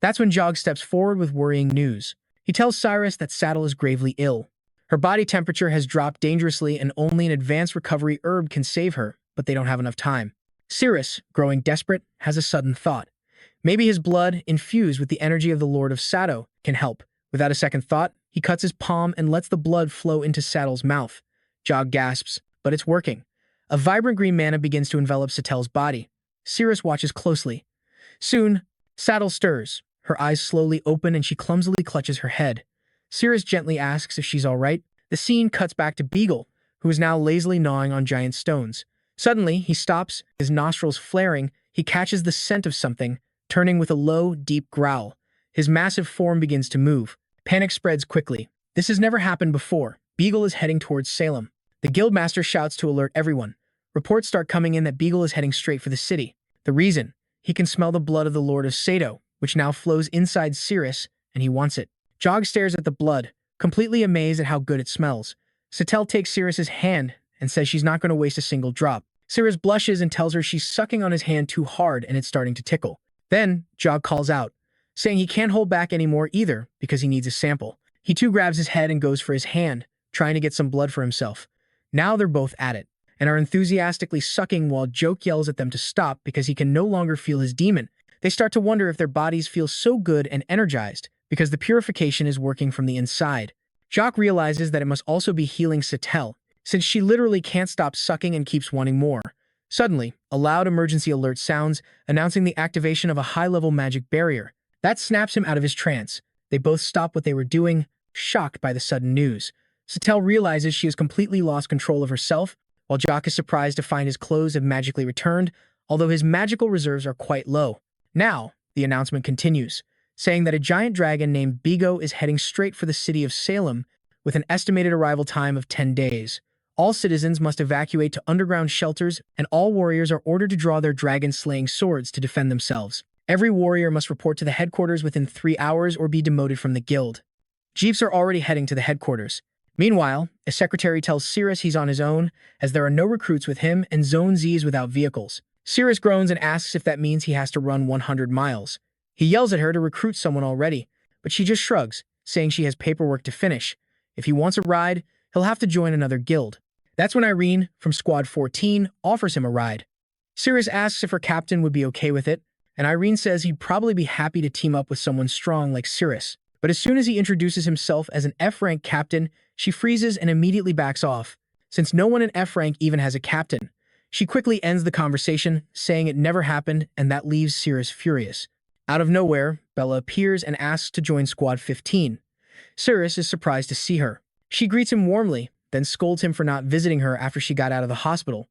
That's when Jog steps forward with worrying news. He tells Siris that Saddle is gravely ill. Her body temperature has dropped dangerously and only an advanced recovery herb can save her, but they don't have enough time. Siris, growing desperate, has a sudden thought. Maybe his blood, infused with the energy of the Lord of Shadow, can help. Without a second thought, he cuts his palm and lets the blood flow into Saddle's mouth. Jog gasps, but it's working. A vibrant green mana begins to envelop Satel's body. Siris watches closely. Soon, Saddle stirs. Her eyes slowly open and she clumsily clutches her head. Siris gently asks if she's all right. The scene cuts back to Beagle, who is now lazily gnawing on giant stones. Suddenly, he stops, his nostrils flaring. He catches the scent of something, turning with a low, deep growl. His massive form begins to move. Panic spreads quickly. This has never happened before. Beagle is heading towards Salem. The guildmaster shouts to alert everyone. Reports start coming in that Beagle is heading straight for the city. The reason? He can smell the blood of the Lord of Shadow, which now flows inside Siris, and he wants it. Jog stares at the blood, completely amazed at how good it smells. Sitel takes Siris's hand and says she's not going to waste a single drop. Siris blushes and tells her she's sucking on his hand too hard and it's starting to tickle. Then, Jog calls out, saying he can't hold back anymore either because he needs a sample. He too grabs his head and goes for his hand, trying to get some blood for himself. Now they're both at it, and are enthusiastically sucking while Joke yells at them to stop because he can no longer feel his demon. They start to wonder if their bodies feel so good and energized because the purification is working from the inside. Jock realizes that it must also be healing Sitel, since she literally can't stop sucking and keeps wanting more. Suddenly, a loud emergency alert sounds, announcing the activation of a high-level magic barrier. That snaps him out of his trance. They both stop what they were doing, shocked by the sudden news. Sitel realizes she has completely lost control of herself, while Jock is surprised to find his clothes have magically returned, although his magical reserves are quite low. Now, the announcement continues, saying that a giant dragon named Bigo is heading straight for the city of Salem with an estimated arrival time of 10 days. All citizens must evacuate to underground shelters, and all warriors are ordered to draw their dragon-slaying swords to defend themselves. Every warrior must report to the headquarters within 3 hours or be demoted from the guild. Jeeps are already heading to the headquarters. Meanwhile, a secretary tells Siris he's on his own, as there are no recruits with him and Zone Z is without vehicles. Siris groans and asks if that means he has to run 100 miles. He yells at her to recruit someone already, but she just shrugs, saying she has paperwork to finish. If he wants a ride, he'll have to join another guild. That's when Irene, from Squad 14, offers him a ride. Siris asks if her captain would be okay with it, and Irene says he'd probably be happy to team up with someone strong like Siris. But as soon as he introduces himself as an F-rank captain, she freezes and immediately backs off, since no one in F-rank even has a captain. She quickly ends the conversation, saying it never happened, and that leaves Siris furious. Out of nowhere, Bella appears and asks to join Squad 15. Siris is surprised to see her. She greets him warmly, then scolds him for not visiting her after she got out of the hospital.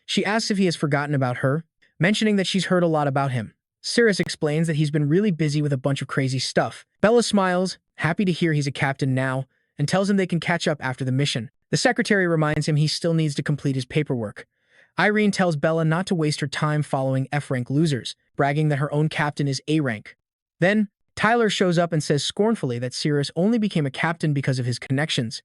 She asks if he has forgotten about her, mentioning that she's heard a lot about him. Siris explains that he's been really busy with a bunch of crazy stuff. Bella smiles, happy to hear he's a captain now, and tells him they can catch up after the mission. The secretary reminds him he still needs to complete his paperwork. Irene tells Bella not to waste her time following F-rank losers, bragging that her own captain is A-rank. Then, Tyler shows up and says scornfully that Siris only became a captain because of his connections.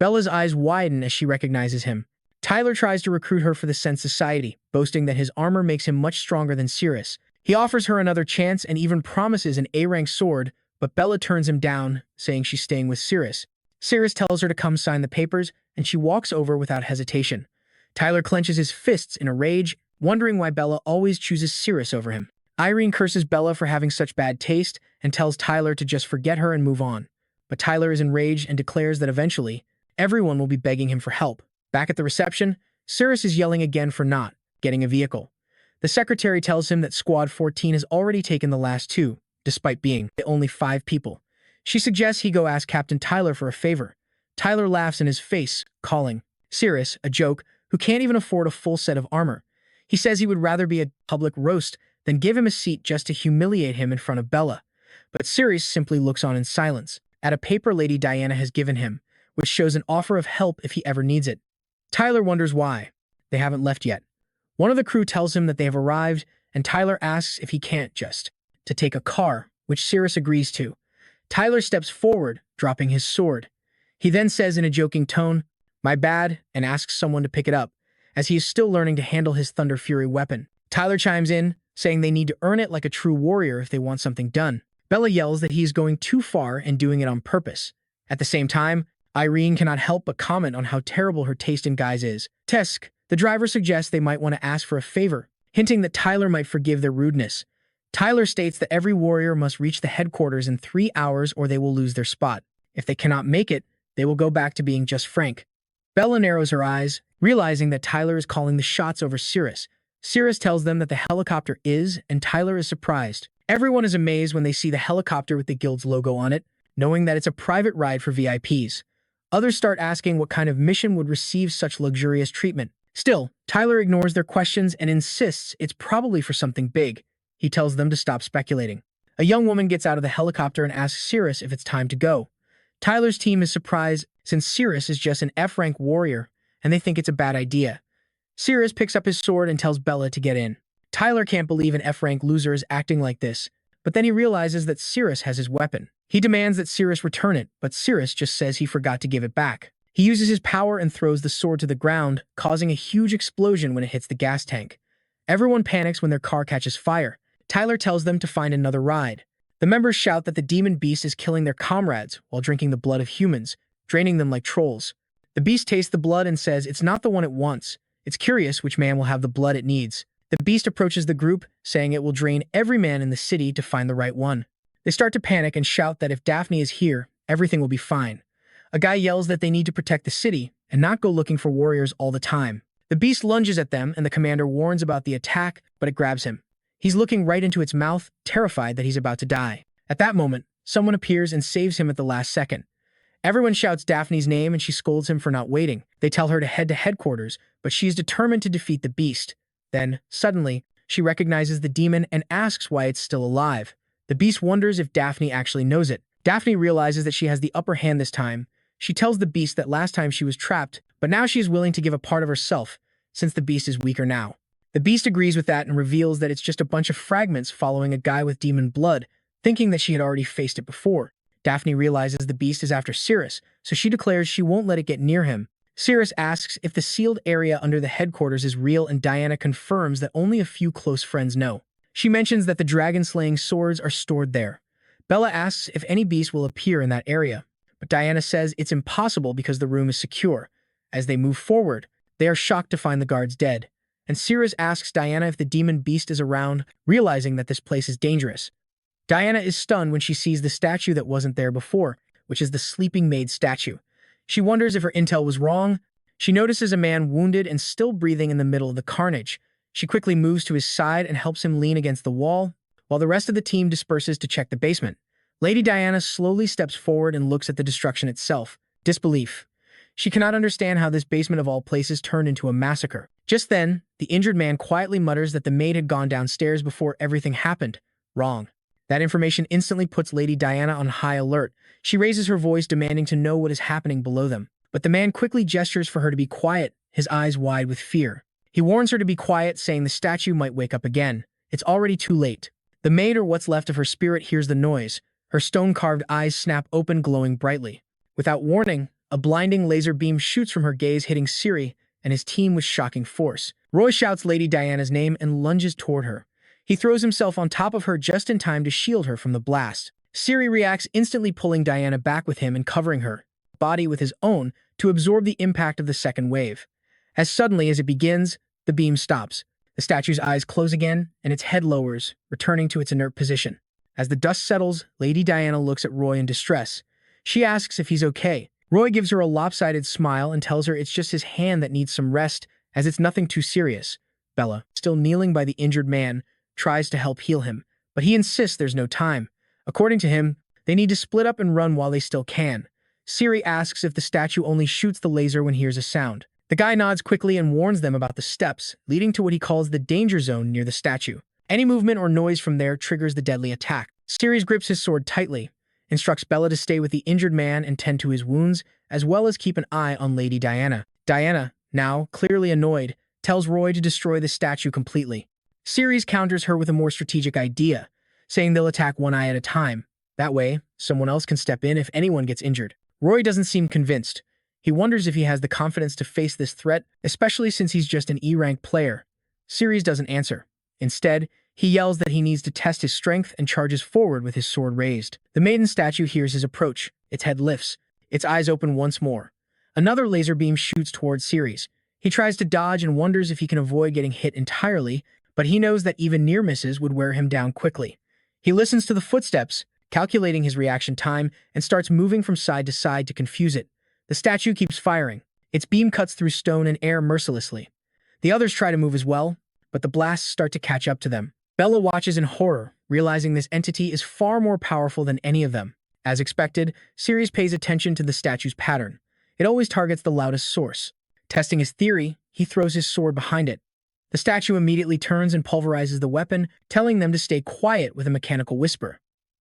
Bella's eyes widen as she recognizes him. Tyler tries to recruit her for the Sen Society, boasting that his armor makes him much stronger than Siris. He offers her another chance and even promises an A-rank sword, but Bella turns him down, saying she's staying with Siris. Siris tells her to come sign the papers, and she walks over without hesitation. Tyler clenches his fists in a rage, wondering why Bella always chooses Siris over him. Irene curses Bella for having such bad taste and tells Tyler to just forget her and move on. But Tyler is enraged and declares that eventually, everyone will be begging him for help. Back at the reception, Siris is yelling again for not getting a vehicle. The secretary tells him that Squad 14 has already taken the last 2, despite being only 5 people. She suggests he go ask Captain Tyler for a favor. Tyler laughs in his face, calling Siris a joke who can't even afford a full set of armor. He says he would rather be a public roast than give him a seat just to humiliate him in front of Bella. But Siris simply looks on in silence, at a paper Lady Diana has given him, which shows an offer of help if he ever needs it. Tyler wonders why. They haven't left yet. One of the crew tells him that they have arrived, and Tyler asks if he can't just to take a car, which Siris agrees to. Tyler steps forward, dropping his sword. He then says in a joking tone, "My bad," and asks someone to pick it up, as he is still learning to handle his Thunder Fury weapon. Tyler chimes in, saying they need to earn it like a true warrior if they want something done. Bella yells that he is going too far and doing it on purpose. At the same time, Irene cannot help but comment on how terrible her taste in guys is. Tesk, the driver, suggests they might want to ask for a favor, hinting that Tyler might forgive their rudeness. Tyler states that every warrior must reach the headquarters in 3 hours or they will lose their spot. If they cannot make it, they will go back to being just Frank. Bella narrows her eyes, realizing that Tyler is calling the shots over Siris. Siris tells them that the helicopter is, and Tyler is surprised. Everyone is amazed when they see the helicopter with the guild's logo on it, knowing that it's a private ride for VIPs. Others start asking what kind of mission would receive such luxurious treatment. Still, Tyler ignores their questions and insists it's probably for something big. He tells them to stop speculating. A young woman gets out of the helicopter and asks Siris if it's time to go. Tyler's team is surprised since Siris is just an F-rank warrior, and they think it's a bad idea. Siris picks up his sword and tells Bella to get in. Tyler can't believe an F-rank loser is acting like this, but then he realizes that Siris has his weapon. He demands that Siris return it, but Siris just says he forgot to give it back. He uses his power and throws the sword to the ground, causing a huge explosion when it hits the gas tank. Everyone panics when their car catches fire. Tyler tells them to find another ride. The members shout that the demon beast is killing their comrades while drinking the blood of humans, draining them like trolls. The beast tastes the blood and says it's not the one it wants. It's curious which man will have the blood it needs. The beast approaches the group, saying it will drain every man in the city to find the right one. They start to panic and shout that if Daphne is here, everything will be fine. A guy yells that they need to protect the city and not go looking for warriors all the time. The beast lunges at them and the commander warns about the attack, but it grabs him. He's looking right into its mouth, terrified that he's about to die. At that moment, someone appears and saves him at the last second. Everyone shouts Daphne's name and she scolds him for not waiting. They tell her to head to headquarters, but she is determined to defeat the beast. Then, suddenly, she recognizes the demon and asks why it's still alive. The beast wonders if Daphne actually knows it. Daphne realizes that she has the upper hand this time. She tells the beast that last time she was trapped, but now she is willing to give a part of herself, since the beast is weaker now. The beast agrees with that and reveals that it's just a bunch of fragments following a guy with demon blood, thinking that she had already faced it before. Daphne realizes the beast is after Siris, so she declares she won't let it get near him. Siris asks if the sealed area under the headquarters is real and Diana confirms that only a few close friends know. She mentions that the dragon-slaying swords are stored there. Bella asks if any beast will appear in that area, but Diana says it's impossible because the room is secure. As they move forward, they are shocked to find the guards dead, and Siris asks Diana if the demon beast is around, realizing that this place is dangerous. Diana is stunned when she sees the statue that wasn't there before, which is the sleeping maid statue. She wonders if her intel was wrong. She notices a man wounded and still breathing in the middle of the carnage. She quickly moves to his side and helps him lean against the wall, while the rest of the team disperses to check the basement. Lady Diana slowly steps forward and looks at the destruction itself. Disbelief. She cannot understand how this basement of all places turned into a massacre. Just then, the injured man quietly mutters that the maid had gone downstairs before everything happened. Wrong. That information instantly puts Lady Diana on high alert. She raises her voice demanding to know what is happening below them. But the man quickly gestures for her to be quiet, his eyes wide with fear. He warns her to be quiet, saying the statue might wake up again. It's already too late. The maid, or what's left of her spirit, hears the noise. Her stone-carved eyes snap open, glowing brightly. Without warning, a blinding laser beam shoots from her gaze, hitting Siri and his team with shocking force. Roy shouts Lady Diana's name and lunges toward her. He throws himself on top of her just in time to shield her from the blast. Siri reacts, instantly pulling Diana back with him and covering her body with his own to absorb the impact of the second wave. As suddenly as it begins, the beam stops. The statue's eyes close again, and its head lowers, returning to its inert position. As the dust settles, Lady Diana looks at Roy in distress. She asks if he's okay. Roy gives her a lopsided smile and tells her it's just his hand that needs some rest, as it's nothing too serious. Bella, still kneeling by the injured man, tries to help heal him, but he insists there's no time. According to him, they need to split up and run while they still can. Siri asks if the statue only shoots the laser when hears a sound. The guy nods quickly and warns them about the steps, leading to what he calls the danger zone near the statue. Any movement or noise from there triggers the deadly attack. Siri grips his sword tightly, instructs Bella to stay with the injured man and tend to his wounds, as well as keep an eye on Lady Diana. Diana, now clearly annoyed, tells Roy to destroy the statue completely. Siris counters her with a more strategic idea, saying they'll attack one eye at a time. That way, someone else can step in if anyone gets injured. Roy doesn't seem convinced. He wonders if he has the confidence to face this threat, especially since he's just an E-rank player. Siris doesn't answer. Instead, he yells that he needs to test his strength and charges forward with his sword raised. The maiden statue hears his approach. Its head lifts. Its eyes open once more. Another laser beam shoots towards Siris. He tries to dodge and wonders if he can avoid getting hit entirely, but he knows that even near misses would wear him down quickly. He listens to the footsteps, calculating his reaction time, and starts moving from side to side to confuse it. The statue keeps firing. Its beam cuts through stone and air mercilessly. The others try to move as well, but the blasts start to catch up to them. Bella watches in horror, realizing this entity is far more powerful than any of them. As expected, Siris pays attention to the statue's pattern. It always targets the loudest source. Testing his theory, he throws his sword behind it. The statue immediately turns and pulverizes the weapon, telling them to stay quiet with a mechanical whisper.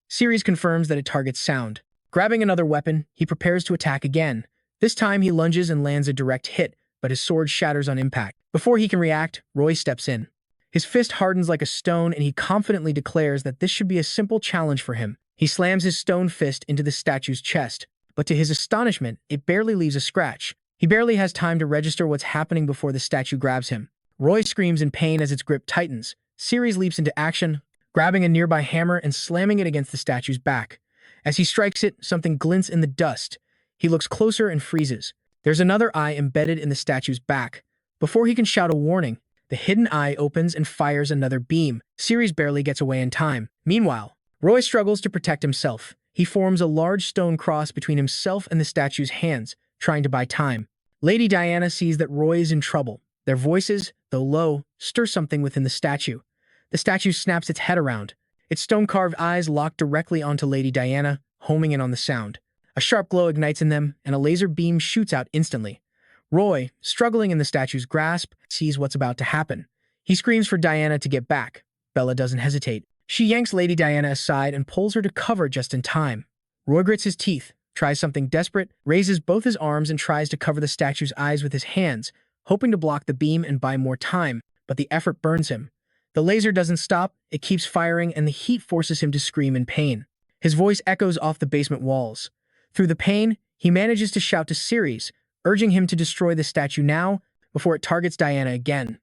Siris confirms that it targets sound. Grabbing another weapon, he prepares to attack again. This time he lunges and lands a direct hit, but his sword shatters on impact. Before he can react, Roy steps in. His fist hardens like a stone and he confidently declares that this should be a simple challenge for him. He slams his stone fist into the statue's chest, but to his astonishment, it barely leaves a scratch. He barely has time to register what's happening before the statue grabs him. Roy screams in pain as its grip tightens. Siris leaps into action, grabbing a nearby hammer and slamming it against the statue's back. As he strikes it, something glints in the dust. He looks closer and freezes. There's another eye embedded in the statue's back. Before he can shout a warning, the hidden eye opens and fires another beam. Siris barely gets away in time. Meanwhile, Roy struggles to protect himself. He forms a large stone cross between himself and the statue's hands, trying to buy time. Lady Diana sees that Roy is in trouble. Their voices, though low, stir something within the statue. The statue snaps its head around. Its stone-carved eyes lock directly onto Lady Diana, homing in on the sound. A sharp glow ignites in them, and a laser beam shoots out instantly. Roy, struggling in the statue's grasp, sees what's about to happen. He screams for Diana to get back. Bella doesn't hesitate. She yanks Lady Diana aside and pulls her to cover just in time. Roy grits his teeth, tries something desperate, raises both his arms and tries to cover the statue's eyes with his hands, hoping to block the beam and buy more time, but the effort burns him. The laser doesn't stop, it keeps firing, and the heat forces him to scream in pain. His voice echoes off the basement walls. Through the pain, he manages to shout to Siris, urging him to destroy the statue now before it targets Diana again.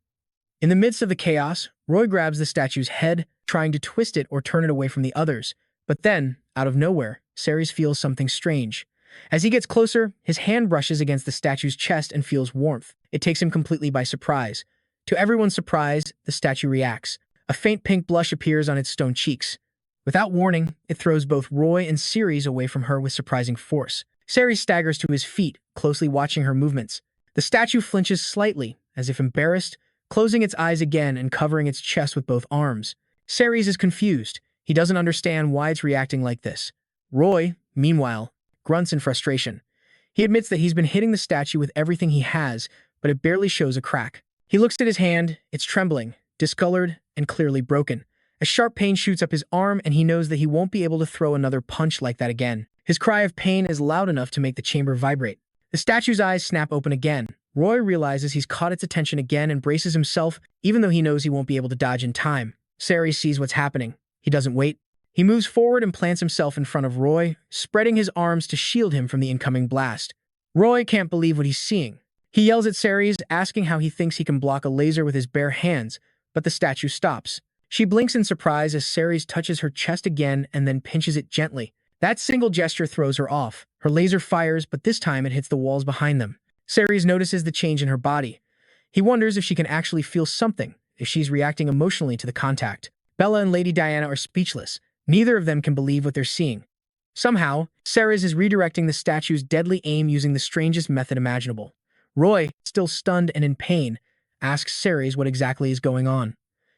In the midst of the chaos, Roy grabs the statue's head, trying to twist it or turn it away from the others. But then, out of nowhere, Siris feels something strange. As he gets closer, his hand brushes against the statue's chest and feels warmth. It takes him completely by surprise. To everyone's surprise, the statue reacts. A faint pink blush appears on its stone cheeks. Without warning, it throws both Roy and Siris away from her with surprising force. Siris staggers to his feet, closely watching her movements. The statue flinches slightly, as if embarrassed, closing its eyes again and covering its chest with both arms. Siris is confused. He doesn't understand why it's reacting like this. Roy, meanwhile, grunts in frustration. He admits that he's been hitting the statue with everything he has, but it barely shows a crack. He looks at his hand. It's trembling, discolored, and clearly broken. A sharp pain shoots up his arm, and he knows that he won't be able to throw another punch like that again. His cry of pain is loud enough to make the chamber vibrate. The statue's eyes snap open again. Roy realizes he's caught its attention again and braces himself, even though he knows he won't be able to dodge in time. Siris sees what's happening. He doesn't wait. He moves forward and plants himself in front of Roy, spreading his arms to shield him from the incoming blast. Roy can't believe what he's seeing. He yells at Siris, asking how he thinks he can block a laser with his bare hands, but the statue stops. She blinks in surprise as Siris touches her chest again and then pinches it gently. That single gesture throws her off. Her laser fires, but this time it hits the walls behind them. Siris notices the change in her body. He wonders if she can actually feel something, if she's reacting emotionally to the contact. Bella and Lady Diana are speechless. Neither of them can believe what they're seeing. Somehow, Siris is redirecting the statue's deadly aim using the strangest method imaginable. Roy, still stunned and in pain, asks Siris what exactly is going on.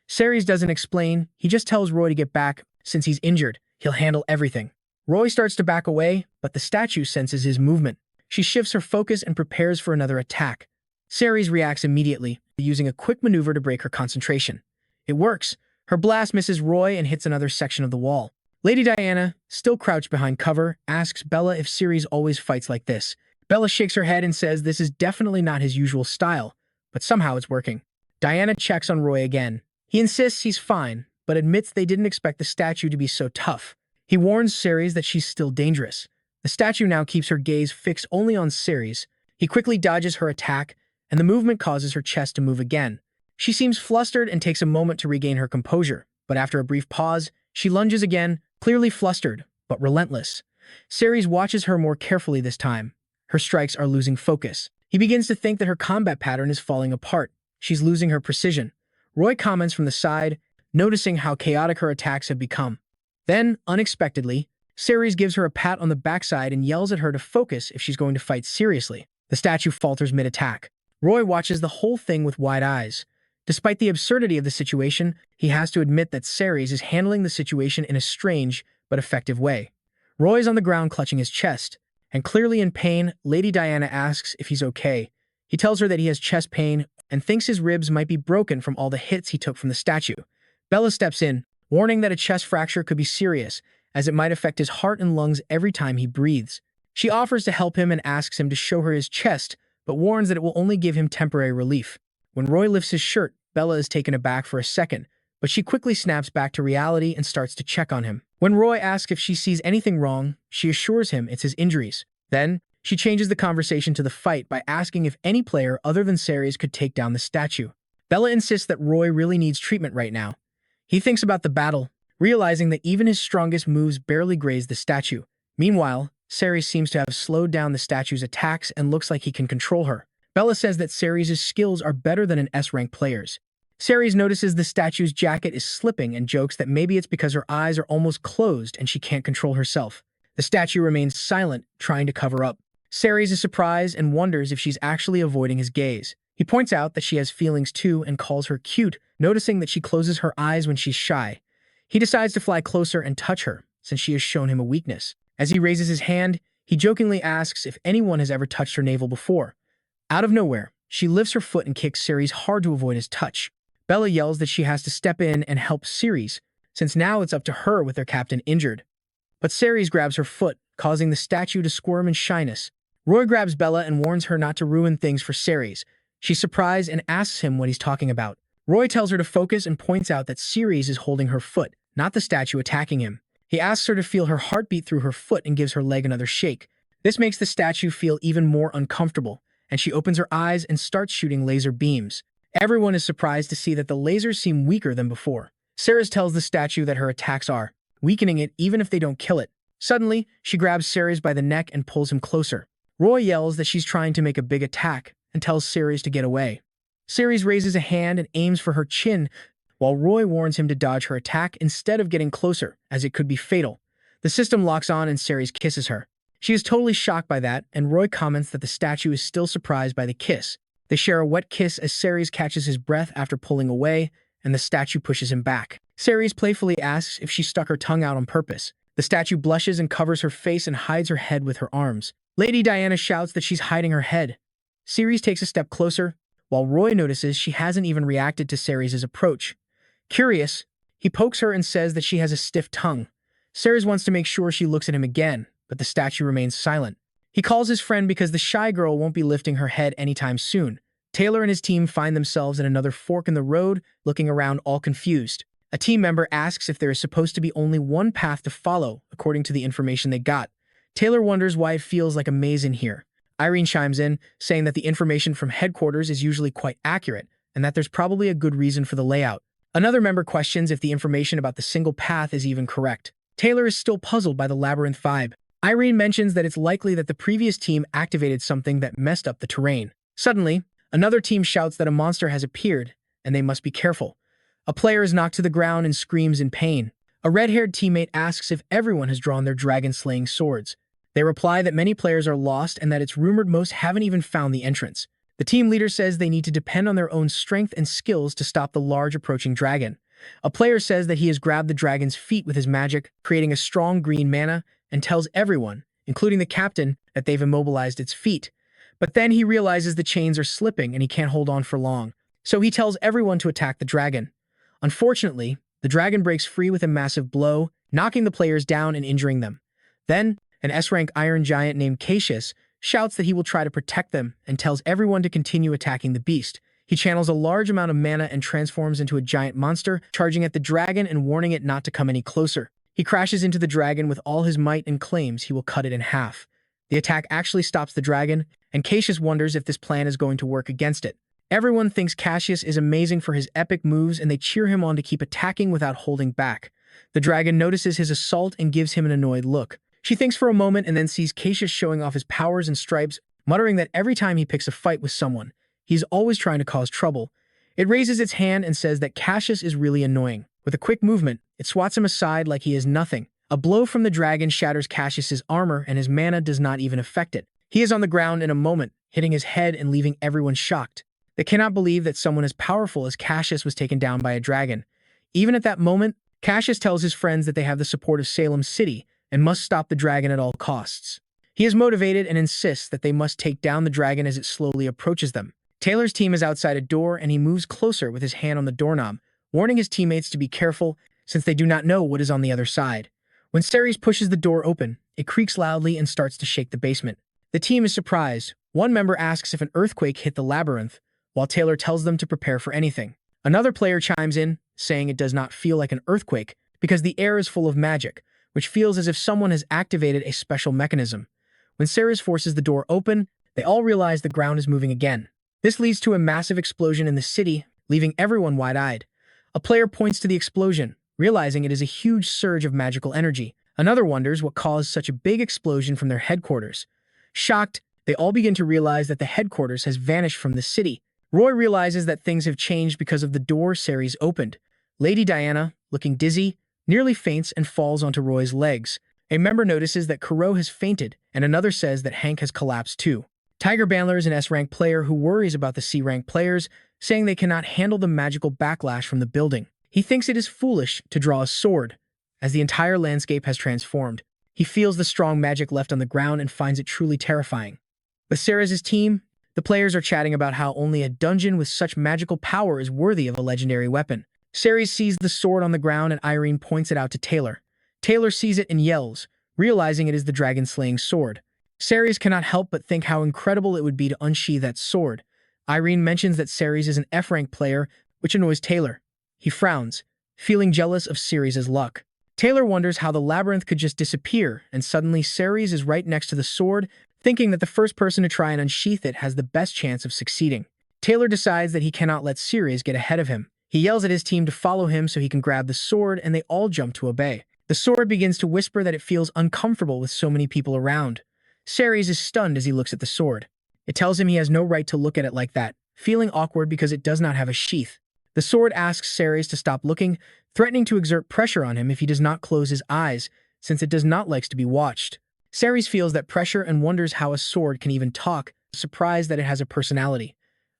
Siris doesn't explain. He just tells Roy to get back. Since he's injured, he'll handle everything. Roy starts to back away, but the statue senses his movement. She shifts her focus and prepares for another attack. Siris reacts immediately, using a quick maneuver to break her concentration. It works. Her blast misses Roy and hits another section of the wall. Lady Diana, still crouched behind cover, asks Bella if Siris always fights like this. Bella shakes her head and says this is definitely not his usual style, but somehow it's working. Diana checks on Roy again. He insists he's fine, but admits they didn't expect the statue to be so tough. He warns Siris that she's still dangerous. The statue now keeps her gaze fixed only on Siris. He quickly dodges her attack, and the movement causes her chest to move again. She seems flustered and takes a moment to regain her composure, but after a brief pause, she lunges again, clearly flustered, but relentless. Siris watches her more carefully this time. Her strikes are losing focus. He begins to think that her combat pattern is falling apart. She's losing her precision. Roy comments from the side, noticing how chaotic her attacks have become. Then, unexpectedly, Siris gives her a pat on the backside and yells at her to focus if she's going to fight seriously. The statue falters mid-attack. Roy watches the whole thing with wide eyes. Despite the absurdity of the situation, he has to admit that Siris is handling the situation in a strange but effective way. Roy is on the ground clutching his chest, and clearly in pain, Lady Diana asks if he's okay. He tells her that he has chest pain and thinks his ribs might be broken from all the hits he took from the statue. Bella steps in, warning that a chest fracture could be serious, as it might affect his heart and lungs every time he breathes. She offers to help him and asks him to show her his chest, but warns that it will only give him temporary relief. When Roy lifts his shirt, Bella is taken aback for a second, but she quickly snaps back to reality and starts to check on him. When Roy asks if she sees anything wrong, she assures him it's his injuries. Then, she changes the conversation to the fight by asking if any player other than Siris could take down the statue. Bella insists that Roy really needs treatment right now. He thinks about the battle, realizing that even his strongest moves barely graze the statue. Meanwhile, Siris seems to have slowed down the statue's attacks and looks like he can control her. Bella says that Siris' skills are better than an S-rank player's. Siris notices the statue's jacket is slipping and jokes that maybe it's because her eyes are almost closed and she can't control herself. The statue remains silent, trying to cover up. Siris is surprised and wonders if she's actually avoiding his gaze. He points out that she has feelings too and calls her cute, noticing that she closes her eyes when she's shy. He decides to fly closer and touch her, since she has shown him a weakness. As he raises his hand, he jokingly asks if anyone has ever touched her navel before. Out of nowhere, she lifts her foot and kicks Siris hard to avoid his touch. Bella yells that she has to step in and help Siris, since now it's up to her with their captain injured. But Siris grabs her foot, causing the statue to squirm in shyness. Roy grabs Bella and warns her not to ruin things for Siris. She's surprised and asks him what he's talking about. Roy tells her to focus and points out that Siris is holding her foot, not the statue attacking him. He asks her to feel her heartbeat through her foot and gives her leg another shake. This makes the statue feel even more uncomfortable, and she opens her eyes and starts shooting laser beams. Everyone is surprised to see that the lasers seem weaker than before. Siris tells the statue that her attacks are weakening it even if they don't kill it. Suddenly, she grabs Siris by the neck and pulls him closer. Roy yells that she's trying to make a big attack and tells Siris to get away. Siris raises a hand and aims for her chin, while Roy warns him to dodge her attack instead of getting closer, as it could be fatal. The system locks on and Siris kisses her. She is totally shocked by that, and Roy comments that the statue is still surprised by the kiss. They share a wet kiss as Siris catches his breath after pulling away, and the statue pushes him back. Siris playfully asks if she stuck her tongue out on purpose. The statue blushes and covers her face and hides her head with her arms. Lady Diana shouts that she's hiding her head. Siris takes a step closer, while Roy notices she hasn't even reacted to Siris' approach. Curious, he pokes her and says that she has a stiff tongue. Siris wants to make sure she looks at him again, but the statue remains silent. He calls his friend because the shy girl won't be lifting her head anytime soon. Taylor and his team find themselves at another fork in the road, looking around all confused. A team member asks if there is supposed to be only one path to follow, according to the information they got. Taylor wonders why it feels like a maze in here. Irene chimes in, saying that the information from headquarters is usually quite accurate, and that there's probably a good reason for the layout. Another member questions if the information about the single path is even correct. Taylor is still puzzled by the labyrinth vibe. Irene mentions that it's likely that the previous team activated something that messed up the terrain. Suddenly, another team shouts that a monster has appeared, and they must be careful. A player is knocked to the ground and screams in pain. A red-haired teammate asks if everyone has drawn their dragon-slaying swords. They reply that many players are lost and that it's rumored most haven't even found the entrance. The team leader says they need to depend on their own strength and skills to stop the large approaching dragon. A player says that he has grabbed the dragon's feet with his magic, creating a strong green mana, and tells everyone, including the captain, that they've immobilized its feet. But then he realizes the chains are slipping and he can't hold on for long. So he tells everyone to attack the dragon. Unfortunately, the dragon breaks free with a massive blow, knocking the players down and injuring them. Then, an S-rank iron giant named Cassius shouts that he will try to protect them and tells everyone to continue attacking the beast. He channels a large amount of mana and transforms into a giant monster, charging at the dragon and warning it not to come any closer. He crashes into the dragon with all his might and claims he will cut it in half. The attack actually stops the dragon, and Cassius wonders if this plan is going to work against it. Everyone thinks Cassius is amazing for his epic moves and they cheer him on to keep attacking without holding back. The dragon notices his assault and gives him an annoyed look. She thinks for a moment and then sees Cassius showing off his powers and stripes, muttering that every time he picks a fight with someone, he's always trying to cause trouble. It raises its hand and says that Cassius is really annoying. With a quick movement, it swats him aside like he is nothing. A blow from the dragon shatters Cassius's armor and his mana does not even affect it. He is on the ground in a moment, hitting his head and leaving everyone shocked. They cannot believe that someone as powerful as Cassius was taken down by a dragon. Even at that moment, Cassius tells his friends that they have the support of Salem City and must stop the dragon at all costs. He is motivated and insists that they must take down the dragon as it slowly approaches them. Taylor's team is outside a door and he moves closer with his hand on the doorknob, warning his teammates to be careful since they do not know what is on the other side. When Siris pushes the door open, it creaks loudly and starts to shake the basement. The team is surprised. One member asks if an earthquake hit the labyrinth, while Taylor tells them to prepare for anything. Another player chimes in, saying it does not feel like an earthquake because the air is full of magic, which feels as if someone has activated a special mechanism. When Siris forces the door open, they all realize the ground is moving again. This leads to a massive explosion in the city, leaving everyone wide-eyed. A player points to the explosion, realizing it is a huge surge of magical energy. Another wonders what caused such a big explosion from their headquarters. Shocked, they all begin to realize that the headquarters has vanished from the city. Roy realizes that things have changed because of the door Siris opened. Lady Diana, looking dizzy, nearly faints and falls onto Roy's legs. A member notices that Kuro has fainted, and another says that Hank has collapsed too. Tiger Bandler is an S-rank player who worries about the C-rank players, saying they cannot handle the magical backlash from the building. He thinks it is foolish to draw a sword, as the entire landscape has transformed. He feels the strong magic left on the ground and finds it truly terrifying. With Sarah's team, the players are chatting about how only a dungeon with such magical power is worthy of a legendary weapon. Ceres sees the sword on the ground and Irene points it out to Taylor. Taylor sees it and yells, realizing it is the dragon-slaying sword. Ceres cannot help but think how incredible it would be to unsheath that sword. Irene mentions that Ceres is an F-rank player, which annoys Taylor. He frowns, feeling jealous of Ceres' luck. Taylor wonders how the labyrinth could just disappear, and suddenly Ceres is right next to the sword, thinking that the first person to try and unsheath it has the best chance of succeeding. Taylor decides that he cannot let Ceres get ahead of him. He yells at his team to follow him so he can grab the sword, and they all jump to obey. The sword begins to whisper that it feels uncomfortable with so many people around. Ceres is stunned as he looks at the sword. It tells him he has no right to look at it like that, feeling awkward because it does not have a sheath. The sword asks Ceres to stop looking, threatening to exert pressure on him if he does not close his eyes, since it does not like to be watched. Ceres feels that pressure and wonders how a sword can even talk, surprised that it has a personality.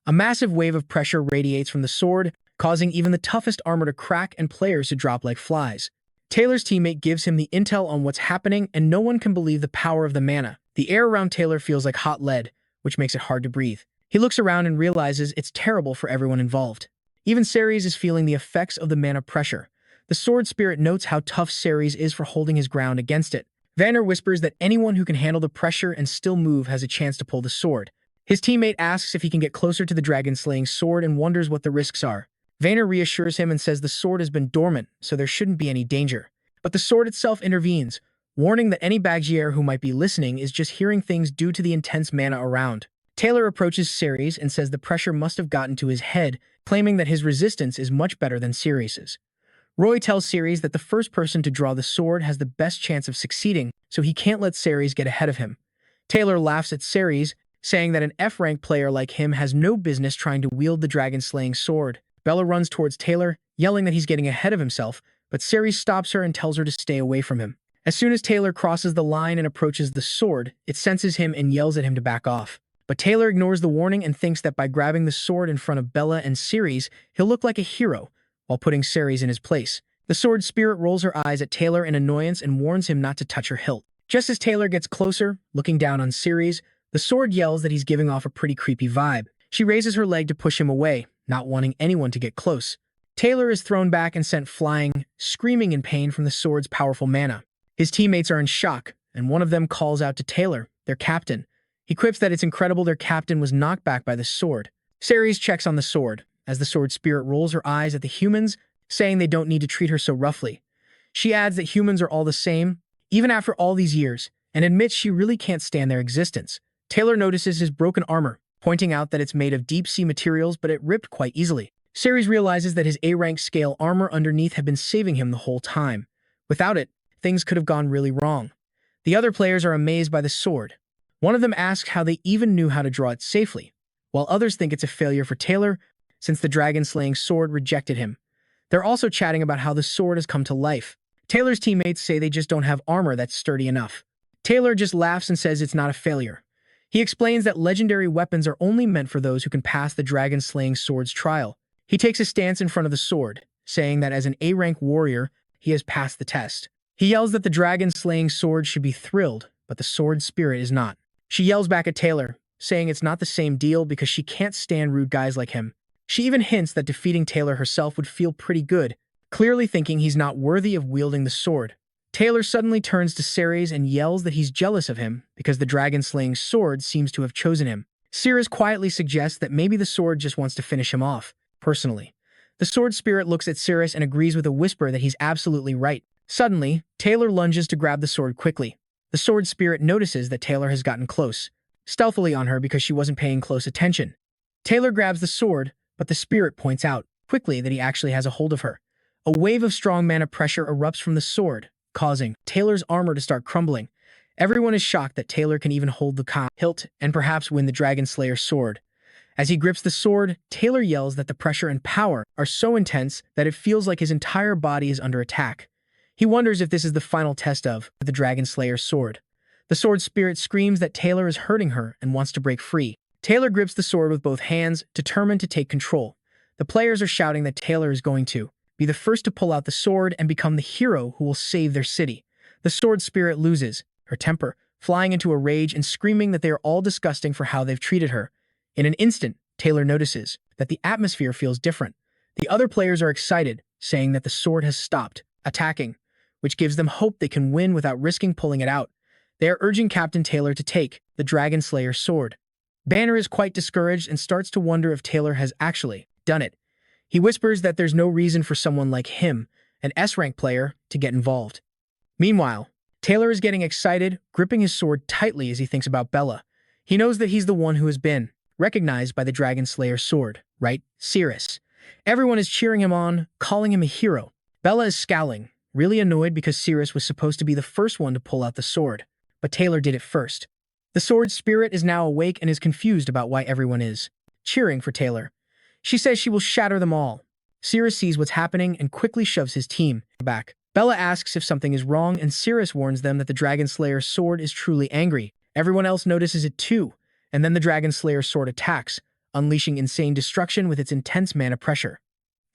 A massive wave of pressure radiates from the sword, causing even the toughest armor to crack and players to drop like flies. Taylor's teammate gives him the intel on what's happening, and no one can believe the power of the mana. The air around Taylor feels like hot lead, which makes it hard to breathe. He looks around and realizes it's terrible for everyone involved. Even Ceres is feeling the effects of the mana pressure. The sword spirit notes how tough Ceres is for holding his ground against it. Vanner whispers that anyone who can handle the pressure and still move has a chance to pull the sword. His teammate asks if he can get closer to the dragon-slaying sword and wonders what the risks are. Vanner reassures him and says the sword has been dormant, so there shouldn't be any danger. But the sword itself intervenes, warning that any Baggier who might be listening is just hearing things due to the intense mana around. Taylor approaches Ceres and says the pressure must have gotten to his head, claiming that his resistance is much better than Ceres's. Roy tells Ceres that the first person to draw the sword has the best chance of succeeding, so he can't let Ceres get ahead of him. Taylor laughs at Ceres, saying that an F-rank player like him has no business trying to wield the dragon-slaying sword. Bella runs towards Taylor, yelling that he's getting ahead of himself, but Ceres stops her and tells her to stay away from him. As soon as Taylor crosses the line and approaches the sword, it senses him and yells at him to back off. But Taylor ignores the warning and thinks that by grabbing the sword in front of Bella and Ceres, he'll look like a hero, while putting Ceres in his place. The sword spirit rolls her eyes at Taylor in annoyance and warns him not to touch her hilt. Just as Taylor gets closer, looking down on Ceres, the sword yells that he's giving off a pretty creepy vibe. She raises her leg to push him away, not wanting anyone to get close. Taylor is thrown back and sent flying, screaming in pain from the sword's powerful mana. His teammates are in shock, and one of them calls out to Taylor, their captain. He quips that it's incredible their captain was knocked back by the sword. Ceres checks on the sword, as the sword spirit rolls her eyes at the humans, saying they don't need to treat her so roughly. She adds that humans are all the same, even after all these years, and admits she really can't stand their existence. Taylor notices his broken armor, pointing out that it's made of deep-sea materials, but it ripped quite easily. Ceres realizes that his A-rank scale armor underneath had been saving him the whole time. Without it, things could have gone really wrong. The other players are amazed by the sword. One of them asks how they even knew how to draw it safely, while others think it's a failure for Taylor, since the dragon-slaying sword rejected him. They're also chatting about how the sword has come to life. Taylor's teammates say they just don't have armor that's sturdy enough. Taylor just laughs and says it's not a failure. He explains that legendary weapons are only meant for those who can pass the dragon-slaying sword's trial. He takes a stance in front of the sword, saying that as an A-rank warrior, he has passed the test. He yells that the dragon-slaying sword should be thrilled, but the sword spirit is not. She yells back at Taylor, saying it's not the same deal because she can't stand rude guys like him. She even hints that defeating Taylor herself would feel pretty good, clearly thinking he's not worthy of wielding the sword. Taylor suddenly turns to Ceres and yells that he's jealous of him because the dragon-slaying sword seems to have chosen him. Siris quietly suggests that maybe the sword just wants to finish him off, personally. The sword spirit looks at Siris and agrees with a whisper that he's absolutely right. Suddenly, Taylor lunges to grab the sword quickly. The sword spirit notices that Taylor has gotten close, stealthily on her because she wasn't paying close attention. Taylor grabs the sword, but the spirit points out quickly that he actually has a hold of her. A wave of strong mana pressure erupts from the sword, causing Taylor's armor to start crumbling. Everyone is shocked that Taylor can even hold the hilt and perhaps win the Dragon Slayer's sword. As he grips the sword, Taylor yells that the pressure and power are so intense that it feels like his entire body is under attack. He wonders if this is the final test of the Dragon Slayer's sword. The sword spirit screams that Taylor is hurting her and wants to break free. Taylor grips the sword with both hands, determined to take control. The players are shouting that Taylor is going to be the first to pull out the sword and become the hero who will save their city. The sword spirit loses her temper, flying into a rage and screaming that they are all disgusting for how they've treated her. In an instant, Taylor notices that the atmosphere feels different. The other players are excited, saying that the sword has stopped attacking, which gives them hope they can win without risking pulling it out. They are urging Captain Taylor to take the Dragon Slayer's sword. Banner is quite discouraged and starts to wonder if Taylor has actually done it. He whispers that there's no reason for someone like him, an S-rank player, to get involved. Meanwhile, Taylor is getting excited, gripping his sword tightly as he thinks about Bella. He knows that he's the one who has been recognized by the Dragon Slayer's sword, right? Siris. Everyone is cheering him on, calling him a hero. Bella is scowling, really annoyed because Siris was supposed to be the first one to pull out the sword, but Taylor did it first. The sword spirit is now awake and is confused about why everyone is cheering for Taylor. She says she will shatter them all. Siris sees what's happening and quickly shoves his team back. Bella asks if something is wrong, and Siris warns them that the Dragon Slayer's sword is truly angry. Everyone else notices it too, and then the Dragon Slayer's sword attacks, unleashing insane destruction with its intense mana pressure.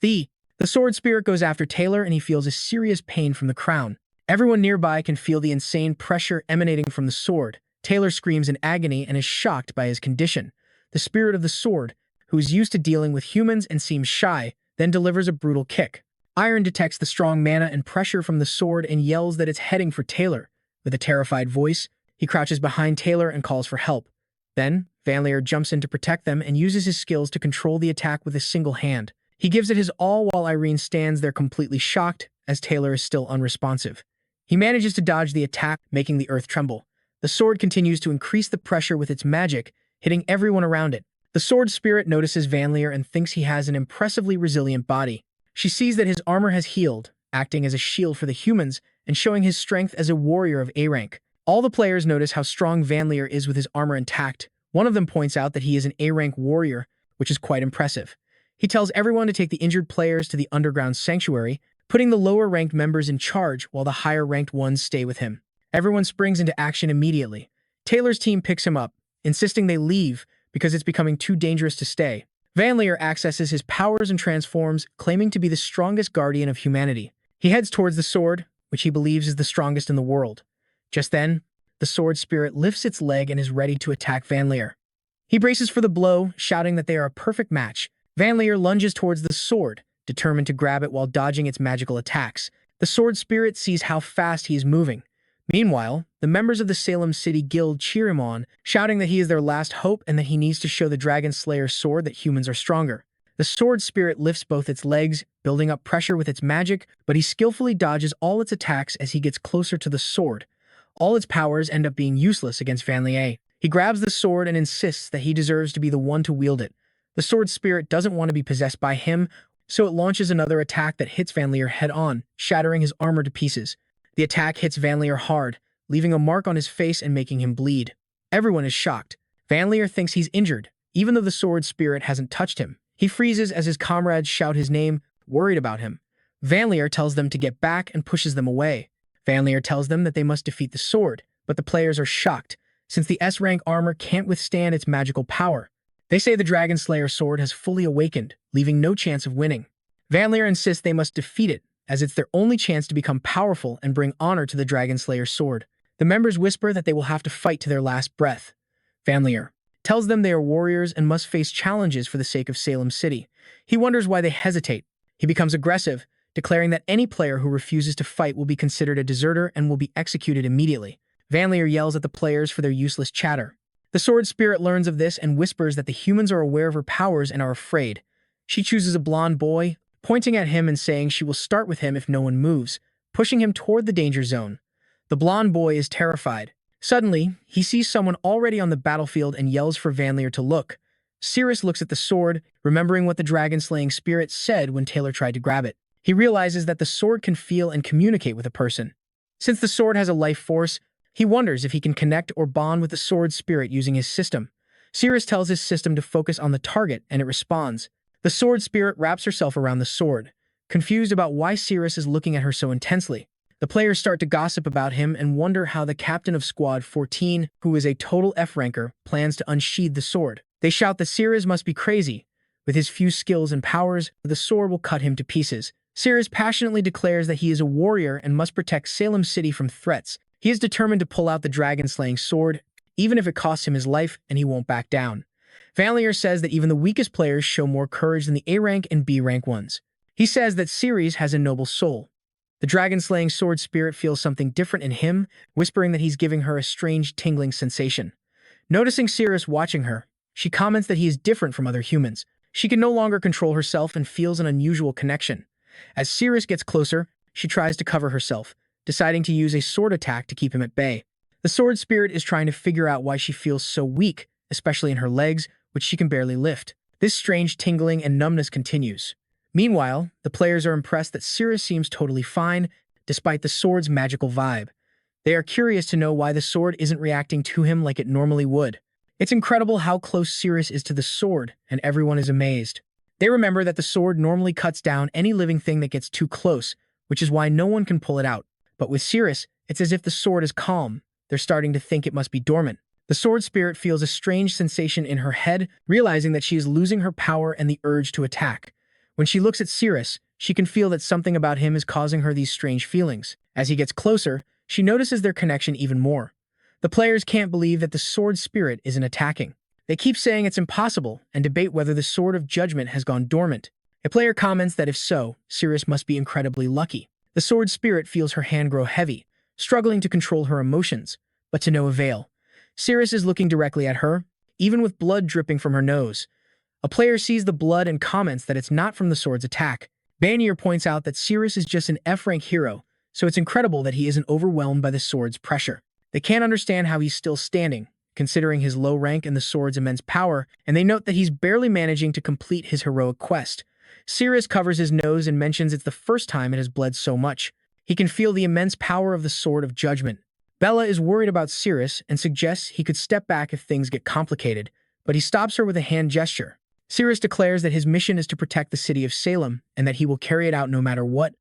The sword spirit goes after Taylor and he feels a serious pain from the crown. Everyone nearby can feel the insane pressure emanating from the sword. Taylor screams in agony and is shocked by his condition. The spirit of the sword, who is used to dealing with humans and seems shy, then delivers a brutal kick. Iron detects the strong mana and pressure from the sword and yells that it's heading for Taylor. With a terrified voice, he crouches behind Taylor and calls for help. Then, Van Leer jumps in to protect them and uses his skills to control the attack with a single hand. He gives it his all while Irene stands there completely shocked, as Taylor is still unresponsive. He manages to dodge the attack, making the earth tremble. The sword continues to increase the pressure with its magic, hitting everyone around it. The sword spirit notices Van Leer and thinks he has an impressively resilient body. She sees that his armor has healed, acting as a shield for the humans and showing his strength as a warrior of A rank. All the players notice how strong Van Leer is with his armor intact. One of them points out that he is an A rank warrior, which is quite impressive. He tells everyone to take the injured players to the underground sanctuary, putting the lower-ranked members in charge while the higher-ranked ones stay with him. Everyone springs into action immediately. Taylor's team picks him up, insisting they leave because it's becoming too dangerous to stay. Van Leer accesses his powers and transforms, claiming to be the strongest guardian of humanity. He heads towards the sword, which he believes is the strongest in the world. Just then, the sword spirit lifts its leg and is ready to attack Van Leer. He braces for the blow, shouting that they are a perfect match. Van Leer lunges towards the sword, determined to grab it while dodging its magical attacks. The sword spirit sees how fast he is moving. Meanwhile, the members of the Salem City Guild cheer him on, shouting that he is their last hope and that he needs to show the Dragon Slayer's sword that humans are stronger. The sword spirit lifts both its legs, building up pressure with its magic, but he skillfully dodges all its attacks as he gets closer to the sword. All its powers end up being useless against Van Leer. He grabs the sword and insists that he deserves to be the one to wield it. The sword spirit doesn't want to be possessed by him, so it launches another attack that hits Van Leer head-on, shattering his armor to pieces. The attack hits Van Leer hard, leaving a mark on his face and making him bleed. Everyone is shocked. Van Leer thinks he's injured, even though the sword spirit hasn't touched him. He freezes as his comrades shout his name, worried about him. Van Leer tells them to get back and pushes them away. Van Leer tells them that they must defeat the sword, but the players are shocked, since the S-rank armor can't withstand its magical power. They say the Dragon Slayer's sword has fully awakened, leaving no chance of winning. Van Leer insists they must defeat it, as it's their only chance to become powerful and bring honor to the Dragon Slayer's sword. The members whisper that they will have to fight to their last breath. Van Leer tells them they are warriors and must face challenges for the sake of Salem City. He wonders why they hesitate. He becomes aggressive, declaring that any player who refuses to fight will be considered a deserter and will be executed immediately. Van Leer yells at the players for their useless chatter. The sword spirit learns of this and whispers that the humans are aware of her powers and are afraid. She chooses a blonde boy, pointing at him and saying she will start with him if no one moves, pushing him toward the danger zone. The blonde boy is terrified. Suddenly, he sees someone already on the battlefield and yells for Vanlier to look. Siris looks at the sword, remembering what the dragon-slaying spirit said when Taylor tried to grab it. He realizes that the sword can feel and communicate with a person. Since the sword has a life force, he wonders if he can connect or bond with the sword spirit using his system. Siris tells his system to focus on the target, and it responds. The sword spirit wraps herself around the sword, confused about why Siris is looking at her so intensely. The players start to gossip about him and wonder how the captain of Squad 14, who is a total F-ranker, plans to unsheathe the sword. They shout that Siris must be crazy. With his few skills and powers, the sword will cut him to pieces. Siris passionately declares that he is a warrior and must protect Salem City from threats. He is determined to pull out the dragon-slaying sword, even if it costs him his life, and he won't back down. Vanlier says that even the weakest players show more courage than the A-rank and B-rank ones. He says that Siris has a noble soul. The dragon-slaying sword spirit feels something different in him, whispering that he's giving her a strange tingling sensation. Noticing Siris watching her, she comments that he is different from other humans. She can no longer control herself and feels an unusual connection. As Siris gets closer, she tries to cover herself, deciding to use a sword attack to keep him at bay. The sword spirit is trying to figure out why she feels so weak, especially in her legs, which she can barely lift. This strange tingling and numbness continues. Meanwhile, the players are impressed that Siris seems totally fine, despite the sword's magical vibe. They are curious to know why the sword isn't reacting to him like it normally would. It's incredible how close Siris is to the sword, and everyone is amazed. They remember that the sword normally cuts down any living thing that gets too close, which is why no one can pull it out. But with Siris, it's as if the sword is calm. They're starting to think it must be dormant. The sword spirit feels a strange sensation in her head, realizing that she is losing her power and the urge to attack. When she looks at Siris, she can feel that something about him is causing her these strange feelings. As he gets closer, she notices their connection even more. The players can't believe that the sword spirit isn't attacking. They keep saying it's impossible and debate whether the sword of judgment has gone dormant. A player comments that if so, Siris must be incredibly lucky. The sword spirit feels her hand grow heavy, struggling to control her emotions, but to no avail. Siris is looking directly at her, even with blood dripping from her nose. A player sees the blood and comments that it's not from the sword's attack. Vanlier points out that Siris is just an F-rank hero, so it's incredible that he isn't overwhelmed by the sword's pressure. They can't understand how he's still standing, considering his low rank and the sword's immense power, and they note that he's barely managing to complete his heroic quest. Siris covers his nose and mentions it's the first time it has bled so much. He can feel the immense power of the sword of judgment. Bella is worried about Siris and suggests he could step back if things get complicated, but he stops her with a hand gesture. Siris declares that his mission is to protect the city of Salem and that he will carry it out no matter what.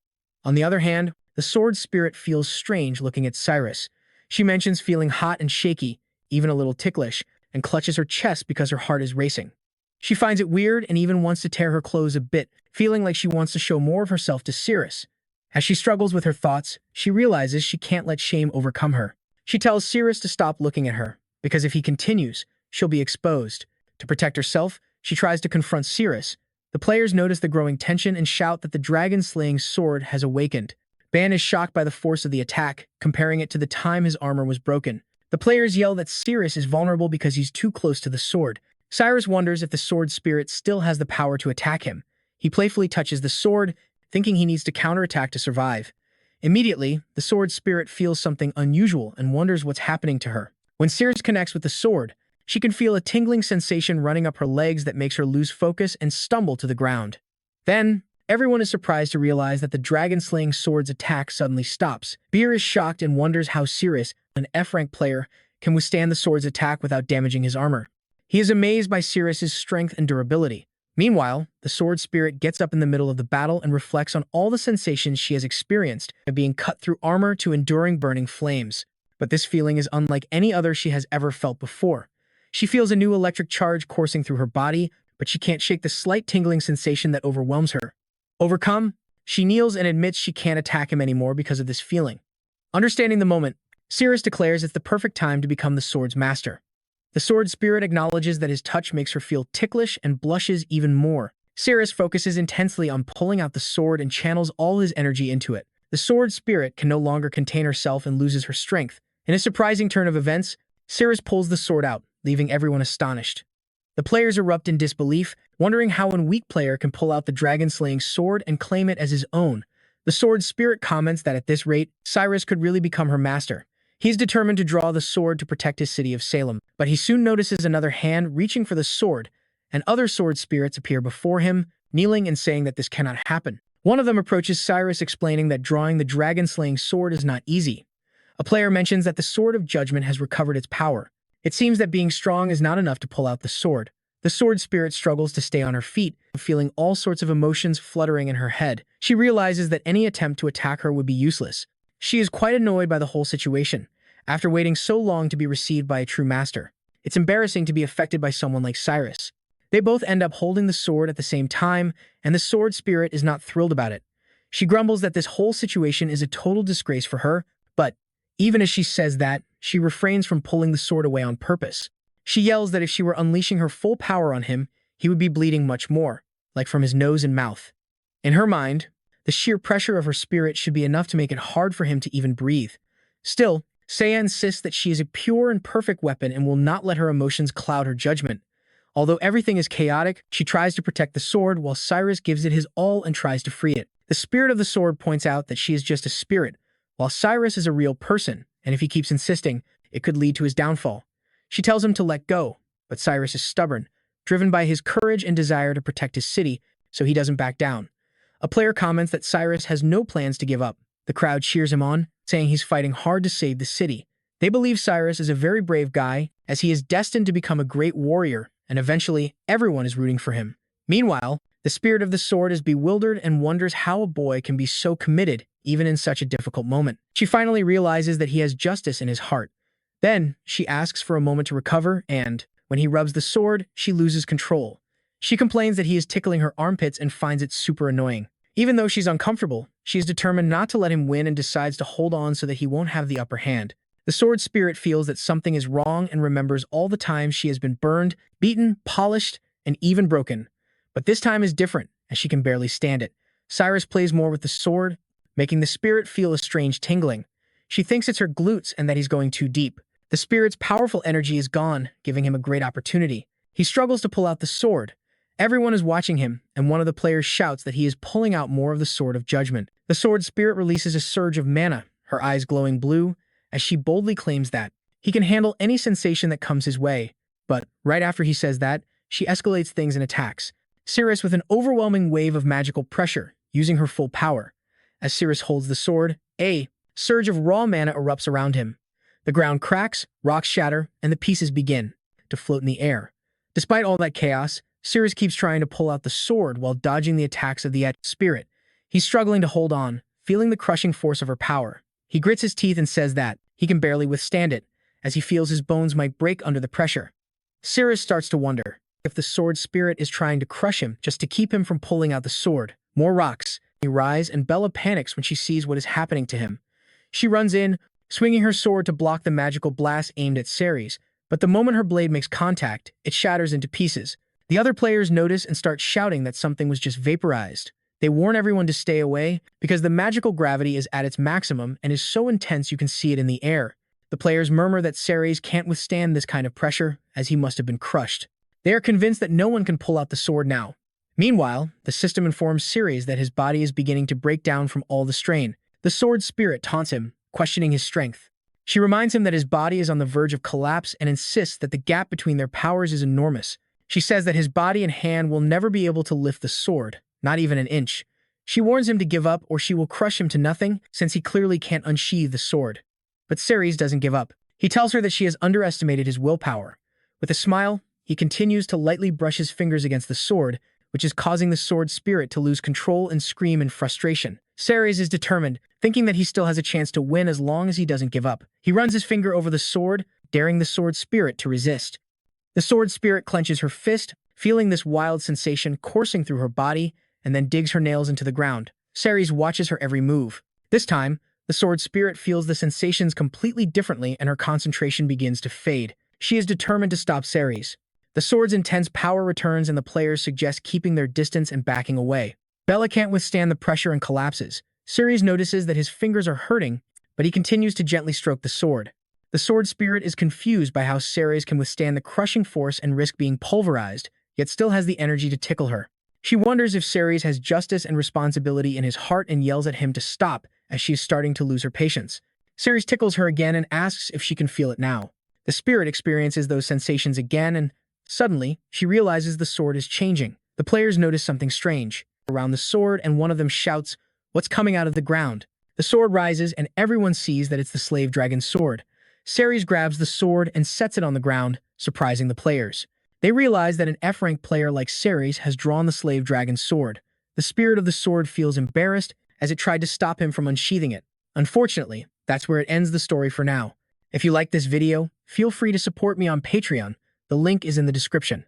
On the other hand, the sword spirit feels strange looking at Siris. She mentions feeling hot and shaky, even a little ticklish, and clutches her chest because her heart is racing. She finds it weird and even wants to tear her clothes a bit, feeling like she wants to show more of herself to Siris. As she struggles with her thoughts, she realizes she can't let shame overcome her. She tells Siris to stop looking at her, because if he continues, she'll be exposed. To protect herself, she tries to confront Siris. The players notice the growing tension and shout that the dragon-slaying sword has awakened. Ban is shocked by the force of the attack, comparing it to the time his armor was broken. The players yell that Siris is vulnerable because he's too close to the sword. Siris wonders if the sword spirit still has the power to attack him. He playfully touches the sword, thinking he needs to counterattack to survive. Immediately, the sword spirit feels something unusual and wonders what's happening to her. When Siris connects with the sword, she can feel a tingling sensation running up her legs that makes her lose focus and stumble to the ground. Then, everyone is surprised to realize that the dragon-slaying sword's attack suddenly stops. Beer is shocked and wonders how Siris, an F-rank player, can withstand the sword's attack without damaging his armor. He is amazed by Siris's strength and durability. Meanwhile, the sword spirit gets up in the middle of the battle and reflects on all the sensations she has experienced, from being cut through armor to enduring burning flames. But this feeling is unlike any other she has ever felt before. She feels a new electric charge coursing through her body, but she can't shake the slight tingling sensation that overwhelms her. Overcome, she kneels and admits she can't attack him anymore because of this feeling. Understanding the moment, Siris declares it's the perfect time to become the sword's master. The sword spirit acknowledges that his touch makes her feel ticklish and blushes even more. Siris focuses intensely on pulling out the sword and channels all his energy into it. The sword spirit can no longer contain herself and loses her strength. In a surprising turn of events, Siris pulls the sword out, leaving everyone astonished. The The players erupt in disbelief, wondering how a weak player can pull out the dragon-slaying sword and claim it as his own. The sword spirit comments that at this rate, Siris could really become her master. He's determined to draw the sword to protect his city of Salem, but he soon notices another hand reaching for the sword, and other sword spirits appear before him, kneeling and saying that this cannot happen. One of them approaches Siris, explaining that drawing the dragon-slaying sword is not easy. A player mentions that the Sword of Judgment has recovered its power. It seems that being strong is not enough to pull out the sword. The sword spirit struggles to stay on her feet, feeling all sorts of emotions fluttering in her head. She realizes that any attempt to attack her would be useless. She is quite annoyed by the whole situation, after waiting so long to be received by a true master. It's embarrassing to be affected by someone like Siris. They both end up holding the sword at the same time, and the sword spirit is not thrilled about it. She grumbles that this whole situation is a total disgrace for her, but even as she says that, she refrains from pulling the sword away on purpose. She yells that if she were unleashing her full power on him, he would be bleeding much more, like from his nose and mouth. In her mind, the sheer pressure of her spirit should be enough to make it hard for him to even breathe. Still, Seiya insists that she is a pure and perfect weapon and will not let her emotions cloud her judgment. Although everything is chaotic, she tries to protect the sword while Siris gives it his all and tries to free it. The spirit of the sword points out that she is just a spirit, while Siris is a real person, and if he keeps insisting, it could lead to his downfall. She tells him to let go, but Siris is stubborn, driven by his courage and desire to protect his city, so he doesn't back down. A player comments that Siris has no plans to give up. The crowd cheers him on, saying he's fighting hard to save the city. They believe Siris is a very brave guy, as he is destined to become a great warrior, and eventually, everyone is rooting for him. Meanwhile, the spirit of the sword is bewildered and wonders how a boy can be so committed, even in such a difficult moment. She finally realizes that he has justice in his heart. Then, she asks for a moment to recover, and, when he rubs the sword, she loses control. She complains that he is tickling her armpits and finds it super annoying. Even though she's uncomfortable, she is determined not to let him win and decides to hold on so that he won't have the upper hand. The sword spirit feels that something is wrong and remembers all the times she has been burned, beaten, polished, and even broken. But this time is different, as she can barely stand it. Siris plays more with the sword, making the spirit feel a strange tingling. She thinks it's her glutes and that he's going too deep. The spirit's powerful energy is gone, giving him a great opportunity. He struggles to pull out the sword. Everyone is watching him, and one of the players shouts that he is pulling out more of the Sword of Judgment. The sword spirit releases a surge of mana, her eyes glowing blue, as she boldly claims that he can handle any sensation that comes his way. But right after he says that, she escalates things and attacks Siris with an overwhelming wave of magical pressure, using her full power. As Siris holds the sword, a surge of raw mana erupts around him. The ground cracks, rocks shatter, and the pieces begin to float in the air. Despite all that chaos, Siris keeps trying to pull out the sword while dodging the attacks of the spirit. He's struggling to hold on, feeling the crushing force of her power. He grits his teeth and says that he can barely withstand it, as he feels his bones might break under the pressure. Siris starts to wonder if the sword spirit is trying to crush him just to keep him from pulling out the sword. More rocks. He rise, and Bella panics when she sees what is happening to him. She runs in, swinging her sword to block the magical blast aimed at Siris, but the moment her blade makes contact, it shatters into pieces. The other players notice and start shouting that something was just vaporized. They warn everyone to stay away because the magical gravity is at its maximum and is so intense you can see it in the air. The players murmur that Siris can't withstand this kind of pressure, as he must have been crushed. They are convinced that no one can pull out the sword now. Meanwhile, the system informs Siris that his body is beginning to break down from all the strain. The sword spirit taunts him, questioning his strength. She reminds him that his body is on the verge of collapse and insists that the gap between their powers is enormous. She says that his body and hand will never be able to lift the sword, not even an inch. She warns him to give up or she will crush him to nothing, since he clearly can't unsheathe the sword. But Siris doesn't give up. He tells her that she has underestimated his willpower. With a smile, he continues to lightly brush his fingers against the sword, which is causing the sword spirit to lose control and scream in frustration. Siris is determined, thinking that he still has a chance to win as long as he doesn't give up. He runs his finger over the sword, daring the sword spirit to resist. The sword spirit clenches her fist, feeling this wild sensation coursing through her body, and then digs her nails into the ground. Siris watches her every move. This time, the sword spirit feels the sensations completely differently and her concentration begins to fade. She is determined to stop Siris. The sword's intense power returns and the players suggest keeping their distance and backing away. Bella can't withstand the pressure and collapses. Siris notices that his fingers are hurting, but he continues to gently stroke the sword. The sword spirit is confused by how Siris can withstand the crushing force and risk being pulverized, yet still has the energy to tickle her. She wonders if Siris has justice and responsibility in his heart and yells at him to stop as she is starting to lose her patience. Siris tickles her again and asks if she can feel it now. The spirit experiences those sensations again and, suddenly, she realizes the sword is changing. The players notice something strange around the sword and one of them shouts, "What's coming out of the ground?" The sword rises and everyone sees that it's the slave dragon's sword. Siris grabs the sword and sets it on the ground, surprising the players. They realize that an F-rank player like Siris has drawn the slave dragon's sword. The spirit of the sword feels embarrassed as it tried to stop him from unsheathing it. Unfortunately, that's where it ends the story for now. If you like this video, feel free to support me on Patreon. The link is in the description.